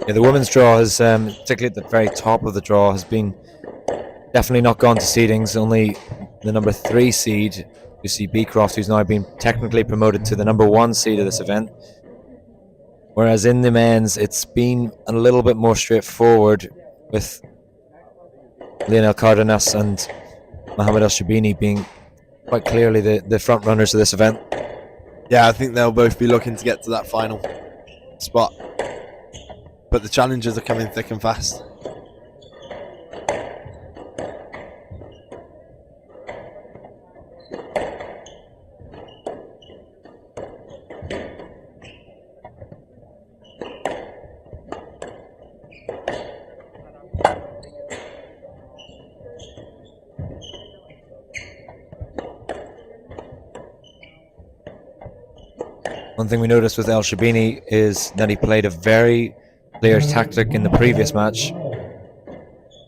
Yeah, the women's draw has, particularly at the very top of the draw, has been definitely not gone to seedings. Only the number 3 seed, Lucy Beecroft, who's now been technically promoted to the number 1 seed of this event. Whereas in the men's, it's been a little bit more straightforward, with Lionel Cardenas and Mohammed El Shabini being quite clearly the front runners of this event. Yeah, I think they'll both be looking to get to that final spot. But the challenges are coming thick and fast. One thing we noticed with El Shabini is that he played a very clear tactic in the previous match,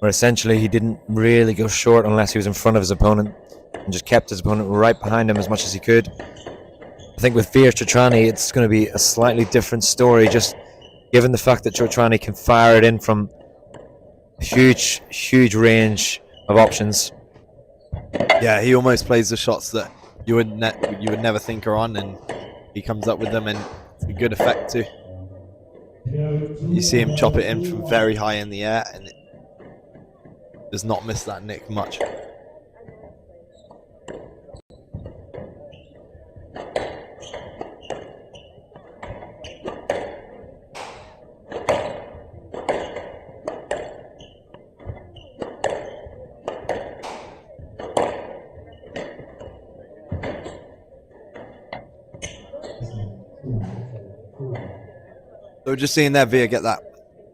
where essentially he didn't really go short unless he was in front of his opponent, and just kept his opponent right behind him as much as he could. I think with Veer Shatrani, it's going to be a slightly different story, just given the fact that Shatrani can fire it in from a huge range of options. Yeah, he almost plays the shots that you would never think are on, and he comes up with them, and it's a good effect too. You see him chop it in from very high in the air, and it does not miss that nick much. So just seeing there, Veer get that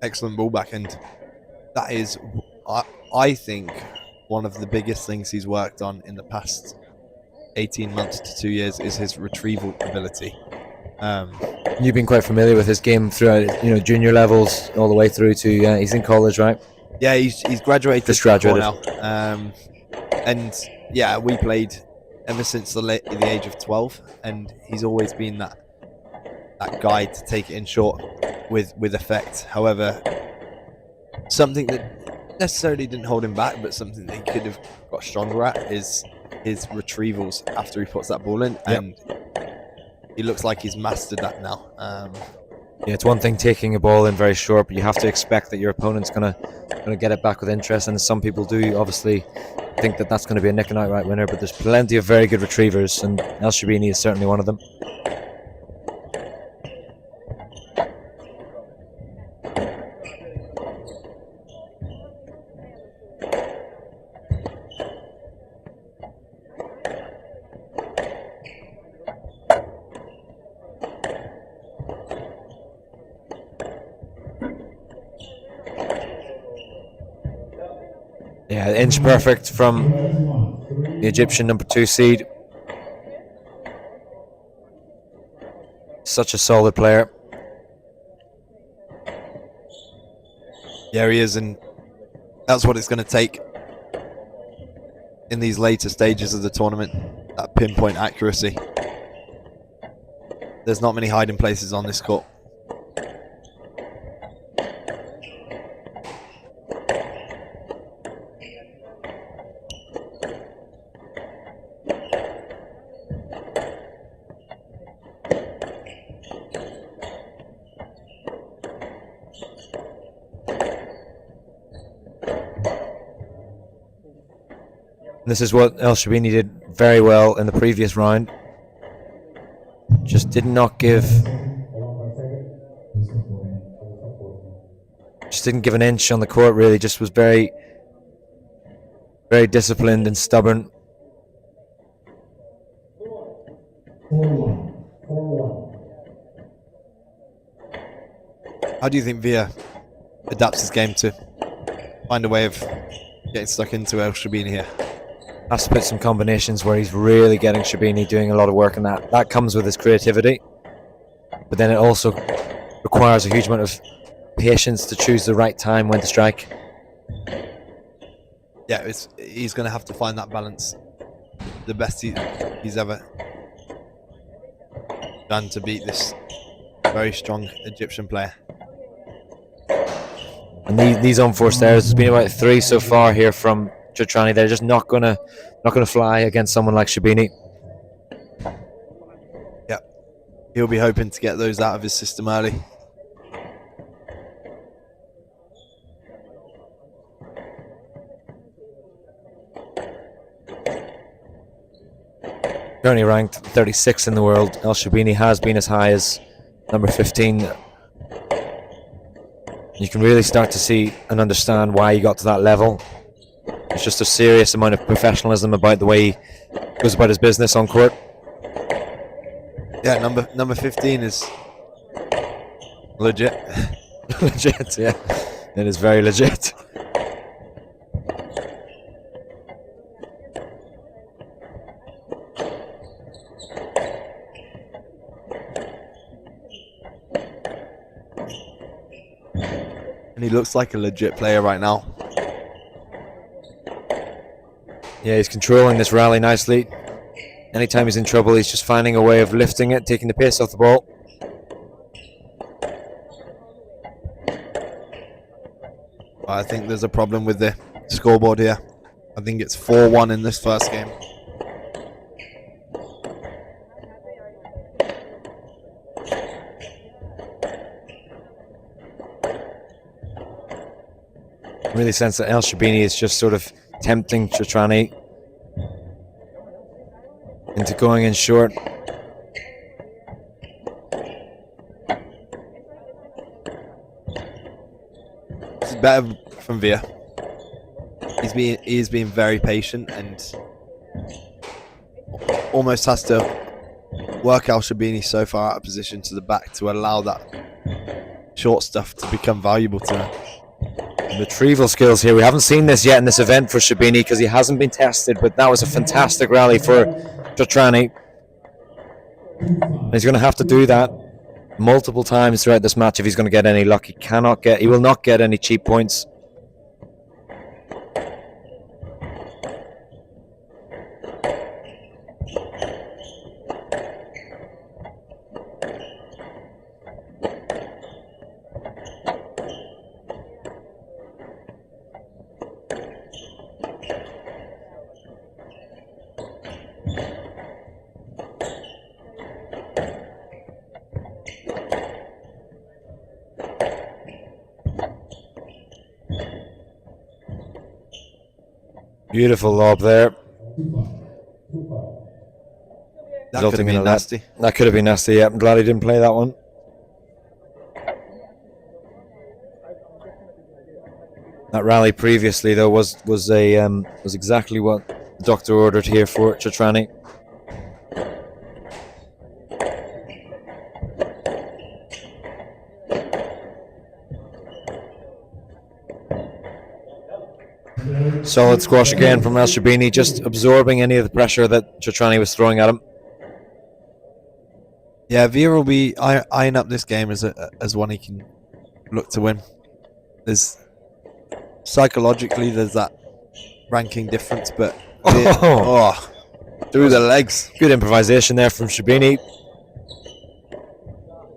excellent ball back, and that is, I think, one of the biggest things he's worked on in the past 18 months to 2 years is his retrieval ability. You've been quite familiar with his game throughout, junior levels all the way through to he's in college, right? Yeah, he's graduated. Just graduated now, and yeah, we played ever since the age of 12, and he's always been that that guide to take it in short with effect. However, something that necessarily didn't hold him back, but something that he could have got stronger at is his retrievals after he puts that ball in, and he looks like he's mastered that now. Yeah, it's one thing taking a ball in very short, but you have to expect that your opponent's gonna get it back with interest, and some people do obviously think that that's going to be a nick and outright winner, but there's plenty of very good retrievers, and El Shabini is certainly one of them. Yeah, inch perfect from the Egyptian number 2 seed. Such a solid player. Yeah, he is, and that's what it's going to take in these later stages of the tournament, that pinpoint accuracy. There's not many hiding places on this court. This is what El Shabini did very well in the previous round. Just did not give... Just didn't give an inch on the court, really. Just was very, very disciplined and stubborn. How do you think Via adapts his game to find a way of getting stuck into El Shabini here? Has to put some combinations where he's really getting Shabini doing a lot of work, and that comes with his creativity. But then it also requires a huge amount of patience to choose the right time when to strike. Yeah, he's going to have to find that balance. The best he's ever done to beat this very strong Egyptian player. And these unforced errors, there's been about 3 so far here from Jotrani. They're just not gonna fly against someone like Shabini. Yeah, he'll be hoping to get those out of his system early. Currently ranked 36 in the world. El Shabini has been as high as number 15. You can really start to see and understand why he got to that level. It's just a serious amount of professionalism about the way he goes about his business on court. Yeah, number 15 is legit. Legit, yeah. It is very legit. And he looks like a legit player right now. Yeah, he's controlling this rally nicely. Anytime he's in trouble, he's just finding a way of lifting it, taking the pace off the ball. I think there's a problem with the scoreboard here. I think it's 4-1 in this first game. I really sense that El Shabini is just sort of tempting Jotrani into going in short. This is better from Via. He's being very patient and almost has to work El Shabini so far out of position to the back to allow that short stuff to become valuable to him. Retrieval skills here. We haven't seen this yet in this event for Shabini because he hasn't been tested, but that was a fantastic rally for Jotrani. He's going to have to do that multiple times throughout this match if he's going to get any luck. He will not get any cheap points. Beautiful lob there. That could have been nasty. That could have been nasty. Yeah, I'm glad he didn't play that one. That rally previously, though, was exactly what the doctor ordered here for Chatrani. Solid squash again from El Shabini, just absorbing any of the pressure that Chatrani was throwing at him. Yeah, Veer will be eyeing up this game as one he can look to win. Psychologically, there's that ranking difference, but through the legs. Good improvisation there from Shabini.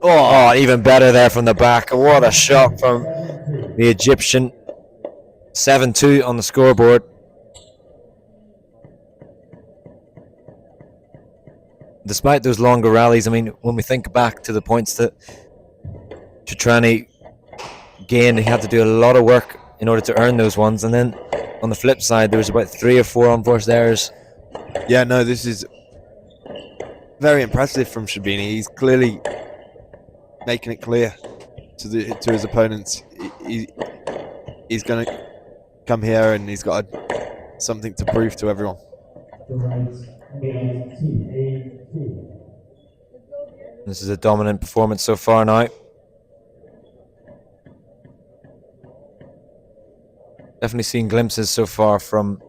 Oh, even better there from the back. What a shot from the Egyptian. 7-2 on the scoreboard. Despite those longer rallies, I mean, when we think back to the points that Chatrani gained, he had to do a lot of work in order to earn those ones. And then on the flip side, there was about 3 or 4 unforced errors. Yeah, no, this is very impressive from Shabini. He's clearly making it clear to his opponents. He's going to come here and he's got something to prove to everyone. This is a dominant performance so far now. Definitely seeing glimpses so far from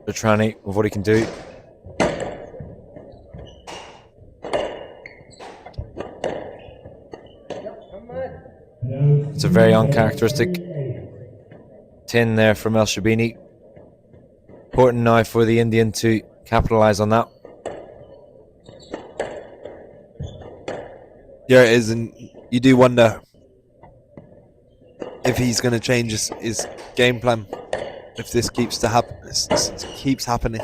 Chatrani of what he can do. It's a very uncharacteristic tin there from El Shabini. Important now for the Indian to capitalise on that. Yeah, it is, and you do wonder if he's going to change his game plan if this keeps happening.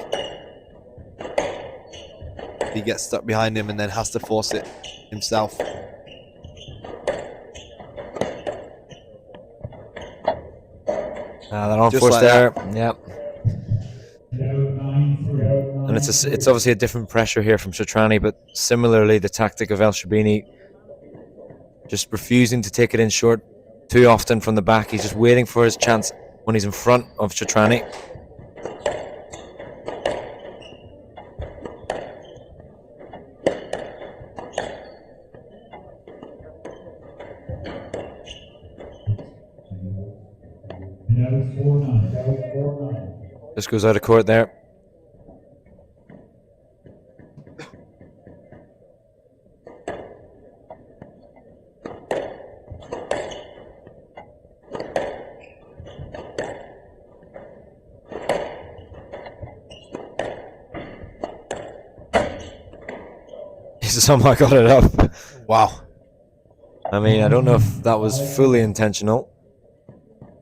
He gets stuck behind him and then has to force it himself. That unforced error. Yep. And it's obviously a different pressure here from Chatrani, but similarly the tactic of El Shabini, just refusing to take it in short too often from the back. He's just waiting for his chance when he's in front of Chatrani. Just goes out of court there. He's somehow got it up. Wow. I mean, I don't know if that was fully intentional.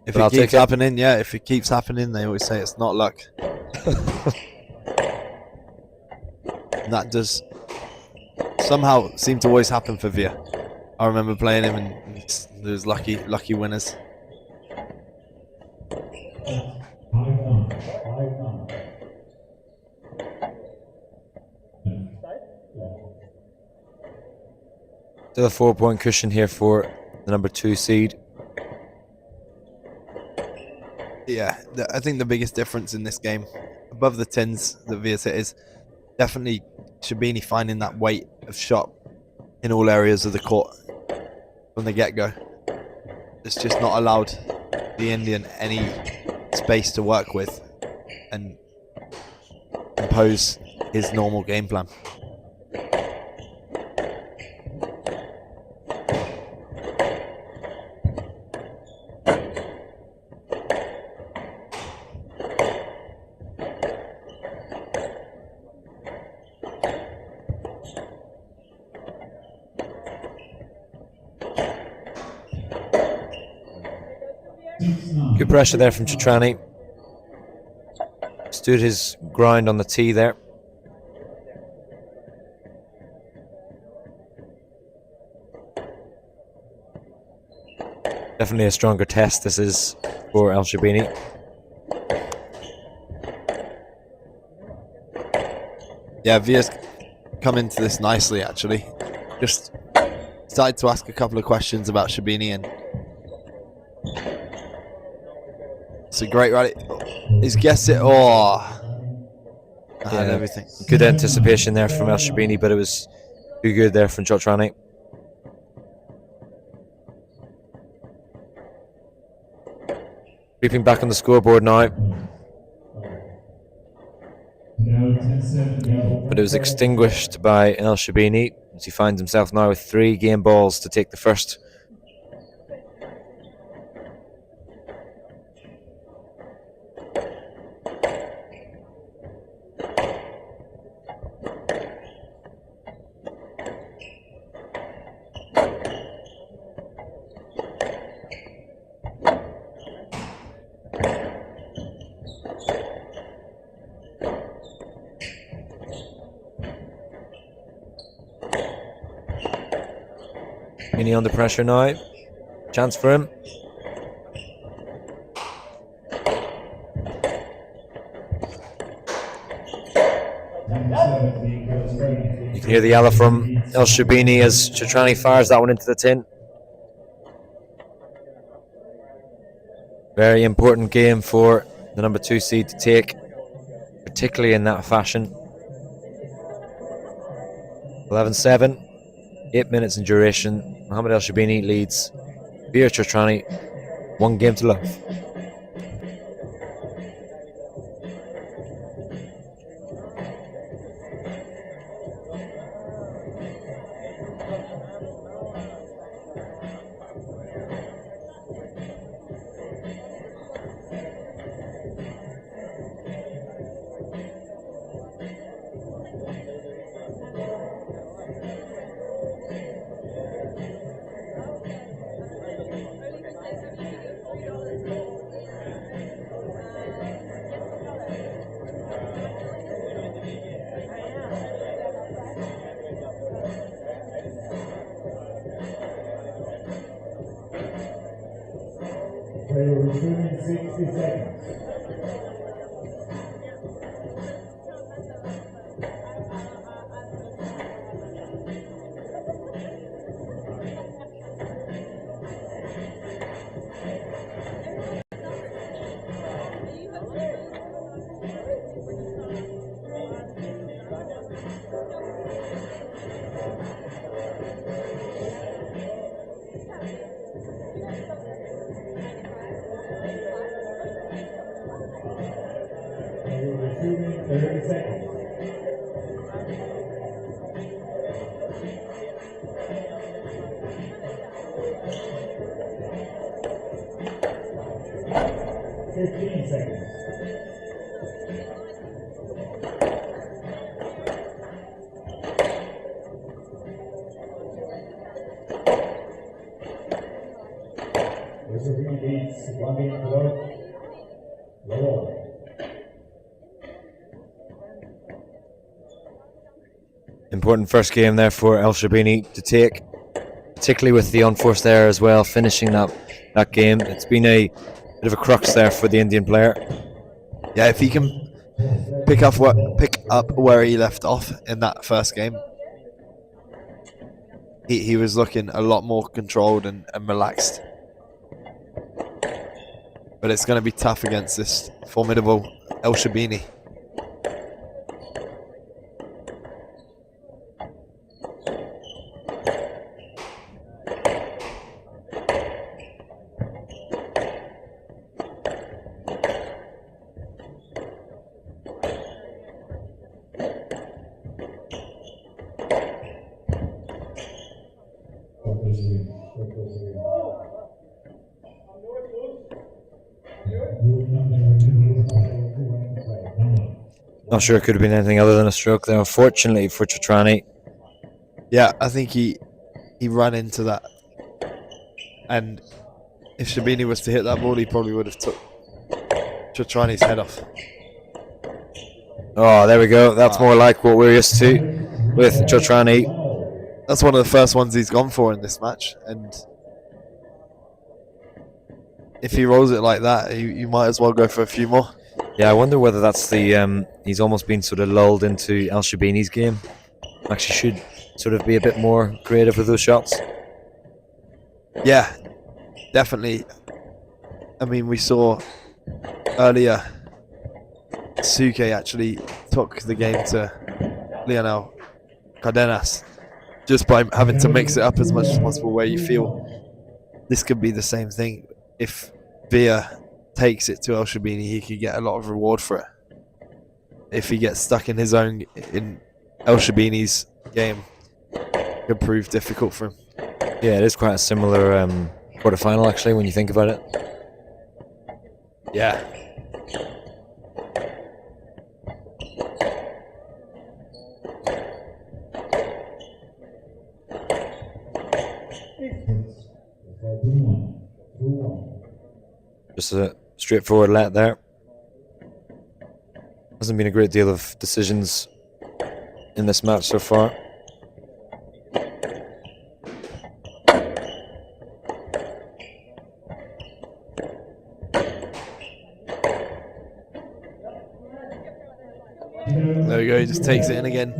If it keeps happening, yeah, if it keeps happening, they always say it's not luck. That does somehow seem to always happen for Veer. I remember playing him and there's lucky winners. Still a 4-point cushion here for the number 2 seed. Yeah, I think the biggest difference in this game, above the tins that Veer's hit, is definitely Shabini finding that weight of shot in all areas of the court from the get-go. It's just not allowed the Indian any space to work with and impose his normal game plan. Good pressure there from Chatrani. Stood his ground on the tee there. Definitely a stronger test this is for El Shabini. Yeah, Via's come into this nicely, actually. Just started to ask a couple of questions about Shabini, and it's a great rally. He's guessed it. Oh, I had everything. Good anticipation there from El Shabini, but it was too good there from Chotrani. Creeping back on the scoreboard now. But it was extinguished by El Shabini as he finds himself now with 3 game balls to take the first. Mini under pressure now. Chance for him. You can hear the yell from El Shabini as Chotrani fires that one into the tin. Very important game for the number 2 seed to take, particularly in that fashion. 11-7. 8 minutes in duration. Mohamed El Shabini leads Via Chotrani 1 game to love. We're resuming 60 seconds. We're resuming 30 seconds. Important first game there for El Shabini to take, particularly with the unforced error as well, finishing that game. It's been a bit of a crux there for the Indian player. Yeah, if he can pick up where he left off in that first game, he was looking a lot more controlled and relaxed. But it's going to be tough against this formidable El Shabini. Not sure it could have been anything other than a stroke there, unfortunately for Chotrani. Yeah, I think he ran into that, and if Shabini was to hit that ball, he probably would have took Chotrani's head off. Oh, there we go. That's more like what we're used to with Chotrani. That's one of the first ones he's gone for in this match, and if he rolls it like that, you might as well go for a few more. Yeah, I wonder whether that's the he's almost been sort of lulled into El Shabini's game. Actually, should sort of be a bit more creative with those shots. Yeah, definitely. I mean, we saw earlier Suke actually took the game to Lionel Cardenas just by having to mix it up as much as possible, where you feel this could be the same thing. If Villa takes it to El Shabini, he could get a lot of reward for it. If he gets stuck in his own, in El Shabini's game, it could prove difficult for him. Yeah, it is quite a similar quarterfinal, actually, when you think about it. Yeah. Just a straightforward let there. Hasn't been a great deal of decisions in this match so far. There we go, he just takes it in again.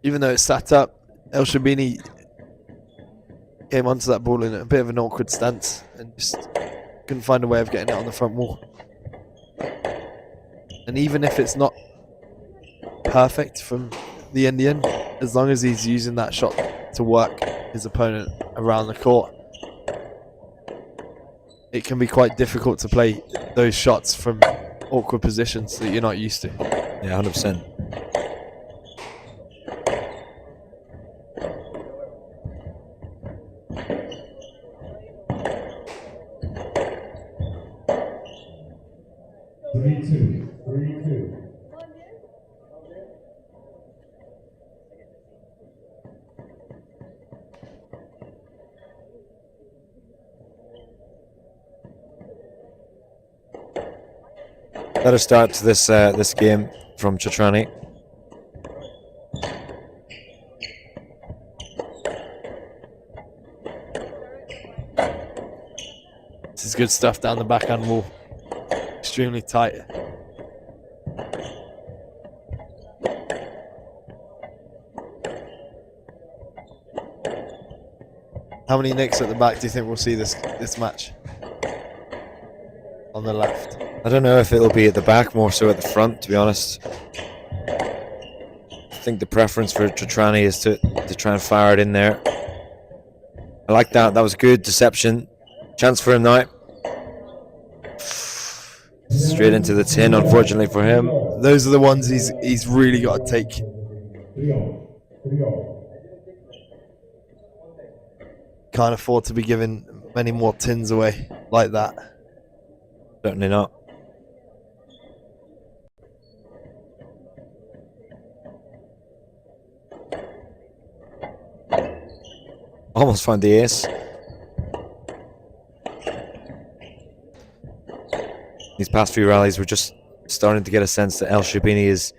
Even though it's sat up, El Shabini came onto that ball in a bit of an awkward stance and just couldn't find a way of getting it on the front wall. And even if it's not perfect from the Indian, as long as he's using that shot to work his opponent around the court, it can be quite difficult to play those shots from awkward positions that you're not used to. Yeah, 100%. Better start to this this game from Chatrani. This is good stuff down the backhand wall. Extremely tight. How many nicks at the back do you think we'll see this match? On the left. I don't know if it'll be at the back, more so at the front, to be honest. I think the preference for Chatrani is to try and fire it in there. I like that. That was good deception. Chance for him now. Straight into the tin, unfortunately for him. Those are the ones he's really got to take. Can't afford to be giving many more tins away like that. Certainly not. Almost found the ace. These past few rallies, we're just starting to get a sense that El Shabini is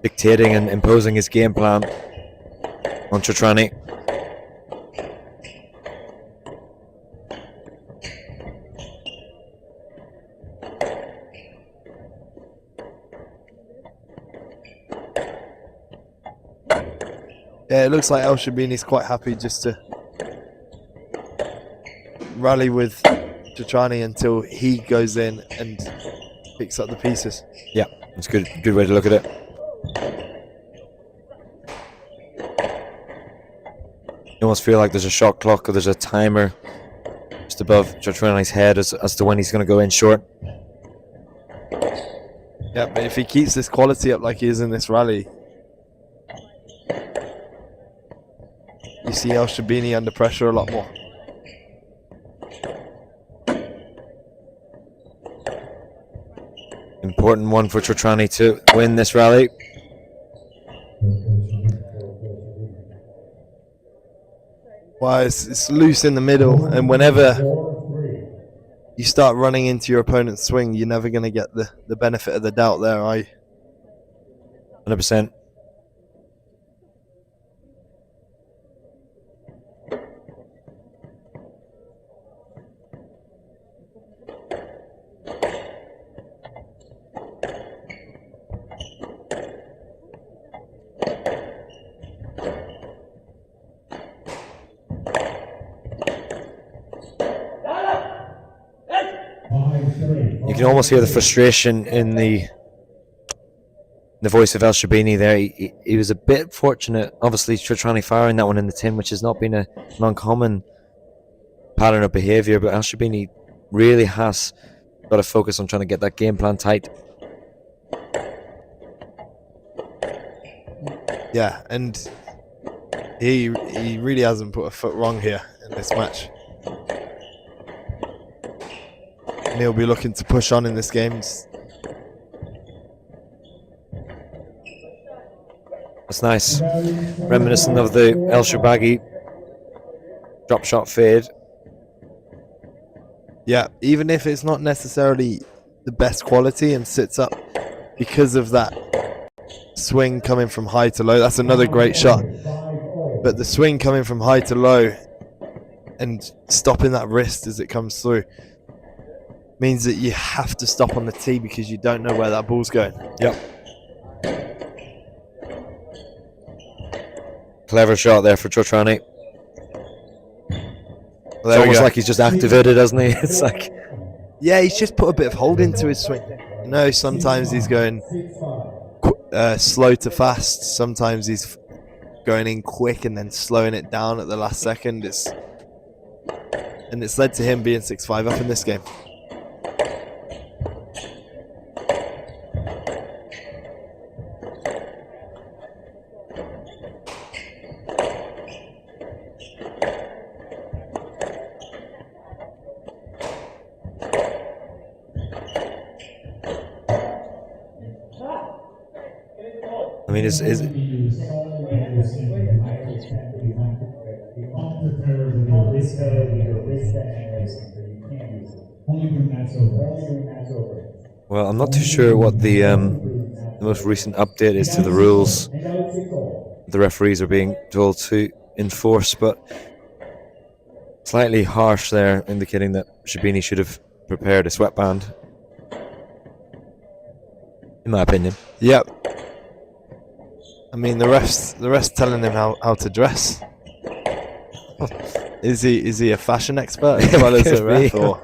dictating and imposing his game plan on Chatrani. Yeah, it looks like El Shabini's quite happy just to rally with Chatrani until he goes in and picks up the pieces. Yeah, that's a good way to look at it. You almost feel like there's a shot clock or there's a timer just above Chatrani's head as to when he's going to go in short. Yeah, but if he keeps this quality up like he is in this rally, you see El Shabini under pressure a lot more. Important one for Chatrani to win this rally. Well, it's loose in the middle, and whenever you start running into your opponent's swing, you're never going to get the benefit of the doubt there, are you? 100%. You can almost hear the frustration in the voice of El Shabini there. He was a bit fortunate, obviously, Chotrani firing that one in the tin, which has not been an uncommon pattern of behaviour, but El Shabini really has got to focus on trying to get that game plan tight. Yeah, and he really hasn't put a foot wrong here in this match. And he'll be looking to push on in this game. That's nice. Reminiscent of the El Shabagi drop shot fade. Yeah, even if it's not necessarily the best quality and sits up because of that swing coming from high to low. That's another great shot. But the swing coming from high to low and stopping that wrist as it comes through means that you have to stop on the tee because you don't know where that ball's going. Yep. Clever shot there for Chotrani. It's almost like he's just activated, hasn't he? It's like, yeah, he's just put a bit of hold into his swing. You know, sometimes he's going slow to fast. Sometimes he's going in quick and then slowing it down at the last second. It's led to him being 6-5 up in this game. I mean, is well, I'm not too sure what the most recent update is to the rules the referees are being told to enforce, but slightly harsh there, indicating that Shabini should have prepared a sweatband, in my opinion. Yep. I mean, the rest telling him how to dress. Is he a fashion expert as well as a ref? Or?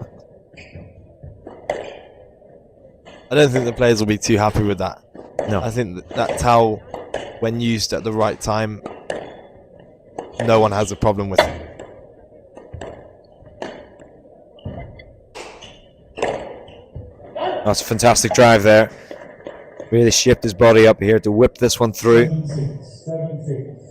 I don't think the players will be too happy with that. No. I think that towel, when used at the right time, no one has a problem with it. That's a fantastic drive there. Really shaped his body up here to whip this one through. 7-6.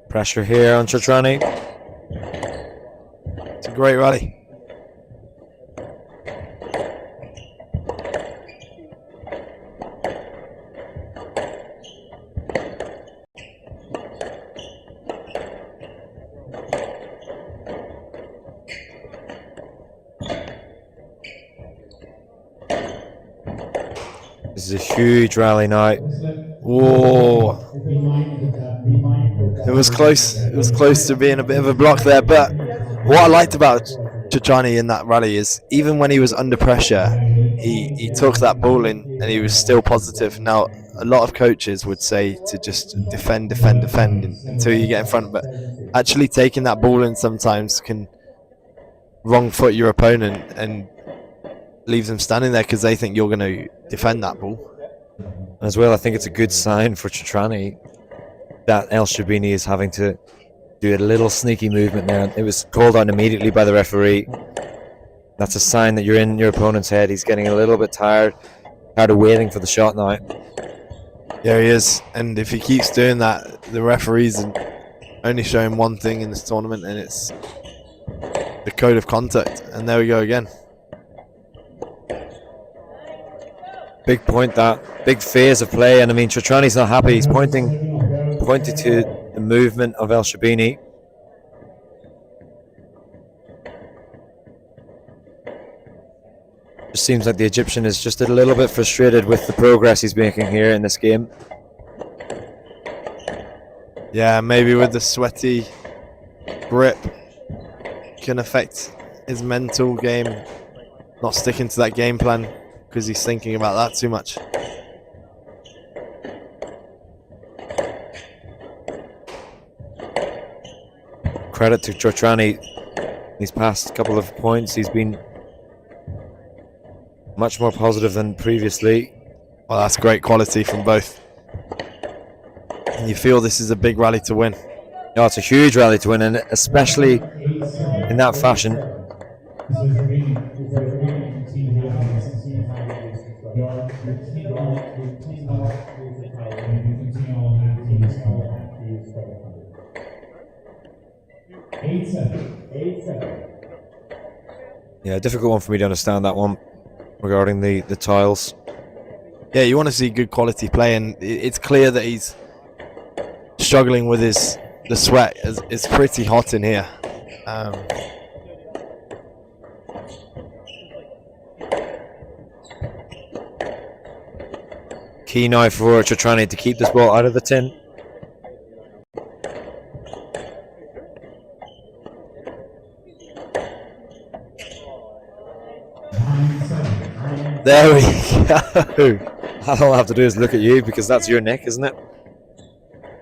Pressure here on Chotrani. It's a great rally. This is a huge rally now. Whoa. It was close. It was close to being a bit of a block there. But what I liked about Chotrani in that rally is even when he was under pressure, he took that ball in and he was still positive. Now, a lot of coaches would say to just defend until you get in front. But actually taking that ball in sometimes can wrong foot your opponent and leave them standing there because they think you're going to defend that ball. As well, I think it's a good sign for Chotrani that El Shabini is having to do a little sneaky movement there. It was called out immediately by the referee. That's a sign that you're in your opponent's head. He's getting a little bit tired of waiting for the shot now. Yeah, he is. And if he keeps doing that, the referee's only showing one thing in this tournament, and it's the code of contact. And there we go again. Big point, that big phase of play, and I mean Chotrani's not happy. He's pointing to the movement of El Shabini. Just seems like the Egyptian is just a little bit frustrated with the progress he's making here in this game. Yeah, maybe with the sweaty grip can affect his mental game, not sticking to that game plan because he's thinking about that too much. Credit to Chotrani. These past couple of points, he's been much more positive than previously. Well, that's great quality from both. And you feel this is a big rally to win. No, it's a huge rally to win, and especially in that fashion. Yeah, difficult one for me to understand, that one regarding the tiles. Yeah, you want to see good quality play, and it's clear that he's struggling with the sweat. It's pretty hot in here. Key now for Chotrani to keep this ball out of the tin. There we go. All I have to do is look at you, because that's your nick, isn't it?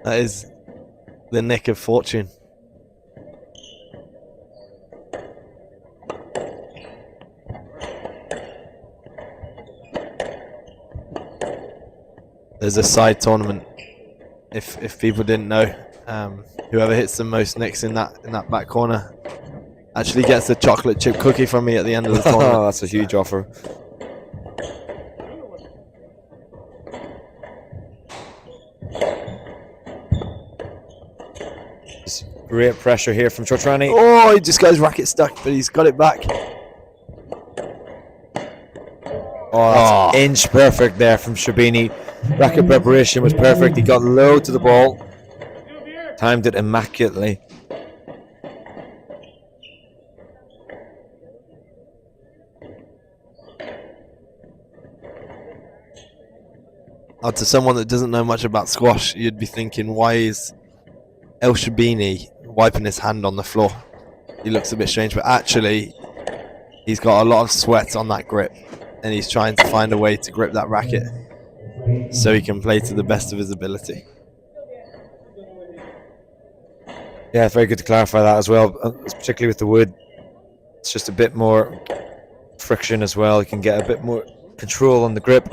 That is the nick of fortune. There's a side tournament. If people didn't know, whoever hits the most nicks in that back corner actually gets a chocolate chip cookie from me at the end of the tournament. Oh, that's a huge offer. Great pressure here from Chotrani. Oh, he just got his racket stuck, but he's got it back. Oh, that's inch perfect there from Shabini. Racket preparation was perfect. He got low to the ball. Timed it immaculately. Now, to someone that doesn't know much about squash, you'd be thinking, why is El Shabini wiping his hand on the floor? He looks a bit strange, but actually he's got a lot of sweat on that grip, and he's trying to find a way to grip that racket so he can play to the best of his ability. Yeah, very good to clarify that as well, particularly with the wood. It's just a bit more friction as well. You can get a bit more control on the grip.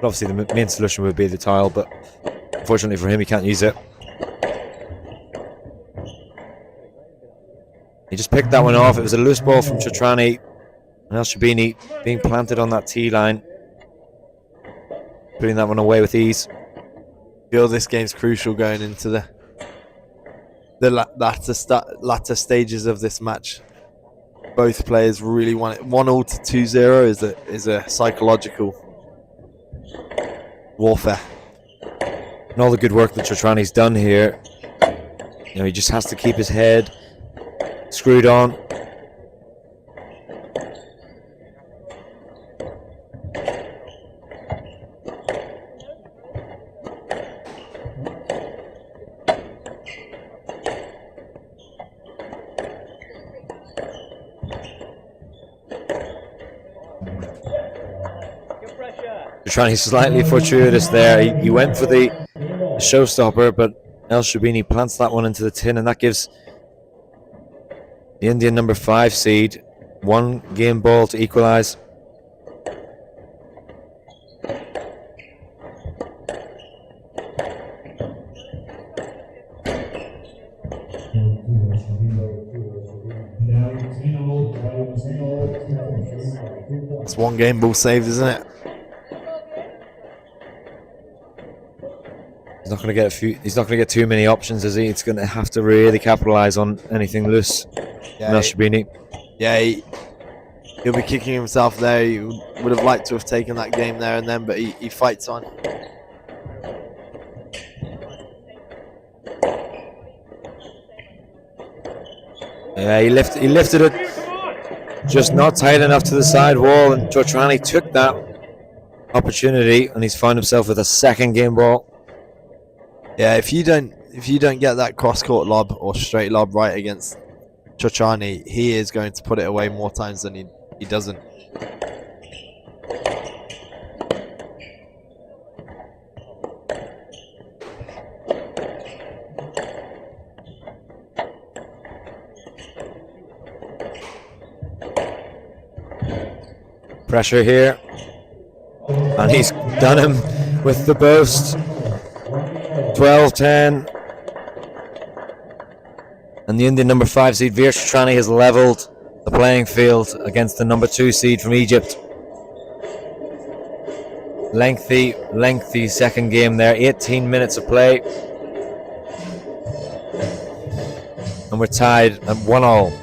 But obviously the main solution would be the tile, but unfortunately for him, he can't use it. He just picked that one off. It was a loose ball from Chotrani. And El Shabini being planted on that tee line, putting that one away with ease. I feel this game's crucial going into the latter stages of this match. Both players really want it. 1-1 to 2-0 is a psychological warfare. And all the good work that Chotrani's done here, you know, he just has to keep his head screwed on. Chotrani slightly fortuitous there. He went for the showstopper, but El Shabini plants that one into the tin, and that gives the Indian number 5 seed one game ball to equalize. It's one game ball saved, isn't it? He's not going to get too many options, is he? It's going to have to really capitalize on anything loose. Yeah, El Shabini. Yeah, he'll be kicking himself there. He would have liked to have taken that game there and then, but he fights on. Yeah, he lifted it, just not tight enough to the side wall, and Chotrani took that opportunity, and he's found himself with a second game ball. Yeah, if you don't get that cross court lob or straight lob right against Chotrani, he is going to put it away more times than he doesn't. Pressure here, and he's done him with the burst. 12-10, and the Indian number 5 seed Veer Chotrani has leveled the playing field against the number 2 seed from Egypt. Lengthy second game there, 18 minutes of play, and we're tied at 1-1.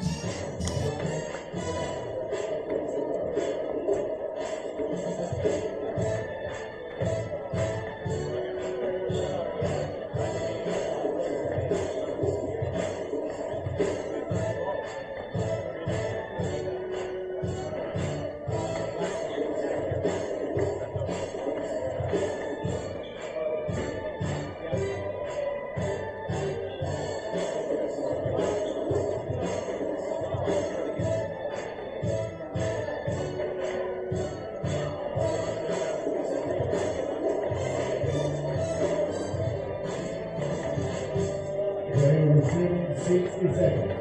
Receiving 60 seconds.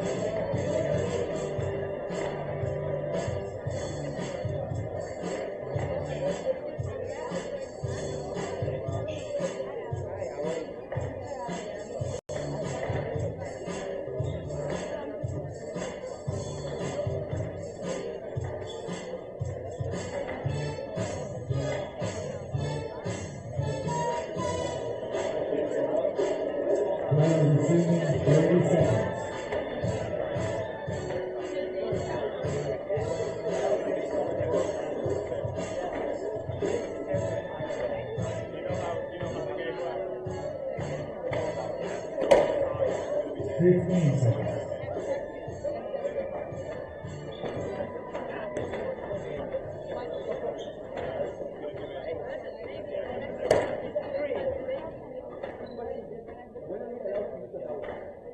Receiving 30 seconds.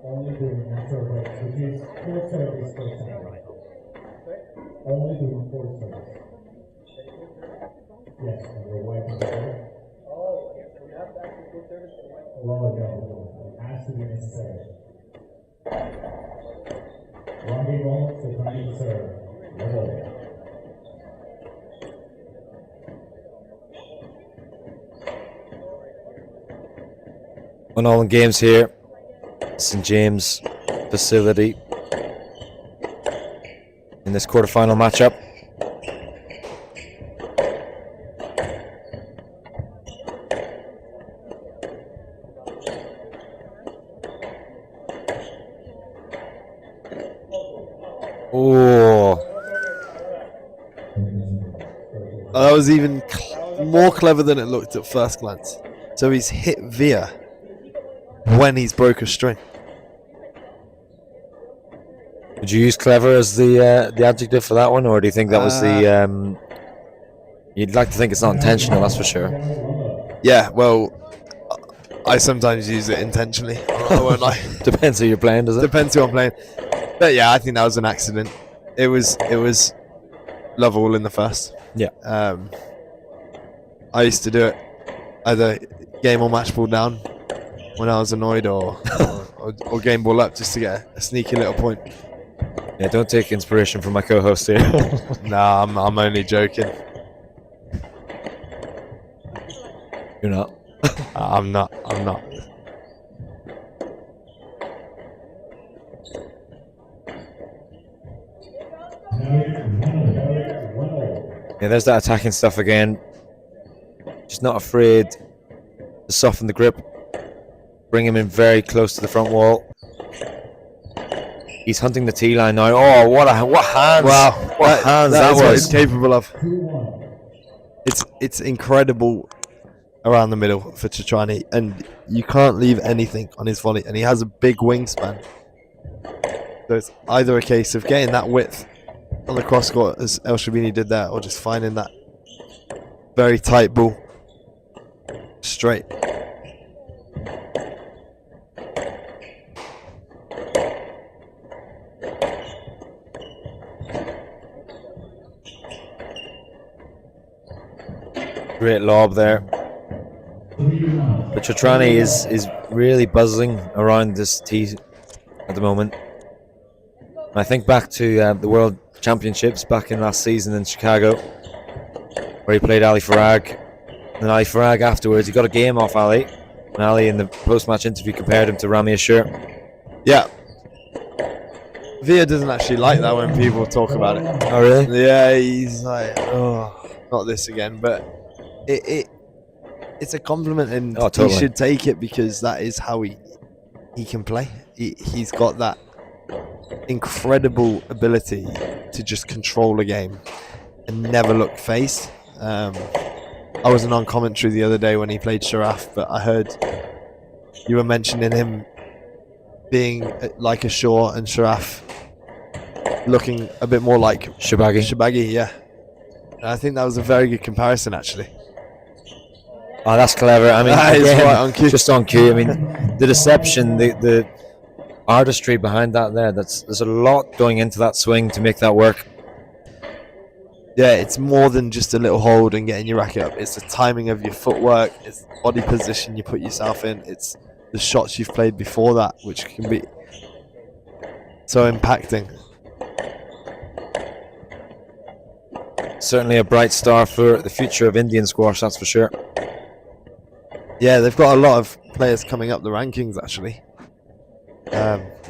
Only doing natural breaks, which is full service for time. Only doing full service. Yes, and we're waiting for it. Oh, okay, so we have to actually full service for the Well, no, it has to be necessary. One big one, so trying to serve. Level. On all games here, St. James facility in this quarterfinal matchup. Oh, That was even more clever than it looked at first glance. So he's hit Via when he's broke a string. would you use clever as the adjective for that one, or do you think that was the? You'd like to think it's not intentional, that's for sure. Yeah, well, I sometimes use it intentionally. I won't lie. Depends who you're playing, does it? Depends who I'm playing. But yeah, I think that was an accident. It was love all in the first. Yeah. I used to do it either game or match ball down when I was annoyed, or game ball up just to get a sneaky little point. Yeah, don't take inspiration from my co-host here. Nah, I'm only joking. You're not. I'm not. Yeah, there's that attacking stuff again. Just not afraid to soften the grip. Bring him in very close to the front wall. He's hunting the T line now. Oh, what hands! Wow, what hands that that is what was! it's capable of. It's incredible around the middle for Chotrani, and you can't leave anything on his volley. And he has a big wingspan. So it's either a case of getting that width on the cross court as El Shabini did there, or just finding that very tight ball straight. Great lob there. But Chotrani is really buzzing around this tee at the moment. I think back to the World Championships back in last season in Chicago, where he played Ali Farag. And Ali Farag afterwards, he got a game off Ali. And Ali in the post-match interview compared him to Rami Asher. Yeah. Via doesn't actually like that when people talk about it. Oh, really? Yeah, he's like, oh, not this again. But it's a compliment, and totally. he should take it, because that is how he can play. He's got that incredible ability to just control a game and never look faced. I wasn't on commentary the other day when he played Sharaf, but I heard you were mentioning him being like a Shaw and Sharaf looking a bit more like Shabagi, yeah. And I think that was a very good comparison, actually. Oh, that's clever. I mean, that again, is right on cue. Just on cue. I mean, the deception, the artistry behind that there's a lot going into that swing to make that work. Yeah, it's more than just a little hold and getting your racket up. It's the timing of your footwork, it's the body position you put yourself in, it's the shots you've played before that, which can be so impacting. Certainly a bright star for the future of Indian squash, that's for sure. Yeah, they've got a lot of players coming up the rankings, actually.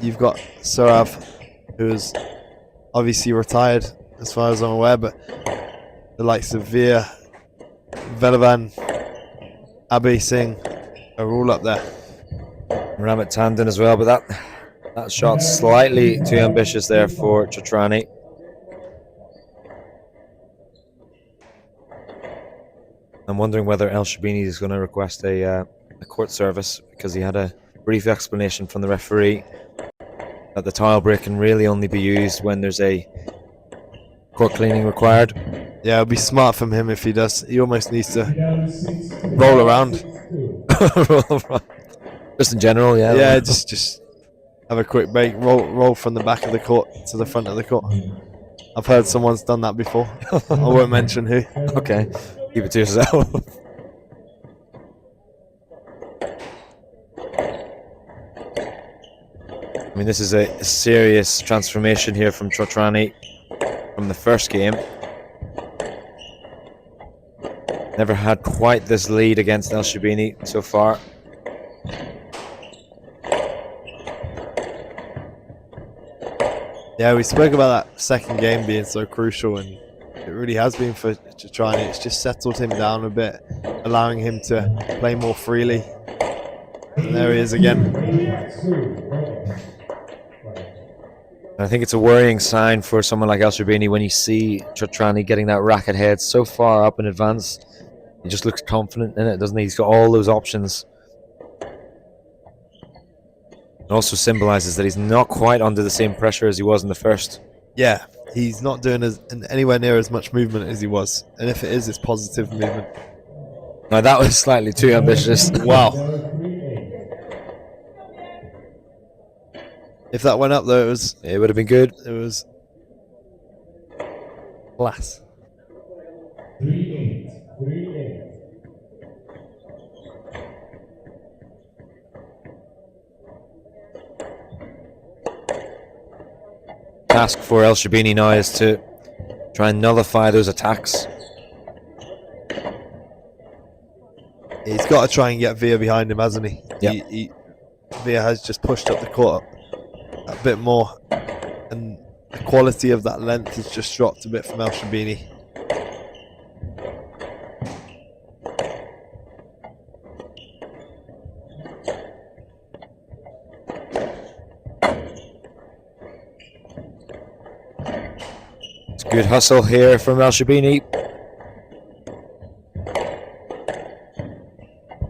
You've got Saurav, who's obviously retired, as far as I'm aware, but the likes of Veer, Velavan, Abhi Singh are all up there. Ramit Tandon as well, but that shot's slightly too ambitious there for Chotrani. I'm wondering whether El Shabini is going to request a court service, because he had a brief explanation from the referee that the tile break can really only be used when there's a court cleaning required. Yeah, it'll be smart from him if he does. He almost needs to roll around. Just in general, yeah. Yeah, just have a quick break, roll from the back of the court to the front of the court. I've heard someone's done that before. I won't mention who. Okay, keep it to yourself. I mean, this is a serious transformation here from Chotrani from the first game. Never had quite this lead against El Shabini so far. Yeah, we spoke about that second game being so crucial, and it really has been for Chotrani. It's just settled him down a bit, allowing him to play more freely. And there he is again. I think it's a worrying sign for someone like El Shabini when you see Chotrani getting that racket head so far up in advance. He just looks confident in it, doesn't he? He's got all those options. It also symbolises that he's not quite under the same pressure as he was in the first. Yeah, he's not doing anywhere near as much movement as he was. And if it is, it's positive movement. Now that was slightly too ambitious. Wow. If that went up though, it would have been good. It was class. 3-8. Task for El Shabini now is to try and nullify those attacks. He's got to try and get Via behind him, hasn't he? Yep. Via has just pushed up the court a bit more, and the quality of that length has just dropped a bit from El Shabini. It's good hustle here from El Shabini.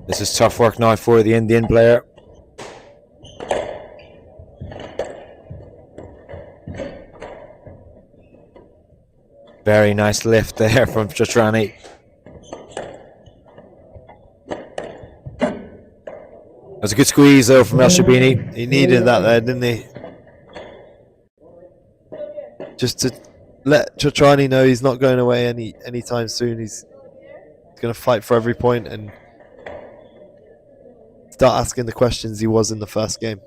This is tough work now for the Indian player. Very nice lift there from Chotrani. That was a good squeeze though from El Shabini. He needed that there, didn't he? Just to let Chotrani know he's not going away anytime soon. He's going to fight for every point and start asking the questions he was in the first game.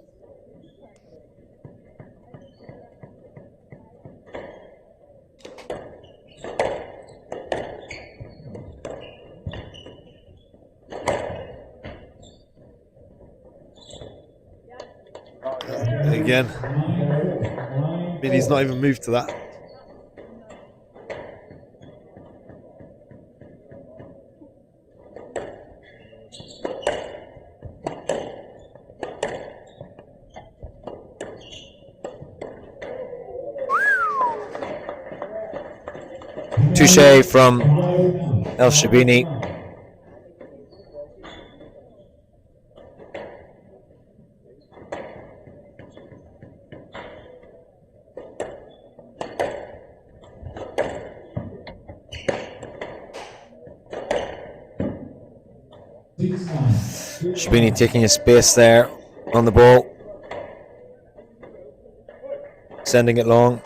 Again, I mean, he's not even moved to that. Touche from El Shabini. Shabini taking his space there on the ball, sending it long.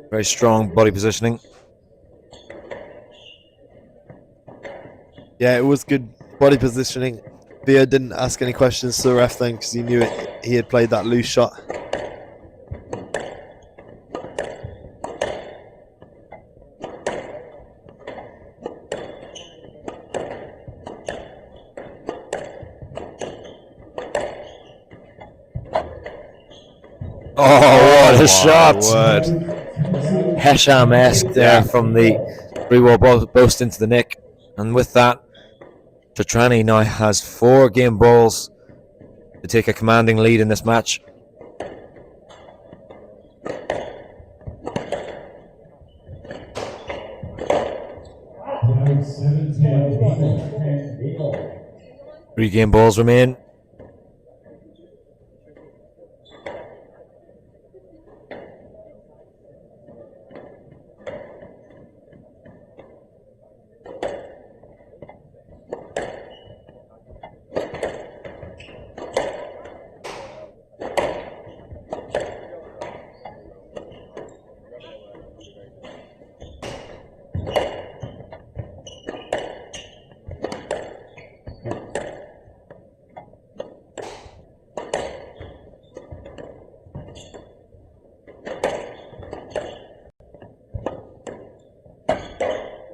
Very strong body positioning. Yeah, it was good body positioning. Via didn't ask any questions to the ref then because he knew he had played that loose shot. Oh, what a shot! Word. Hesham-esque there from the free wall boast into the nick. And with that, Chotrani now has 4 game balls to take a commanding lead in this match. Three game balls remain.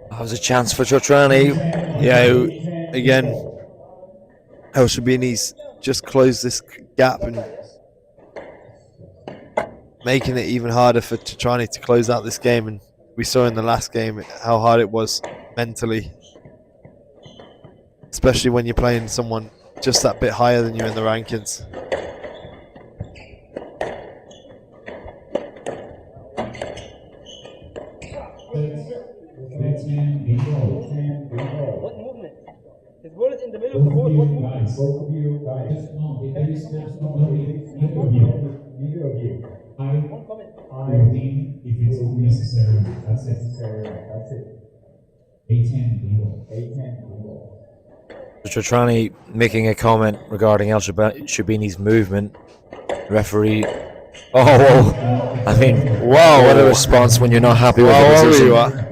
That was a chance for Chotrani. Yeah, again, El Shabini's just closed this gap and making it even harder for Chotrani to close out this game. And we saw in the last game how hard it was mentally, especially when you're playing someone just that bit higher than you in the rankings. What movement? His ball is in the middle of the board. What movement? If it's unnecessary, that's it. 8-10. Chotrani making a comment regarding El Shabini's movement. Referee. Oh, I mean, wow, what a response when you're not happy with the decision.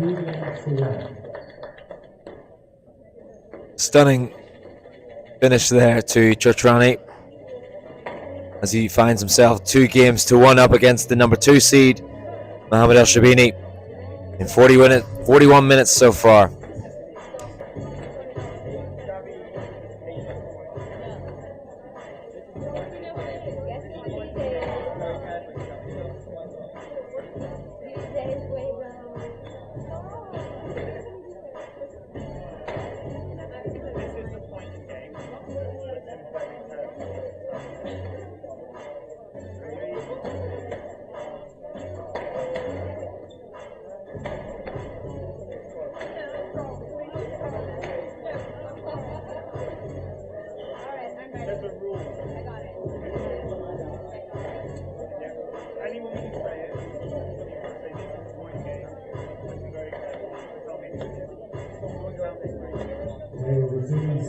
Stunning finish there to Chotrani as he finds himself 2 games to 1 up against the number 2 seed, Mohamed El Shabini, in 41 minutes so far.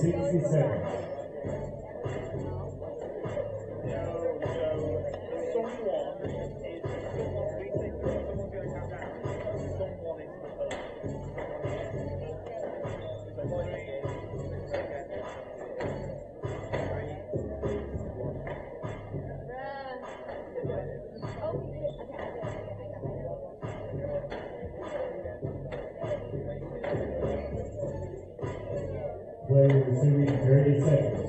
60 seconds. Player receiving 30 seconds.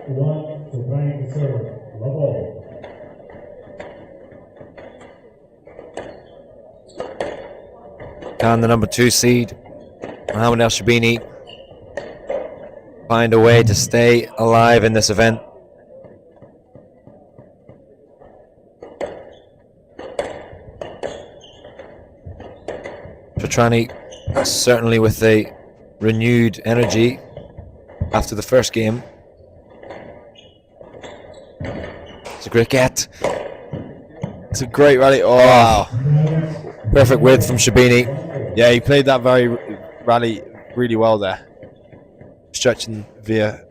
One to trying to serve. Love all. Can the number 2 seed, Mohamed El Shabini, find a way to stay alive in this event? Petrani certainly with a renewed energy after the first game. It's a great get. It's a great rally. Oh, wow. Perfect width from Shabini. Yeah, he played that rally really well there. Stretching via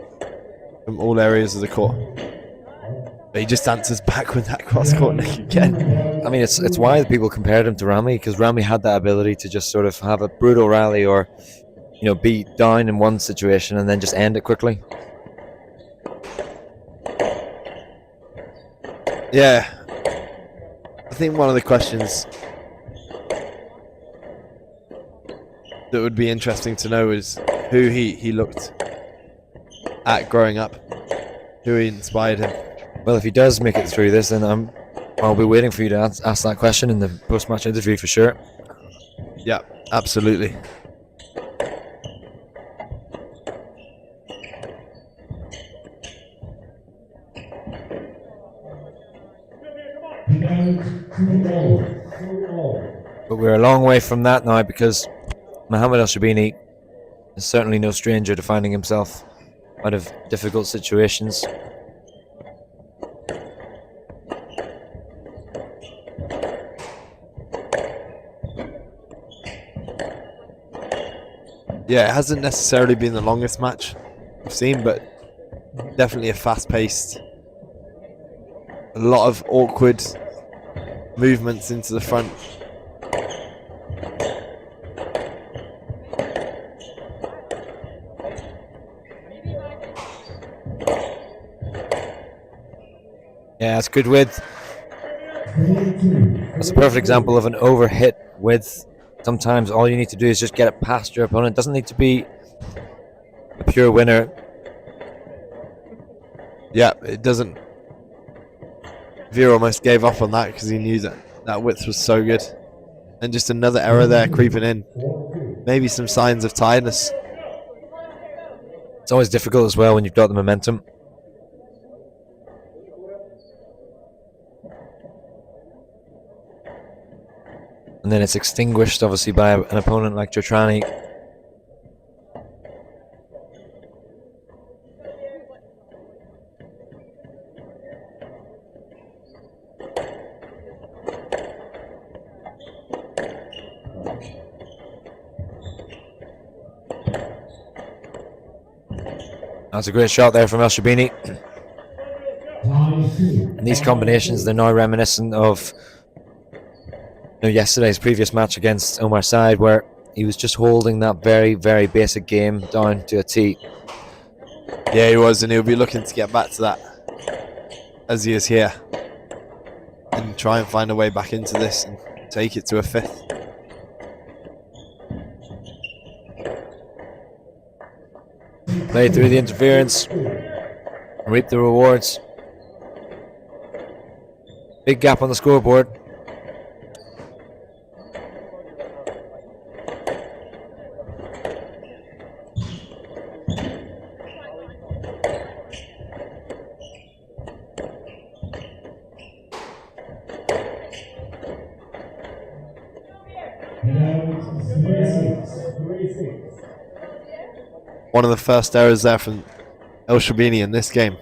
from all areas of the court. But he just answers back with that cross-court neck again. I mean, it's why people compared him to Rami, because Rami had that ability to just sort of have a brutal rally or, you know, be down in one situation and then just end it quickly. Yeah. I think one of the questions that would be interesting to know is who he looked at growing up, who inspired him. Well, if he does make it through this, then I'll be waiting for you to ask that question in the post-match interview for sure. Yeah, absolutely. But we're a long way from that now, because Mohamed El Shabini is certainly no stranger to finding himself out of difficult situations. Yeah, it hasn't necessarily been the longest match we've seen, but definitely a fast-paced, a lot of awkward movements into the front. Yeah, it's good width. That's a perfect example of an overhit width. Sometimes all you need to do is just get it past your opponent. It doesn't need to be a pure winner. Yeah, it doesn't. Veer almost gave up on that because he knew that width was so good. And just another error there creeping in. Maybe some signs of tiredness. It's always difficult as well when you've got the momentum. And then it's extinguished, obviously, by an opponent like Jotrani. That's a great shot there from El Shabini. And these combinations, they're now reminiscent of yesterday's previous match against Omar Said, where he was just holding that very, very basic game down to a T. Yeah, he was, and he'll be looking to get back to that as he is here. And try and find a way back into this and take it to a fifth. Played through the interference and reap the rewards. Big gap on the scoreboard. one of the first errors there from El Shabini in this game.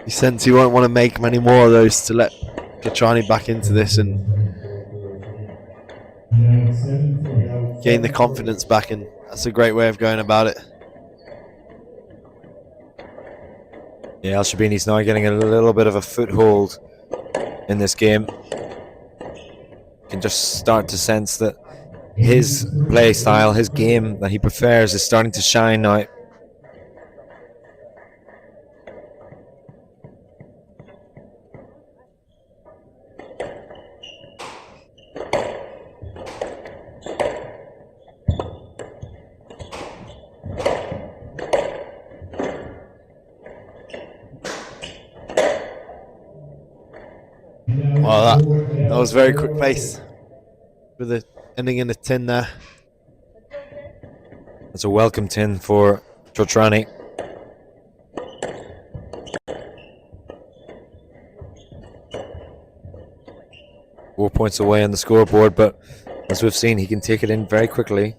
He sense he won't want to make many more of those to let Chotrani back into this and gain the confidence back, and that's a great way of going about it. Yeah, El Shabini's now getting a little bit of a foothold in this game. You can just start to sense that his play style, his game that he prefers is starting to shine now. Well, that was very quick pace with the ending in a 10 there. That's a welcome 10 for Chotrani. Four points away on the scoreboard, but as we've seen, he can take it in very quickly.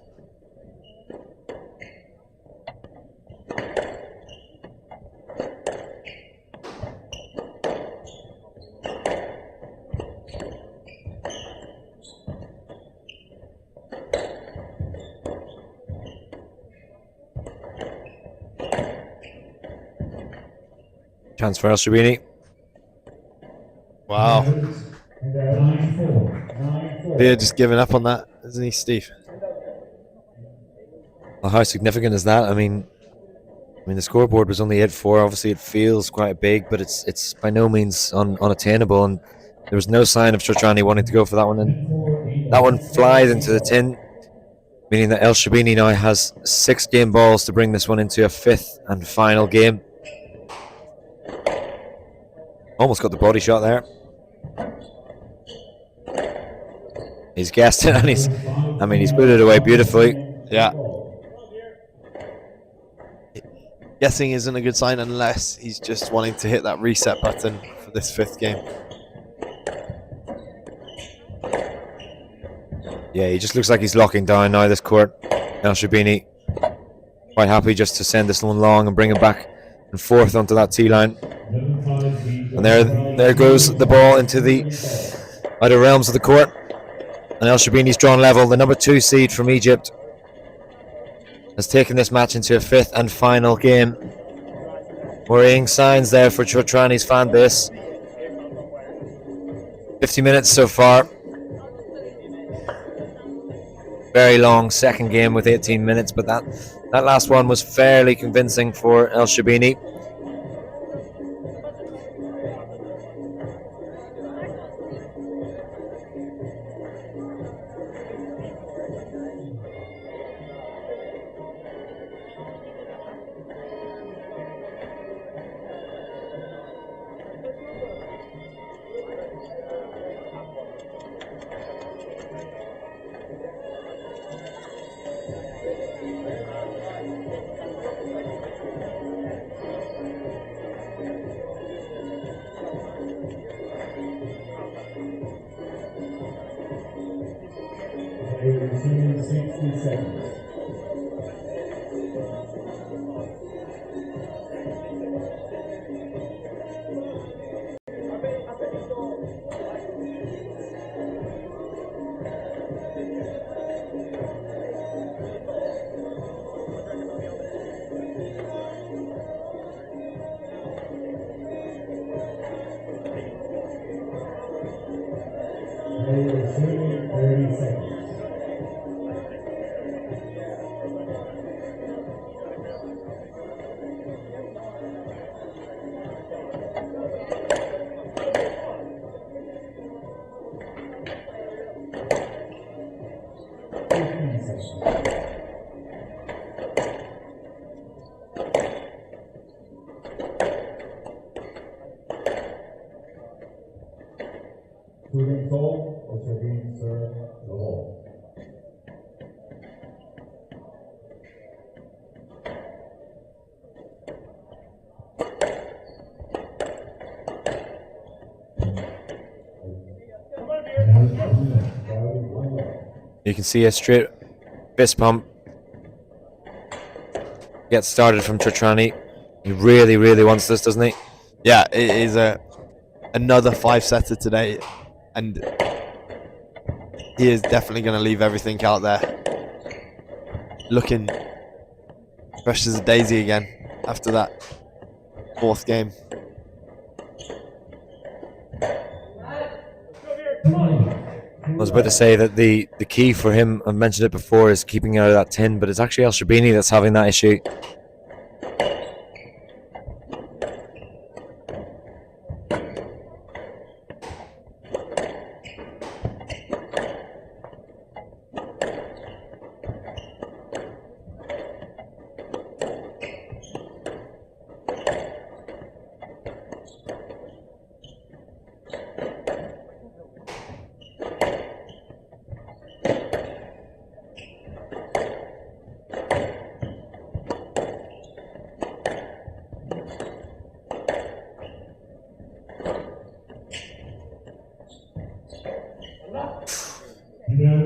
Chance for El Shabini. Wow. They're just giving up on that, isn't he, Steve? Well, how significant is that? I mean, the scoreboard was only 8-4. Obviously, it feels quite big, but it's by no means unattainable. And there was no sign of Chotrani wanting to go for that one. And that one flies into the tin, meaning that El Shabini now has 6 game balls to bring this one into a 5th and final game. Almost got the body shot there. He's guessed it, and he's put it away beautifully. Yeah. Guessing isn't a good sign unless he's just wanting to hit that reset button for this 5th game. Yeah, he just looks like he's locking down now this court. El Shabini quite happy just to send this one long and bring him back and forth onto that tee line. And there goes the ball into the outer realms of the court. And El Shabini's drawn level. The number 2 seed from Egypt has taken this match into a 5th and final game. Worrying signs there for Chotrani's fan base. 50 minutes so far. Very long second game with 18 minutes, but that last one was fairly convincing for El Shabini. You can see a straight fist pump Gets started from Trichrani. He really, really wants this, doesn't he? Yeah, it is another 5-setter today, and he is definitely going to leave everything out there. Looking fresh as a daisy again after that 4th game. I was about to say that the key for him, I've mentioned it before, is keeping out of that tin, but it's actually El Sherbini that's having that issue.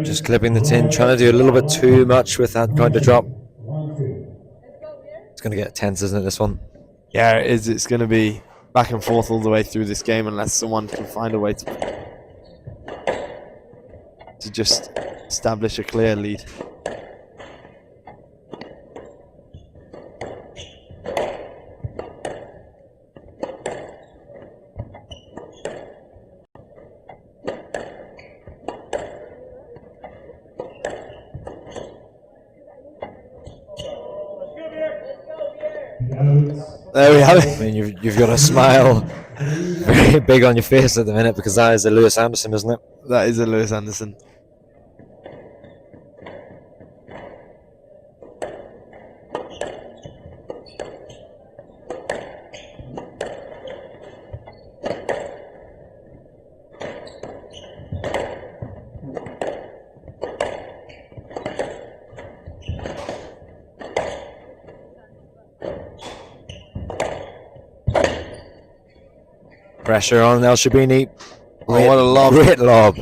Just clipping the tin, trying to do a little bit too much with that counter drop. It's going to get tense, isn't it, this one? Yeah, it is. It's going to be back and forth all the way through this game unless someone can find a way to just establish a clear lead. There we have it. I mean, you've got a smile very big on your face at the minute because that is a Lewis Anderson, isn't it? That is a Lewis Anderson. Pressure on El Sherbini. Oh, what a lob. Great lob.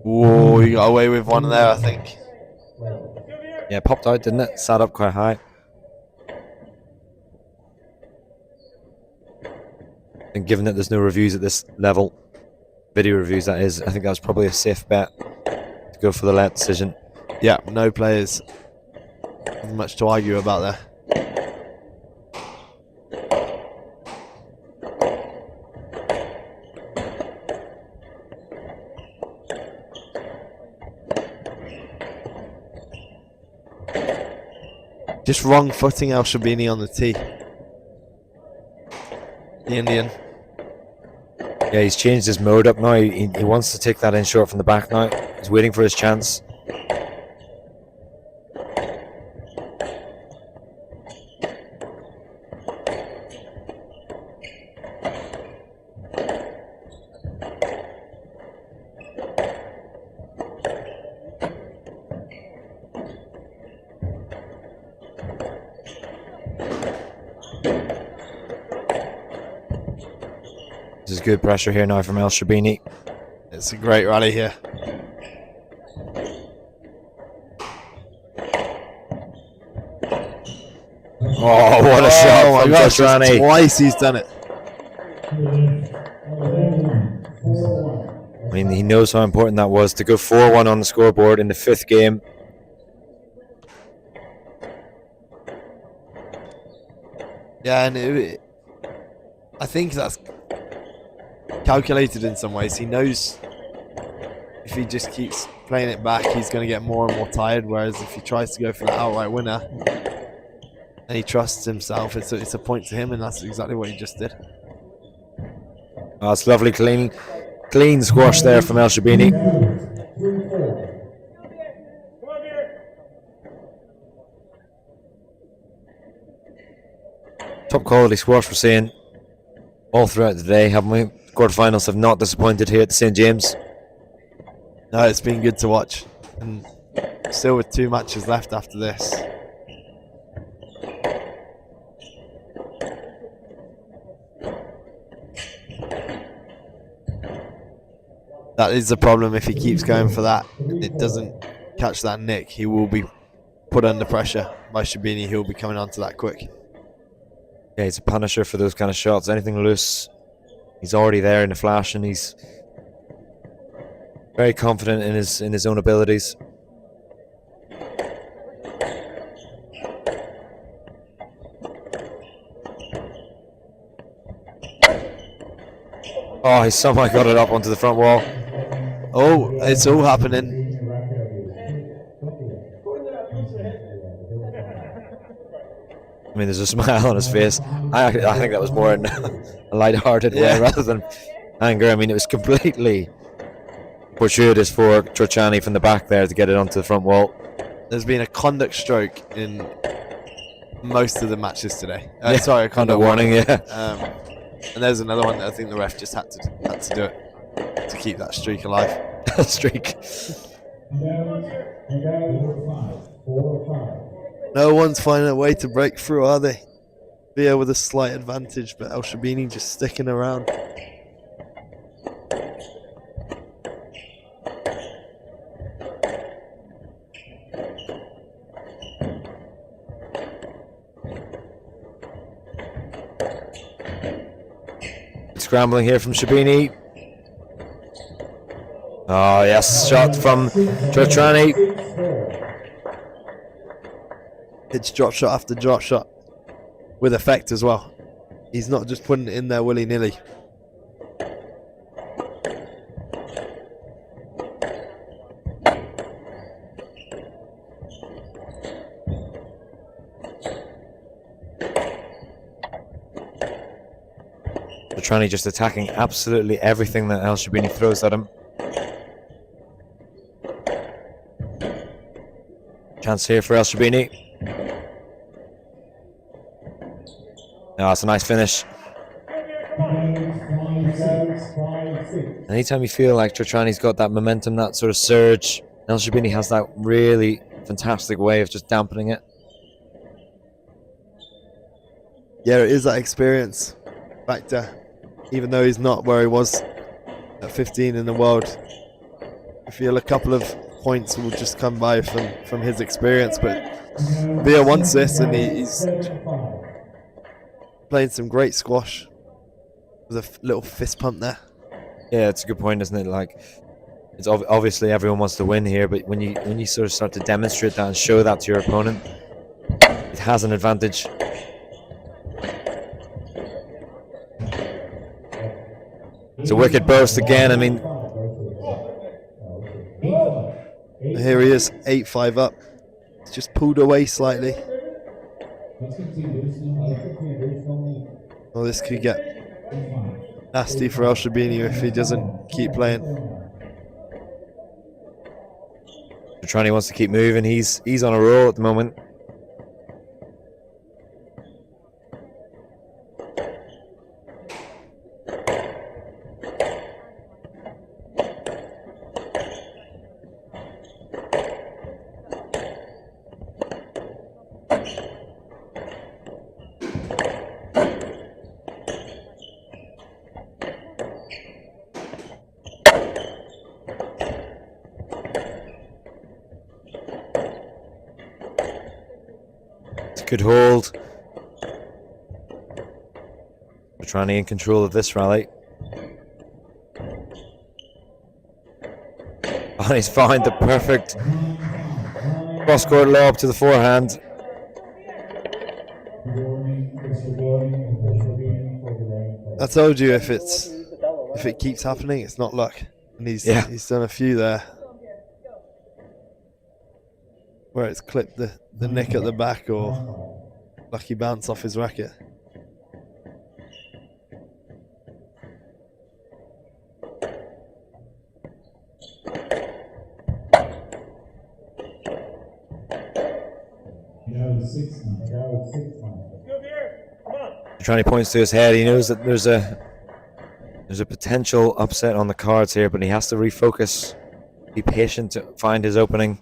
Whoa, you got away with one there, I think. Yeah, popped out, didn't it? Sat up quite high. And given that there's no reviews at this level, video reviews that is, I think that was probably a safe bet to go for the late decision. Yeah, no players. Nothing much to argue about there. Just wrong footing El Sherbini on the tee. The Indian. Yeah, he's changed his mode up now. He wants to take that in short from the back now. He's waiting for his chance. This is good pressure here now from El Sherbini. It's a great rally here. Oh, what a shot Oh from my gosh, Trichrani. twice he's done it. I mean, he knows how important that was to go 4-1 on the scoreboard in the 5th game. Yeah, and I think that's calculated in some ways. He knows if he just keeps playing it back, he's going to get more and more tired, whereas if he tries to go for the outright winner and he trusts himself, it's a point to him, and that's exactly what he just did. Oh, it's lovely, clean squash there from El Sherbini. Top quality squash we're seeing all throughout the day, haven't we? Quarterfinals have not disappointed here at the St. James. No, it's been good to watch, and still with 2 matches left after this. that is the problem. If he keeps going for that, it doesn't catch that nick, he will be put under pressure by Shabini. He'll be coming onto that quick. Yeah, he's a punisher for those kind of shots. Anything loose, he's already there in a flash, and he's very confident in his own abilities. Oh, he somehow got it up onto the front wall. Oh, it's all happening. I mean, there's a smile on his face. I think that was more in a light-hearted way rather than anger. I mean, it was completely fortuitous for Trocani from the back there to get it onto the front wall. There's been a conduct stroke in most of the matches today. Sorry, a conduct warning. Yeah. And there's another one that I think the ref just had to do it to keep that streak alive. Streak. No one's finding a way to break through, are they? Via with a slight advantage, but El Shabini just sticking around. Scrambling here from Shabini. Oh yes, shot from Trocani. It's drop shot after drop shot with effect as well. He's not just putting it in there willy-nilly. Trocani just attacking absolutely everything that El Shabini throws at him. Chance here for El Shabini. Oh, it's a nice finish. Anytime you feel like Trocani's got that momentum, that sort of surge, El Shabini has that really fantastic way of just dampening it. Yeah, it is that experience factor. Even though he's not where he was at 15 in the world, I feel a couple of points will just come by from his experience. But Via wants this, and he's playing some great squash with a little fist pump there. Yeah, it's a good point, isn't it? Like, it's obviously everyone wants to win here, but when you sort of start to demonstrate that and show that to your opponent, it has an advantage. It's a wicked burst again. I mean, here he is, 8-5 up. He's just pulled away slightly. Well, this could get nasty for El Shabini if he doesn't keep playing. Trocani wants to keep moving. He's on a roll at the moment. Good hold. Trocani in control of this rally. And he's found the perfect cross-court lob to the forehand. I told you if it keeps happening, it's not luck. And he's done a few there where it's clipped the nick at the back or lucky bounce off his racket. Trocani points to his head. He knows that there's a potential upset on the cards here, but he has to refocus, be patient to find his opening.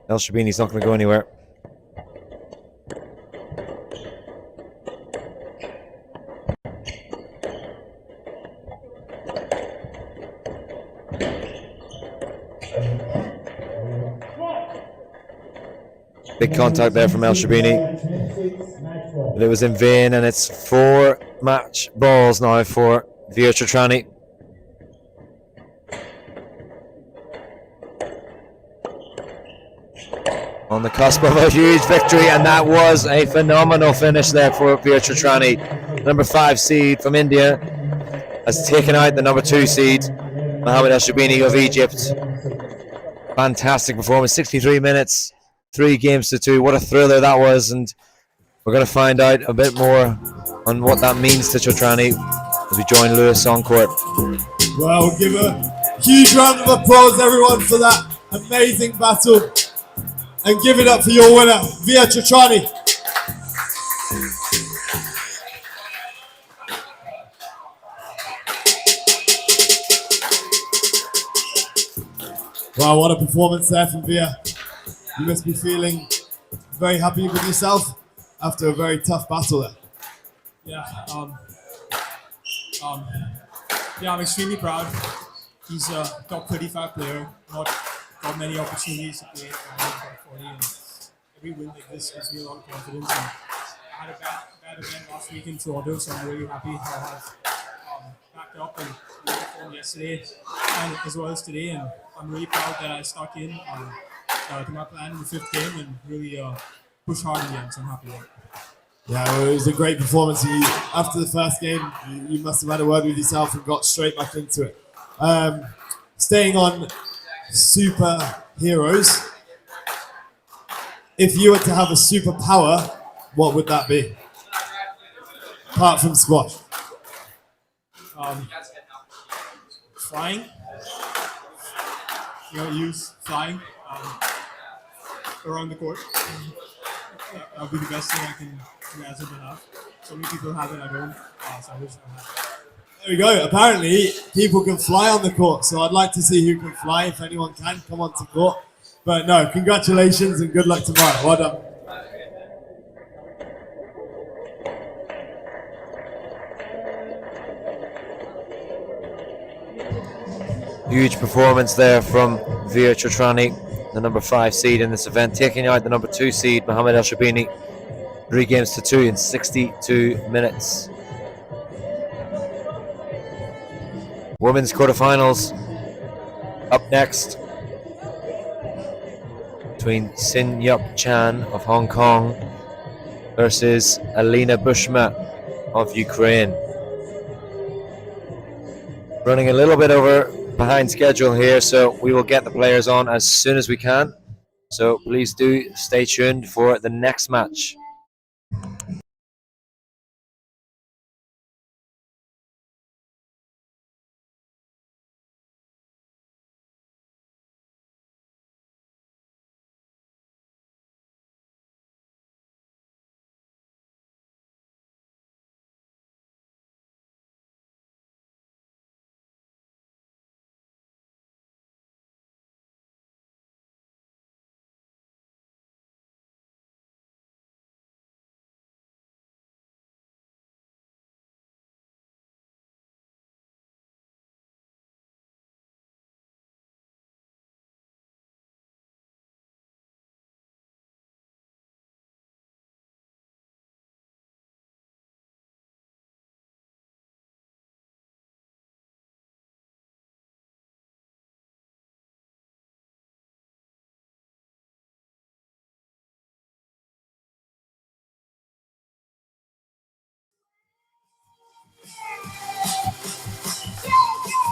El Shabini's not going to go anywhere. Big contact there from El Shabini, but it was in vain, and it's 4 match balls now for Veer Chatrani. On the cusp of a huge victory, and that was a phenomenal finish there for Veer Chatrani. Number 5 seed from India has taken out the number 2 seed, Mohammed El Shabini of Egypt. Fantastic performance, 63 minutes, 3 games to 2. What a thriller that was, and we're going to find out a bit more on what that means to Chatrani as we join Lewis on court. Well, we'll give a huge round of applause, everyone, for that amazing battle. And give it up for your winner, Veer Chatrani. Wow, what a performance there from Veer. You must be feeling very happy with yourself after a very tough battle there. Yeah, I'm extremely proud. He's a top 35 player, not got many opportunities to play at top 40, and every win like this gives me a lot of confidence. And I had a bad event last week in Toronto, so I'm really happy how I've backed up and performed yesterday and as well as today. And I'm really proud that I stuck in to my plan in the 5th game and really pushed hard in the end. So I'm happy with it. Yeah, well, it was a great performance. After the first game, you must have had a word with yourself and got straight back into it. Staying on superheroes, if you were to have a superpower, what would that be? Apart from squash. Flying. Use flying around the court. That would be the best thing I can do as of enough. So many people have it, I don't. So I wish I had. There we go. Apparently, people can fly on the court, so I'd like to see who can fly. If anyone can, come onto court. But no, congratulations and good luck tomorrow. Well done. Huge performance there from Veer Chatrani, the number 5 seed in this event, taking out the number 2 seed, Mohammed El Shabini, 3 games to 2 in 62 minutes. Women's quarterfinals up next between Sin Yuk Chan of Hong Kong versus Alina Bushma of Ukraine. Running a little bit behind schedule here, so we will get the players on as soon as we can. So please do stay tuned for the next match.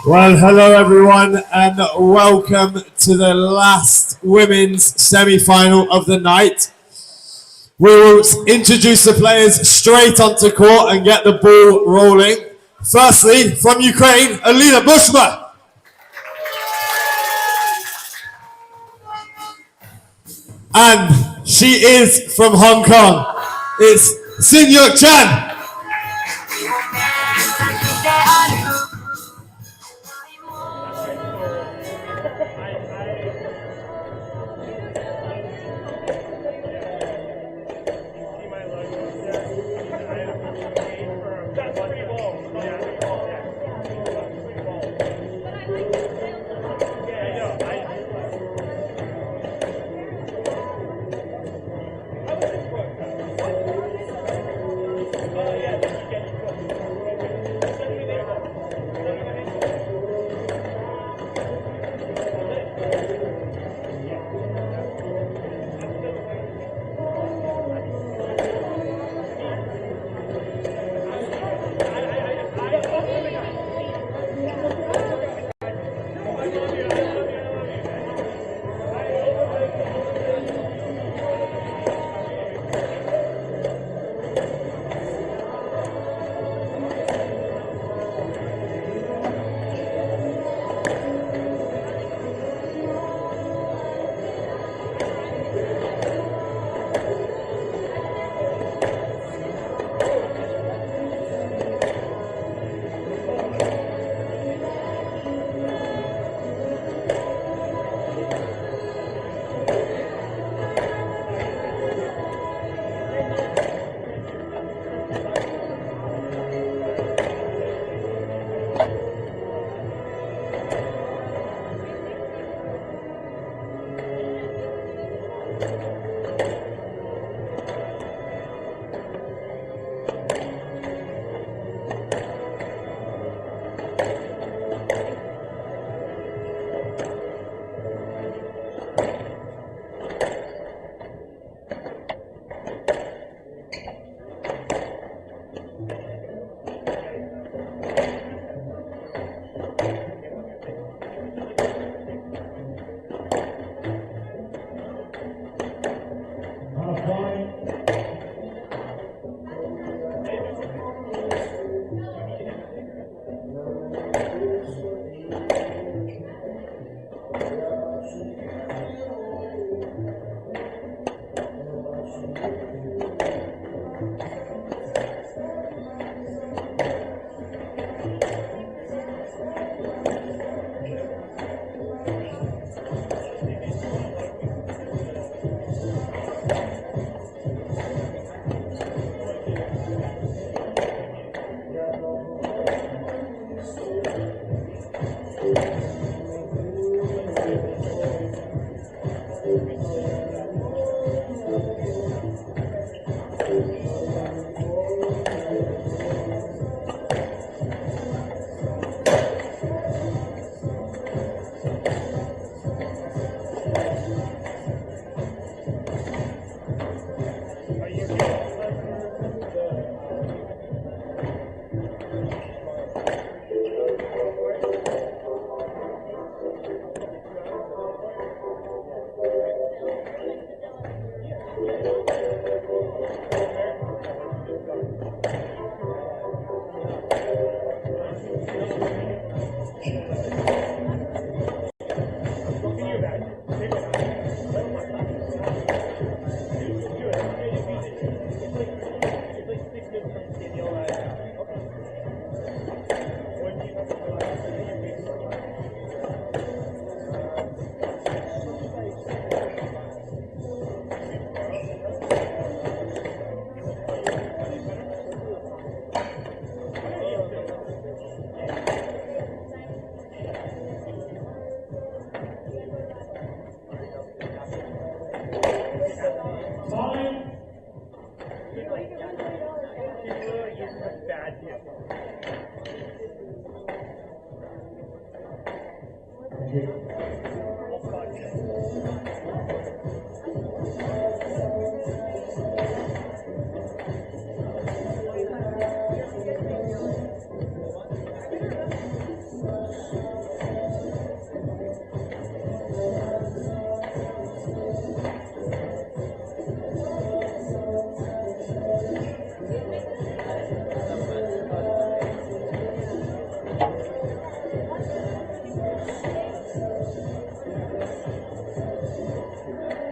Well, hello everyone, and welcome to the last women's semi-final of the night. We will introduce the players straight onto court and get the ball rolling. Firstly, from Ukraine, Alina Bushma. And she is from Hong Kong. It's Sin Yuk Chan.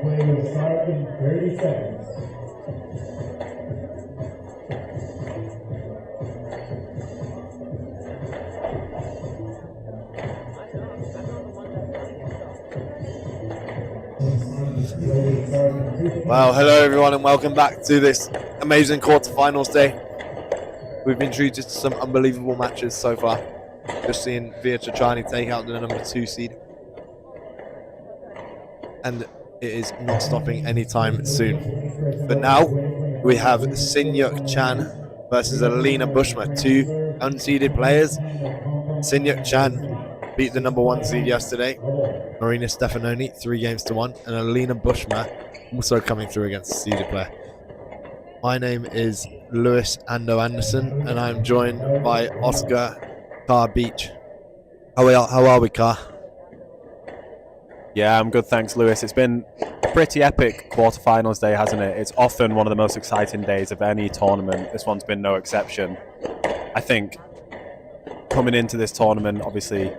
Play will start in 30 seconds. Well, hello everyone and welcome back to this amazing quarterfinals day. We've been treated to some unbelievable matches so far. Just seeing Via Chachani take out the number 2 seed. And it is not stopping anytime soon. But now we have Sinyuk Chan versus Alina Bushma, 2 unseeded players. Sinyuk Chan beat the number 1 seed yesterday, Marina Stefanoni, 3-1, and Alina Bushma also coming through against a seeded player. My name is Lewis Ando Anderson, and I'm joined by Oscar Carr Beach. How are we, Carr? Yeah, I'm good, thanks, Lewis. It's been a pretty epic quarterfinals day, hasn't it? It's often one of the most exciting days of any tournament. This one's been no exception. I think coming into this tournament, obviously,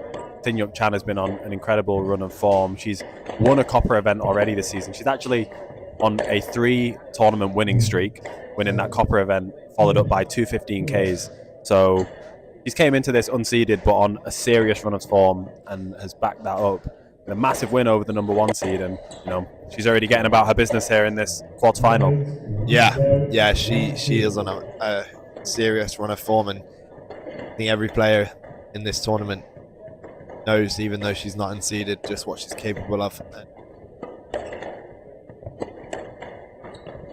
Tin Chan has been on an incredible run of form. She's won a copper event already this season. She's actually on a 3-tournament winning streak, winning that copper event, followed up by 2 15Ks. So she's came into this unseeded, but on a serious run of form, and has backed that up with a massive win over the number 1 seed. And she's already getting about her business here in this quarterfinal. Yeah, she is on a serious run of form, and I think every player in this tournament knows, even though she's not unseeded, just what she's capable of.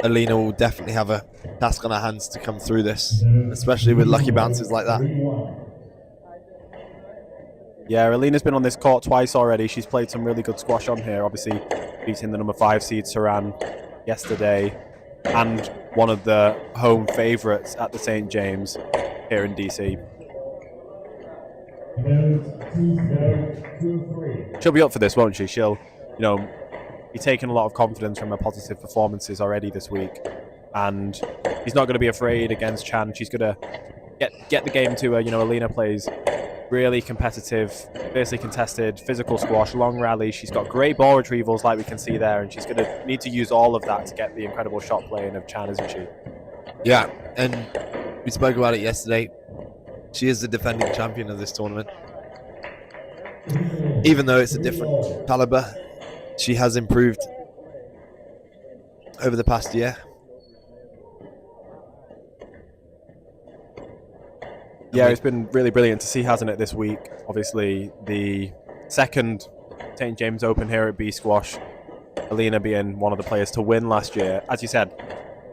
Alina will definitely have a task on her hands to come through this, especially with lucky bounces like that. Yeah, Alina's been on this court twice already. She's played some really good squash on here, obviously beating the number 5 seed Saran yesterday, and one of the home favourites at the St. James here in DC. She'll be up for this, won't she? She'll, be taking a lot of confidence from her positive performances already this week, and she's not going to be afraid against Chan. She's going to get the game to her. Alina plays really competitive, fiercely contested, physical squash, long rallies. She's got great ball retrievals like we can see there, and she's going to need to use all of that to get the incredible shot playing of Chan, isn't she? Yeah, and we spoke about it yesterday. She is the defending champion of this tournament. Even though it's a different caliber, she has improved over the past year. Yeah, it's been really brilliant to see, hasn't it, this week? Obviously, the second St. James Open here at B Squash, Alina being one of the players to win last year. As you said,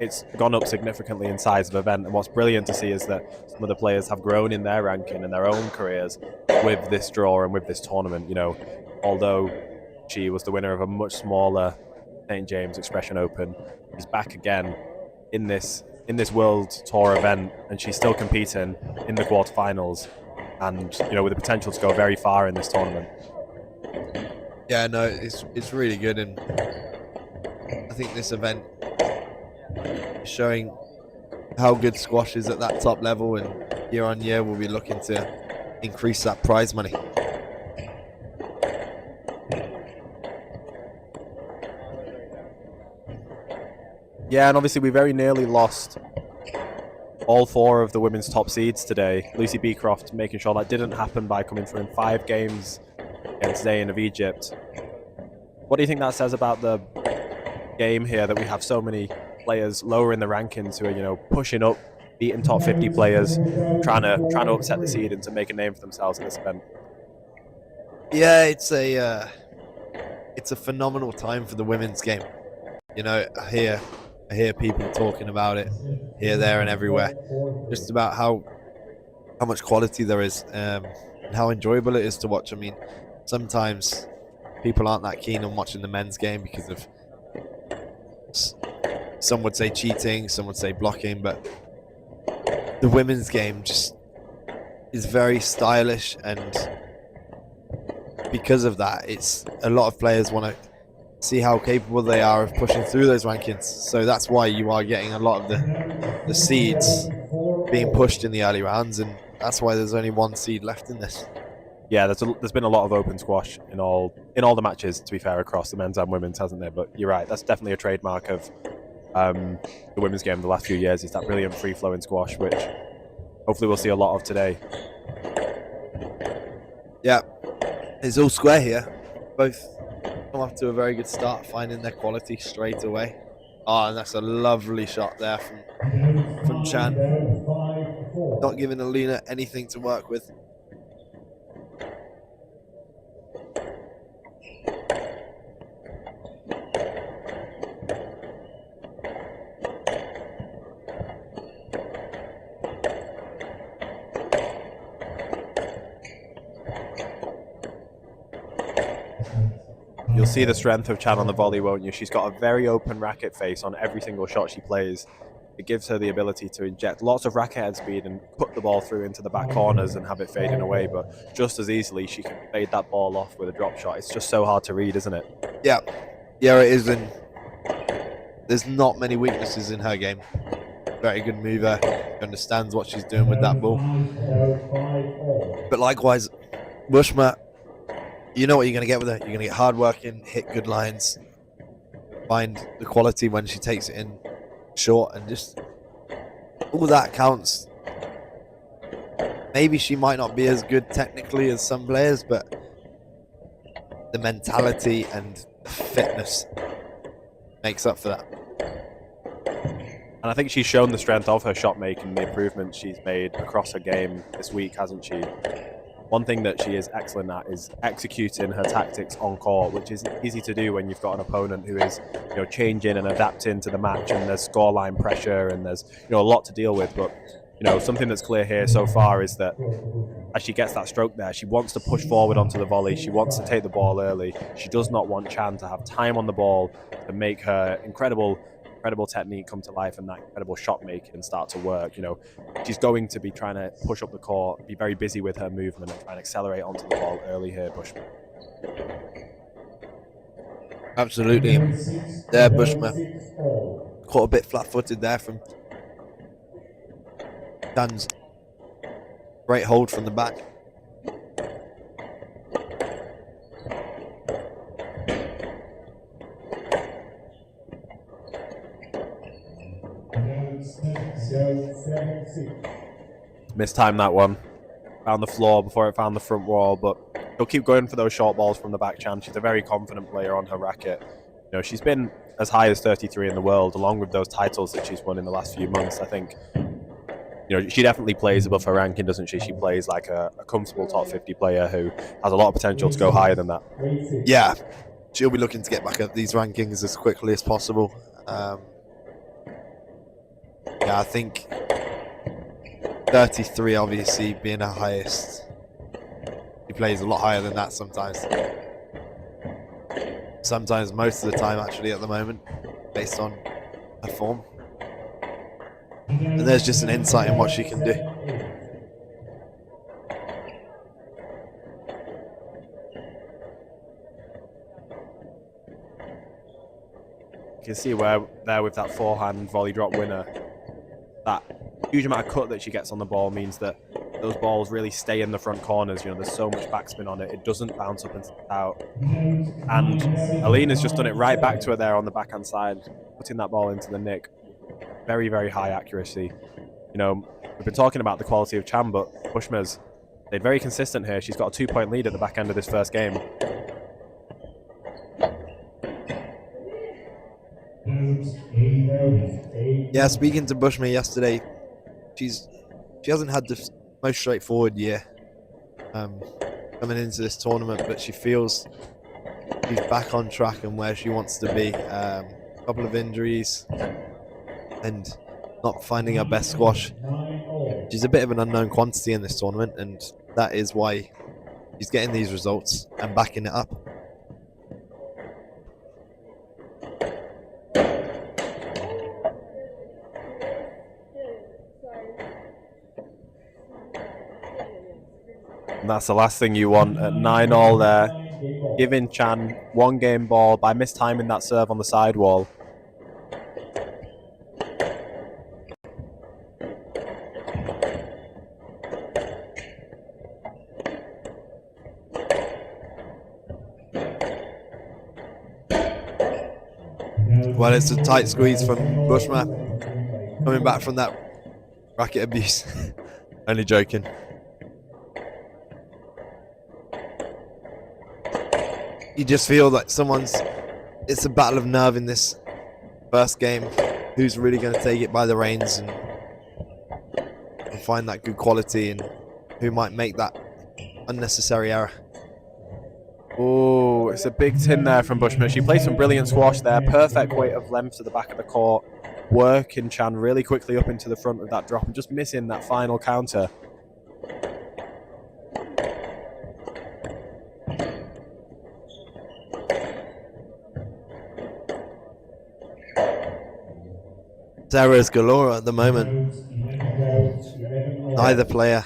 it's gone up significantly in size of event, and what's brilliant to see is that some of the players have grown in their ranking and their own careers with this draw and with this tournament. Although she was the winner of a much smaller St. James Expression Open, she's back again in this World Tour event, and she's still competing in the quarterfinals, and with the potential to go very far in this tournament. Yeah, no, it's really good, and I think this event is showing how good squash is at that top level, and year on year we'll be looking to increase that prize money. Yeah, and obviously we very nearly lost all 4 of the women's top seeds today. Lucy Beecroft making sure that didn't happen by coming through in 5 games against Zayn of Egypt. What do you think that says about the game here, that we have so many players lower in the rankings who are, pushing up, beating top 50 players, trying to upset the seed and to make a name for themselves in this event? Yeah, it's a phenomenal time for the women's game. I hear people talking about it here, there, and everywhere, just about how much quality there is, and how enjoyable it is to watch. I mean, sometimes people aren't that keen on watching the men's game because of, some would say cheating, some would say blocking, but the women's game just is very stylish, and because of that, it's a lot of players want to see how capable they are of pushing through those rankings. So that's why you are getting a lot of the seeds being pushed in the early rounds, and that's why there's only 1 seed left in this. Yeah, there's been a lot of open squash in all the matches, to be fair, across the men's and women's, hasn't there? But you're right, that's definitely a trademark of the women's game the last few years, is that brilliant free-flowing squash, which hopefully we'll see a lot of today. Yeah, it's all square here. Both come off to a very good start, finding their quality straight away. Oh, and that's a lovely shot there from Chan. Not giving Alina anything to work with. You'll see the strength of Chan on the volley, won't you? She's got a very open racket face on every single shot she plays. It gives her the ability to inject lots of racket head speed and put the ball through into the back corners and have it fading away. But just as easily, she can fade that ball off with a drop shot. It's just so hard to read, isn't it? Yeah, yeah, it is. And there's not many weaknesses in her game. Very good mover. She understands what she's doing with that ball. But likewise, Bushma, you know what you're going to get with her. You're going to get hard working, hit good lines, find the quality when she takes it in short, and just all that counts. Maybe she might not be as good technically as some players, but the mentality and the fitness makes up for that. And I think she's shown the strength of her shot making, the improvements she's made across her game this week, hasn't she? One thing that she is excellent at is executing her tactics on court, which is easy to do when you've got an opponent who is, changing and adapting to the match, and there's scoreline pressure and there's, a lot to deal with. But, something that's clear here so far is that as she gets that stroke there, she wants to push forward onto the volley. She wants to take the ball early. She does not want Chan to have time on the ball to make her incredible technique come to life and that incredible shot making start to work. She's going to be trying to push up the court, be very busy with her movement and try and accelerate onto the ball early here, Bushma. Absolutely. There, Bushma caught a bit flat-footed there from Chan's great hold from the back. Mistimed that one. Found the floor before it found the front wall, but she'll keep going for those short balls from the back. Chan, she's a very confident player on her racket. She's been as high as 33 in the world, along with those titles that she's won in the last few months. I think, she definitely plays above her ranking, doesn't she? She plays like a comfortable top 50 player who has a lot of potential to go higher than that. Yeah, she'll be looking to get back up these rankings as quickly as possible. Yeah, I think 33 obviously being her highest. She plays a lot higher than that sometimes. Sometimes, most of the time actually at the moment, based on her form. And there's just an insight in what she can do. You can see where there with that forehand volley drop winner, that huge amount of cut that she gets on the ball means that those balls really stay in the front corners. There's so much backspin on it. It doesn't bounce up and out. And Alina's just done it right back to her there on the backhand side, putting that ball into the nick. Very, very high accuracy. We've been talking about the quality of Chan, but Bushma's stayed very consistent here. She's got a 2-point lead at the back end of this first game. Yeah, speaking to Bushma yesterday, she hasn't had the most straightforward year coming into this tournament, but she feels she's back on track and where she wants to be. A couple of injuries and not finding her best squash. She's a bit of an unknown quantity in this tournament, and that is why she's getting these results and backing it up. And that's the last thing you want at 9-all there. Giving Chan one game ball by mistiming that serve on the sidewall. Well, it's a tight squeeze from Bushma coming back from that racket abuse. Only joking. You just feel like it's a battle of nerve in this first game. Who's really going to take it by the reins and find that good quality, and who might make that unnecessary error. Oh, it's a big tin there from Bushma. She played some brilliant squash there. Perfect weight of length to the back of the court. Working Chan really quickly up into the front with that drop and just missing that final counter. Errors galore at the moment. Neither player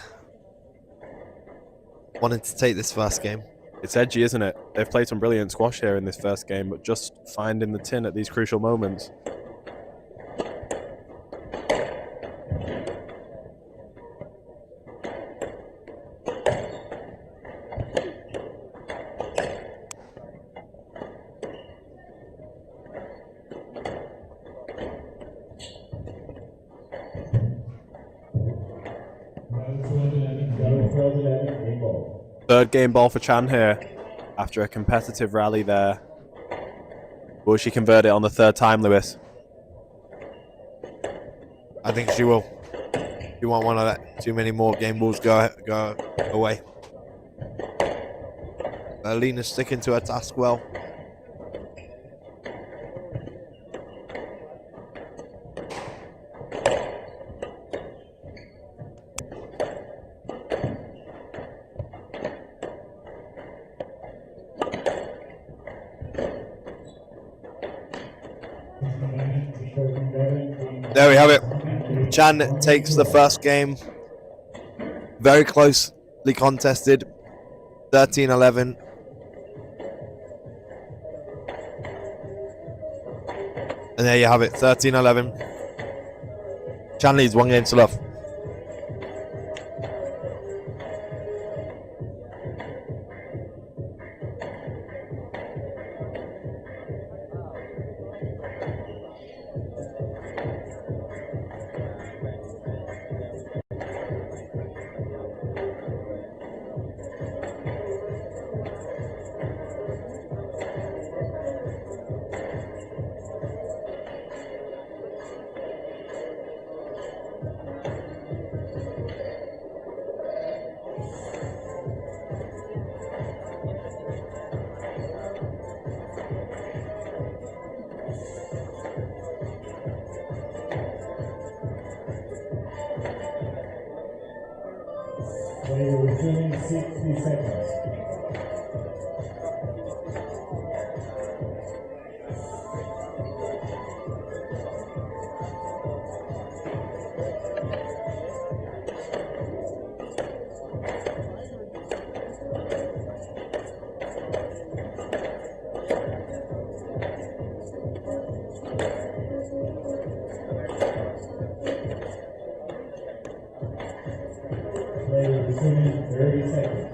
wanted to take this first game. It's edgy, isn't it? They've played some brilliant squash here in this first game, but just finding the tin at these crucial moments. Third game ball for Chan here after a competitive rally there. Will she convert it on the third time, Lewis? I think she will. You won't want to let too many more game balls go away. Alina's sticking to her task well. There we have it. Chan takes the first game. Very closely contested. 13-11. And there you have it. 13-11. Chan leads 1 game to love. Within 60 seconds. Within 30 seconds.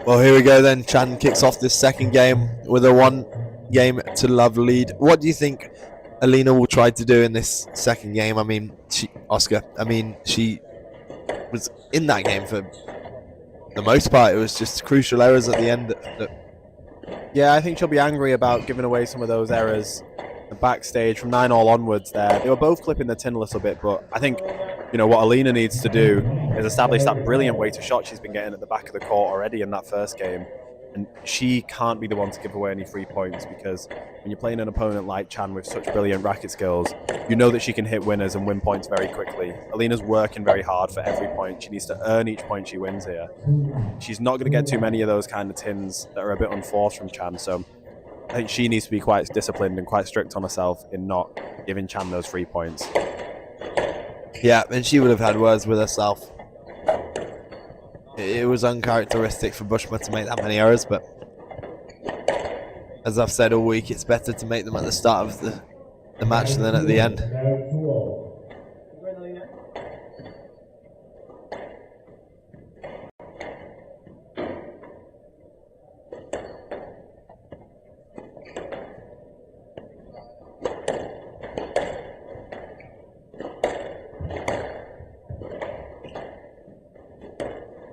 Well, here we go then. Chan kicks off this second game with a 1 game to love lead. What do you think Alina will try to do in this second game? I mean, she was in that game for the most part. It was just crucial errors at the end. Yeah, I think she'll be angry about giving away some of those errors. The backstage from 9-all onwards there. They were both clipping the tin a little bit, but I think, you know, what Alina needs to do is establish that brilliant weighted shot she's been getting at the back of the court already in that first game. And she can't be the one to give away any free points, because when you're playing an opponent like Chan with such brilliant racket skills, you know that she can hit winners and win points very quickly. Alina's working very hard for every point. She needs to earn each point she wins here. She's not going to get too many of those kind of tins that are a bit unforced from Chan, so I think she needs to be quite disciplined and quite strict on herself in not giving Chan those free points. Yeah, and she would have had words with herself. It was uncharacteristic for Bushma to make that many errors, but as I've said all week, it's better to make them at the start of the match than at the end.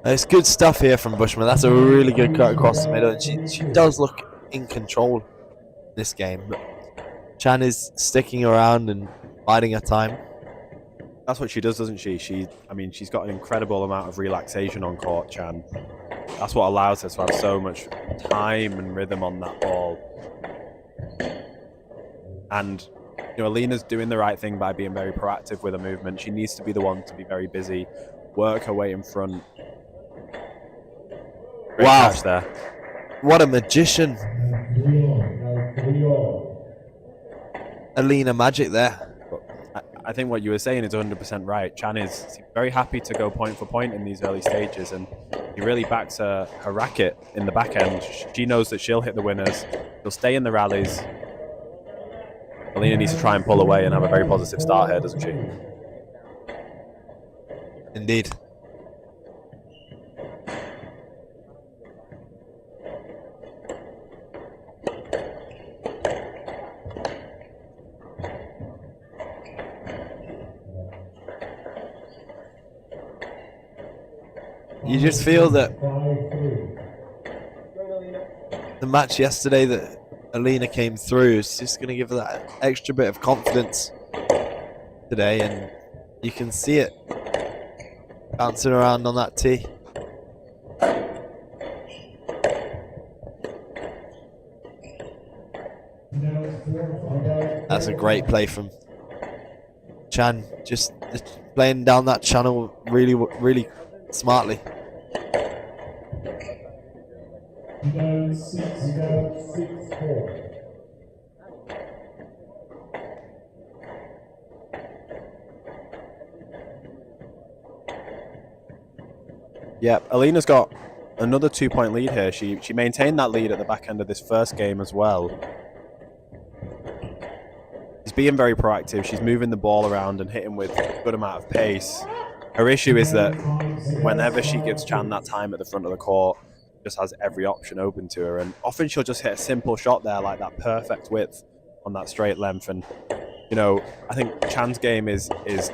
It's good stuff here from Bushman. That's a really good cut across the middle, and she does look in control this game. But Chan is sticking around and biding her time. That's what she does, doesn't she? I mean, she's got an incredible amount of relaxation on court, Chan. That's what allows her to have so much time and rhythm on that ball. And, you know, Alina's doing the right thing by being very proactive with her movement. She needs to be the one to be very busy, work her way in front. Great Wow. catch there. What a magician. Alina Magic there. I think what you were saying is 100% right. Chan is very happy to go point for point in these early stages, and he really backs her racket in the back end. She knows that she'll hit the winners. She'll stay in the rallies. Alina needs to try and pull away and have a very positive start here, doesn't she? Indeed. You just feel that the match yesterday that Alina came through is just going to give her that extra bit of confidence today, and you can see it bouncing around on that tee. That's a great play from Chan, just playing down that channel really, really smartly. Yeah, Alina's got another 2-point lead here. She maintained that lead at the back end of this first game as well. She's being very proactive. She's moving the ball around and hitting with a good amount of pace. Her issue is that whenever she gives Chan that time at the front of the court, she just has every option open to her, and often she'll just hit a simple shot there, like that perfect width on that straight length. And you know, I think Chan's game is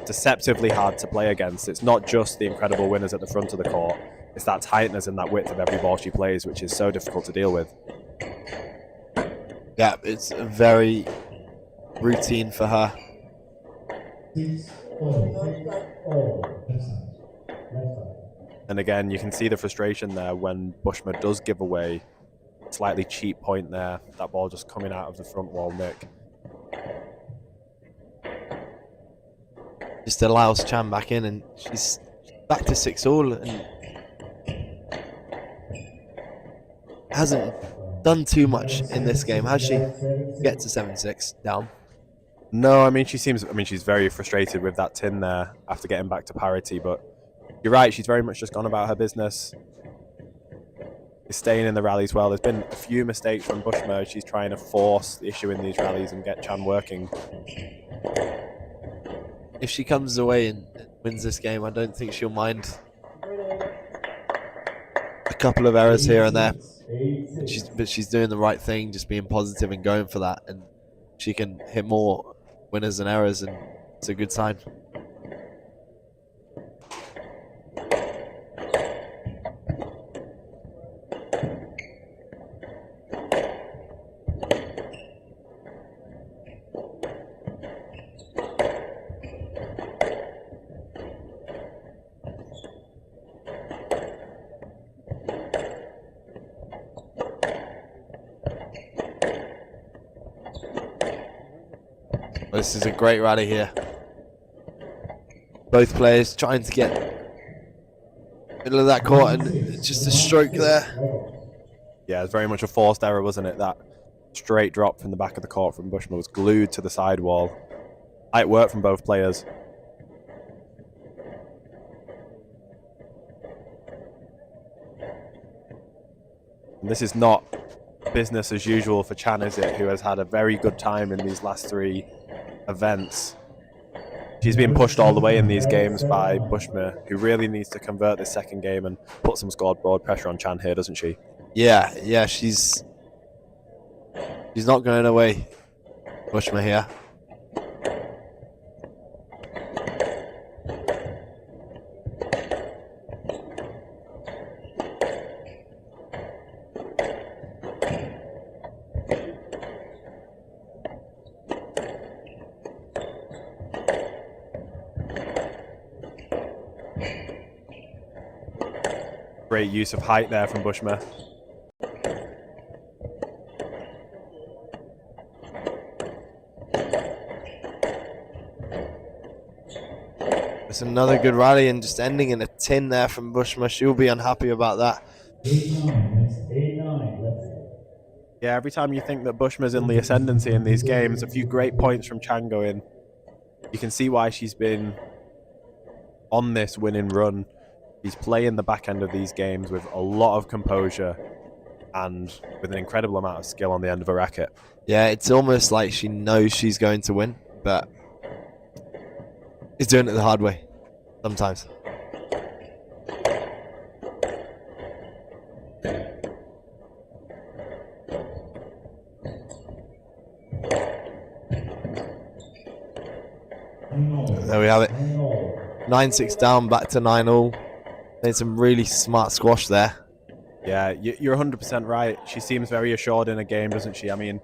deceptively hard to play against. It's not just the incredible winners at the front of the court, it's that tightness and that width of every ball she plays, which is so difficult to deal with. Yeah, it's very routine for her. And again, you can see the frustration there when Bushma does give away a slightly cheap point there. That ball just coming out of the front wall nick. Just allows Chan back in, and she's back to 6-all and hasn't done too much in this game, has she? Get to 7-6 down. No, I mean, she's very frustrated with that tin there after getting back to parity, but you're right, she's very much just gone about her business. She's staying in the rallies well. There's been a few mistakes from Bushma. She's trying to force the issue in these rallies and get Chan working. If she comes away and wins this game, I don't think she'll mind a couple of errors here and there. But she's doing the right thing, just being positive and going for that. And she can hit more winners than errors, and it's a good sign. This is a great rally here. Both players trying to get middle of that court, and just a stroke there. Yeah, it's very much a forced error, wasn't it? That straight drop from the back of the court from Bushma was glued to the sidewall. Light work from both players. And this is not business as usual for Chan, is it? Who has had a very good time in these last 3 events. She's been pushed all the way in these games by Bushma, who really needs to convert this second game and put some scoreboard pressure on Chan here, doesn't she? Yeah, she's not going away, Bushma here. Great use of height there from Bushma. It's another good rally and just ending in a tin there from Bushma. She'll be unhappy about that. 8-9. Yeah, every time you think that Bushma's in the ascendancy in these games, a few great points from Chan go in. You can see why she's been on this winning run. She's playing the back end of these games with a lot of composure and with an incredible amount of skill on the end of a racket. Yeah, it's almost like she knows she's going to win, but is doing it the hard way sometimes. There we have it. 9-6 down, back to 9-all. Made some really smart squash there. Yeah, you're 100% right. She seems very assured in a game, doesn't she? I mean,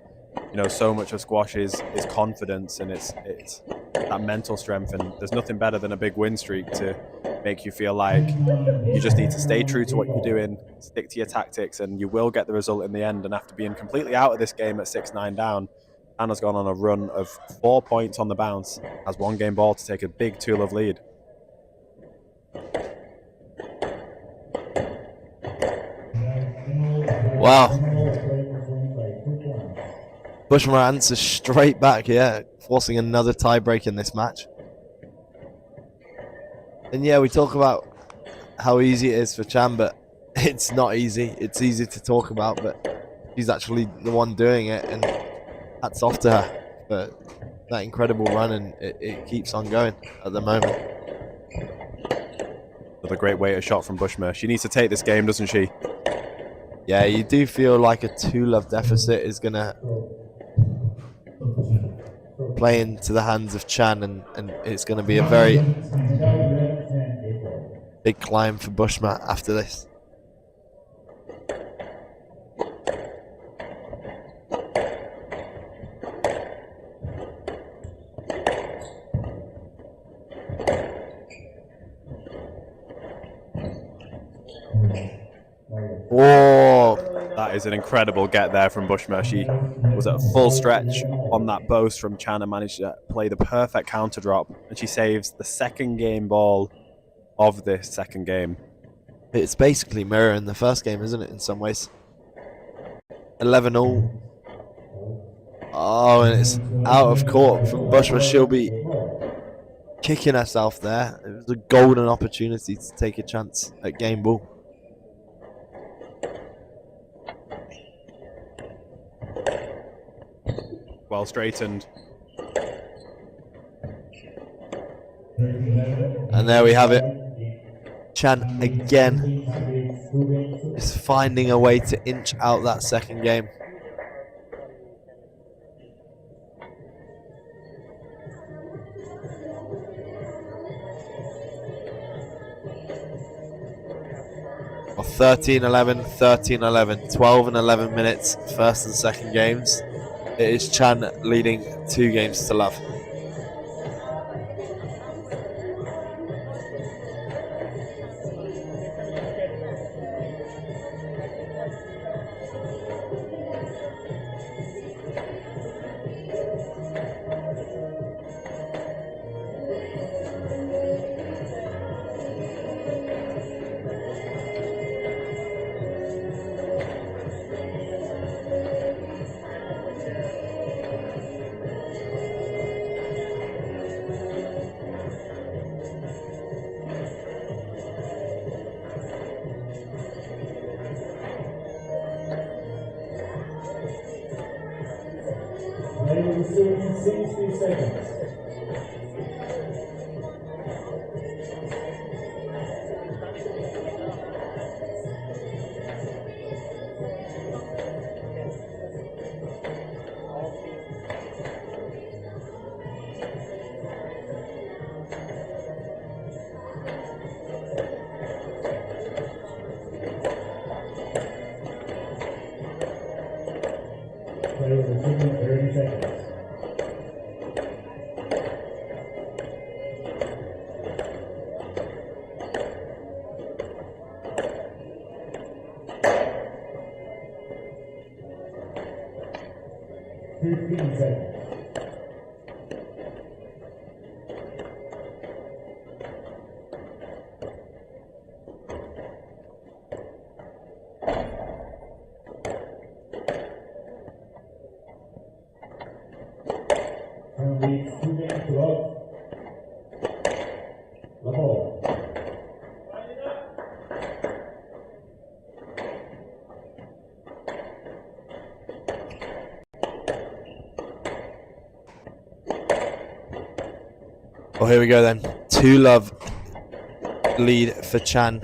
you know, so much of squash is confidence, and it's that mental strength, and there's nothing better than a big win streak to make you feel like you just need to stay true to what you're doing, stick to your tactics, and you will get the result in the end. And after being completely out of this game at 6-9 down, Anna's gone on a run of 4 points on the bounce, has one game ball to take a big 2-love lead. Wow. Bushma answers straight back here, forcing another tie break in this match. And yeah, we talk about how easy it is for Chan, but it's not easy. It's easy to talk about, but she's actually the one doing it, and hats off to her for that incredible run, and it keeps on going at the moment. Another great weighted shot from Bushma. She needs to take this game, doesn't she? Yeah, you do feel like a 2-love deficit is going to play into the hands of Chan, and it's going to be a very big climb for Bushma after this. Whoa! That is an incredible get there from Bushma. She was at full stretch on that boast from Chan and managed to play the perfect counter drop, and she saves the second game ball of this second game. It's basically mirroring the first game, isn't it, in some ways? 11-all. Oh, and it's out of court from Bushma. She'll be kicking herself there. It was a golden opportunity to take a chance at game ball. Well straightened. And there we have it. Chan again is finding a way to inch out that second game. Well, 13-11, 13-11, 12 and 11 minutes, first and second games. It is Chan leading 2 games to love. Ladies, 60 seconds. Players are taking 30 seconds. 15 seconds. Leads 2 games to love. The ball. Well, here we go then. 2-love lead for Chan.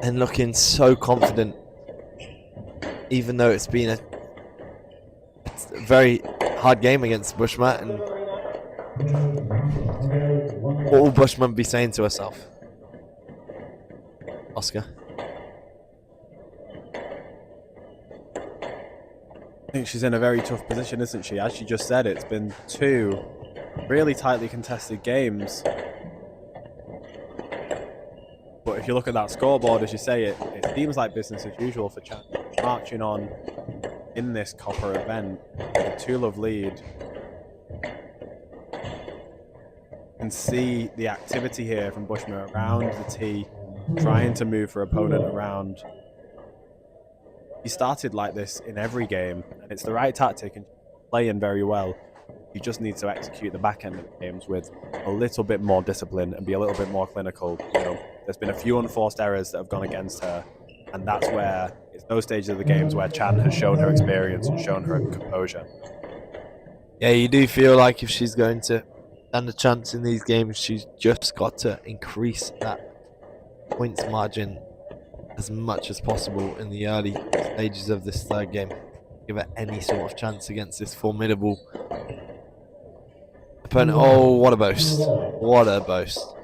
And looking so confident, even though it's been a very hard game against Bushma. And what will Bushman be saying to herself? Oscar? I think she's in a very tough position, isn't she? As she just said, it's been 2 really tightly contested games. But if you look at that scoreboard, as you say, it seems like business as usual for Chan. Marching on in this copper event with a 2-love lead. You can see the activity here from Bushma around the tee, trying to move her opponent around. He started like this in every game, and it's the right tactic and playing very well. You just need to execute the back end of the games with a little bit more discipline and be a little bit more clinical. You know, there's been a few unforced errors that have gone against her, and that's where it's those stages of the games where Chan has shown her experience and shown her composure. Yeah, you do feel like if she's going to stand a chance in these games, she's just got to increase that points margin as much as possible in the early stages of this third game. Give her any sort of chance against this formidable opponent. Oh, what a boast. What a boast.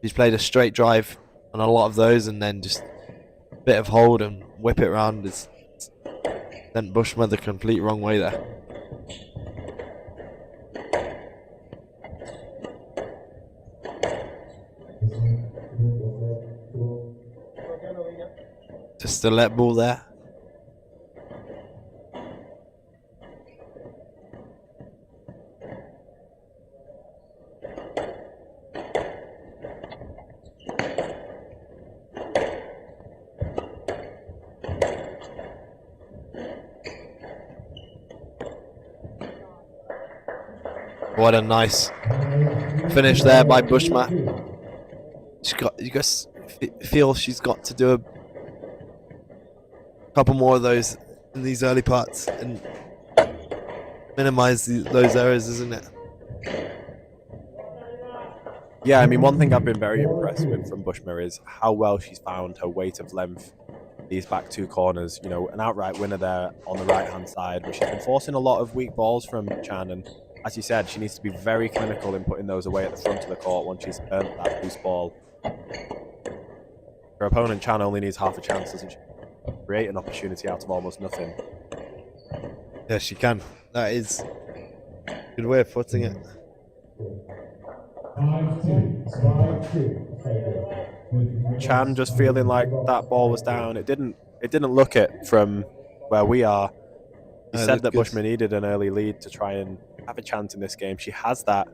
She's played a straight drive on a lot of those, and then just a bit of hold and whip it around. It's sent Bushma the complete wrong way there. Just a let ball there. What a nice finish there by Bushma. You guys feel she's got to do a couple more of those in these early parts and minimize those errors, isn't it? Yeah, I mean, one thing I've been very impressed with from Bushma is how well she's found her weight of length these back 2 corners. You know, an outright winner there on the right hand side, but she's been forcing a lot of weak balls from Chan, and as you said, she needs to be very clinical in putting those away at the front of the court once she's earned that loose ball. Her opponent Chan only needs half a chance, doesn't she? Create an opportunity out of almost nothing. Yes, she can. That is a good way of putting it. 5-2. Chan just feeling like that ball was down. It didn't look it from where we are. He said that Bushma needed an early lead to try and have a chance in this game. She has that.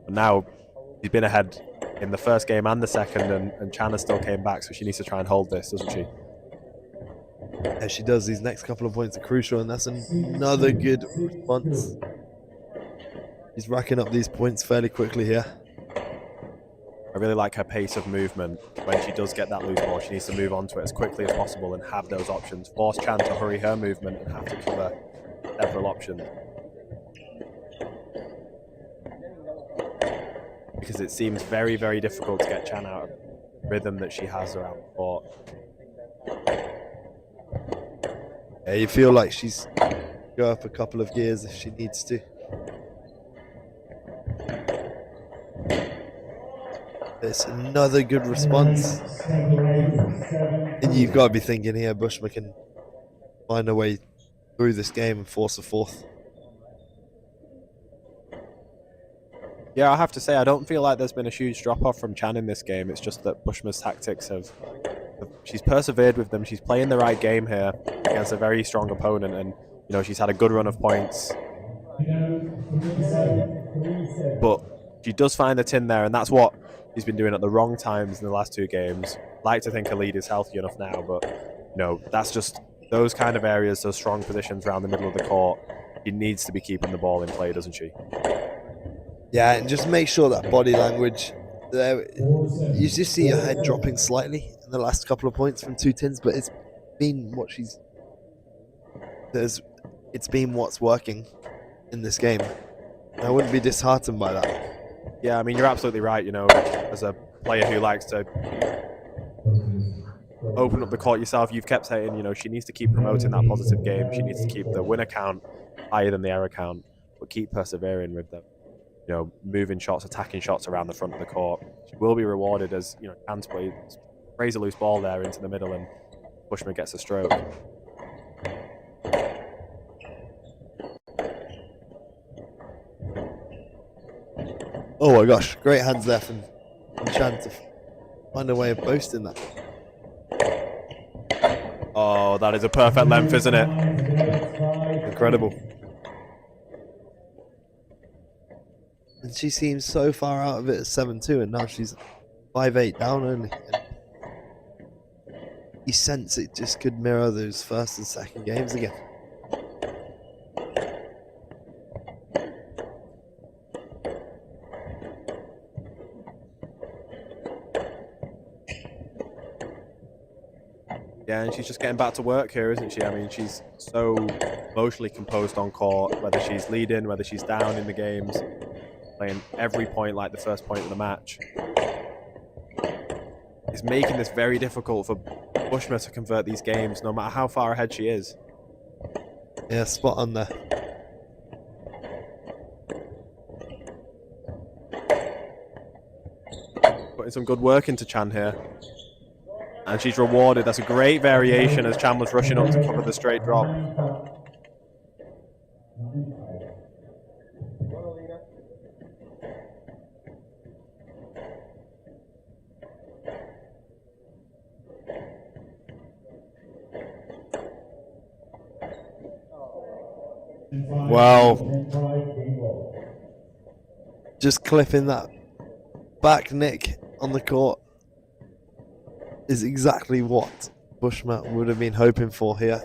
But now she's been ahead in the first game and the second, and Chan has still came back, so she needs to try and hold this, doesn't she? Yeah, she does. These next couple of points are crucial, and that's another good response. She's racking up these points fairly quickly here. I really like her pace of movement. When she does get that loose ball, she needs to move onto it as quickly as possible and have those options. Force Chan to hurry her movement and have to cover several options. Because it seems very, very difficult to get Chan out of the rhythm that she has around the court. Yeah, you feel like she's go up a couple of gears if she needs to. It's another good response. And you've got to be thinking here, Bushma can find a way through this game and force a fourth. Yeah, I have to say, I don't feel like there's been a huge drop-off from Chan in this game. It's just that Bushma's tactics she's persevered with them. She's playing the right game here. against a very strong opponent, and you know she's had a good run of points. But she does find the tin there, and that's what she's been doing at the wrong times in the last 2 games. Like to think her lead is healthy enough now, but you know that's just those kind of areas, those strong positions around the middle of the court. She needs to be keeping the ball in play, doesn't she? Yeah, and just make sure that body language. You just see her head dropping slightly in the last couple of points from 2 tins, but it's been what it's been what's working in this game. I wouldn't be disheartened by that. Yeah, I mean, you're absolutely right. You know, as a player who likes to open up the court yourself, you've kept saying, you know, she needs to keep promoting that positive game. She needs to keep the winner count higher than the error count, but keep persevering with them. You know, moving shots, attacking shots around the front of the court. She will be rewarded as, you know, Chance sprays a loose ball there into the middle and Bushman gets a stroke. Oh my gosh, great hands there from Chan to find a way of boasting that. Oh, that is a perfect length, isn't it? Incredible. And she seems so far out of it at 7-2, and now she's 5-8 down only. You sense it just could mirror those first and second games again. Yeah, and she's just getting back to work here, isn't she? I mean, she's so emotionally composed on court, whether she's leading, whether she's down in the games, playing every point like the first point of the match. It's making this very difficult for Bushman to convert these games, no matter how far ahead she is. Yeah, spot on there. Putting some good work into Chan here. And she's rewarded. That's a great variation as Chan was rushing up to cover the straight drop. Wow. Just clipping that back nick on the court is exactly what Bushman would have been hoping for here,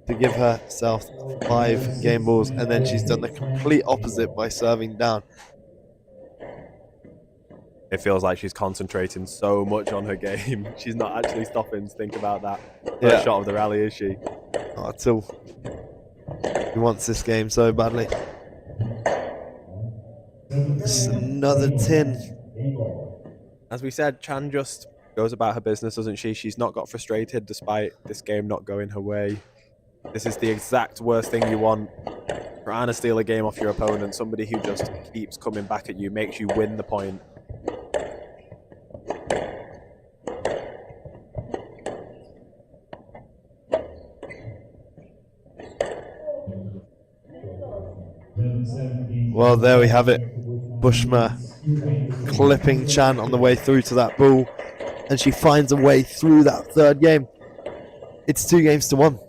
to give herself 5 game balls, and then she's done the complete opposite by serving down. It feels like she's concentrating so much on her game. She's not actually stopping to think about that first shot of the rally, is she? Not at all. He wants this game so badly. Just another tin. As we said, Chan just goes about her business, doesn't she? She's not got frustrated despite this game not going her way. This is the exact worst thing you want. Trying to steal a game off your opponent, somebody who just keeps coming back at you, makes you win the point. Well, there we have it. Bushman clipping Chan on the way through to that ball, and she finds a way through that third game. It's 2-1.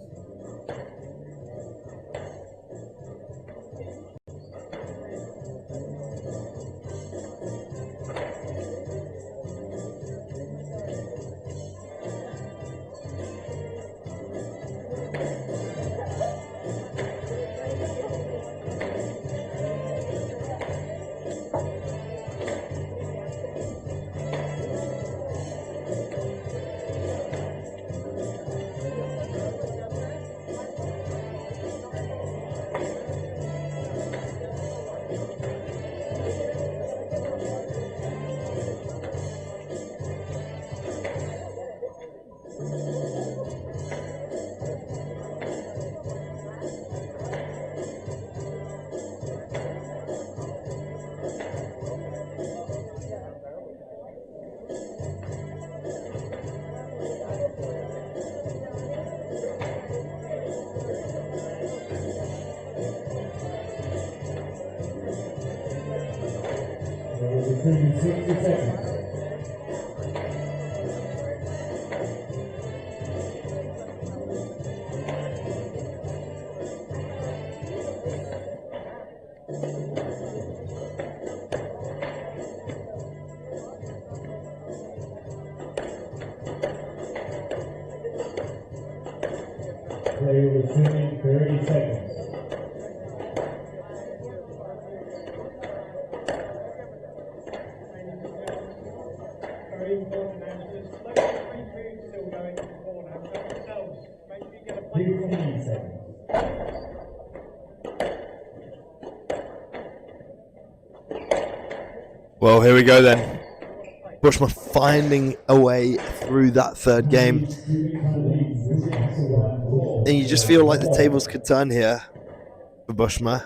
Play resuming 30 seconds. Very important now. There's loads of free food still going in the corner. Help yourselves. Make sure you get a plate. 15 seconds. Well, here we go then. Bushma finding a way through that third game. And you just feel like the tables could turn here for Bushma.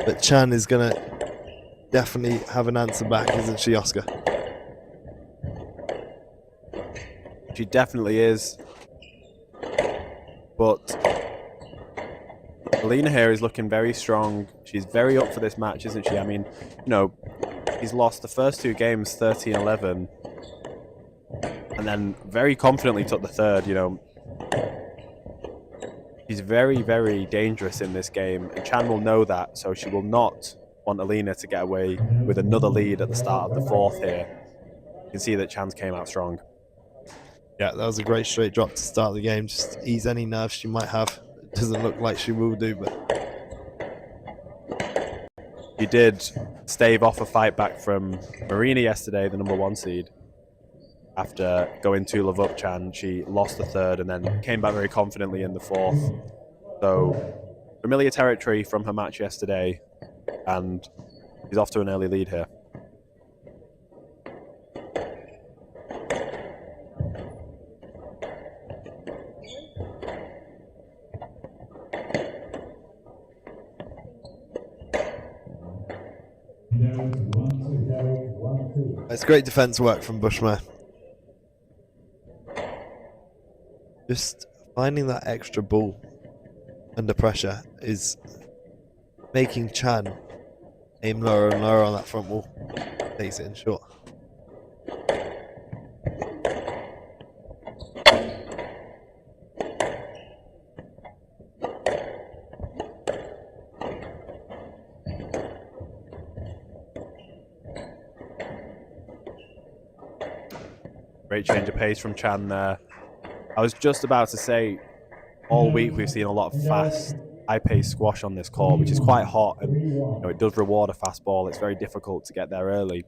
But Chan is going to definitely have an answer back, isn't she, Oscar? She definitely is. But Alina here is looking very strong. She's very up for this match, isn't she? I mean, you know, he's lost the first two games 13-11 and then very confidently took the third, you know. She's very, very dangerous in this game, and Chan will know that, so she will not want Alina to get away with another lead at the start of the fourth here. You can see that Chan's came out strong. Yeah, that was a great straight drop to start the game. Just ease any nerves she might have. It doesn't look like she will do, but She did stave off a fight back from Marina yesterday, the number 1 seed. After going 2 love up Chan, she lost the third and then came back very confidently in the fourth. So familiar territory from her match yesterday, and she's off to an early lead here. it's great defense work from Bushma. Just finding that extra ball under pressure is making Chan aim lower and lower on that front wall. Takes it in short. Great change of pace from Chan there. I was just about to say, all week we've seen a lot of fast, high-paced squash on this court, which is quite hot, and you know, it does reward a fast ball. It's very difficult to get there early.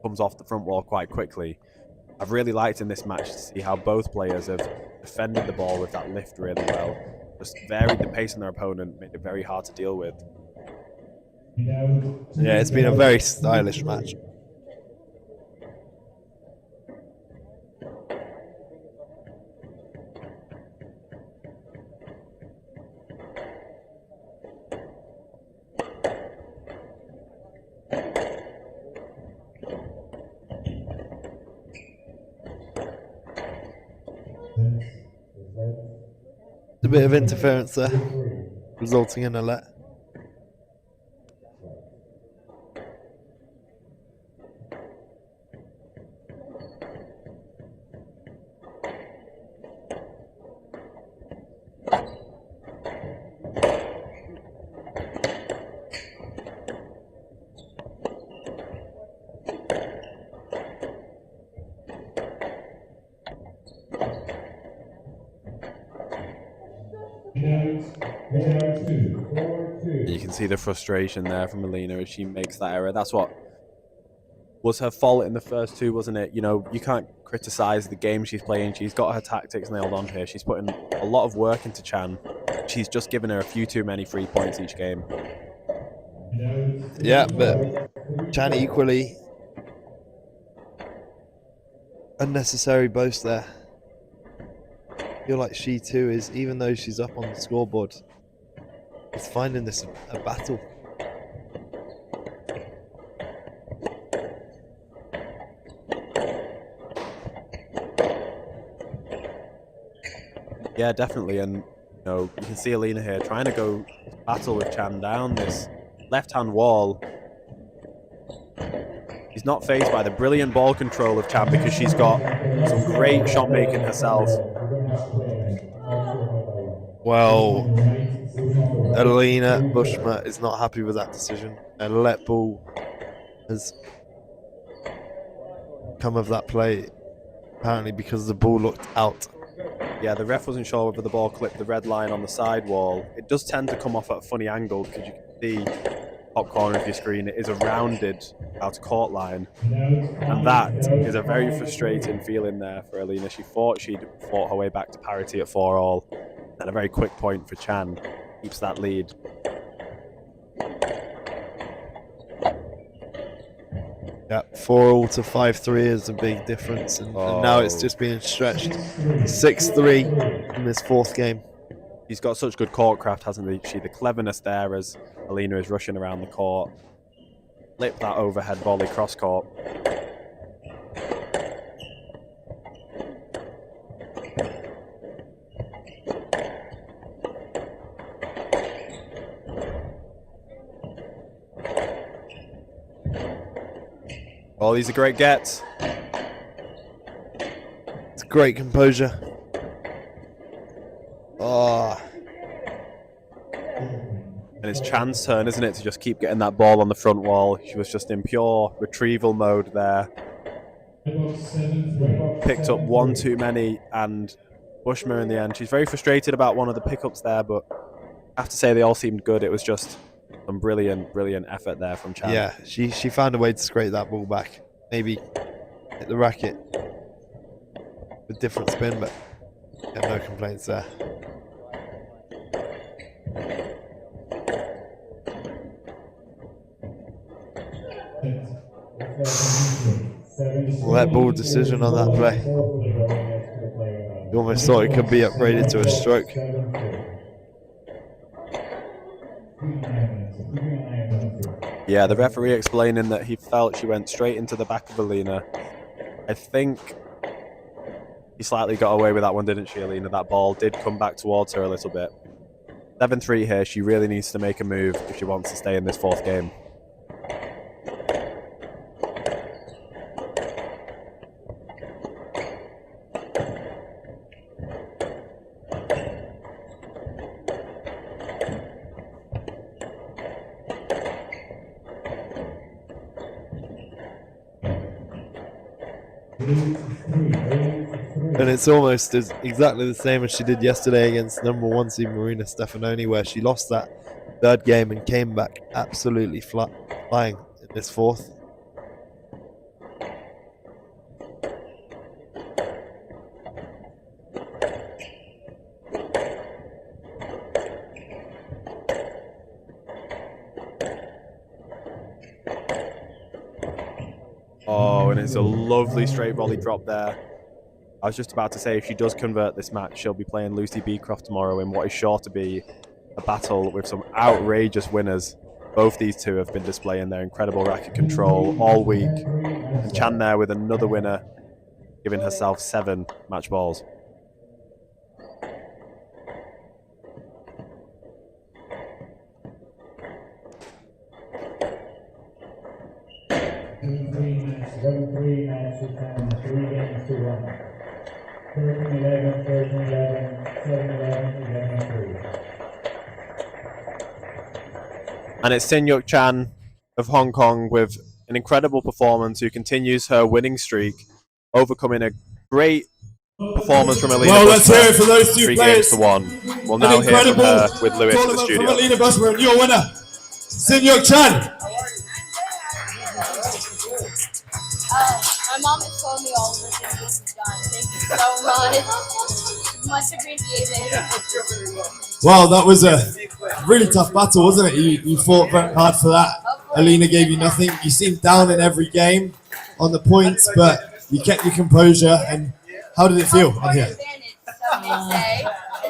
Comes off the front wall quite quickly. I've really liked in this match to see how both players have defended the ball with that lift really well. Just varied the pace on their opponent, made it very hard to deal with. Yeah, it's been a very stylish match. A bit of interference there, resulting in a let. You can see the frustration there from Alina as she makes that error. That's what was her fault in the first two, wasn't it? You know, you can't criticize the game she's playing. She's got her tactics nailed on here. She's putting a lot of work into Chan. She's just given her a few too many free points each game. Yeah, but Chan equally unnecessary boast there. I feel like she too is, even though she's up on the scoreboard, is finding this a battle. Yeah, definitely, and you know, you can see Alina here trying to go battle with Chan down this left-hand wall. She's not fazed by the brilliant ball control of Chan because she's got some great shot making herself. Well, Alina Bushma is not happy with that decision. A let ball has come of that play, apparently because the ball looked out. Yeah, the ref wasn't sure whether the ball clipped the red line on the side wall. It does tend to come off at a funny angle because you can see top corner of your screen, it is a rounded out of court line. And that is a very frustrating feeling there for Alina. She thought she'd fought her way back to parity at 4-all. And a very quick point for Chan keeps that lead. Yeah, 4-all to 5-3 is a big difference, and now it's just being stretched. 6-3 in this fourth game. He's got such good court craft, hasn't she? The cleverness there as Alina is rushing around the court. Flip that overhead volley cross court. Oh, these are great gets. It's great composure. Oh. And it's Chan's turn, isn't it, to just keep getting that ball on the front wall. She was just in pure retrieval mode there. Picked up one too many, and Bushma in the end. She's very frustrated about one of the pickups there, but I have to say they all seemed good. It was just some brilliant, brilliant effort there from Chan. Yeah, she found a way to scrape that ball back. Maybe hit the racket with different spin, but yeah, no complaints there. Let ball decision on that play. You almost thought it could be upgraded to a stroke. Yeah, the referee explaining that he felt she went straight into the back of Alina. I think he slightly got away with that one, didn't she, Alina? That ball did come back towards her a little bit. 7-3 here. She really needs to make a move if she wants to stay in this fourth game. And it's almost exactly the same as she did yesterday against number 1 seed Marina Stefanoni, where she lost that third game and came back absolutely flying in this fourth. Oh, and it's a lovely straight volley drop there. I was just about to say, if she does convert this match, she'll be playing Lucy Beecroft tomorrow in what is sure to be a battle with some outrageous winners. Both these two have been displaying their incredible racket control all week. And Chan there with another winner, giving herself 7 match balls. And it's Sin-Yuk Chan of Hong Kong with an incredible performance who continues her winning streak, overcoming a great performance from Alina Well, Bushma. let's hear it for those two 3 players. games to 1. We'll now hear from her with Lewis in the From studio. Alina Bushma, and your winner, Sin-Yuk Chan. My mom has told me all of the things this is done. Thank you so much. Much appreciated. Well, that was a really tough battle, wasn't it? You fought very hard for that. Alina gave you nothing. You seemed down in every game on the points, but you kept your composure. And how did it feel on here?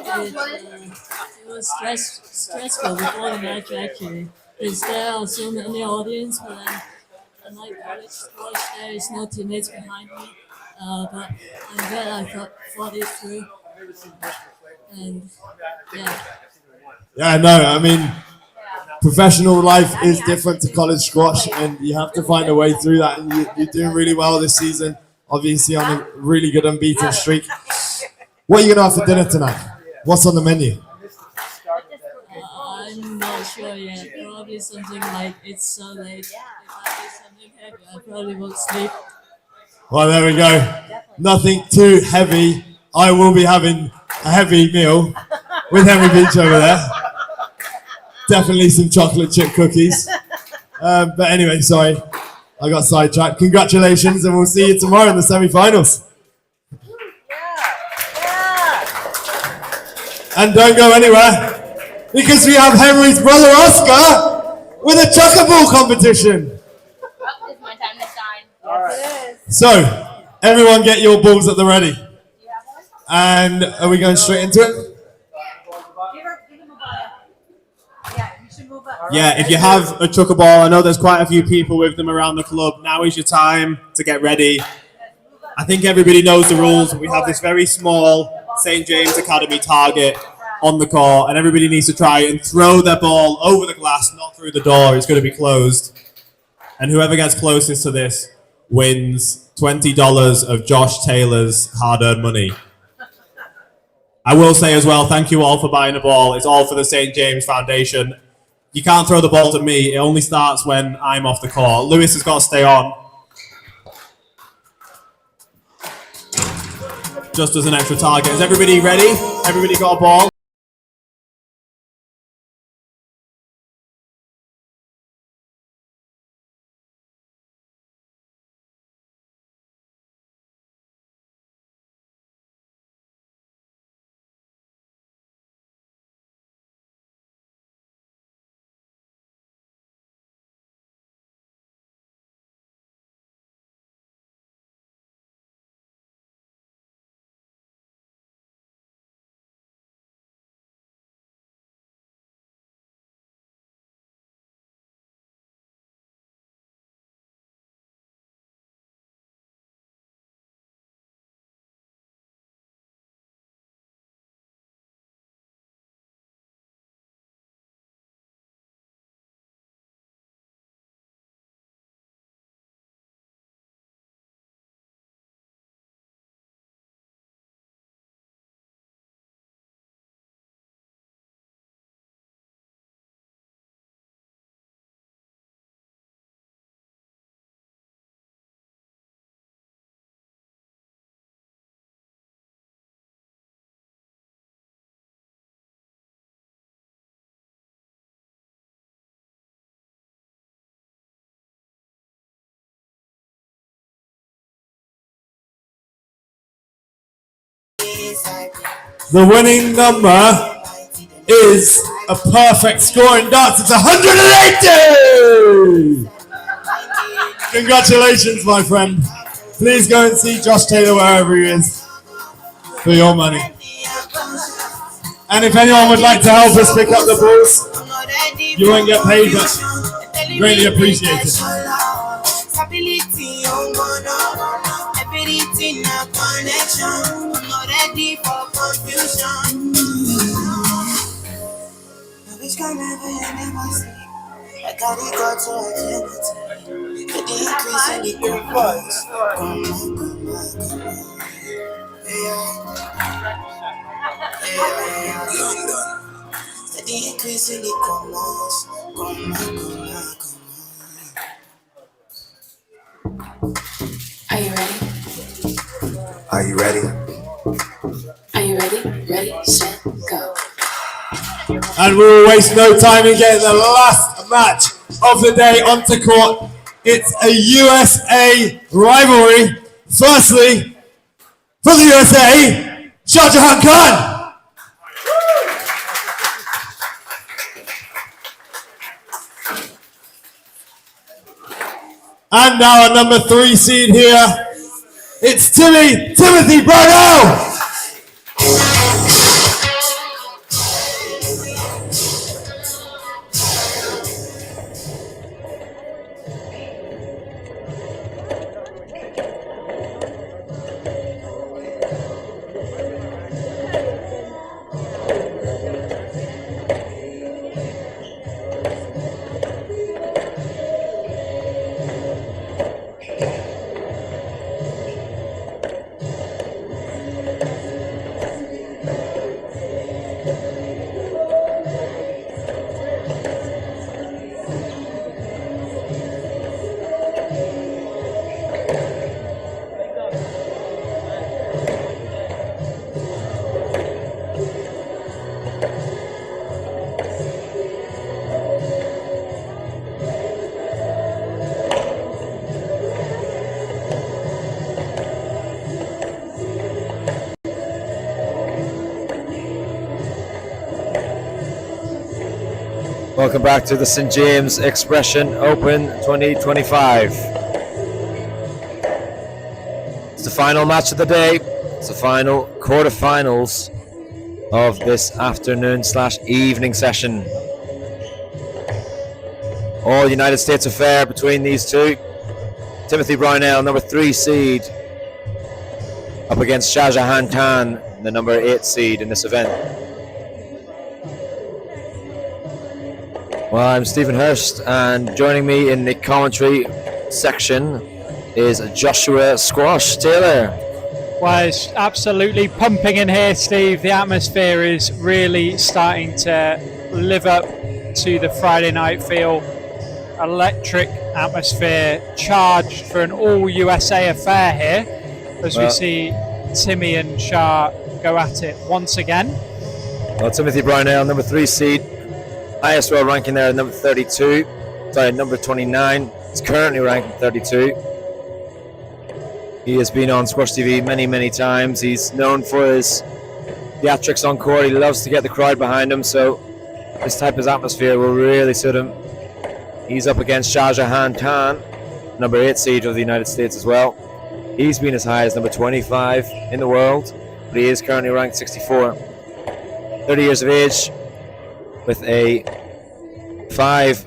It was stressful before the match, actually. Because there are so many audience, but unlike college sports, there is no teammates behind me. But I'm glad I fought it through. And yeah. Yeah, no, I mean, professional life is different to college squash, and you have to find a way through that. And you're doing really well this season, obviously on a really good unbeaten streak. What are you going to have for dinner tonight? What's on the menu? Oh yeah, probably something like It's So Late. If I do something heavy, I probably won't sleep. Well, there we go. Nothing too heavy. I will be having a heavy meal with Henry Beach over there. Definitely some chocolate chip cookies. But anyway, sorry, I got sidetracked. Congratulations, and we'll see you tomorrow in the semi-finals. And don't go anywhere, because we have Henry's brother Oscar with a chocolate competition. Oh, it's my time to shine. Yes, it is. So, everyone get your balls at the ready. And are we going straight into it? Yeah, if you have a chucker ball, I know there's quite a few people with them around the club. Now is your time to get ready. I think everybody knows the rules. We have this very small St. James Academy target on the court, and everybody needs to try and throw their ball over the glass, not through the door. It's going to be closed. And whoever gets closest to this wins $20 of Josh Taylor's hard-earned money. I will say as well, thank you all for buying the ball. It's all for the St. James Foundation. You can't throw the ball to me. It only starts when I'm off the court. Lewis has got to stay on. Just as an extra target. Is everybody ready? Everybody got a ball? The winning number is a perfect score in darts. It's 180! Congratulations, my friend. Please go and see Josh Taylor wherever he is for your money. And if anyone would like to help us pick up the balls, you won't get paid, but greatly appreciated. Everything a connection. I'm not ready for confusion. Which can never see. I gotta go to eternity. The increase in the comfort. Come on. London. The increase in the commerce. Come on. Are you ready? Are you ready? Are you ready? Ready, set, go. And we will waste no time in getting the last match of the day onto court. It's a USA rivalry. Firstly, for the USA, Shah Jahan Khan. And now our number 3 seed here. It's Timothy Brownell. Welcome back to the St. James Expression Open 2025. It's the final match of the day. It's the final quarterfinals of this afternoon/evening session. All United States affair between these two. Timothy Brownell, number 3 seed, up against Shah Jahan Khan, the number 8 seed in this event. Well, I'm Stephen Hurst, and joining me in the commentary section is Joshua Squash Taylor. Well, it's absolutely pumping in here, Steve. The atmosphere is really starting to live up to the Friday night feel. Electric atmosphere, charged for an all-USA affair here, as we see Timmy and Shah go at it once again. Well, Timothy Brownell, number 3 seed, highest world ranking there at number 32. Sorry, number 29. He's currently ranked 32. He has been on SquashTV many, many times. He's known for his theatrics on court. He loves to get the crowd behind him, so this type of atmosphere will really suit him. He's up against Shah Jahan Khan, number 8 seed of the United States as well. He's been as high as number 25 in the world, but he is currently ranked 64. 30 years of age, with 5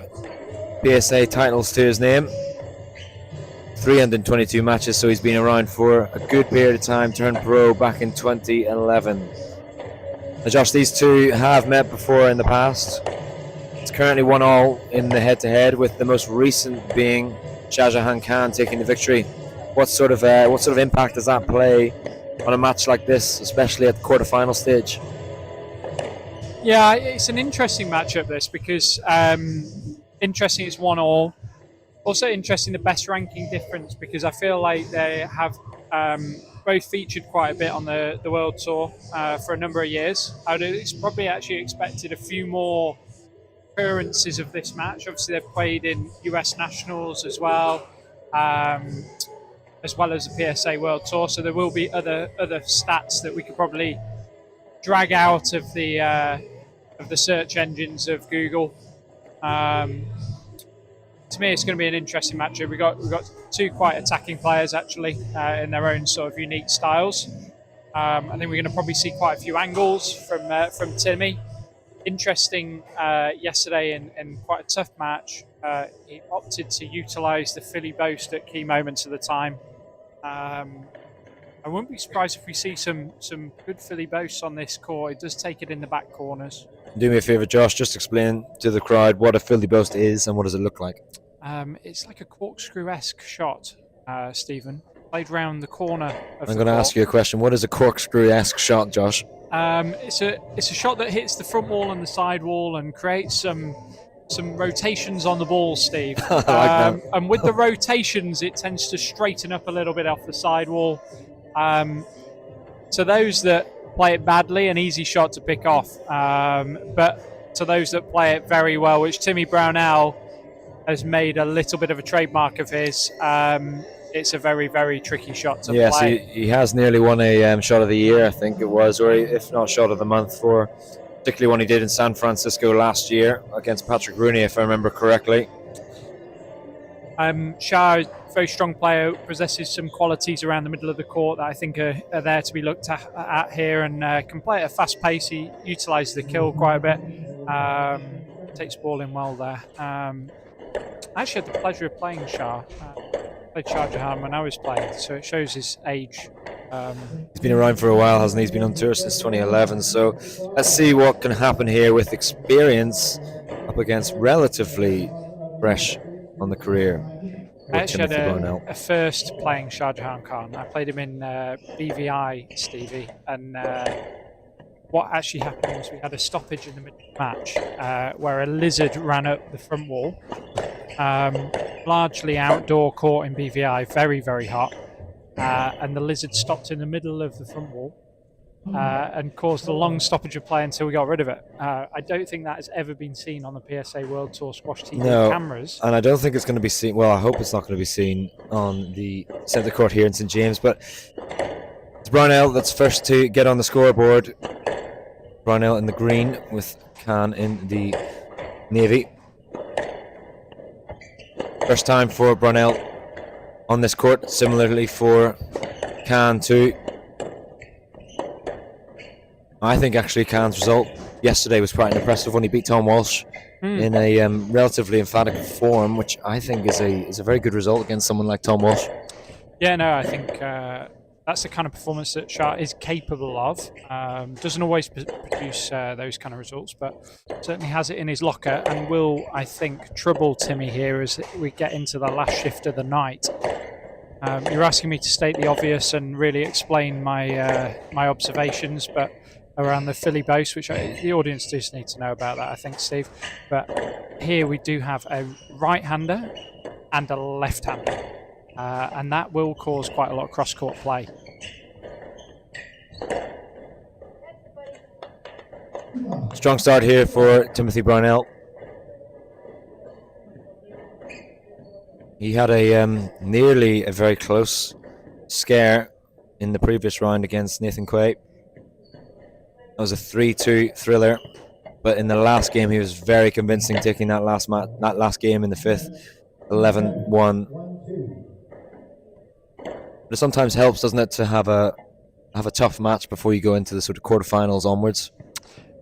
PSA titles to his name. 322 matches, so he's been around for a good period of time. Turned pro back in 2011. Now, Josh, these two have met before in the past. It's currently 1-1 in the head-to-head, with the most recent being Shah Jahan Khan taking the victory. What sort of impact does that play on a match like this, especially at the quarterfinal stage? Yeah, it's an interesting matchup, this, because interesting it's 1-1. Also interesting the best ranking difference, because I feel like they have both featured quite a bit on the World Tour for a number of years. I would probably actually expected a few more occurrences of this match. Obviously, they've played in US Nationals as well as the PSA World Tour, so there will be other stats that we could probably drag out of the search engines of Google. To me, it's going to be an interesting matchup. We've got two quite attacking players, actually, in their own sort of unique styles. I think we're going to probably see quite a few angles from Timmy. Interesting yesterday in quite a tough match. He opted to utilise the Philly boast at key moments of the time. I wouldn't be surprised if we see some good Philly boasts on this court. It does take it in the back corners. Do me a favour, Josh, just explain to the crowd what a Philly boast is and what does it look like. It's like a corkscrew-esque shot, Stephen. Played round the corner of I'm going to ask you a question. What is a corkscrew-esque shot, Josh? It's a shot that hits the front wall and the side wall and creates some rotations on the ball, Steve. I like that. And with the rotations, it tends to straighten up a little bit off the side wall. To those that play it badly, an easy shot to pick off. But to those that play it very well, which Timmy Brownell has made a little bit of a trademark of his, it's a very, very tricky shot to play. Yes, he has nearly won a shot of the year, I think it was, or if not shot of the month, for particularly one he did in San Francisco last year against Patrick Rooney, if I remember correctly. Shah, very strong player, possesses some qualities around the middle of the court that I think are there to be looked at here, and can play at a fast pace. He utilises the kill quite a bit, takes the ball in well there. I actually had the pleasure of playing Shah. Played Shah Jahan when I was playing, so it shows his age. He's been around for a while, hasn't he? He's been on tour since 2011, so let's see what can happen here with experience up against relatively fresh on the career. I actually had a first playing Shah Jahan Khan. I played him in BVI, Stevie, and what actually happened was we had a stoppage in the middle of the match where a lizard ran up the front wall. Largely outdoor court in BVI, very, very hot. And the lizard stopped in the middle of the front wall and caused a long stoppage of play until we got rid of it. I don't think that has ever been seen on the PSA World Tour SquashTV cameras. And I don't think it's going to be seen, well, I hope it's not going to be seen on the centre court here in St. James, but it's Brownell that's first to get on the scoreboard. Brownell in the green with Khan in the Navy. First time for Brownell on this court, similarly for Khan too. I think actually Khan's result yesterday was quite impressive when he beat Tom Walsh in a relatively emphatic form, which I think is a very good result against someone like Tom Walsh. Yeah, no, I think that's the kind of performance that Shah is capable of. Doesn't always produce those kind of results, but certainly has it in his locker and will, I think, trouble Timmy here as we get into the last shift of the night. You're asking me to state the obvious and really explain my my observations, but around the Philly boast, which the audience does need to know about that, I think, Steve. But here we do have a right-hander and a left-hander. And that will cause quite a lot of cross-court play. Strong start here for Timothy Brownell. He had a nearly a very close scare in the previous round against Nathan Quay. That was a 3-2 thriller, but in the last game he was very convincing, taking that last game in the fifth, 11-1. But it sometimes helps, doesn't it, to have a tough match before you go into the sort of quarterfinals onwards.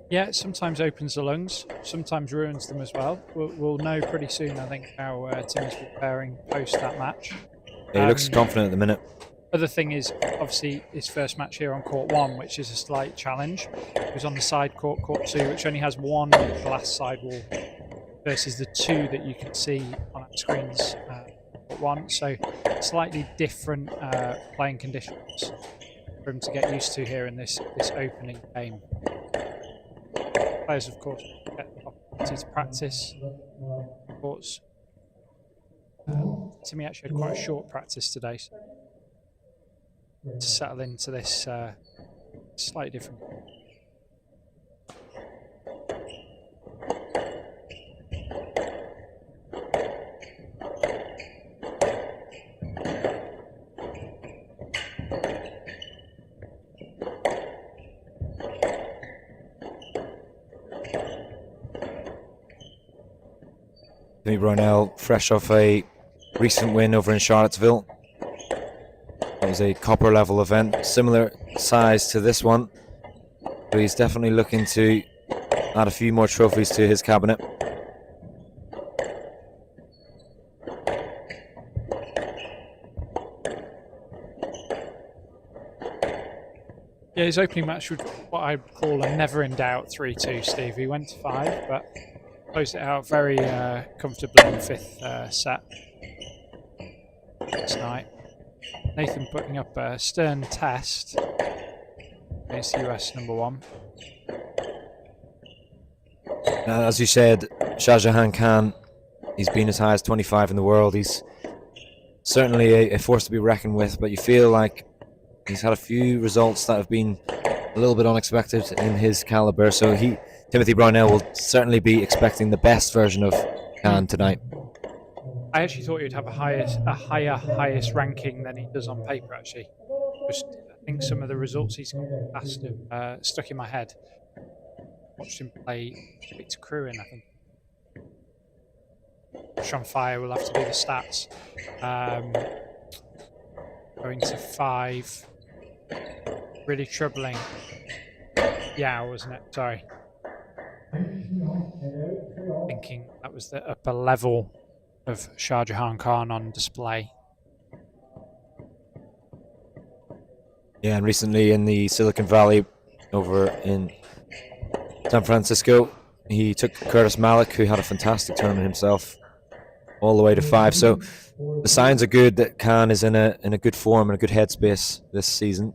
Yeah, it sometimes opens the lungs, sometimes ruins them as well. We'll know pretty soon, I think, how Timmy's preparing post that match. Yeah, he looks confident at the minute. Other thing is, obviously, his first match here on court 1, which is a slight challenge. He was on the side court, court 2, which only has one glass sidewall versus the 2 that you can see on our screens. Court 1, so slightly different playing conditions for him to get used to here in this opening game. Players, of course, get opportunity to practice courts. Timmy actually had quite a short practice today, so to settle into this slightly different. Timmy Brownell, fresh off a recent win over in Charlottesville. That was a copper level event, similar size to this one, but he's definitely looking to add a few more trophies to his cabinet. Yeah, his opening match was what I'd call a never in doubt 3-2, Steve. He went to 5, but closed it out very comfortably in the 5th set this night. Nathan putting up a stern test against US #1. As you said, Shah Jahan Khan, he's been as high as 25 in the world. He's certainly a force to be reckoned with, but you feel like he's had a few results that have been a little bit unexpected in his caliber, so Timothy Brownell will certainly be expecting the best version of Khan tonight. I actually thought he'd have a highest ranking than he does on paper, actually. Just, I think some of the results he's got past have stuck in my head. Watched him play Victor Kruin, I think. On fire will have to do the stats. Going to 5. Really troubling. Yeah, wasn't it? Sorry. Thinking that was the upper level of Shah Jahan Khan on display. Yeah, and recently in the Silicon Valley over in San Francisco, he took Curtis Malik, who had a fantastic tournament himself, all the way to 5. So the signs are good that Khan is in a good form and a good headspace this season.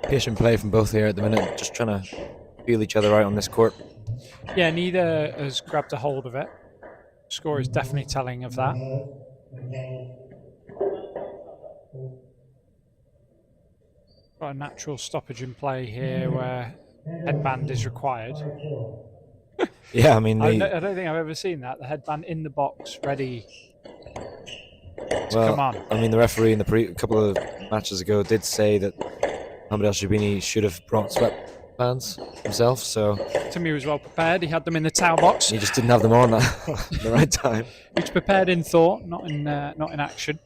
Patient play from both here at the minute, just trying to feel each other out on this court. Yeah, neither has grabbed a hold of it. Score is definitely telling of that. Got a natural stoppage in play here where headband is required. Yeah, I mean, I don't think I've ever seen that. The headband in the box, ready to well, come on. I mean, the referee in the couple of matches ago did say that Mohamed El Shabini should have brought sweatbands himself. So Timmy was well prepared. He had them in the towel box. He just didn't have them on at the right time. He was prepared in thought, not in action.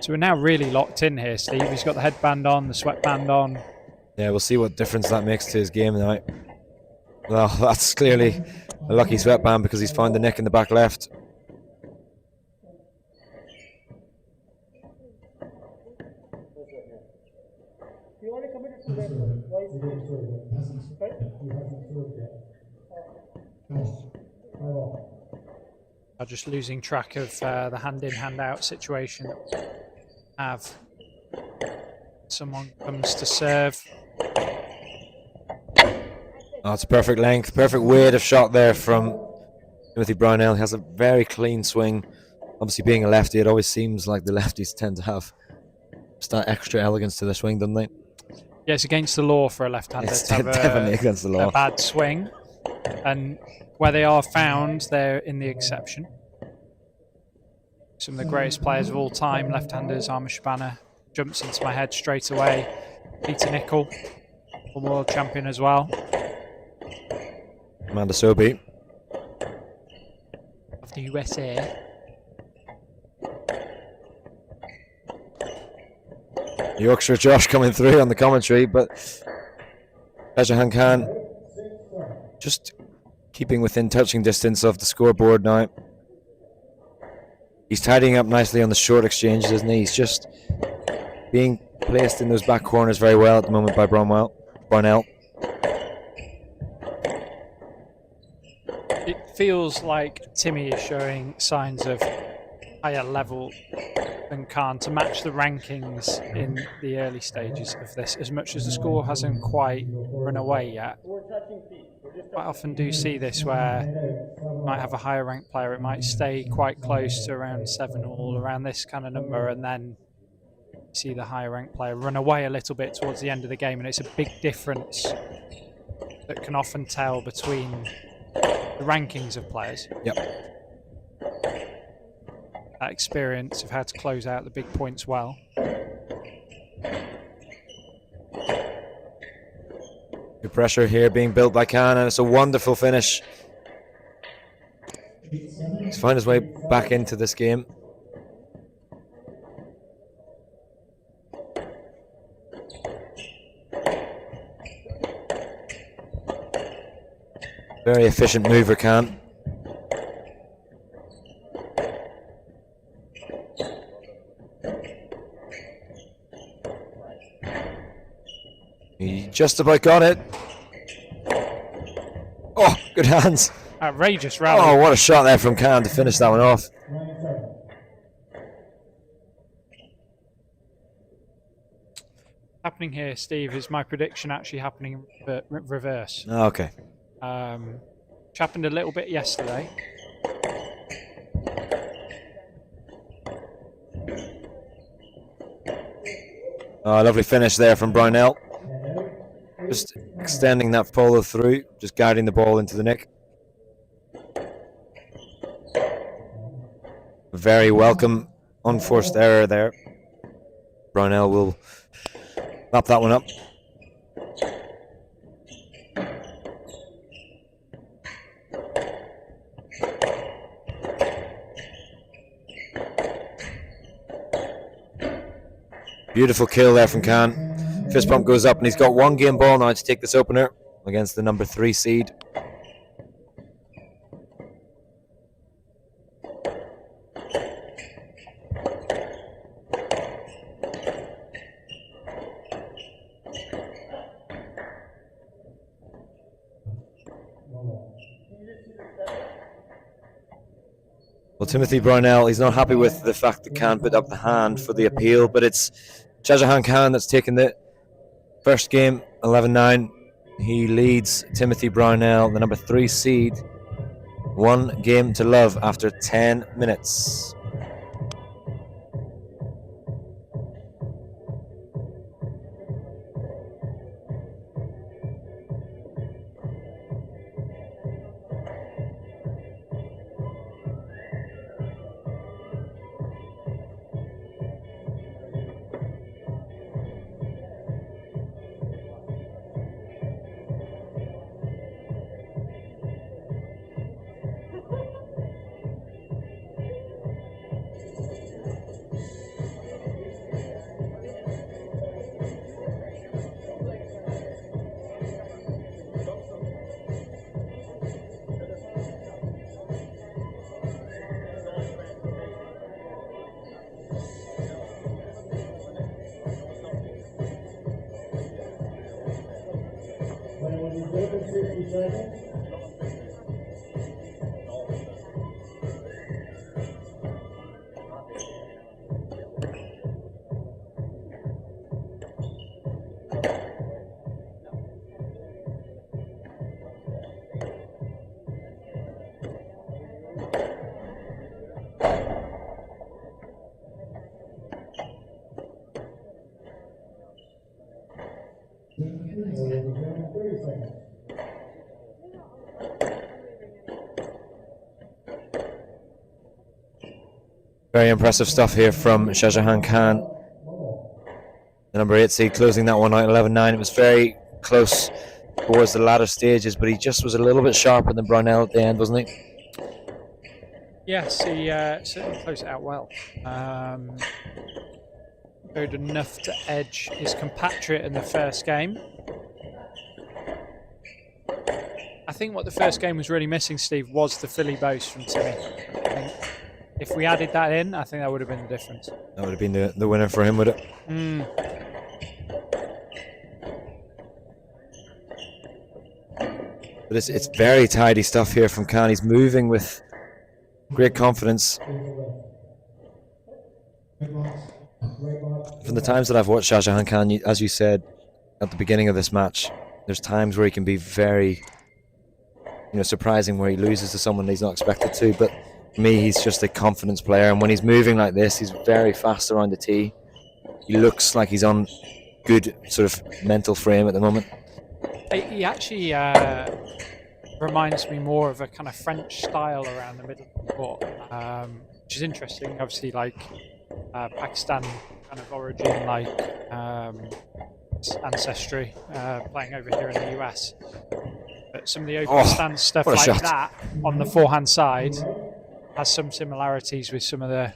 So we're now really locked in here, Steve. He's got the headband on, the sweatband on. Yeah, we'll see what difference that makes to his game tonight. Well, that's clearly a lucky sweatband because he's found the nick in the back left. I'm just losing track of the hand-in, hand-out situation that we have. Someone comes to serve. Oh, it's perfect length, perfect weight of shot there from Timothy Brownell. He has a very clean swing. Obviously, being a lefty, it always seems like the lefties tend to have just that extra elegance to their swing, don't they? Yeah, it's against the law for a left-hander It's to have definitely against the law. a bad swing. And where they are found, they're in the exception. Some of the greatest players of all time, left-handers, Armand Shabana, jumps into my head straight away. Peter Nicol, former world champion as well. Amanda Sobey Of the USA. Yorkshire Josh coming through on the commentary, but Shahjahan Khan just keeping within touching distance of the scoreboard now. He's tidying up nicely on the short exchanges, isn't he? He's just being placed in those back corners very well at the moment by Barnell. It feels like Timmy is showing signs of higher level than Khan to match the rankings in the early stages of this, as much as the score hasn't quite run away yet. Quite often do see this where you might have a higher ranked player, it might stay quite close to around 7 all, around this kind of number, and then you see the higher ranked player run away a little bit towards the end of the game, and it's a big difference that can often tell between the rankings of players. Yep. That experience of how to close out the big points well. Good pressure here being built by Khan, and it's a wonderful finish. He's found his way back into this game. Very efficient mover, Khan. He just about got it. Oh, good hands. Outrageous rally. Oh, what a shot there from Khan to finish that one off. Happening here, Steve, is my prediction actually happening in reverse. Oh, okay. Which happened a little bit yesterday. Oh, lovely finish there from Brownell. Just extending that follow through, just guiding the ball into the nick. Very welcome unforced error there. Brownell will lap that one up. Beautiful kill there from Khan. Fist pump goes up, and he's got one game ball now to take this opener against the number 3 seed. Well, Timothy Brownell, he's not happy with the fact that Khan put up the hand for the appeal, but it's Shahjahan Khan that's taken the first game, 11-9. He leads Timothy Brownell, the number 3 seed, 1 game to love after 10 minutes. 50 seconds. Very impressive stuff here from Shahjahan Khan, the number 8 seed, closing that one out 11-9. It was very close towards the latter stages, but he just was a little bit sharper than Brownell at the end, wasn't he? Yes, he certainly closed it out well. Showed enough to edge his compatriot in the first game. I think what the first game was really missing, Steve, was the Philly boast from Timmy. I think if we added that in, I think that would have been the difference. That would have been the winner for him, would it? But it's very tidy stuff here from Khan. He's moving with great confidence. From the times that I've watched Shahjahan Khan, as you said at the beginning of this match, there's times where he can be very, surprising, where he loses to someone he's not expected to. But for me, he's just a confidence player, and when he's moving like this, he's very fast around the tee. He looks like he's on good sort of mental frame at the moment. He actually reminds me more of a kind of French style around the middle of the court, which is interesting. Obviously, like Pakistan kind of origin, like ancestry, playing over here in the US. But some of the open stance stuff like shot. that on the forehand side has some similarities with some of the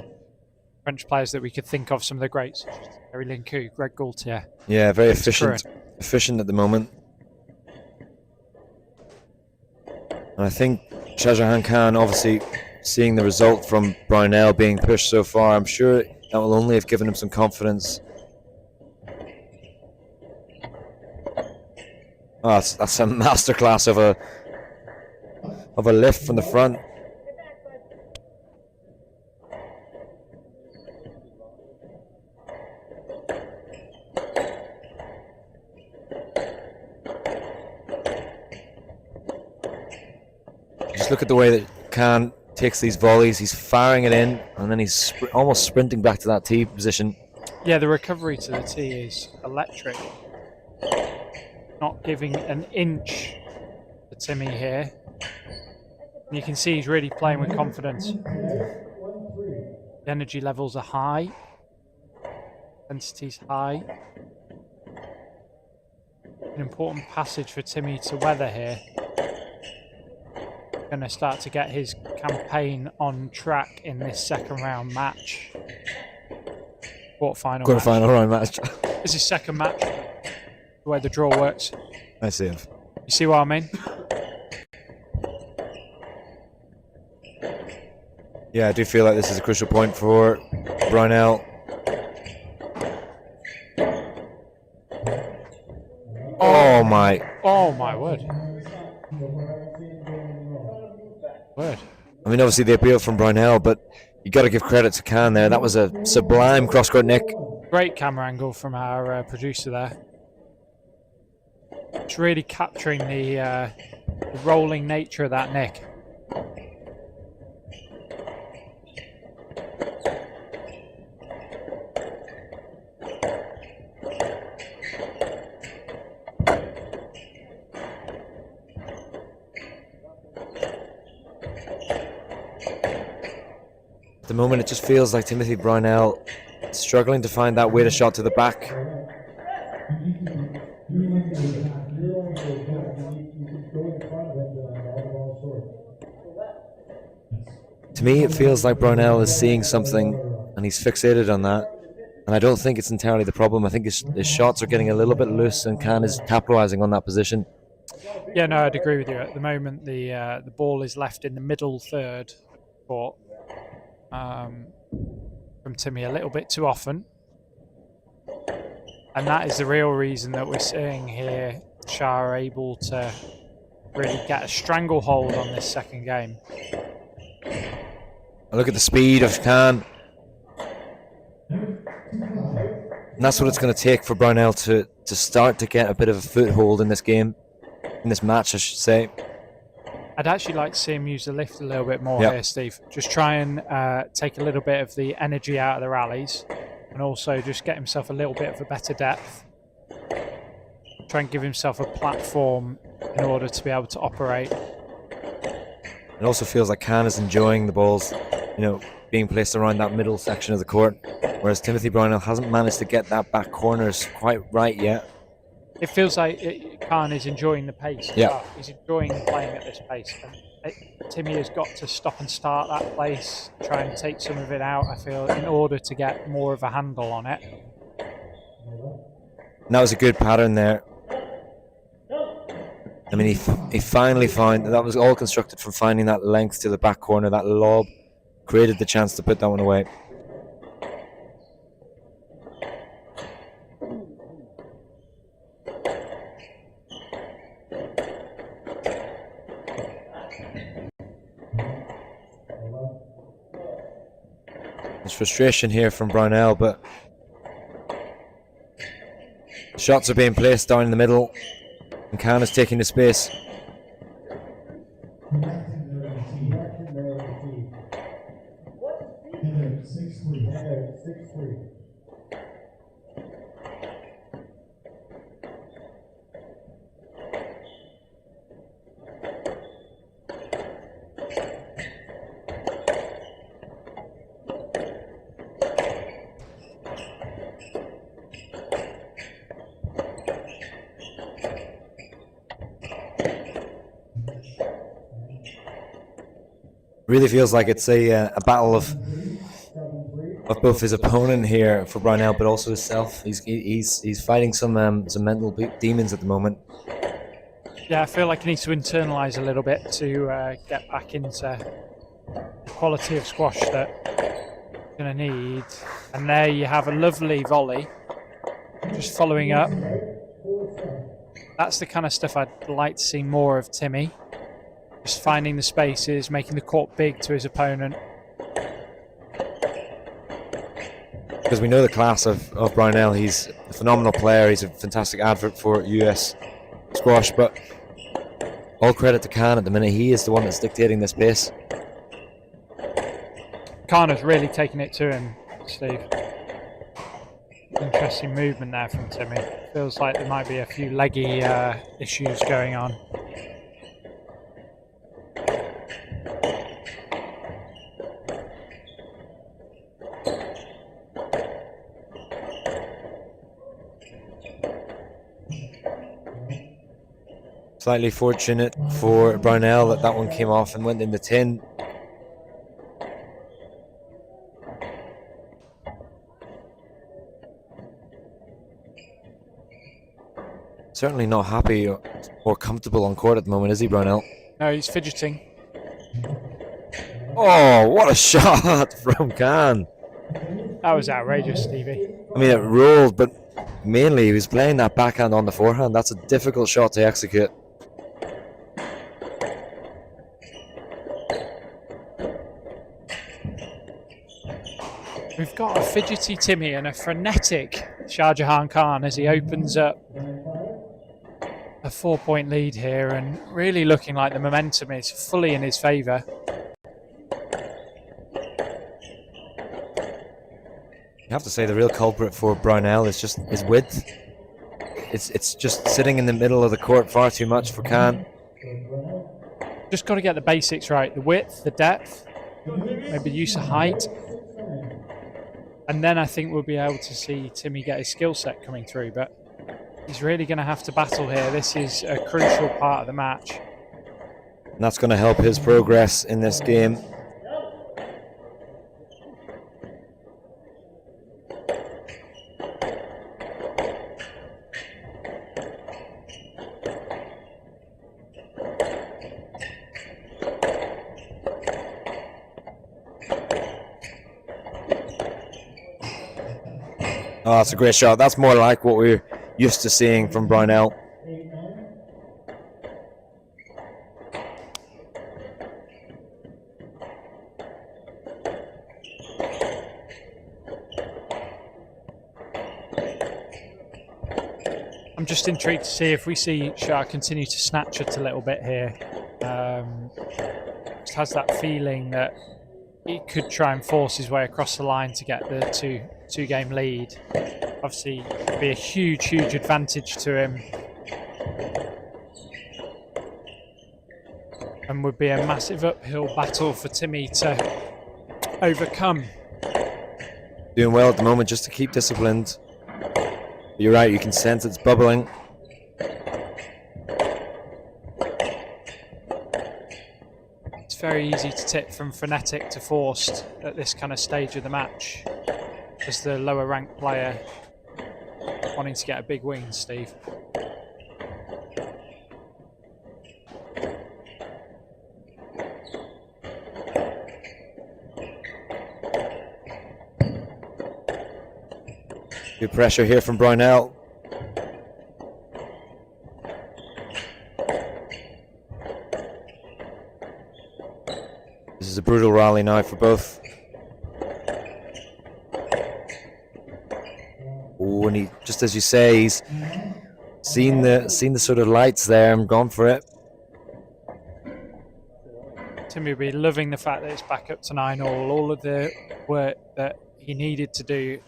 French players that we could think of, some of the greats, such as Terry Lincou, Greg Gaultier. Yeah, very efficient at the moment. And I think Shahjahan Khan, obviously seeing the result from Brownell being pushed so far, I'm sure that will only have given him some confidence. Oh, that's a masterclass of a lift from the front. Just look at the way that Khan takes these volleys. He's firing it in, and then he's almost sprinting back to that tee position. Yeah, the recovery to the tee is electric. Not giving an inch to Timmy here. And you can see he's really playing with confidence. The energy levels are high. Intensity's high. An important passage for Timmy to weather here. Going to start to get his campaign on track in this second round match. Quarterfinal round match. This is second match. The way the draw works. I see it. You see what I mean? Yeah, I do feel like this is a crucial point for Brownell. Oh my word. I mean, obviously the appeal from Brownell, but you got to give credit to Khan there. That was a sublime cross-court nick. Great camera angle from our producer there. It's really capturing the rolling nature of that nick. At the moment, it just feels like Timothy Brownell struggling to find that weighted shot to the back. To me, it feels like Brownell is seeing something and he's fixated on that. And I don't think it's entirely the problem. I think his shots are getting a little bit loose and Khan is capitalizing on that position. Yeah, no, I'd agree with you. At the moment, the ball is left in the middle third court from Timmy a little bit too often. And that is the real reason that we're seeing here Shah are able to really get a stranglehold on this second game. Look at the speed of Khan. And that's what it's going to take for Brownell to start to get a bit of a foothold in this game, in this match, I should say. I'd actually like to see him use the lift a little bit more Yep. here, Steve. Just try and take a little bit of the energy out of the rallies, and also just get himself a little bit of a better depth. Try and give himself a platform in order to be able to operate. It also feels like Khan is enjoying the balls, being placed around that middle section of the court, whereas Timothy Brownell hasn't managed to get that back corners quite right yet. It feels like Khan is enjoying the pace. Yeah. Well. He's enjoying playing at this pace. And Timmy has got to stop and start that pace, try and take some of it out, I feel, in order to get more of a handle on it. And that was a good pattern there. I mean, he finally found that was all constructed from finding that length to the back corner, that lob, created the chance to put that one away. There's frustration here from Brownell, but shots are being placed down in the middle, and Khan is taking the space. Really feels like it's a battle of both his opponent here for Brownell, but also himself. He's fighting some mental demons at the moment. Yeah, I feel like he needs to internalise a little bit to get back into the quality of squash that he's going to need. And there you have a lovely volley, just following up. That's the kind of stuff I'd like to see more of Timmy. Just finding the spaces, making the court big to his opponent. Because we know the class of Brownell. He's a phenomenal player. He's a fantastic advert for US squash, but all credit to Khan at the minute. He is the one that's dictating this pace. Khan has really taken it to him, Steve. Interesting movement there from Timmy. Feels like there might be a few leggy issues going on. Slightly fortunate for Brownell that one came off and went in the tin. Certainly not happy or comfortable on court at the moment, is he, Brownell? No, he's fidgeting. Oh, what a shot from Khan. That was outrageous, Stevie. I mean, it rolled, but mainly he was playing that backhand on the forehand. That's a difficult shot to execute. We've got a fidgety Timmy and a frenetic Shah Jahan Khan as he opens up a 4-point lead here, and really looking like the momentum is fully in his favour. You have to say the real culprit for Brownell is just his width. It's just sitting in the middle of the court far too much for Khan. Just got to get the basics right. The width, the depth, maybe use of height. And then I think we'll be able to see Timmy get his skill set coming through. But he's really going to have to battle here. This is a crucial part of the match. And that's going to help his progress in this game. Oh, that's a great shot. That's more like what we're used to seeing from Brownell. I'm just intrigued to see if we see Shah continue to snatch it a little bit here. Just has that feeling that he could try and force his way across the line to get the two game lead. Obviously, it'd be a huge advantage to him, and would be a massive uphill battle for Timmy to overcome. Doing well at the moment, just to keep disciplined. You're right, you can sense it's bubbling. It's very easy to tip from frenetic to forced at this kind of stage of the match, as the lower ranked player wanting to get a big win, Steve. Good pressure here from Brownell. This is a brutal rally now for both. Oh, and he, just as you say, he's seen the sort of lights there and gone for it. Timmy will be loving the fact that it's back up to 9-all. All of the work that he needed to do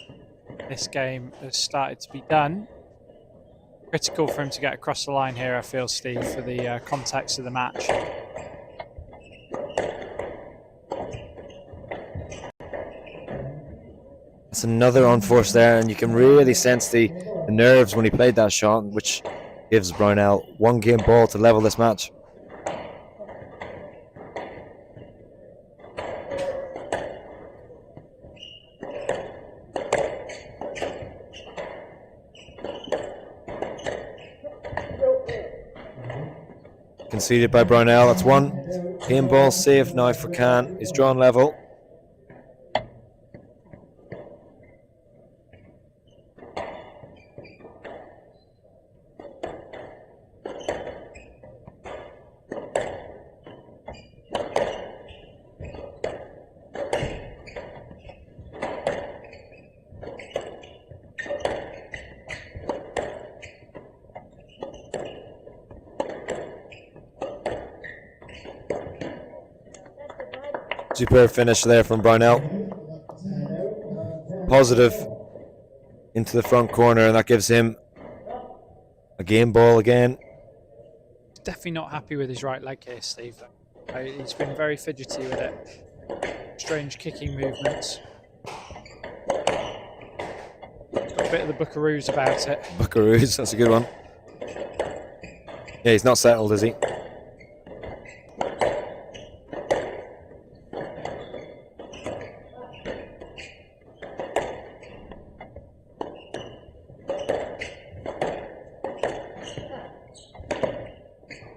this game has started to be done. Critical for him to get across the line here, I feel, Steve, for the context of the match. It's another unforced there, and you can really sense the nerves when he played that shot, which gives Brownell one game ball to level this match. Conceded by Brownell. That's one game ball saved now for Khan. He's drawn level. Superb finish there from Brownell. Positive into the front corner, and that gives him a game ball again. Definitely not happy with his right leg here, Steve. He's been very fidgety with it. Strange kicking movements. Got a bit of the buckaroos about it. Buckaroos, that's a good one. Yeah, he's not settled, is he?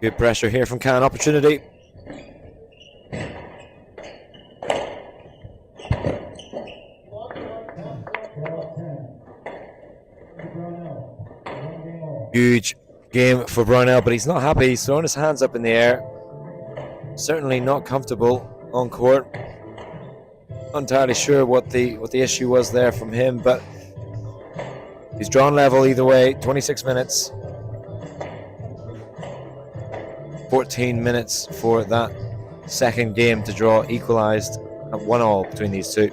Good pressure here from Khan. Opportunity. Huge game for Brownell, but he's not happy. He's throwing his hands up in the air. Certainly not comfortable on court. Not entirely sure what the issue was there from him, but he's drawn level either way. 26 minutes. 14 minutes for that second game to draw equalised at 1-1 between these two.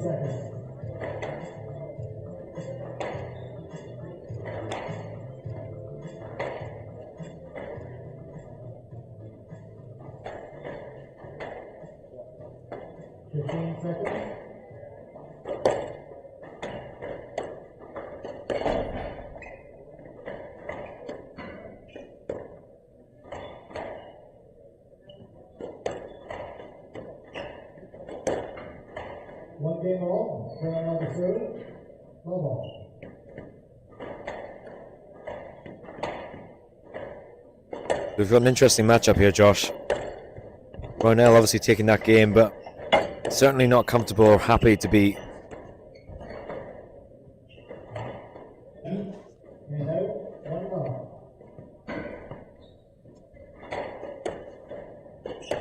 seconds. One game all, for another serve, no ball. We've got an interesting matchup here, Josh. Ronell obviously taking that game, but certainly not comfortable or happy to be.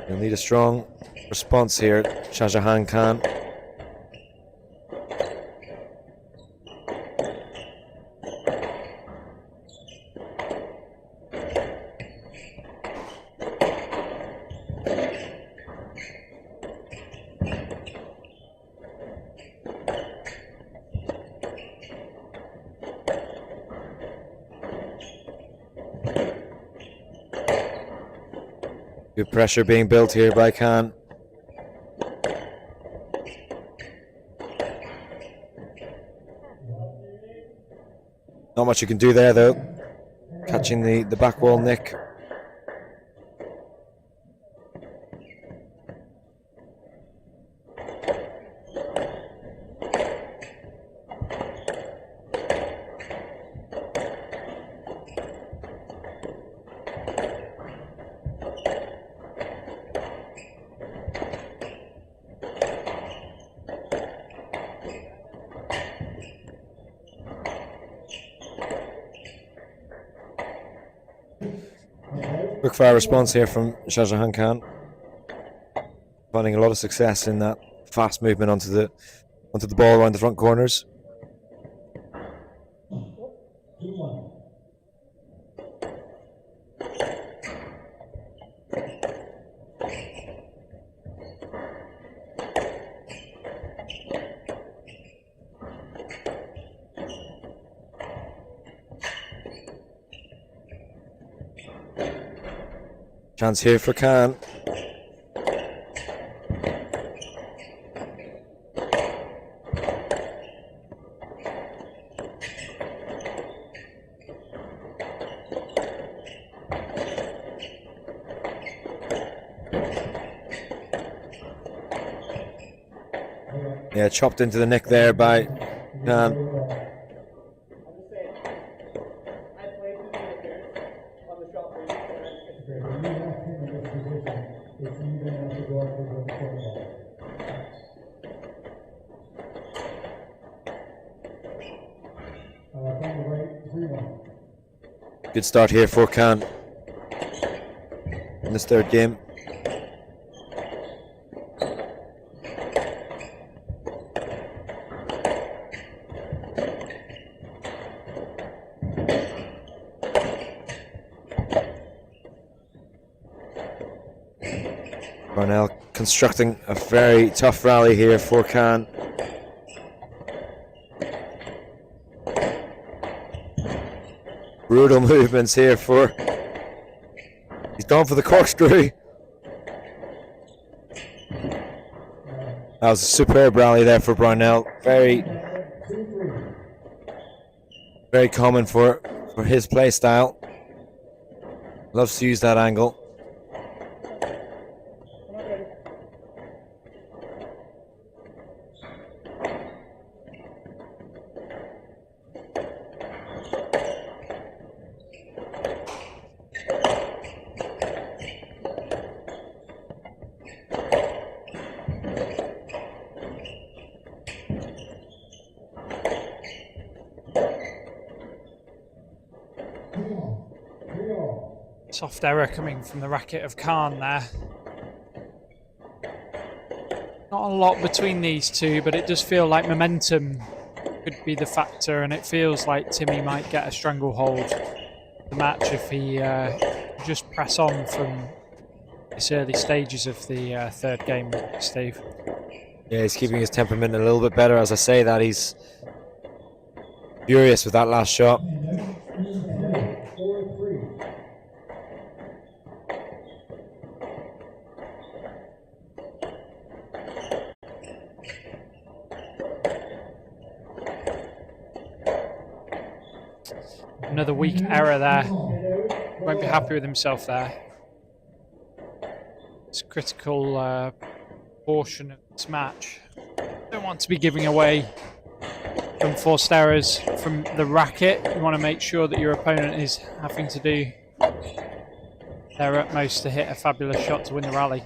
You'll need a strong response here, Shah Jahan Khan. Good pressure being built here by Khan. Not much you can do there though. Catching the back wall nick. Quick fire response here from Shah Jahan Khan. Finding a lot of success in that fast movement onto the ball around the front corners. Chance here for Khan. Yeah, chopped into the neck there by Khan. Good start here for Khan in this third game. Ronell constructing a very tough rally here for Khan. Brutal movements here for. He's gone for the corkscrew. That was a superb rally there for Brownell. Very common for his play style. Loves to use that angle. Soft error coming from the racket of Khan there. Not a lot between these two, but it does feel like momentum could be the factor, and it feels like Timmy might get a stranglehold of the match if he just press on from this early stages of the third game, Steve. Yeah, he's keeping his temperament a little bit better. As I say that, he's furious with that last shot. Another weak error there. Won't be happy with himself there. It's a critical portion of this match. Don't want to be giving away unforced errors from the racket. You want to make sure that your opponent is having to do their utmost to hit a fabulous shot to win the rally.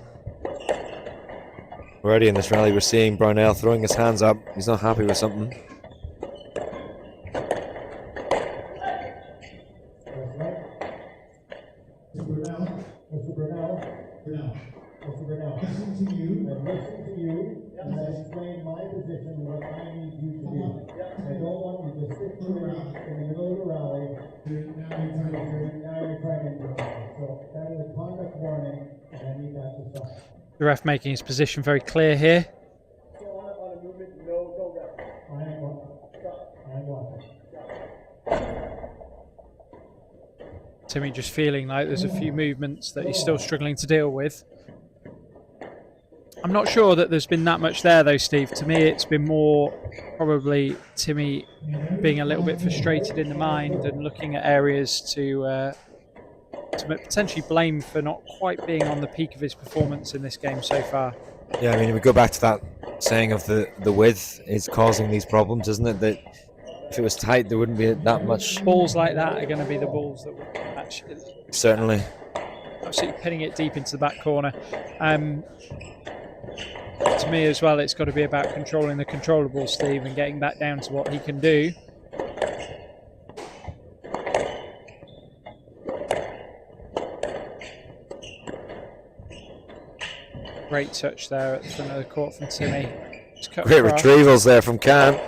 Already in this rally, we're seeing Brownell throwing his hands up. He's not happy with something. Listen to you, and I explain my position, what I need you to do. I don't want you to sit around in the middle of the rally, now you're trying to interrupt. So that is a conduct warning, and I need that to stop. The ref making his position very clear here. Timmy just feeling like there's a few movements that he's still struggling to deal with. I'm not sure that there's been that much there though, Steve. To me, it's been more probably Timmy being a little bit frustrated in the mind and looking at areas to potentially blame for not quite being on the peak of his performance in this game so far. Yeah, I mean, we go back to that saying of the width is causing these problems, isn't it? That if it was tight, there wouldn't be that much. Balls like that are going to be the balls that will actually Certainly. absolutely pinning it deep into the back corner. To me as well, it's got to be about controlling the controllables, Steve, and getting that down to what he can do. Great touch there at the front of the court from Timmy. Great retrievals there from Khan.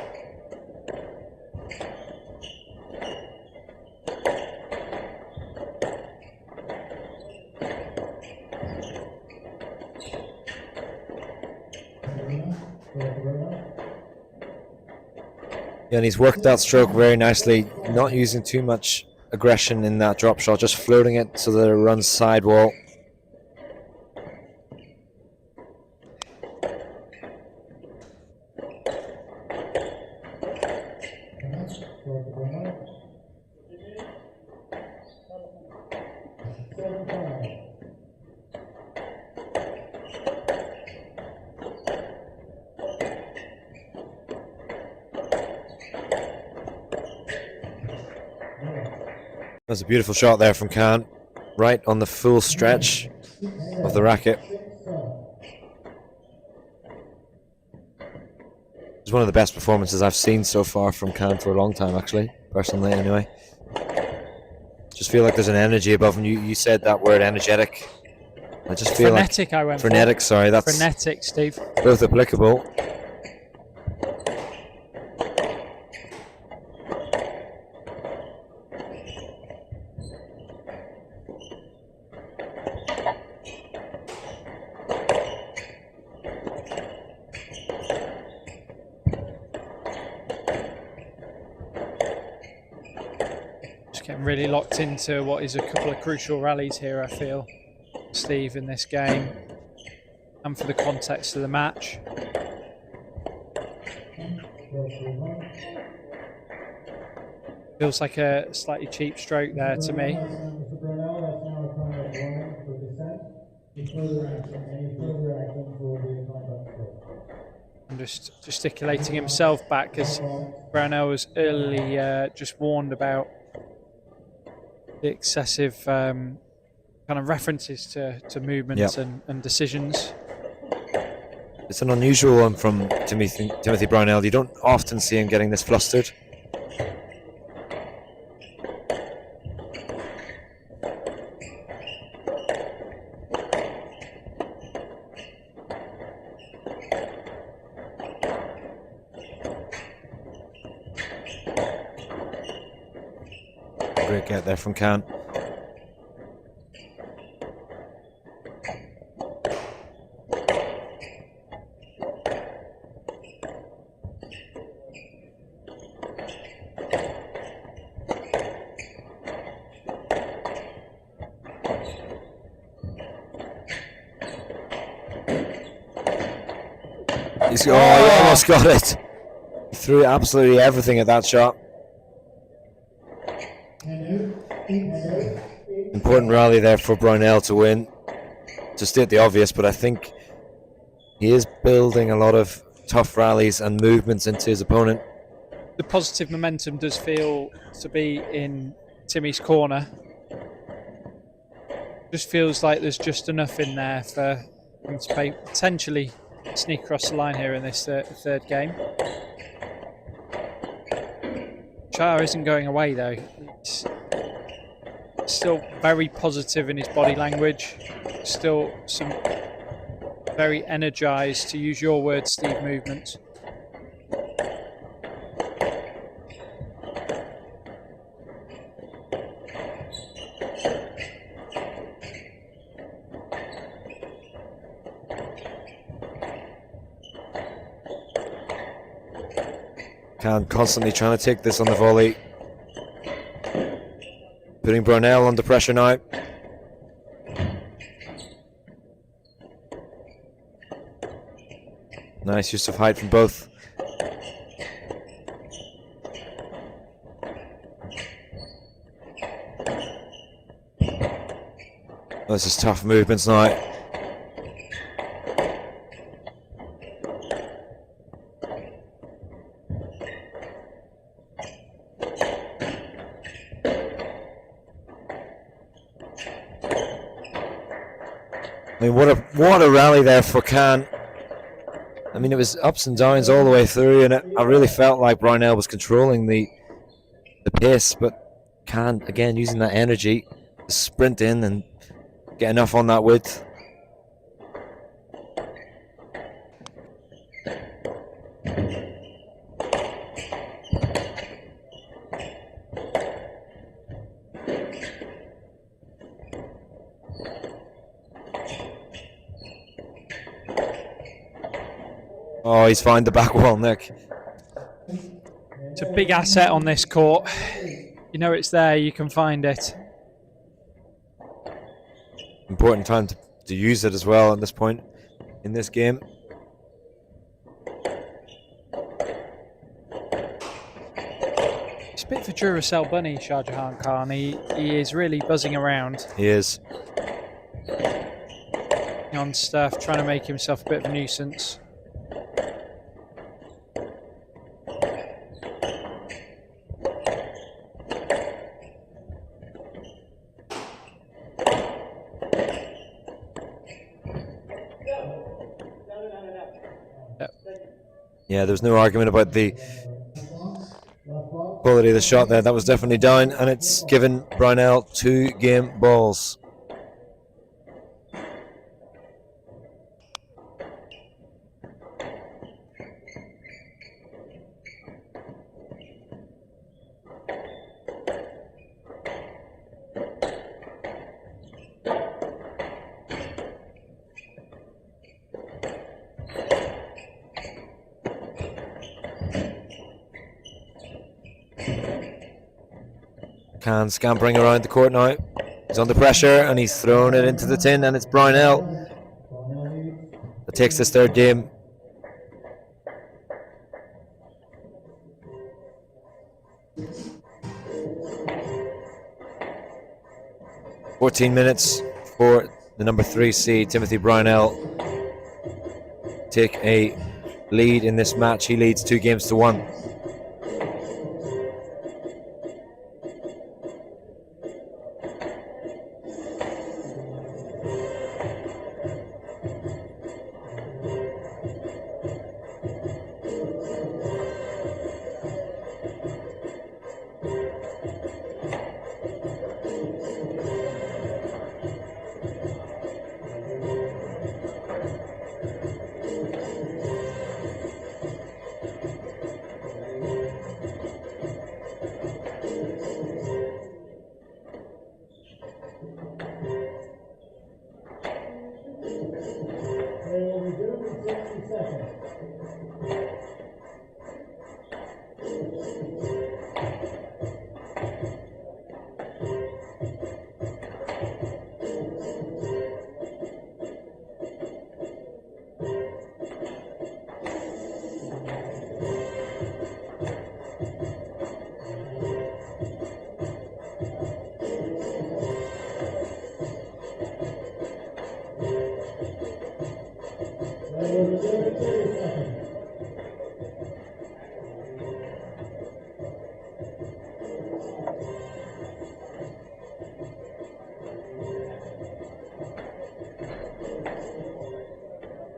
Yeah, and he's worked that stroke very nicely, not using too much aggression in that drop shot, just floating it so that it runs sidewall. That's a beautiful shot there from Khan, right on the full stretch of the racket. It's one of the best performances I've seen so far from Khan for a long time, actually, personally anyway. Just feel like there's an energy above him. You said that word, energetic. I just feel frenetic, like... I went frenetic, for. sorry. That's frenetic, Steve. Both applicable. Getting really locked into what is a couple of crucial rallies here, I feel, Steve, in this game, and for the context of the match. Feels like a slightly cheap stroke there to me. And just gesticulating himself back as Brownell was early just warned about the excessive kind of references to movements and decisions. It's an unusual one from Timothy Brownell. You don't often see him getting this flustered. Great get there from Khan. He almost got it. He threw absolutely everything at that shot. Important rally there for Brownell to win. To state the obvious, but I think he is building a lot of tough rallies and movements into his opponent. The positive momentum does feel to be in Timmy's corner. Just feels like there's just enough in there for him to potentially sneak across the line here in this third game. Char isn't going away though. He's still very positive in his body language. Still some very energised, to use your word, Steve, movements. Khan constantly trying to take this on the volley. Putting Brownell under pressure now. Nice use of height from both. This is tough movements now. I mean, what a rally there for Khan. I mean, it was ups and downs all the way through, and I really felt like Brownell was controlling the pace, but Khan, again, using that energy to sprint in and get enough on that width. Oh, he's found the back wall, Nick. It's a big asset on this court. You know it's there, you can find it. Important time to use it as well at this point in this game. It's a bit of a Duracell bunny, Shah Jahan Khan. He is really buzzing around. He is. On stuff, trying to make himself a bit of a nuisance. Yeah, there's no argument about the quality of the shot there. That was definitely down, and it's given Brownell 2 game balls. Khan scampering around the court now. He's under pressure and he's thrown it into the tin, and it's Brownell that takes this third game. "14 minutes for the number 3 seed, Timothy Brownell, take a lead in this match. He leads 2-1.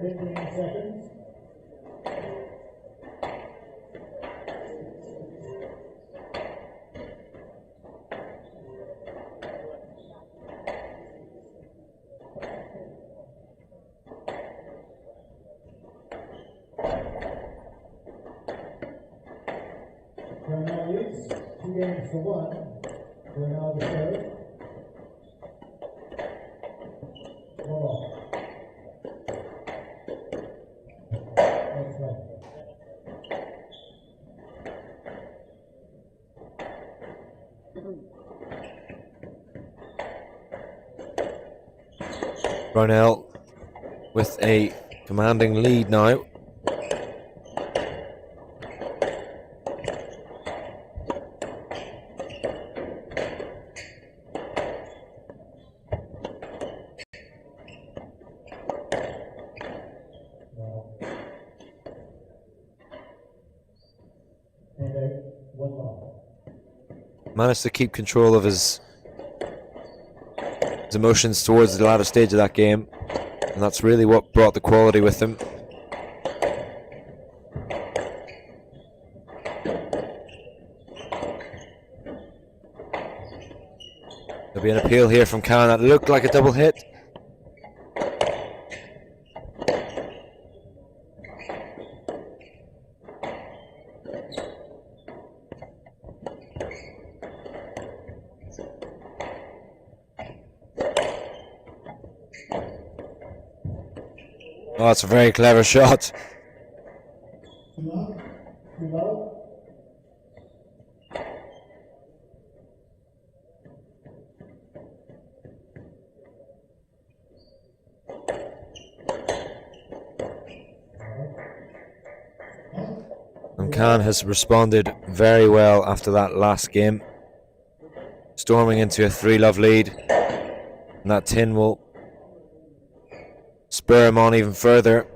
15 seconds. Brownell leads 2 games to 1. Brownell the third. Ball. Next one. Brownell with a commanding lead now. Managed to keep control of his emotions towards the latter stage of that game, and that's really what brought the quality with him. There'll be an appeal here from Khan that looked like a double hit. Oh, it's a very clever shot. And Khan has responded very well after that last game, storming into a 3-love lead, and that tin will spur him on even further.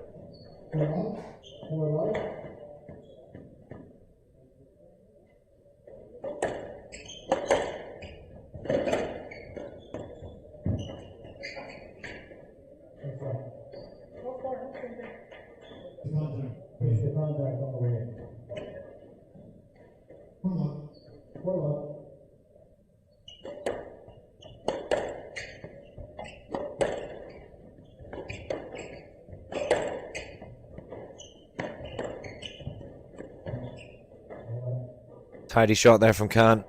Tidy shot there from Khan.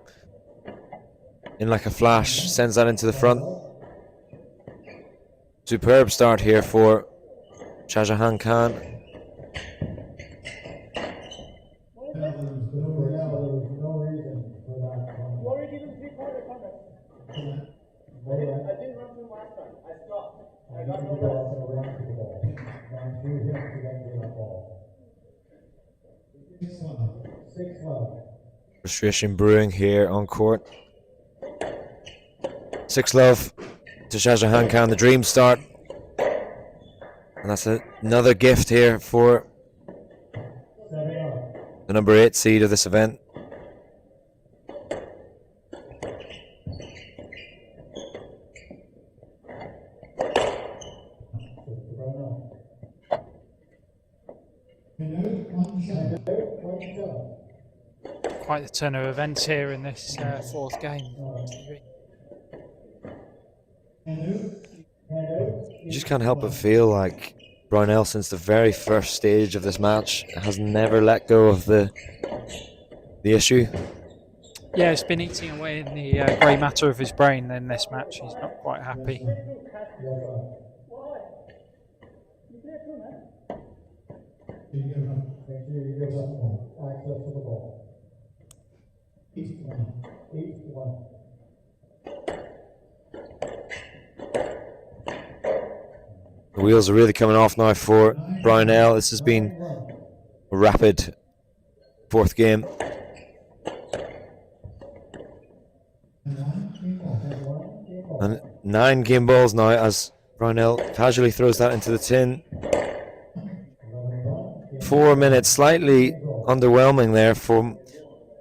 In like a flash, sends that into the front. Superb start here for Shahjahan Khan. Frustration brewing here on court. 6-love to Shahjahan Khan, the dream start. And that's another gift here for the number 8 seed of this event. Quite the turn of events here in this fourth game. You just can't help but feel like Brownell, since the very first stage of this match, has never let go of the issue. Yeah, it's been eating away in the grey matter of his brain in this match. He's not quite happy. The wheels are really coming off now for Brownell. This has been a rapid fourth game. And 9 game balls now as Brownell casually throws that into the tin. 4 minutes, slightly underwhelming there from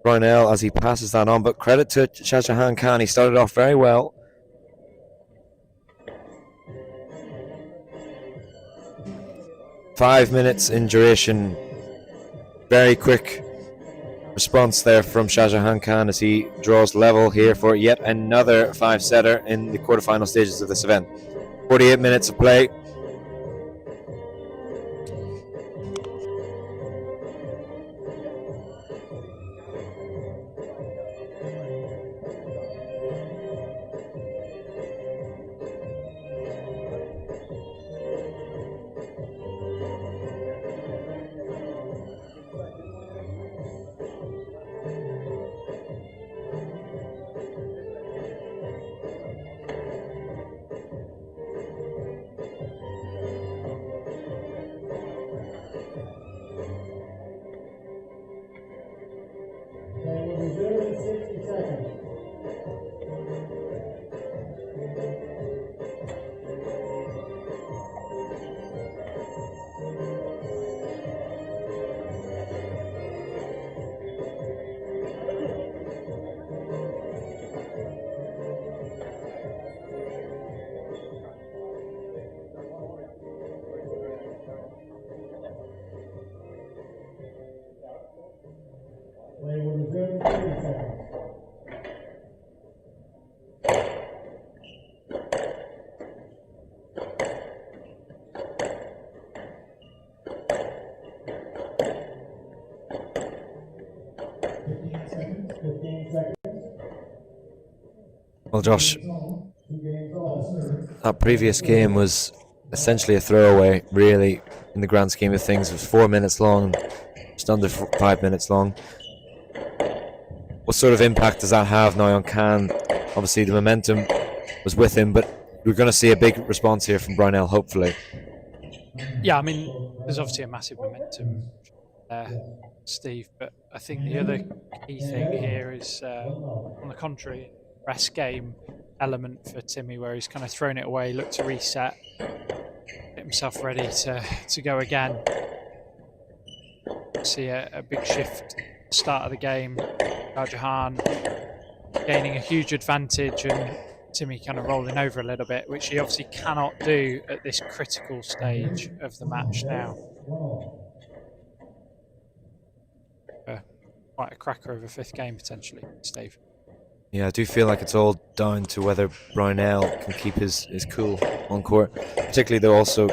Brownell as he passes that on, but credit to Shahjahan Khan. He started off very well. 5 minutes in duration. Very quick response there from Shah Jahan Khan as he draws level here for yet another 5-setter in the quarterfinal stages of this event. 48 minutes of play. Well, Josh, that previous game was essentially a throwaway, really, in the grand scheme of things. It was 4 minutes long, just under 5 minutes long. What sort of impact does that have now on Khan? Obviously, the momentum was with him, but we're going to see a big response here from Brownell, hopefully. Yeah, I mean, there's obviously a massive momentum there, Steve, but I think the other key thing here is, on the contrary, rest game element for Timmy, where he's kind of thrown it away, looked to reset, get himself ready to go again. See a big shift start of the game. Shah Jahan gaining a huge advantage and Timmy kind of rolling over a little bit, which he obviously cannot do at this critical stage of the match now. Quite a cracker of a fifth game potentially, Steve. Yeah, I do feel like it's all down to whether Brownell can keep his cool on court. Particularly, though, also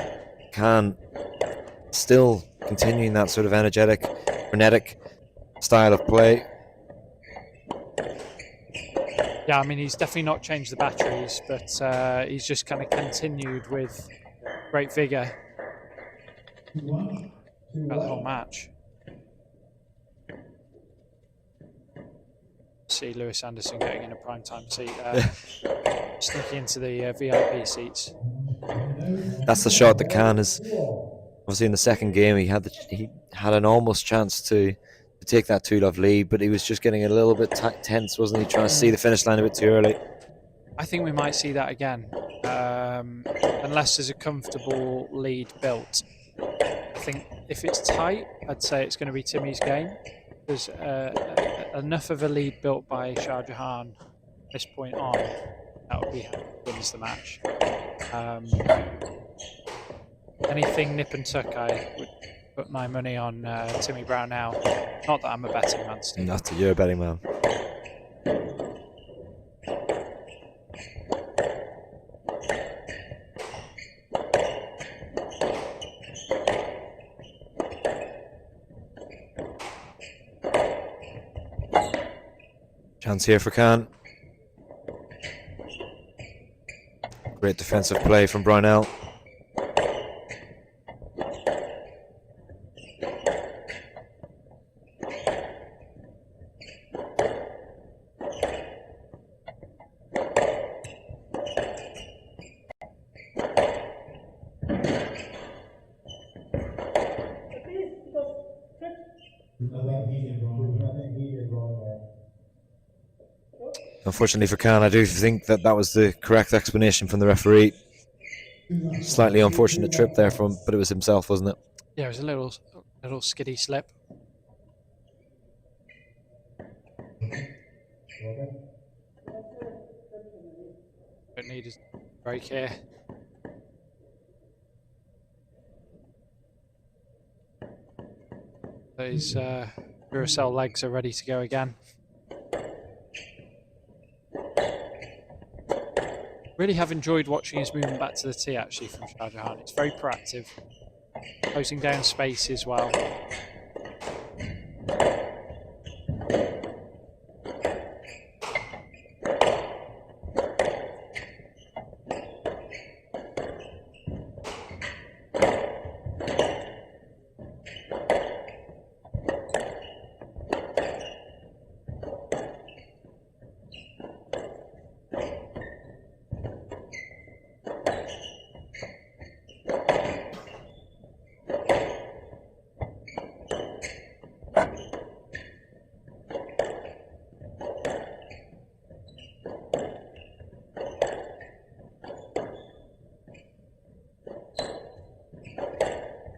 Khan still continuing that sort of energetic, frenetic style of play. Yeah, I mean, he's definitely not changed the batteries, but he's just kind of continued with great vigour throughout the whole match. See Lewis Anderson getting in a primetime seat there, sneaking into the VIP seats. That's the shot that Khan is. Obviously, in the second game, he had an almost chance to take that 2-love lead, but he was just getting a little bit tense, wasn't he? Trying to see the finish line a bit too early. I think we might see that again, unless there's a comfortable lead built. I think if it's tight, I'd say it's going to be Timmy's game. There's enough of a lead built by Shah Jahan at this point on. That would be how he wins the match. Anything nip and tuck, I would put my money on Timmy Brownell. Not that I'm a betting man, Steve. Not that you're a betting man. Chance here for Khan. Great defensive play from Brownell. Unfortunately for Khan, I do think that was the correct explanation from the referee. Slightly unfortunate trip there but it was himself, wasn't it? Yeah, it was a little skiddy slip. Don't need a break here. His Duracell legs are ready to go again. Really have enjoyed watching his movement back to the tee actually from Shah Jahan. It's very proactive, closing down space as well.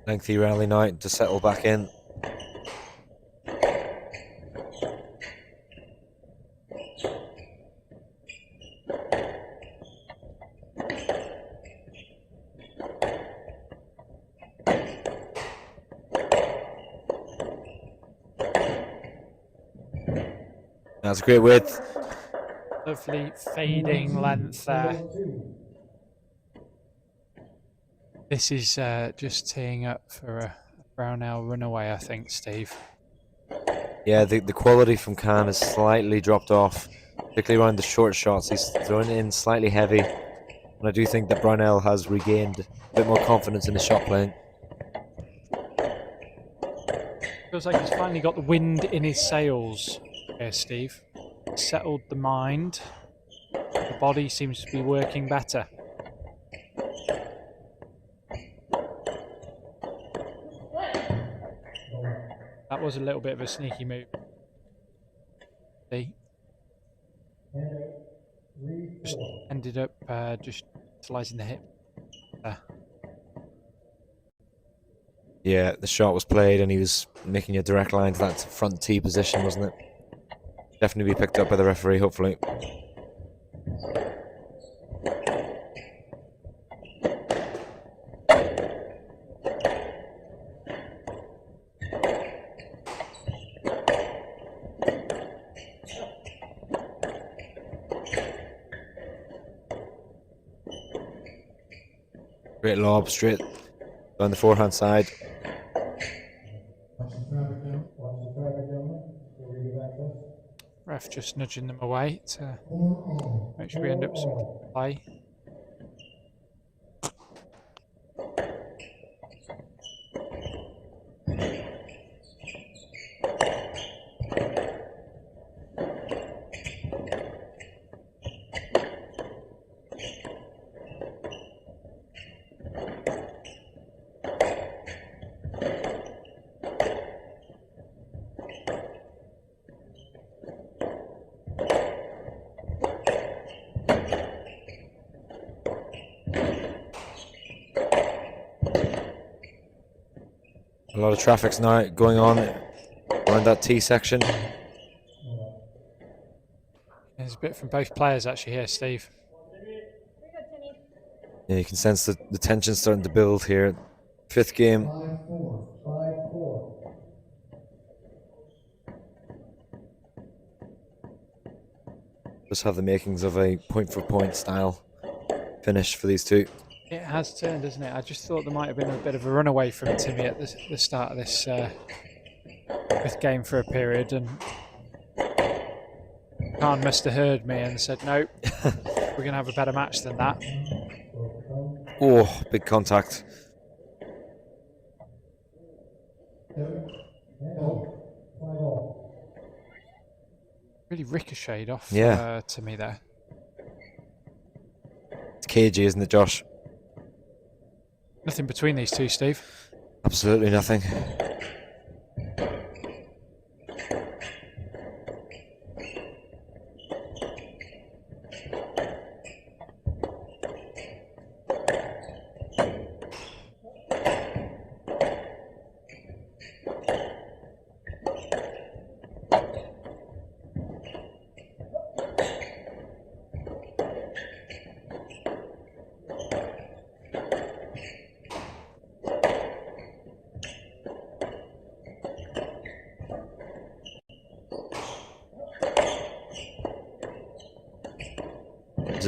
Lengthy rally night to settle back in. That's a great width. Lovely fading length there. This is just teeing up for a Brownell runaway, I think, Steve. Yeah, the quality from Khan has slightly dropped off, particularly around the short shots. He's thrown in slightly heavy, and I do think that Brownell has regained a bit more confidence in his shot playing. Feels like he's finally got the wind in his sails here, Steve. Settled the mind. The body seems to be working better. That was a little bit of a sneaky move. See? Just ended up just utilizing the hip. Yeah, the shot was played and he was making a direct line to that front tee position, wasn't it? Definitely be picked up by the referee, hopefully. Great lob, straight down the forehand side. Ref just nudging them away to make sure we end up some play. A lot of traffic's now going on around that tee section. There's a bit from both players actually here, Steve. Yeah, you can sense the tension starting to build here. Fifth game. 5-4, 5-4. Just have the makings of a point-for-point style finish for these two. It has turned, hasn't it? I just thought there might have been a bit of a runaway from Timmy at the start of this game for a period, and Khan must have heard me and said, no, we're going to have a better match than that. Oh, big contact. Really ricocheted off Timmy there. It's cagey, isn't it, Josh? Nothing between these two, Steve. Absolutely nothing.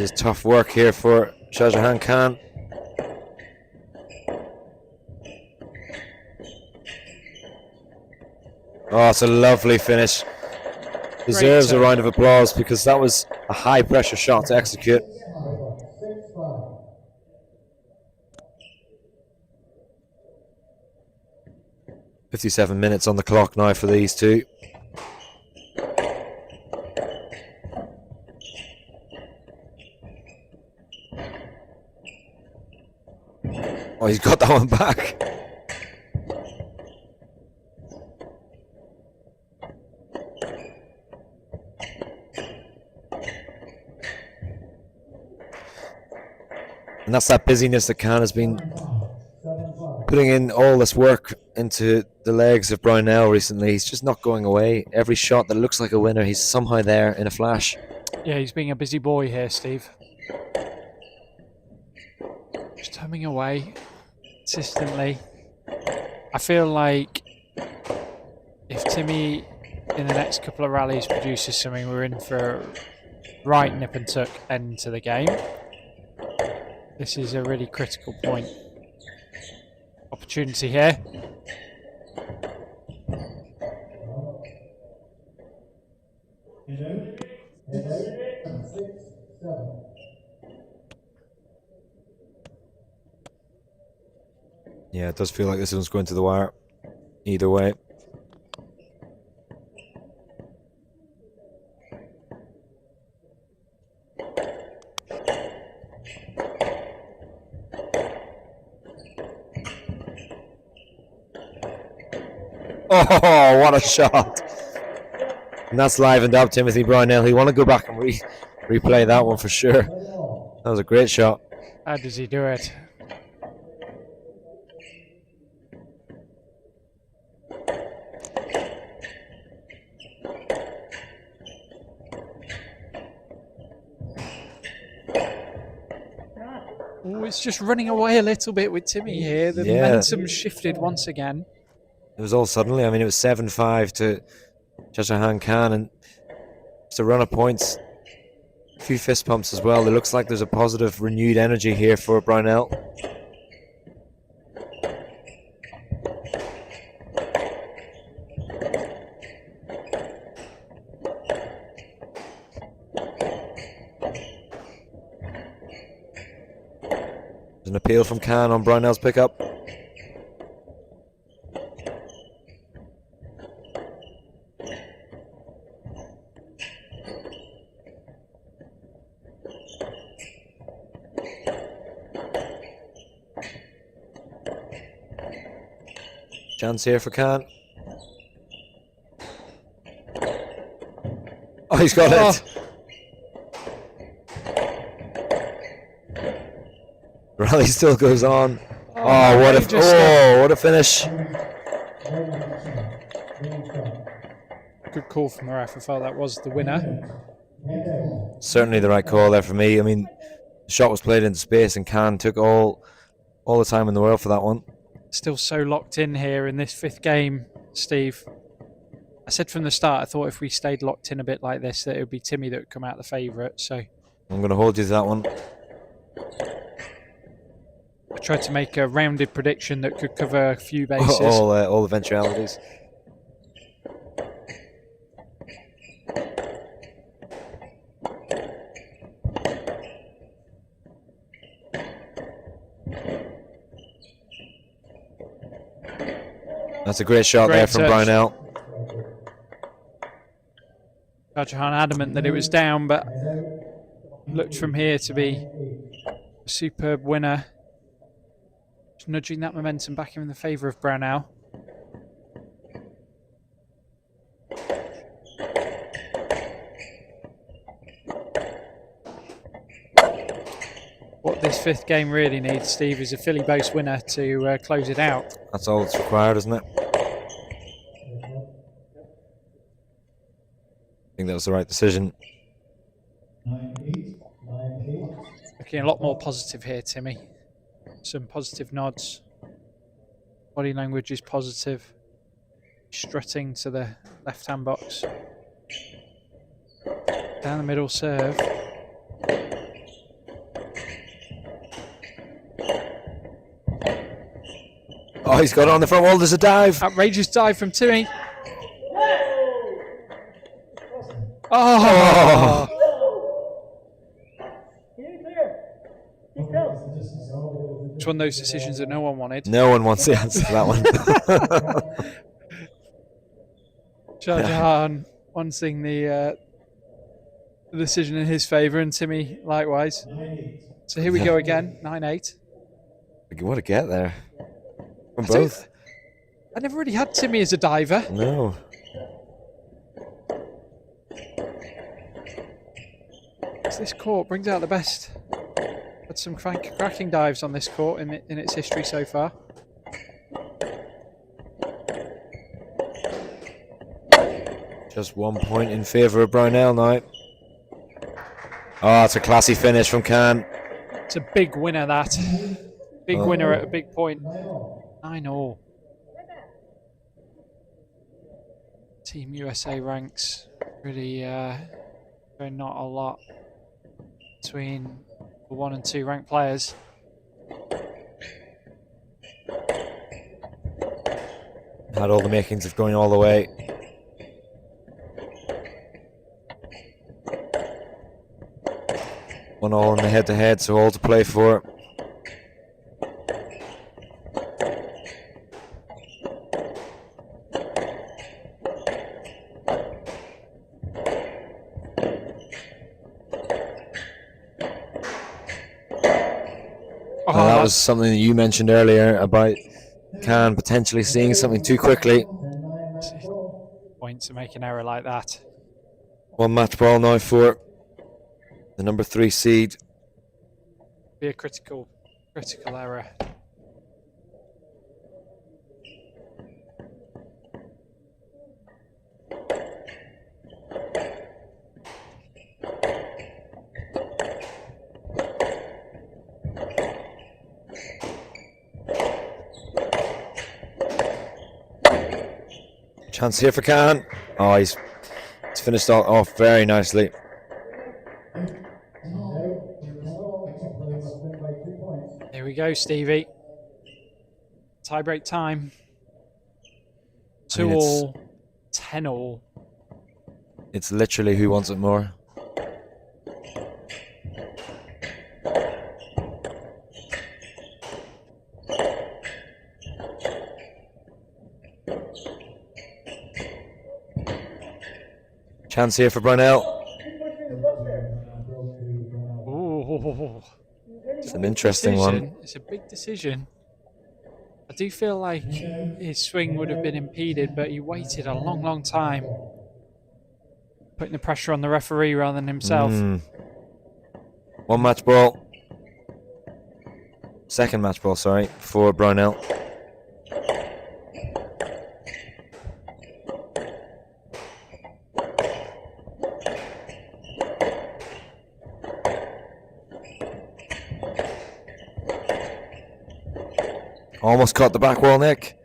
is tough work here for Shah Jahan Khan. Oh, it's a lovely finish. Deserves a round of applause because that was a high pressure shot to execute. 57 minutes on the clock now for these two. Oh, he's got that one back. And that's that busyness that Khan has been putting in all this work into the legs of Brownell recently. He's just not going away. Every shot that looks like a winner, he's somehow there in a flash. Yeah, he's being a busy boy here, Steve. Just humming away consistently. I feel like if Timmy in the next couple of rallies produces something, we're in for a right nip and tuck end to the game. This is a really critical point. Opportunity here. Yeah, it does feel like this one's going to the wire either way. Oh, what a shot. And that's livened up Timothy Brownell. He want to go back and replay that one for sure. That was a great shot. How does he do it? Oh, it's just running away a little bit with Timmy here. The momentum shifted once again. It was all suddenly. I mean, it was 7-5 to Shah Jahan Khan, and it's a run of points. A few fist pumps as well. It looks like there's a positive, renewed energy here for Brownell. There's an appeal from Khan on Brownell's pickup. Chance here for Khan. Oh, he's got it. Rally still goes on. Oh, what a finish. Good call from the ref. I felt that was the winner. Certainly the right call there for me. I mean, the shot was played into space and Khan took all the time in the world for that one. Still so locked in here in this fifth game, Steve. I said from the start, I thought if we stayed locked in a bit like this, that it would be Timmy that would come out the favourite. So I'm going to hold you to that one. I tried to make a rounded prediction that could cover a few bases. All eventualities. That's a great shot there from Brownell. Shah Jahan adamant that it was down, but looked from here to be a superb winner. Just nudging that momentum back in the favour of Brownell. What this fifth game really needs, Steve, is a Philly Bose winner to close it out. That's all that's required, isn't it? I think that was the right decision. Looking a lot more positive here, Timmy. Some positive nods. Body language is positive. Strutting to the left-hand box. Down the middle serve. Oh, he's got it on the front wall. There's a dive. Outrageous dive from Timmy. Oh! It's one of those decisions that no one wanted. No one wants the answer to that one. Shah Jahan wanting the decision in his favour, and Timmy likewise. So here we go again, 9-8. What a get there from I both. I never really had Timmy as a diver. No. This court brings out the best. Had some cracking dives on this court in its history so far. Just 1 point in favour of Brownell now. Oh, it's a classy finish from Khan. It's a big winner, that. Big winner at a big point. 9-all. Team USA ranks really not a lot between the 1 and 2 ranked players. Had all the makings of going all the way. One all in the head-to-head, so all to play for. That was something that you mentioned earlier about Khan potentially seeing something too quickly. Point to make an error like that. One match ball now for the number 3 seed. Be a critical error. Chance here for Khan. Oh, he's finished off very nicely. Here we go, Stevie. Tie-break time. 2-all, 10-all. It's literally who wants it more. Chance here for Brownell. Ooh. It's an interesting one. It's a big decision. I do feel like his swing would have been impeded, but he waited a long, long time, putting the pressure on the referee rather than himself. One match ball. Second match ball, sorry, for Brownell. Almost caught the back wall, Nick.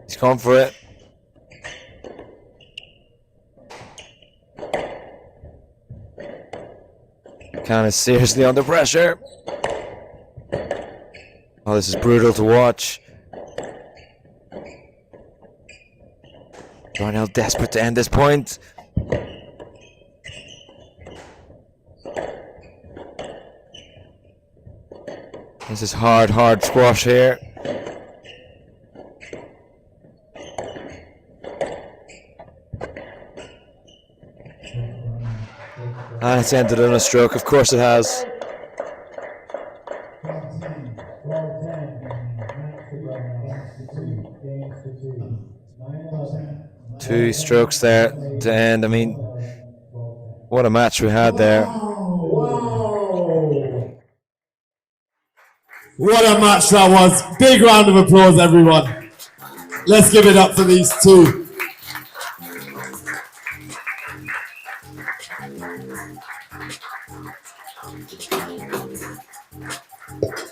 He's gone for it. Khan is seriously under pressure. Oh, this is brutal to watch. Brownell desperate to end this point. This is hard squash here. And it's ended on a stroke, of course it has. Two strokes there to end. I mean, what a match we had there. What a match that was. Big round of applause, everyone. Let's give it up for these two.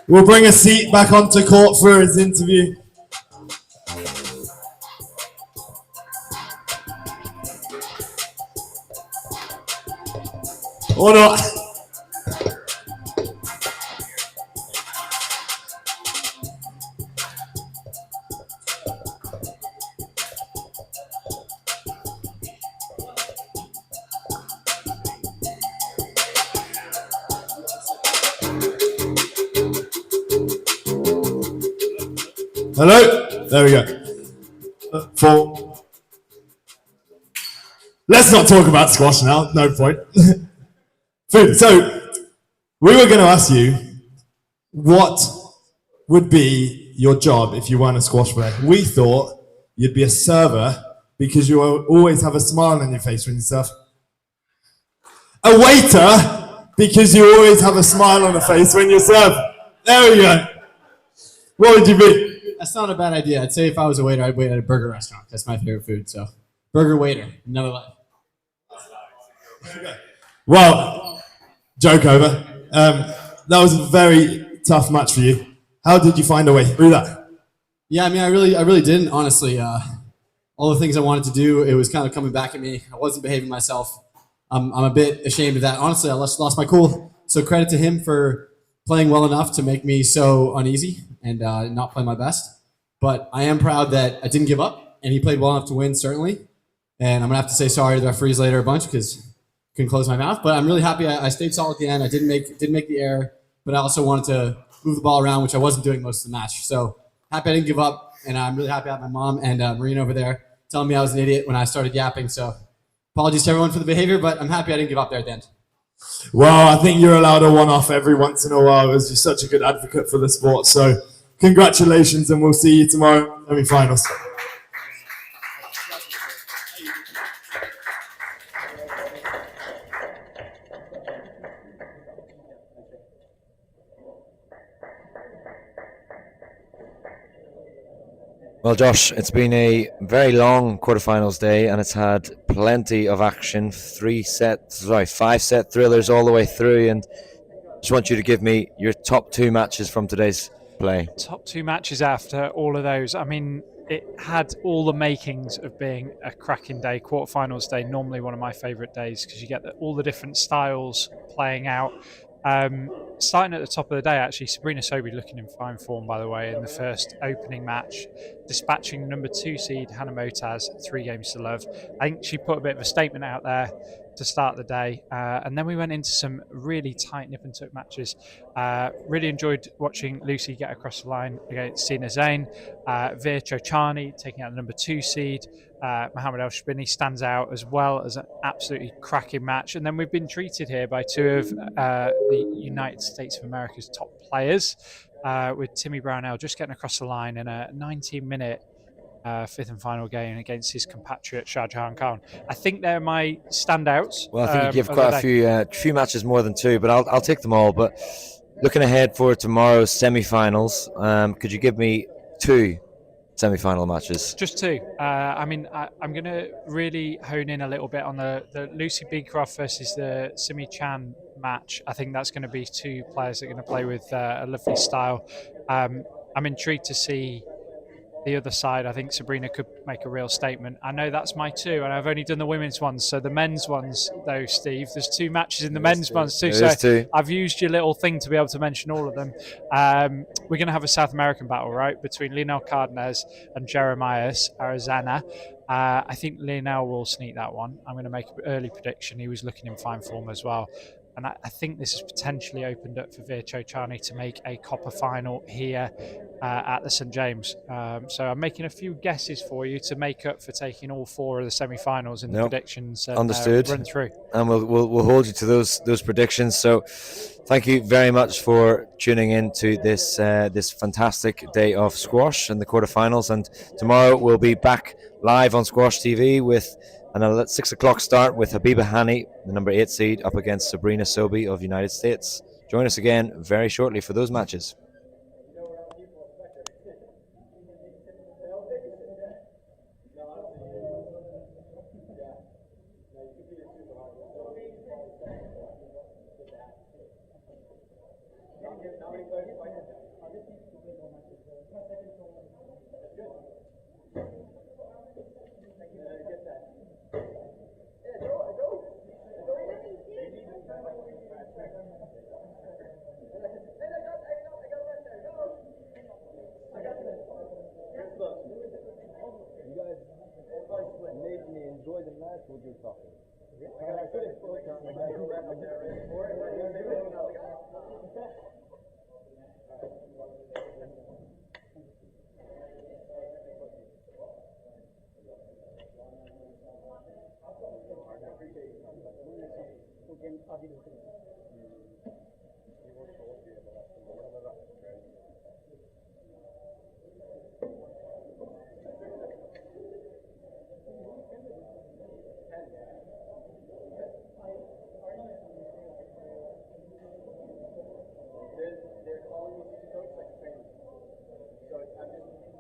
We'll bring a seat back onto court for his interview. Or not. Hello? There we go. Four. Let's not talk about squash now, no point. Food. So, we were going to ask you, what would be your job if you weren't a squash player? We thought you'd be a server because you always have a smile on your face when you serve. A waiter because you always have a smile on the face when you serve. There we go. What would you be? That's not a bad idea. I'd say if I was a waiter, I'd wait at a burger restaurant. That's my favorite food. So, burger waiter, another life. Well, joke over. That was a very tough match for you. How did you find a way through that? Yeah, I mean, I really didn't, honestly. All the things I wanted to do, it was kind of coming back at me. I wasn't behaving myself. I'm a bit ashamed of that. Honestly, I lost my cool. So credit to him for playing well enough to make me so uneasy and not play my best. But I am proud that I didn't give up, and he played well enough to win, certainly. And I'm going to have to say sorry to the referees later a bunch because I couldn't close my mouth. But I'm really happy I stayed solid at the end. I didn't make the error, but I also wanted to move the ball around, which I wasn't doing most of the match. So happy I didn't give up, and I'm really happy I had my mom and Marina over there telling me I was an idiot when I started yapping. So apologies to everyone for the behavior, but I'm happy I didn't give up there at the end. Well, I think you're allowed a one-off every once in a while as you're such a good advocate for the sport. So congratulations, and we'll see you tomorrow in the finals. Well, Josh, it's been a very long quarterfinals day, and it's had plenty of action. 5-set thrillers all the way through, and just want you to give me your top two matches from today's play. Top two matches after all of those. I mean, it had all the makings of being a cracking day. Quarterfinals day, normally one of my favourite days because you get all the different styles playing out. Starting at the top of the day, actually, Sabrina Sobey looking in fine form, by the way, in the first opening match, dispatching number 2 seed Hannah Motaz 3 games to love. I think she put a bit of a statement out there to start the day, and then we went into some really tight nip and tuck matches. Really enjoyed watching Lucy get across the line against Sina Zain. Veer Chochani taking out the number 2 seed. Mohammed El Shbini stands out as well as an absolutely cracking match. And then we've been treated here by two of the United States of America's top players, with Timmy Brownell just getting across the line in a 19-minute fifth and final game against his compatriot Shah Jahan Khan. I think they're my standouts. Well, I think you give quite a few matches more than two, but I'll take them all. But looking ahead for tomorrow's semi-finals, could you give me two semi-final matches? Just two. I mean, I'm going to really hone in a little bit on the Lucy Beecroft versus the Simi Chan match. I think that's going to be two players that are going to play with a lovely style. I'm intrigued to see the other side. I think Sabrina could make a real statement. I know that's my two, and I've only done the women's ones. So the men's ones, though, Steve, there's two matches in the men's ones too. So I've used your little thing to be able to mention all of them. We're going to have a South American battle, right, between Lionel Cardenas and Jeremias Arizana. I think Lionel will sneak that one. I'm going to make an early prediction. He was looking in fine form as well. And I think this has potentially opened up for Veer Chochani to make a copper final here at the St James. So I'm making a few guesses for you to make up for taking all four of the semi-finals in the predictions. And, understood. Run through. And we'll hold you to those predictions. So thank you very much for tuning in to this fantastic day of squash and the quarterfinals. And tomorrow we'll be back live on SquashTV with an 6 o'clock start with Habiba Hani, the number 8 seed, up against Sabrina Sobey of United States. Join us again very shortly for those matches. You guys made me enjoy the match with your talking. I could have spoken on the match. They're calling me to coach like a trainer. So I'm just